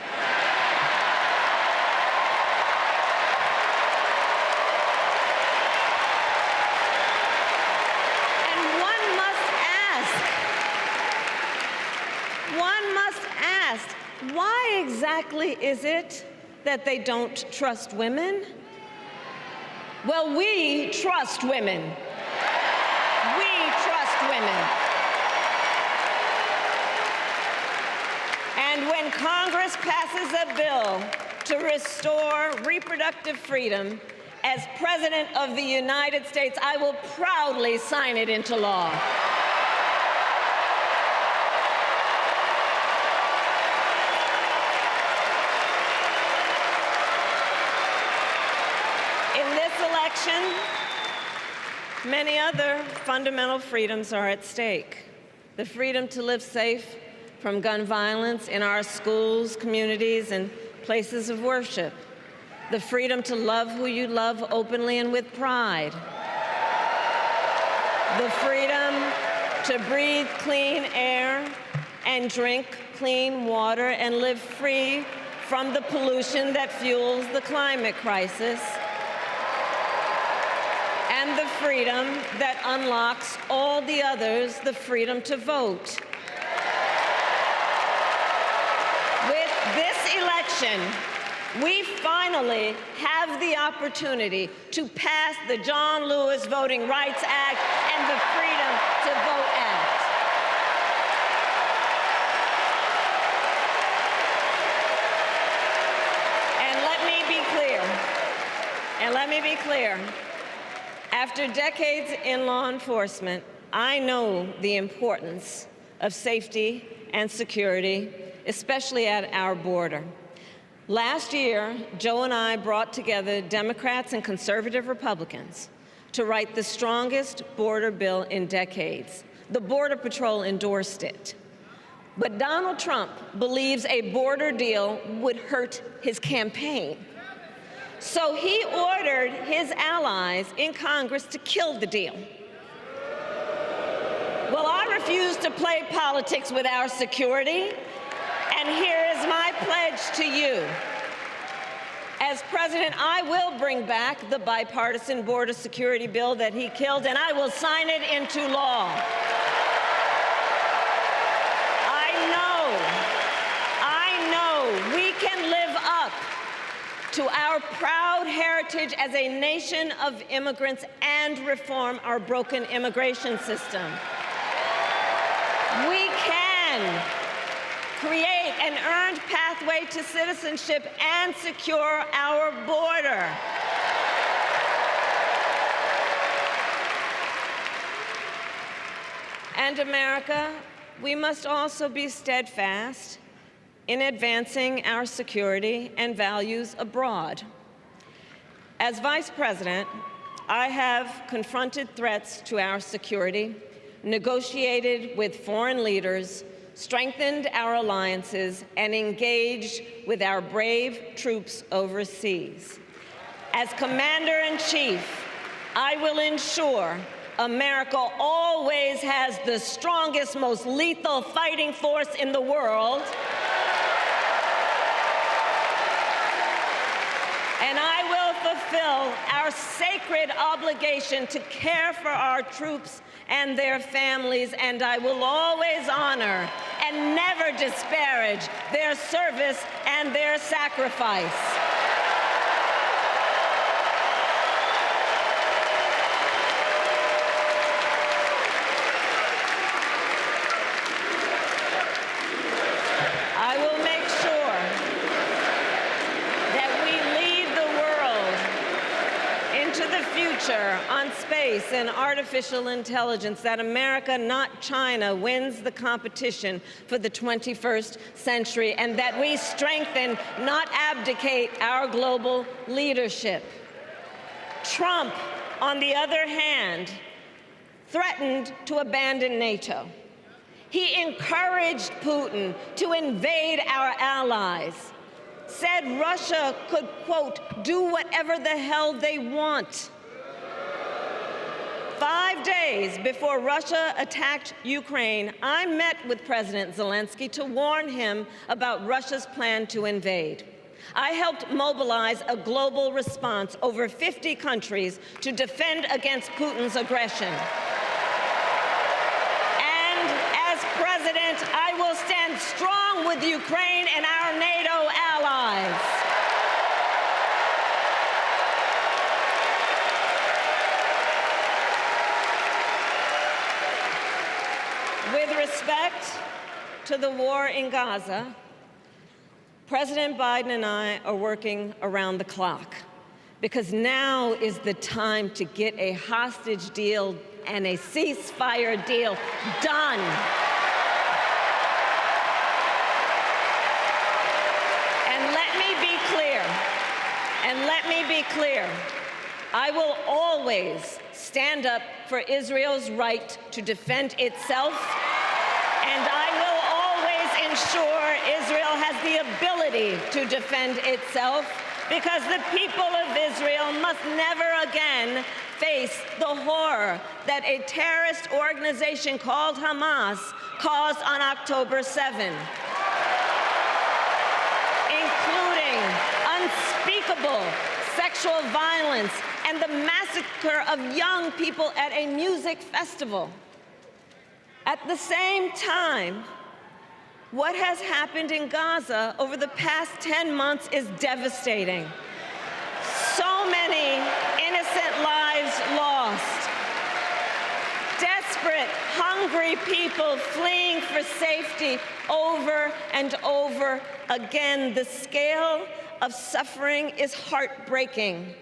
Speaker 11: exactly is it that they don't trust women? Well, we trust women. We trust women. And when Congress passes a bill to restore reproductive freedom, as President of the United States, I will proudly sign it into law. In this election, many other fundamental freedoms are at stake. The freedom to live safe from gun violence in our schools, communities, and places of worship. The freedom to love who you love openly and with pride. The freedom to breathe clean air and drink clean water and live free from the pollution that fuels the climate crisis. And the freedom that unlocks all the others, the freedom to vote. With this election, we finally have the opportunity to pass the John Lewis Voting Rights Act and the Freedom to Vote Act. And let me be clear, after decades in law enforcement, I know the importance of safety and security, especially at our border. Last year, Joe and I brought together Democrats and conservative Republicans to write the strongest border bill in decades. The Border Patrol endorsed it. But Donald Trump believes a border deal would hurt his campaign. So he ordered his allies in Congress to kill the deal. Well, I refuse to play politics with our security. And here is my pledge to you. As president, I will bring back the bipartisan border security bill that he killed, and I will sign it into law. I know we can live up to our proud heritage as a nation of immigrants and reform our broken immigration system. We can create an earned pathway to citizenship and secure our border. And America, we must also be steadfast in advancing our security and values abroad. As Vice President, I have confronted threats to our security, negotiated with foreign leaders, strengthened our alliances, and engaged with our brave troops overseas. As Commander-in-Chief, I will ensure America always has the strongest, most lethal fighting force in the world. And I will fulfill our sacred obligation to care for our troops and their families, and I will always honor and never disparage their service and their sacrifice. I will make sure that we lead the world into the future on space and artificial intelligence, that America, not China, wins the competition for the 21st century, and that we strengthen, not abdicate, our global leadership. Trump, on the other hand, threatened to abandon NATO. He encouraged Putin to invade our allies, said Russia could, quote, do whatever the hell they want. 5 days before Russia attacked Ukraine, I met with President Zelensky to warn him about Russia's plan to invade. I helped mobilize a global response, over 50 countries, to defend against Putin's aggression. And as president, President, I will stand strong with Ukraine and our NATO allies. With respect to the war in Gaza, President Biden and I are working around the clock because now is the time to get a hostage deal and a ceasefire deal done. And let me be clear, I will always stand up for Israel's right to defend itself, and I will always ensure Israel has the ability to defend itself, because the people of Israel must never again face the horror that a terrorist organization called Hamas caused on October 7, including unspeakable sexual violence and the massacre of young people at a music festival. At the same time, what has happened in Gaza over the past 10 months is devastating. So many innocent lives lost. Desperate, hungry people fleeing for safety over and over again. The scale of suffering is heartbreaking.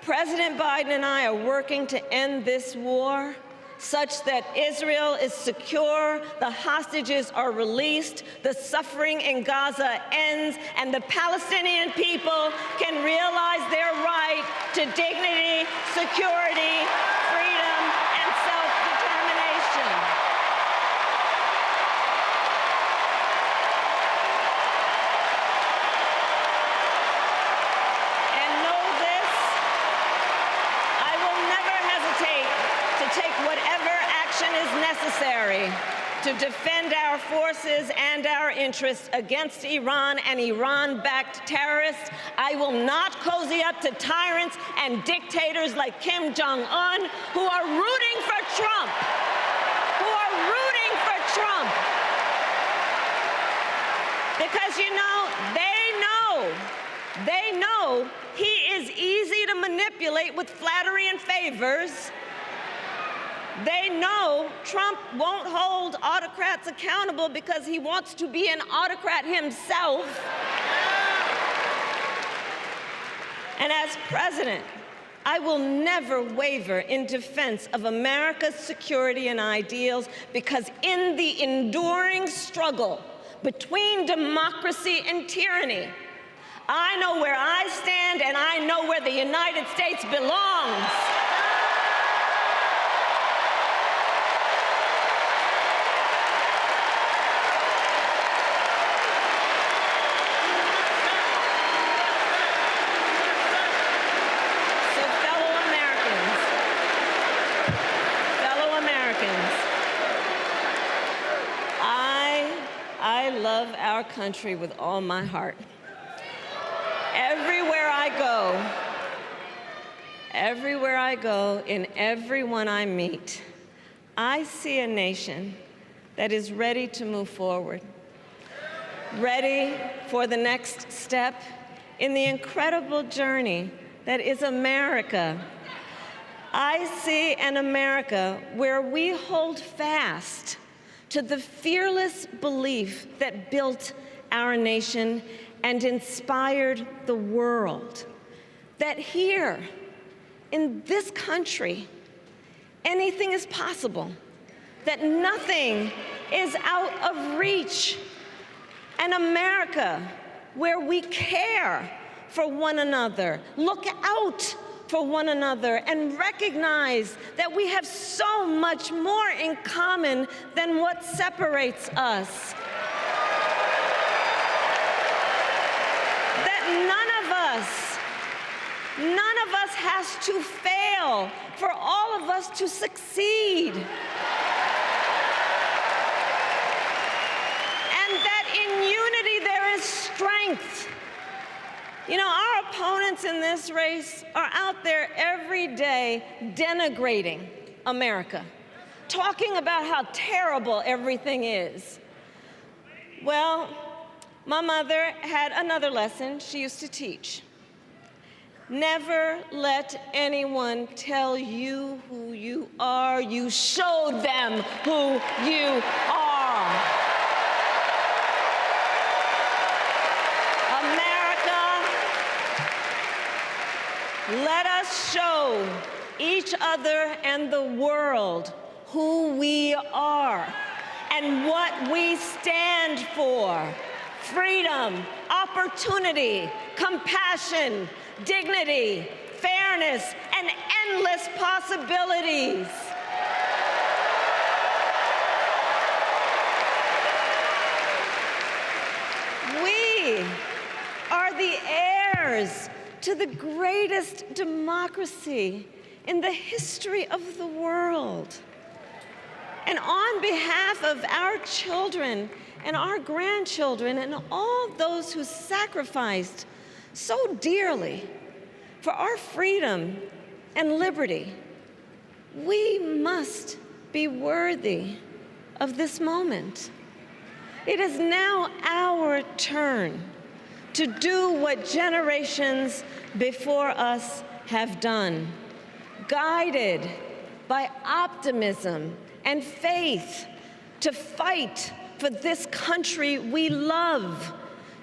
Speaker 11: President Biden and I are working to end this war such that Israel is secure, the hostages are released, the suffering in Gaza ends, and the Palestinian people can realize their right to dignity, security, freedom, and self-determination. And know this, I will never hesitate to take whatever action is necessary to defend our forces and our interests against Iran and Iran-backed terrorists. I will not cozy up to tyrants and dictators like Kim Jong-un who are rooting for Trump, Because, you know, they know he is easy to manipulate with flattery and favors. They know Trump won't hold autocrats accountable because he wants to be an autocrat himself. And as president, I will never waver in defense of America's security and ideals, because in the enduring struggle between democracy and tyranny, I know where I stand and I know where the United States belongs. I love our country with all my heart. Everywhere I go, in everyone I meet, I see a nation that is ready to move forward, ready for the next step in the incredible journey that is America. I see an America where we hold fast to the fearless belief that built our nation and inspired the world, that here in this country, anything is possible, that nothing is out of reach. An America where we care for one another, look out for one another, and recognize that we have so much more in common than what separates us. That none of us has to fail for all of us to succeed. And that in unity there is strength. You know, our opponents in this race are out there every day denigrating America, talking about how terrible everything is. Well, my mother had another lesson she used to teach. Never let anyone tell you who you are. You show them who you are. America, let us show each other and the world who we are and what we stand for. Freedom, opportunity, compassion, dignity, fairness, and endless possibilities. We are the heirs to the greatest democracy in the history of the world. And on behalf of our children and our grandchildren and all those who sacrificed so dearly for our freedom and liberty, we must be worthy of this moment. It is now our turn to do what generations before us have done, guided by optimism and faith, to fight for this country we love,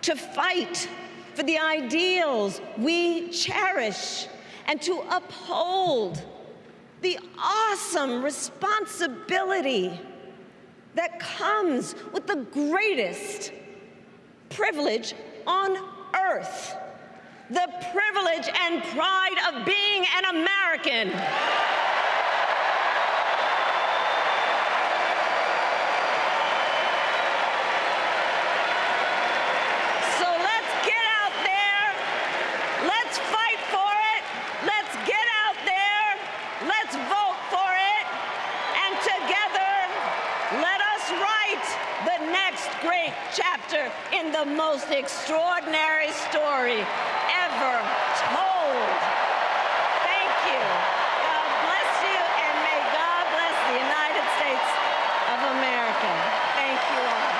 Speaker 11: to fight for the ideals we cherish, and to uphold the awesome responsibility that comes with the greatest privilege on earth, the privilege and pride of being an American. So let's get out there, let's fight for it, let's get out there, let's vote for it, and together, let us write the next great chapter in the most extraordinary story ever told. Thank you. God bless you, and may God bless the United States of America. Thank you all.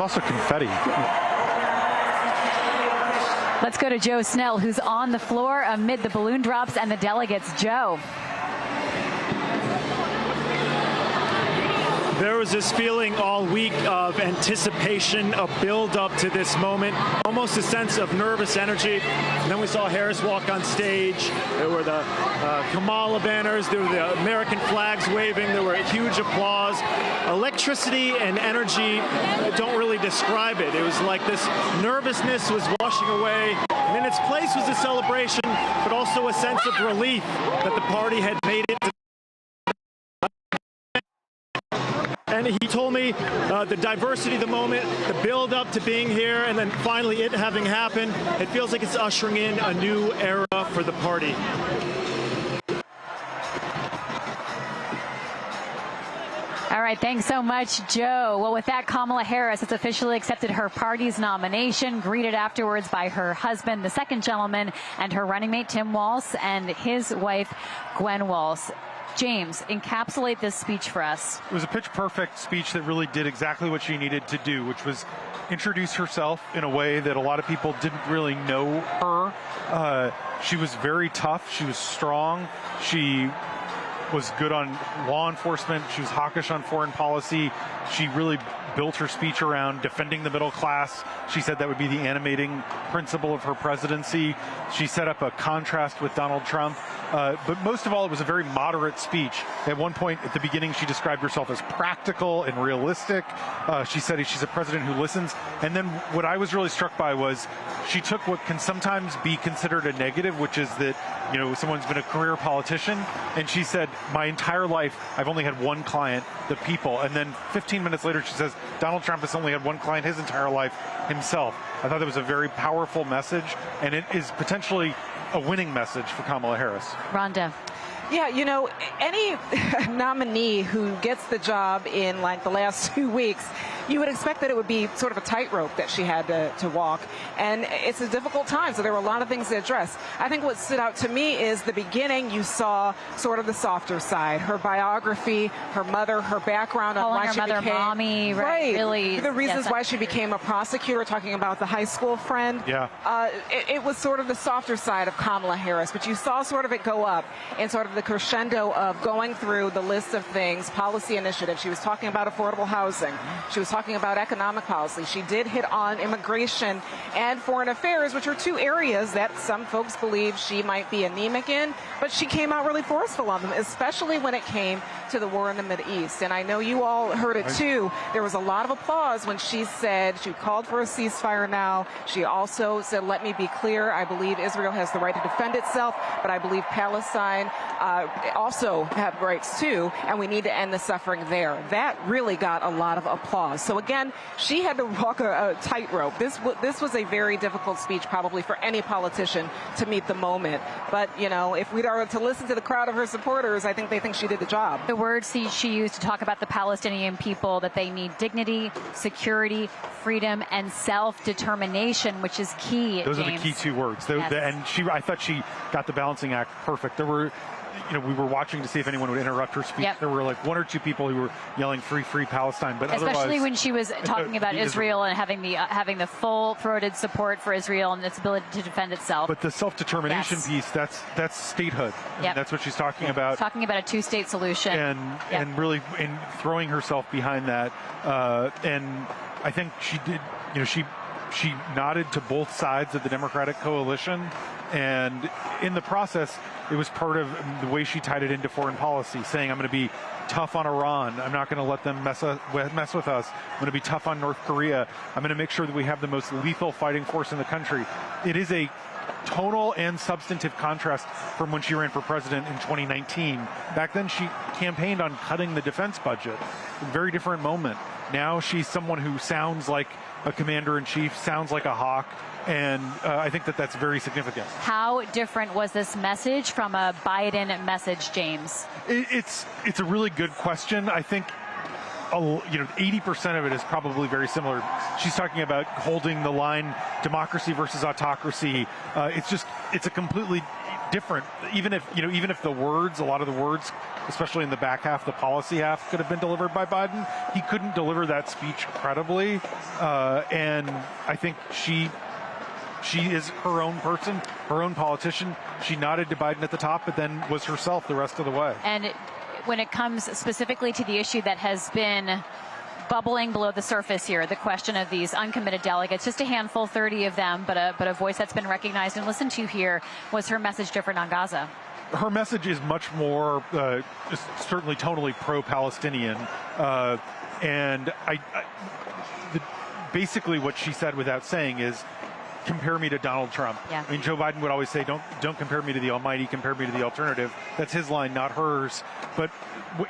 Speaker 13: also confetti.
Speaker 10: Let's go to Joe Snell, who's on the floor amid the balloon drops and the delegates. Joe.
Speaker 3: There was this feeling all week of anticipation, a build-up to this moment, almost a sense of nervous energy. And then we saw Harris walk on stage. There were the Kamala banners. There were the American flags waving. There were huge applause. Electricity and energy don't really describe it. It was like this nervousness was washing away. And in its place was a celebration, but also a sense of relief that the party had made it to. And he told me the diversity of the moment, the build up to being here, and then finally it having happened, it feels like it's ushering in a new era for the party.
Speaker 10: All right, thanks so much, Joe. Well, with that, Kamala Harris has officially accepted her party's nomination, greeted afterwards by her husband, the second gentleman, and her running mate, Tim Walz, and his wife, Gwen Walz. James, encapsulate this speech for us.
Speaker 13: It was a pitch-perfect speech that really did exactly what she needed to do, which was introduce herself in a way that a lot of people didn't really know her. She was very tough. She was strong. She was good on law enforcement. She was hawkish on foreign policy. She really built her speech around defending the middle class. She said that would be the animating principle of her presidency. She set up a contrast with Donald Trump. But most of all, it was a very moderate speech. At one point at the beginning, she described herself as practical and realistic. She said she's a president who listens. And then what I was really struck by was she took what can sometimes be considered a negative, which is that, you know, someone's been a career politician. And she said, my entire life, I've only had one client, the people. And then 15 minutes later, she says, Donald Trump has only had one client his entire life, himself. I thought that was a very powerful message, and it is potentially a winning message for Kamala Harris.
Speaker 10: Rhonda.
Speaker 12: Yeah, you know, any nominee who gets the job in like the last 2 weeks, you would expect that it would be sort of a tightrope that she had to walk. And it's a difficult time, so there were a lot of things to address. I think what stood out to me is the beginning, you saw sort of the softer side, her biography, her mother, her background on why
Speaker 10: her
Speaker 12: she
Speaker 10: mother
Speaker 12: became
Speaker 10: mommy, right? Really,
Speaker 12: the reasons
Speaker 10: yes,
Speaker 12: why she became a prosecutor, talking about the high school friend.
Speaker 13: Yeah.
Speaker 12: It was sort of the softer side of Kamala Harris, but you saw sort of it go up and sort of the crescendo of going through the list of things, policy initiatives. She was talking about affordable housing. She was talking about economic policy. She did hit on immigration and foreign affairs, which are two areas that some folks believe she might be anemic in, but she came out really forceful on them, especially when it came to the war in the Mideast. And I know you all heard it too. There was a lot of applause when she said she called for a ceasefire now. She also said, let me be clear, I believe Israel has the right to defend itself, but I believe Palestine also have rights too, and we need to end the suffering there. That really got a lot of applause. So again, she had to walk a tightrope. This was a very difficult speech probably for any politician to meet the moment. But, you know, if we are to listen to the crowd of her supporters, I think they think she did the job.
Speaker 10: The words she used to talk about the Palestinian people, that they need dignity, security, freedom, and self-determination, which is key.
Speaker 13: Those
Speaker 10: James.
Speaker 13: are the key two words.
Speaker 10: Yes.
Speaker 13: And I thought she got the balancing act perfect. There were, you know, we were watching to see if anyone would interrupt her speech.
Speaker 10: Yep.
Speaker 13: There were like one or two people who were yelling "Free, free Palestine," but
Speaker 10: especially
Speaker 13: otherwise,
Speaker 10: when she was talking about Israel and having the full-throated support for Israel and its ability to defend itself.
Speaker 13: But the self-determination piece, that's statehood.
Speaker 10: Yep.
Speaker 13: That's what she's talking about.
Speaker 10: Talking about a two-state solution.
Speaker 13: And really in throwing herself behind that. And I think she did. You know, she nodded to both sides of the Democratic coalition, and in the process, it was part of the way she tied it into foreign policy, saying, I'm going to be tough on Iran. I'm not going to let them mess with us. I'm going to be tough on North Korea. I'm going to make sure that we have the most lethal fighting force in the country. It is a tonal and substantive contrast from when she ran for president in 2019. Back then, she campaigned on cutting the defense budget. A very different moment. Now she's someone who sounds like a commander-in-chief, sounds like a hawk, and I think that that's very significant.
Speaker 10: How different was this message from a Biden message, James?
Speaker 13: It's a really good question. I think 80% of it is probably very similar. She's talking about holding the line, democracy versus autocracy. It's a completely different. Even if the words, a lot of the words, especially in the back half, the policy half, could have been delivered by Biden, he couldn't deliver that speech credibly. And I think she is her own person, her own politician. She nodded to Biden at the top, but then was herself the rest of the way.
Speaker 10: And when it comes specifically to the issue that has been bubbling below the surface here, the question of these uncommitted delegates, just a handful, 30 of them, but a voice that's been recognized and listened to here. Was her message different on Gaza?
Speaker 13: Her message is much more certainly tonally pro-Palestinian. And basically what she said without saying is, compare me to Donald Trump.
Speaker 10: Yeah.
Speaker 13: I mean, Joe Biden would always say, don't compare me to the almighty, compare me to the alternative. That's his line, not hers. But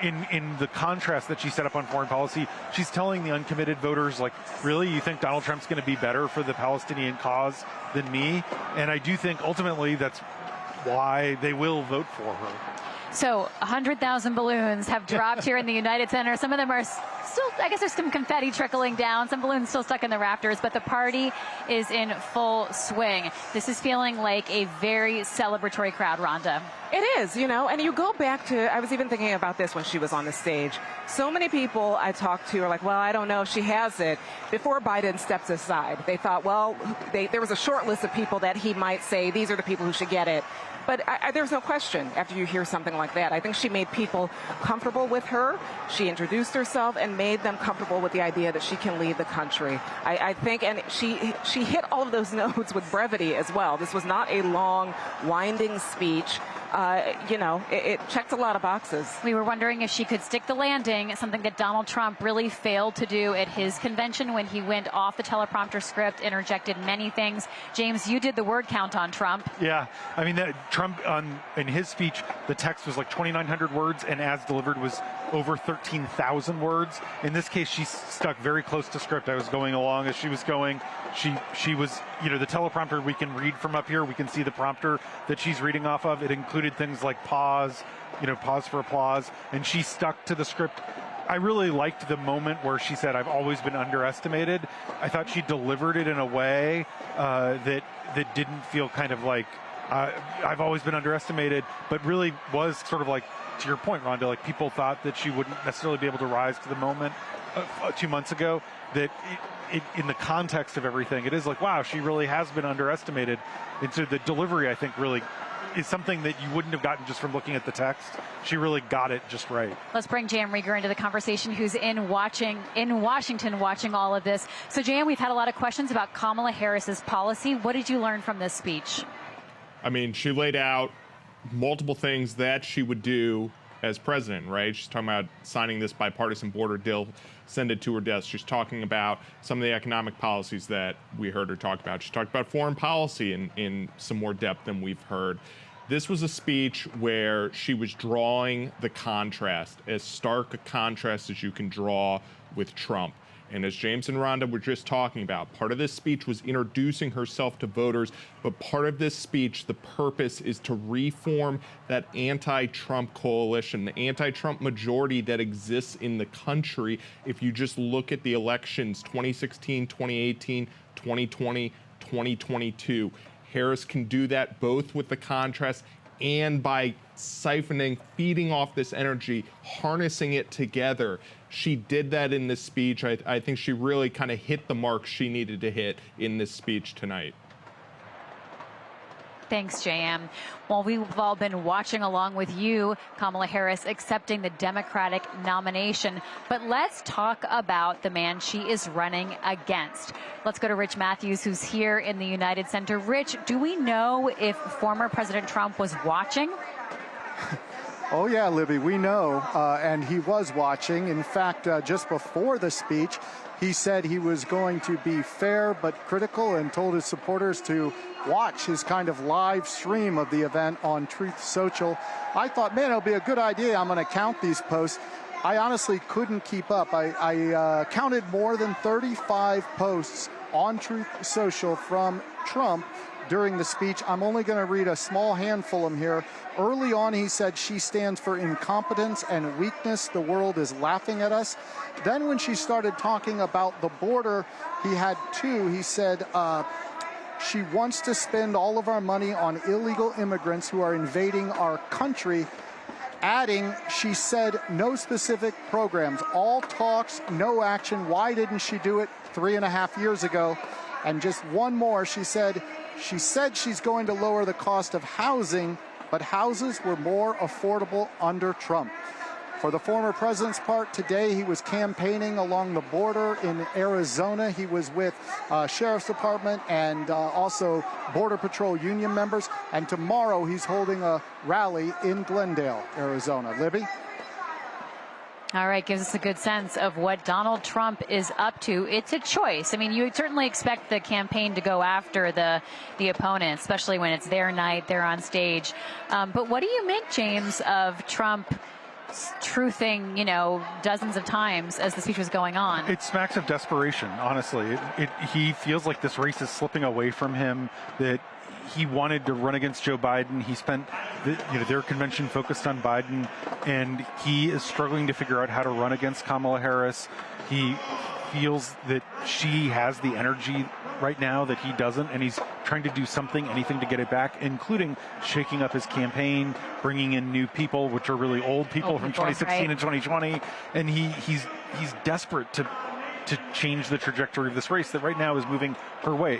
Speaker 13: in the contrast that she set up on foreign policy, she's telling the uncommitted voters, like, really, you think Donald Trump's going to be better for the Palestinian cause than me? And I do think ultimately that's why they will vote for her.
Speaker 10: So 100,000 balloons have dropped here in the United Center. Some of them are still, I guess there's some confetti trickling down, some balloons still stuck in the rafters, but the party is in full swing. This is feeling like a very celebratory crowd, Rhonda.
Speaker 12: It is, and you go back to, I was even thinking about this when she was on the stage. So many people I talked to are like, well, I don't know if she has it. Before Biden steps aside, they thought, well, there was a short list of people that he might say, these are the people who should get it. But there's no question after you hear something like that. I think she made people comfortable with her. She introduced herself and made them comfortable with the idea that she can lead the country. I think, and she hit all of those notes with brevity as well. This was not a long, winding speech. It checked a lot of boxes.
Speaker 10: We were wondering if she could stick the landing, something that Donald Trump really failed to do at his convention when he went off the teleprompter script, interjected many things. James, you did the word count on Trump.
Speaker 13: Yeah, I mean, Trump, in his speech, the text was like 2,900 words, and as delivered was over 13,000 words. In this case, she stuck very close to script. I was going along as she was going. She was, the teleprompter we can read from up here. We can see the prompter that she's reading off of. It included things like pause, pause for applause, and she stuck to the script. I really liked the moment where she said, I've always been underestimated. I thought she delivered it in a way that didn't feel kind of like, I've always been underestimated, but really was sort of like, to your point, Rhonda, like people thought that she wouldn't necessarily be able to rise to the moment 2 months ago, that in the context of everything, it is like, wow, she really has been underestimated. And so the delivery, I think, really is something that you wouldn't have gotten just from looking at the text. She really got it just right.
Speaker 10: Let's bring Jan Rieger into the conversation, who's in Washington watching all of this. So, Jan, we've had a lot of questions about Kamala Harris's policy. What did you learn from this speech?
Speaker 9: I mean, she laid out multiple things that she would do as president, right? She's talking about signing this bipartisan border deal, send it to her desk. She's talking about some of the economic policies that we heard her talk about. She talked about foreign policy in some more depth than we've heard. This was a speech where she was drawing the contrast, as stark a contrast as you can draw with Trump. And as James and Rhonda were just talking about, part of this speech was introducing herself to voters, but part of this speech, the purpose is to reform that anti-Trump coalition, the anti-Trump majority that exists in the country. If you just look at the elections, 2016, 2018, 2020, 2022, Harris can do that both with the contrast and by siphoning, feeding off this energy, harnessing it together. She did that in this speech. I think she really kind of hit the mark she needed to hit in this speech tonight.
Speaker 10: Thanks, JM. Well, we've all been watching along with you, Kamala Harris accepting the Democratic nomination. But let's talk about the man she is running against. Let's go to Rich Matthews, who's here in the United Center. Rich, do we know if former President Trump was watching?
Speaker 17: Oh, yeah, Libby, we know, and he was watching. In fact, just before the speech, he said he was going to be fair but critical and told his supporters to watch his kind of live stream of the event on Truth Social. I thought, man, it'll be a good idea. I'm going to count these posts. I honestly couldn't keep up. I counted more than 35 posts on Truth Social from Trump during the speech. I'm only going to read a small handful of them here. Early on, he said she stands for incompetence and weakness. The world is laughing at us. Then when she started talking about the border, he had two. He said, she wants to spend all of our money on illegal immigrants who are invading our country, adding, she said, no specific programs, all talks, no action. Why didn't she do it 3.5 years ago? And just one more, she said she's going to lower the cost of housing, but houses were more affordable under Trump. For the former president's part, today he was campaigning along the border in Arizona. He was with Sheriff's Department and also Border Patrol union members. And tomorrow he's holding a rally in Glendale, Arizona. Libby?
Speaker 10: All right, gives us a good sense of what Donald Trump is up to. It's a choice. I mean, you would certainly expect the campaign to go after the opponent, especially when it's their night, they're on stage. But what do you make, James, of Trump truthing, dozens of times as the speech was going on?
Speaker 13: It smacks of desperation, honestly. He feels like this race is slipping away from him, that he wanted to run against Joe Biden. He spent their convention focused on Biden, and he is struggling to figure out how to run against Kamala Harris. He feels that she has the energy right now that he doesn't, and he's trying to do anything to get it back, including shaking up his campaign, bringing in new people, which are really old people from 2016 and 2020, and he's desperate to change the trajectory of this race that right now is moving her way.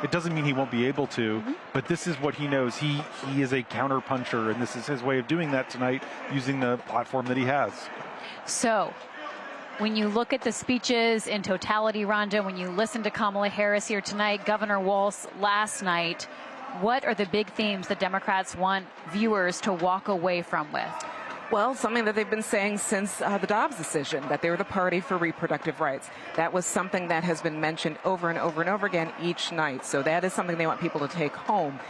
Speaker 13: It doesn't mean he won't be able to, but this is what he knows. He is a counterpuncher, and this is his way of doing that tonight, using the platform that he has.
Speaker 10: So, when you look at the speeches in totality, Rhonda, when you listen to Kamala Harris here tonight, Governor Walz last night, what are the big themes that Democrats want viewers to walk away from with?
Speaker 12: Well, something that they've been saying since the Dobbs decision, that they were the party for reproductive rights. That was something that has been mentioned over and over and over again each night. So that is something they want people to take home.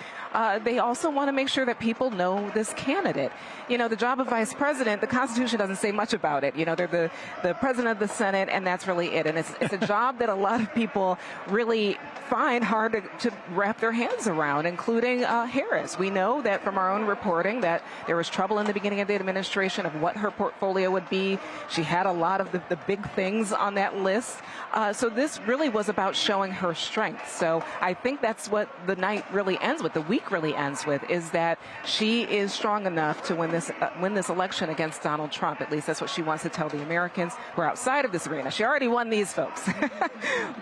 Speaker 12: They also want to make sure that people know this candidate. The job of vice president, the Constitution doesn't say much about it. They're the president of the Senate, and that's really it. And it's a job that a lot of people really find hard to wrap their hands around, including Harris. We know that from our own reporting that there was trouble in the beginning of the administration of what her portfolio would be. She had a lot of the big things on that list. So this really was about showing her strength. So I think that's what the night really ends with, the week really ends with, is that she is strong enough to win this election against Donald Trump. At least that's what she wants to tell the Americans who are outside of this arena. She already won these folks,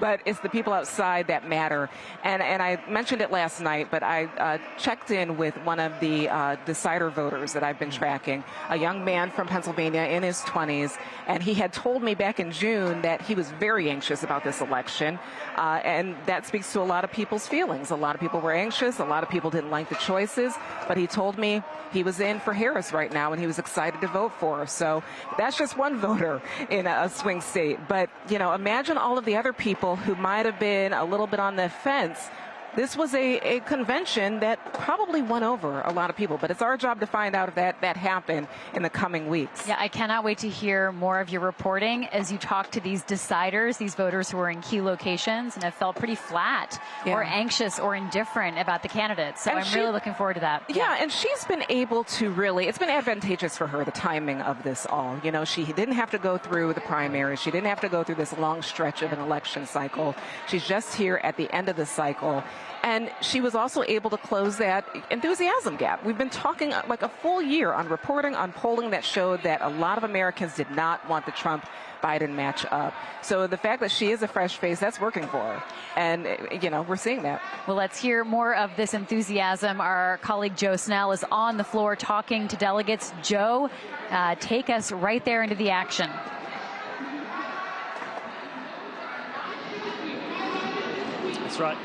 Speaker 12: but it's the people outside that matter. And I mentioned it last night, but I checked in with one of the decider voters that I've been tracking, a young man from Pennsylvania in his 20s, and he had told me back in June that he was very anxious about this election, and that speaks to a lot of people's feelings. A lot of people were anxious. A lot of people didn't like the choices, but he told me he was in for Harris right now, and he was excited to vote for her. So that's just one voter in a swing state. But, imagine all of the other people who might have been a little bit on the fence. This was a convention that probably won over a lot of people, but it's our job to find out if that happened in the coming weeks.
Speaker 10: Yeah, I cannot wait to hear more of your reporting as you talk to these deciders, these voters who are in key locations and have felt pretty flat or anxious or indifferent about the candidates. So I'm really looking forward to that.
Speaker 12: Yeah, and she's been able to it's been advantageous for her, the timing of this all. She didn't have to go through the primaries. She didn't have to go through this long stretch of an election cycle. She's just here at the end of the cycle. And she was also able to close that enthusiasm gap. We've been talking like a full year on reporting, on polling that showed that a lot of Americans did not want the Trump-Biden match up. So the fact that she is a fresh face, that's working for her. And, we're seeing that.
Speaker 10: Well, let's hear more of this enthusiasm. Our colleague Joe Snell is on the floor talking to delegates. Joe, take us right there into the action.
Speaker 3: That's right.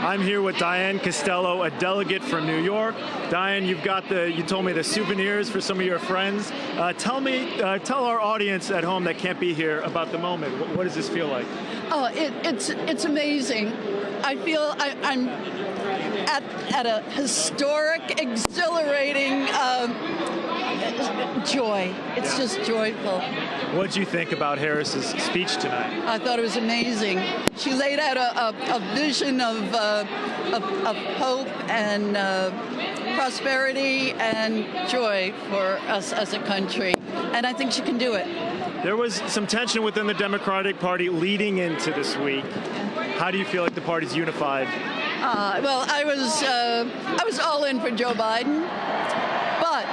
Speaker 3: I'm here with Diane Costello, a delegate from New York. Diane, you told me the souvenirs for some of your friends. Tell our audience at home that can't be here about the moment. What does this feel like?
Speaker 4: Oh, it's amazing. I feel I'm at a historic, exhilarating joy. It's just joyful.
Speaker 3: What did you think about Harris's speech tonight?
Speaker 4: I thought it was amazing. She laid out a vision of hope and prosperity and joy for us as a country, and I think she can do it.
Speaker 3: There was some tension within the Democratic Party leading into this week. How do you feel like the party's unified
Speaker 4: Well, I was all in for Joe Biden, but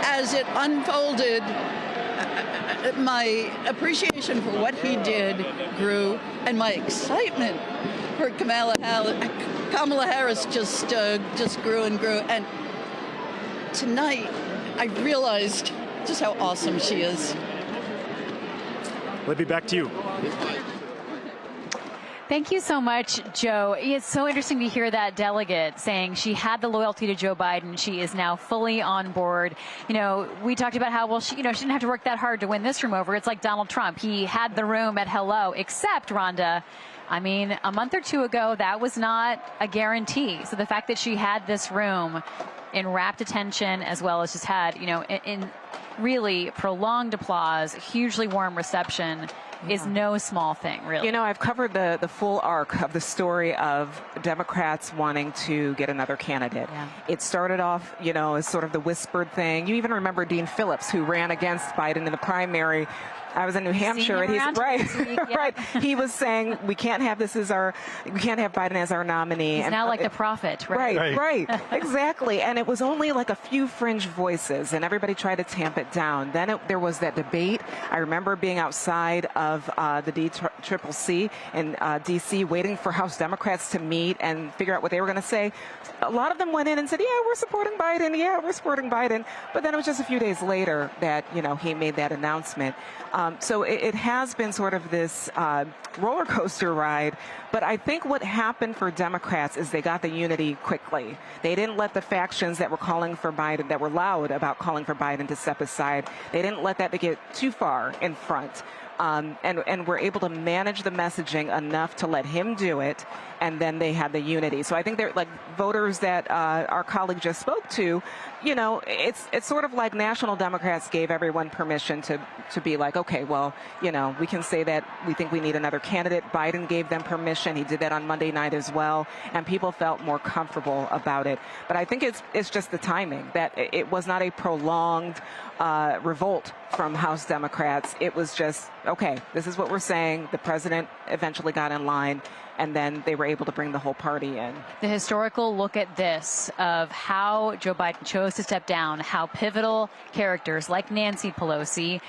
Speaker 4: as it unfolded, my appreciation for what he did grew, and my excitement for Kamala Harris just grew and grew. And tonight, I realized just how awesome she is.
Speaker 3: Libby, back to you.
Speaker 10: Thank you so much, Joe. It's so interesting to hear that delegate saying she had the loyalty to Joe Biden. She is now fully on board. You know, we talked about how, well, she didn't have to work that hard to win this room over. It's like Donald Trump. He had the room at hello, except, Rhonda, I mean, a month or two ago, that was not a guarantee. So the fact that she had this room in rapt attention, as well as just had, in really prolonged applause, hugely warm reception, is no small thing, really.
Speaker 12: I've covered the full arc of the story of Democrats wanting to get another candidate. Yeah. It started off, as sort of the whispered thing. You even remember Dean Phillips, who ran against Biden in the primary. I was in New Hampshire, and he's right. He was saying we can't have Biden as our nominee.
Speaker 10: He's now like the prophet, right?
Speaker 12: Right, exactly. And it was only like a few fringe voices, and everybody tried to tamp it down. Then there was that debate. I remember being outside of the DCCC in D.C. waiting for House Democrats to meet and figure out what they were going to say. A lot of them went in and said, "Yeah, we're supporting Biden. Yeah, we're supporting Biden." But then it was just a few days later that he made that announcement. So it has been sort of this roller coaster ride. But I think what happened for Democrats is they got the unity quickly. They didn't let the factions that were calling for Biden, that were loud about calling for Biden, to step aside. They didn't let that to get too far in front. And were able to manage the messaging enough to let him do it, and then they had the unity. So I think they're like voters that our colleague just spoke to. It's sort of like national Democrats gave everyone permission to be like, okay, well, we can say that we think we need another candidate. Biden gave them permission. He did that on Monday night as well, and people felt more comfortable about it. But I think it's just the timing, that it was not a prolonged revolt from House Democrats. It was just, okay, this is what we're saying. The president eventually got in line, and then they were able to bring the whole party in.
Speaker 10: The historical look at this of how Joe Biden chose to step down, how pivotal characters like Nancy Pelosi,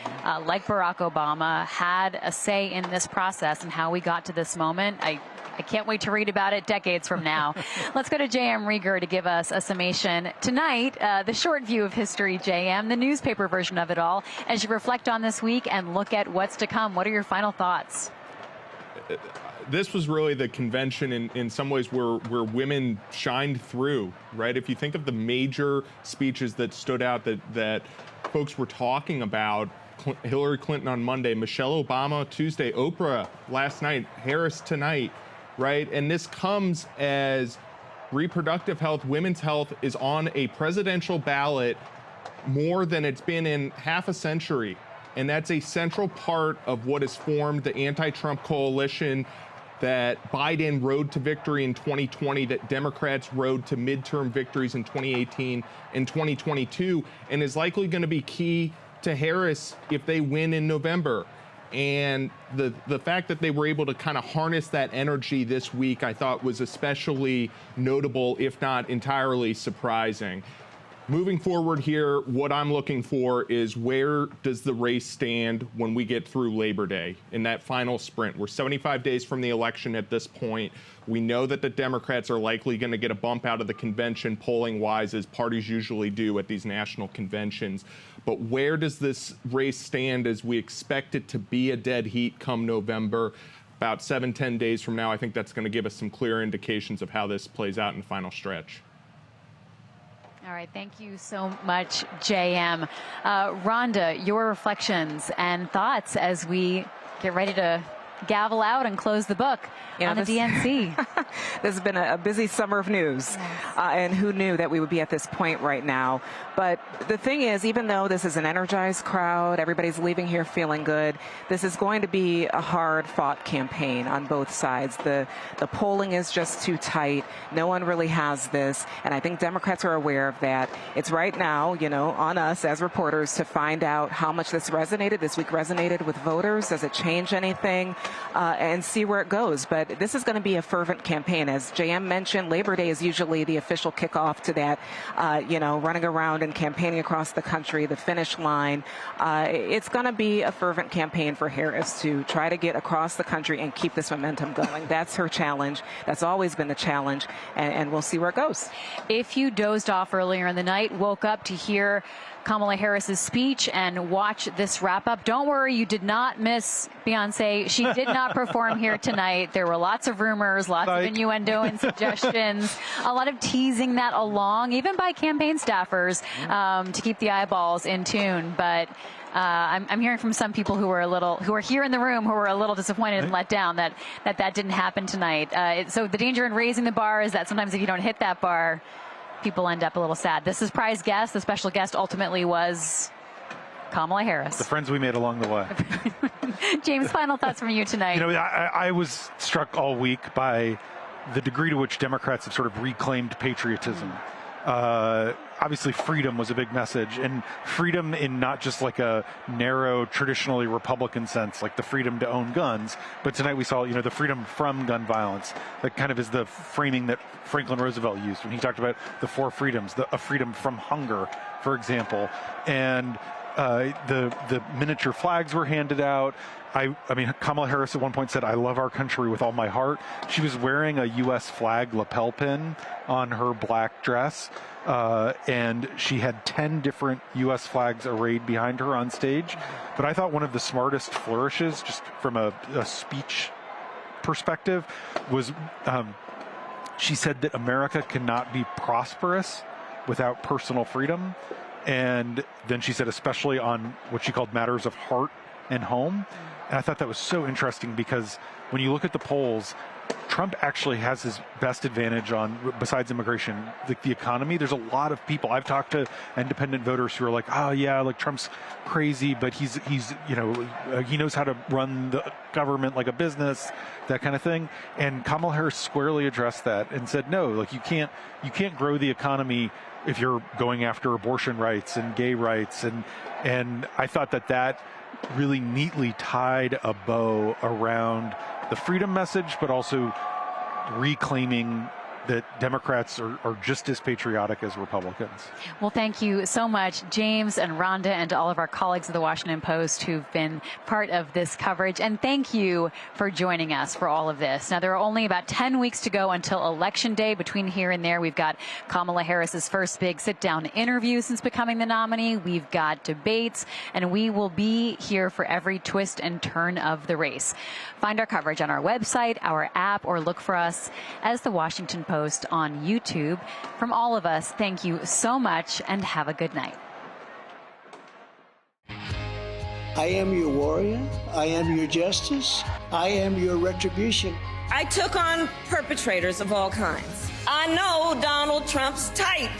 Speaker 10: like Barack Obama had a say in this process and how we got to this moment. I can't wait to read about it decades from now. Let's go to J.M. Rieger to give us a summation. Tonight, the short view of history, J.M., the newspaper version of it all, as you reflect on this week and look at what's to come. What are your final thoughts?
Speaker 9: This was really the convention in some ways where women shined through, right? If you think of the major speeches that stood out that folks were talking about, Hillary Clinton on Monday, Michelle Obama Tuesday, Oprah last night, Harris tonight, right? And this comes as reproductive health, women's health is on a presidential ballot more than it's been in half a century. And that's a central part of what has formed the anti-Trump coalition that Biden rode to victory in 2020, that Democrats rode to midterm victories in 2018 and 2022, and is likely going to be key to Harris if they win in November. And the fact that they were able to kind of harness that energy this week, I thought was especially notable, if not entirely surprising. Moving forward here, what I'm looking for is where does the race stand when we get through Labor Day in that final sprint? We're 75 days from the election at this point. We know that the Democrats are likely going to get a bump out of the convention polling-wise, as parties usually do at these national conventions. But where does this race stand as we expect it to be a dead heat come November? About 7-10 days from now, I think that's going to give us some clear indications of how this plays out in the final stretch.
Speaker 10: All right, thank you so much, J.M. Rhonda, your reflections and thoughts as we get ready to gavel out and close the book on the DNC.
Speaker 12: This has been a busy summer of news, and who knew that we would be at this point right now. But the thing is, even though this is an energized crowd, everybody's leaving here feeling good, this is going to be a hard-fought campaign on both sides. The polling is just too tight. No one really has this, and I think Democrats are aware of that. It's right now, on us as reporters to find out how much this week resonated with voters. Does it change anything? and see where it goes. But this is going to be a fervent campaign. As JM mentioned, Labor Day is usually the official kickoff to that, running around and campaigning across the country, the finish line. It's going to be a fervent campaign for Harris to try to get across the country and keep this momentum going. That's her challenge. That's always been the challenge, and we'll see where it goes.
Speaker 10: If you dozed off earlier in the night, woke up to hear Kamala Harris's speech and watch this wrap up, don't worry, you did not miss Beyonce. She did not perform here tonight. There were lots of rumors, lots of innuendo and suggestions, a lot of teasing that along, even by campaign staffers, to keep the eyeballs in tune. But I'm hearing from some people who are here in the room who were a little disappointed and let down that didn't happen tonight. So the danger in raising the bar is that sometimes if you don't hit that bar, people end up a little sad. The surprise guest, the special guest, ultimately was Kamala Harris.
Speaker 13: The friends we made along the way.
Speaker 10: James, final thoughts from you tonight.
Speaker 13: I was struck all week by the degree to which Democrats have sort of reclaimed patriotism. Obviously, freedom was a big message, and freedom in not just like a narrow, traditionally Republican sense, like the freedom to own guns, but tonight we saw, the freedom from gun violence. That kind of is the framing that Franklin Roosevelt used when he talked about the four freedoms, a freedom from hunger, for example, and the miniature flags were handed out. I mean, Kamala Harris at one point said, "I love our country with all my heart." She was wearing a U.S. flag lapel pin on her black dress, and she had 10 different U.S. flags arrayed behind her on stage. But I thought one of the smartest flourishes, just from a speech perspective, was she said that America cannot be prosperous without personal freedom. And then she said, especially on what she called matters of heart and home. And I thought that was so interesting because when you look at the polls, Trump actually has his best advantage on, besides immigration, the economy. There's a lot of people. I've talked to independent voters who are like, oh yeah, like Trump's crazy, but he's he knows how to run the government like a business, that kind of thing. And Kamala Harris squarely addressed that and said, no, like you can't grow the economy if you're going after abortion rights and gay rights. And I thought that really neatly tied a bow around the freedom message, but also reclaiming that Democrats are just as patriotic as Republicans.
Speaker 10: Well, thank you so much, James and Rhonda, and all of our colleagues at the Washington Post who've been part of this coverage. And thank you for joining us for all of this. Now, there are only about 10 weeks to go until Election Day. Between here and there, we've got Kamala Harris's first big sit-down interview since becoming the nominee. We've got debates, and we will be here for every twist and turn of the race. Find our coverage on our website, our app, or look for us as the Washington Post on YouTube. From all of us, thank you so much and have a good night.
Speaker 18: I am your warrior. I am your justice. I am your retribution.
Speaker 11: I took on perpetrators of all kinds. I know Donald Trump's type.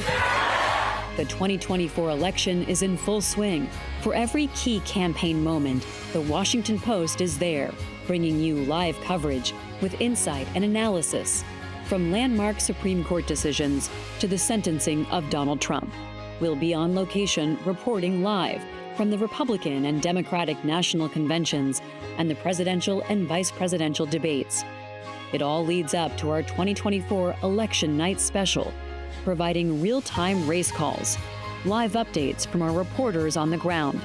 Speaker 19: The 2024 election is in full swing. For every key campaign moment, the Washington Post is there, bringing you live coverage with insight and analysis. From landmark Supreme Court decisions to the sentencing of Donald Trump. We'll be on location reporting live from the Republican and Democratic national conventions and the presidential and vice presidential debates. It all leads up to our 2024 election night special, providing real-time race calls, live updates from our reporters on the ground,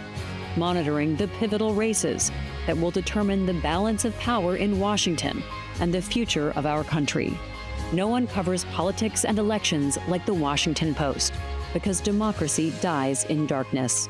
Speaker 19: monitoring the pivotal races that will determine the balance of power in Washington and the future of our country. No one covers politics and elections like the Washington Post, because democracy dies in darkness.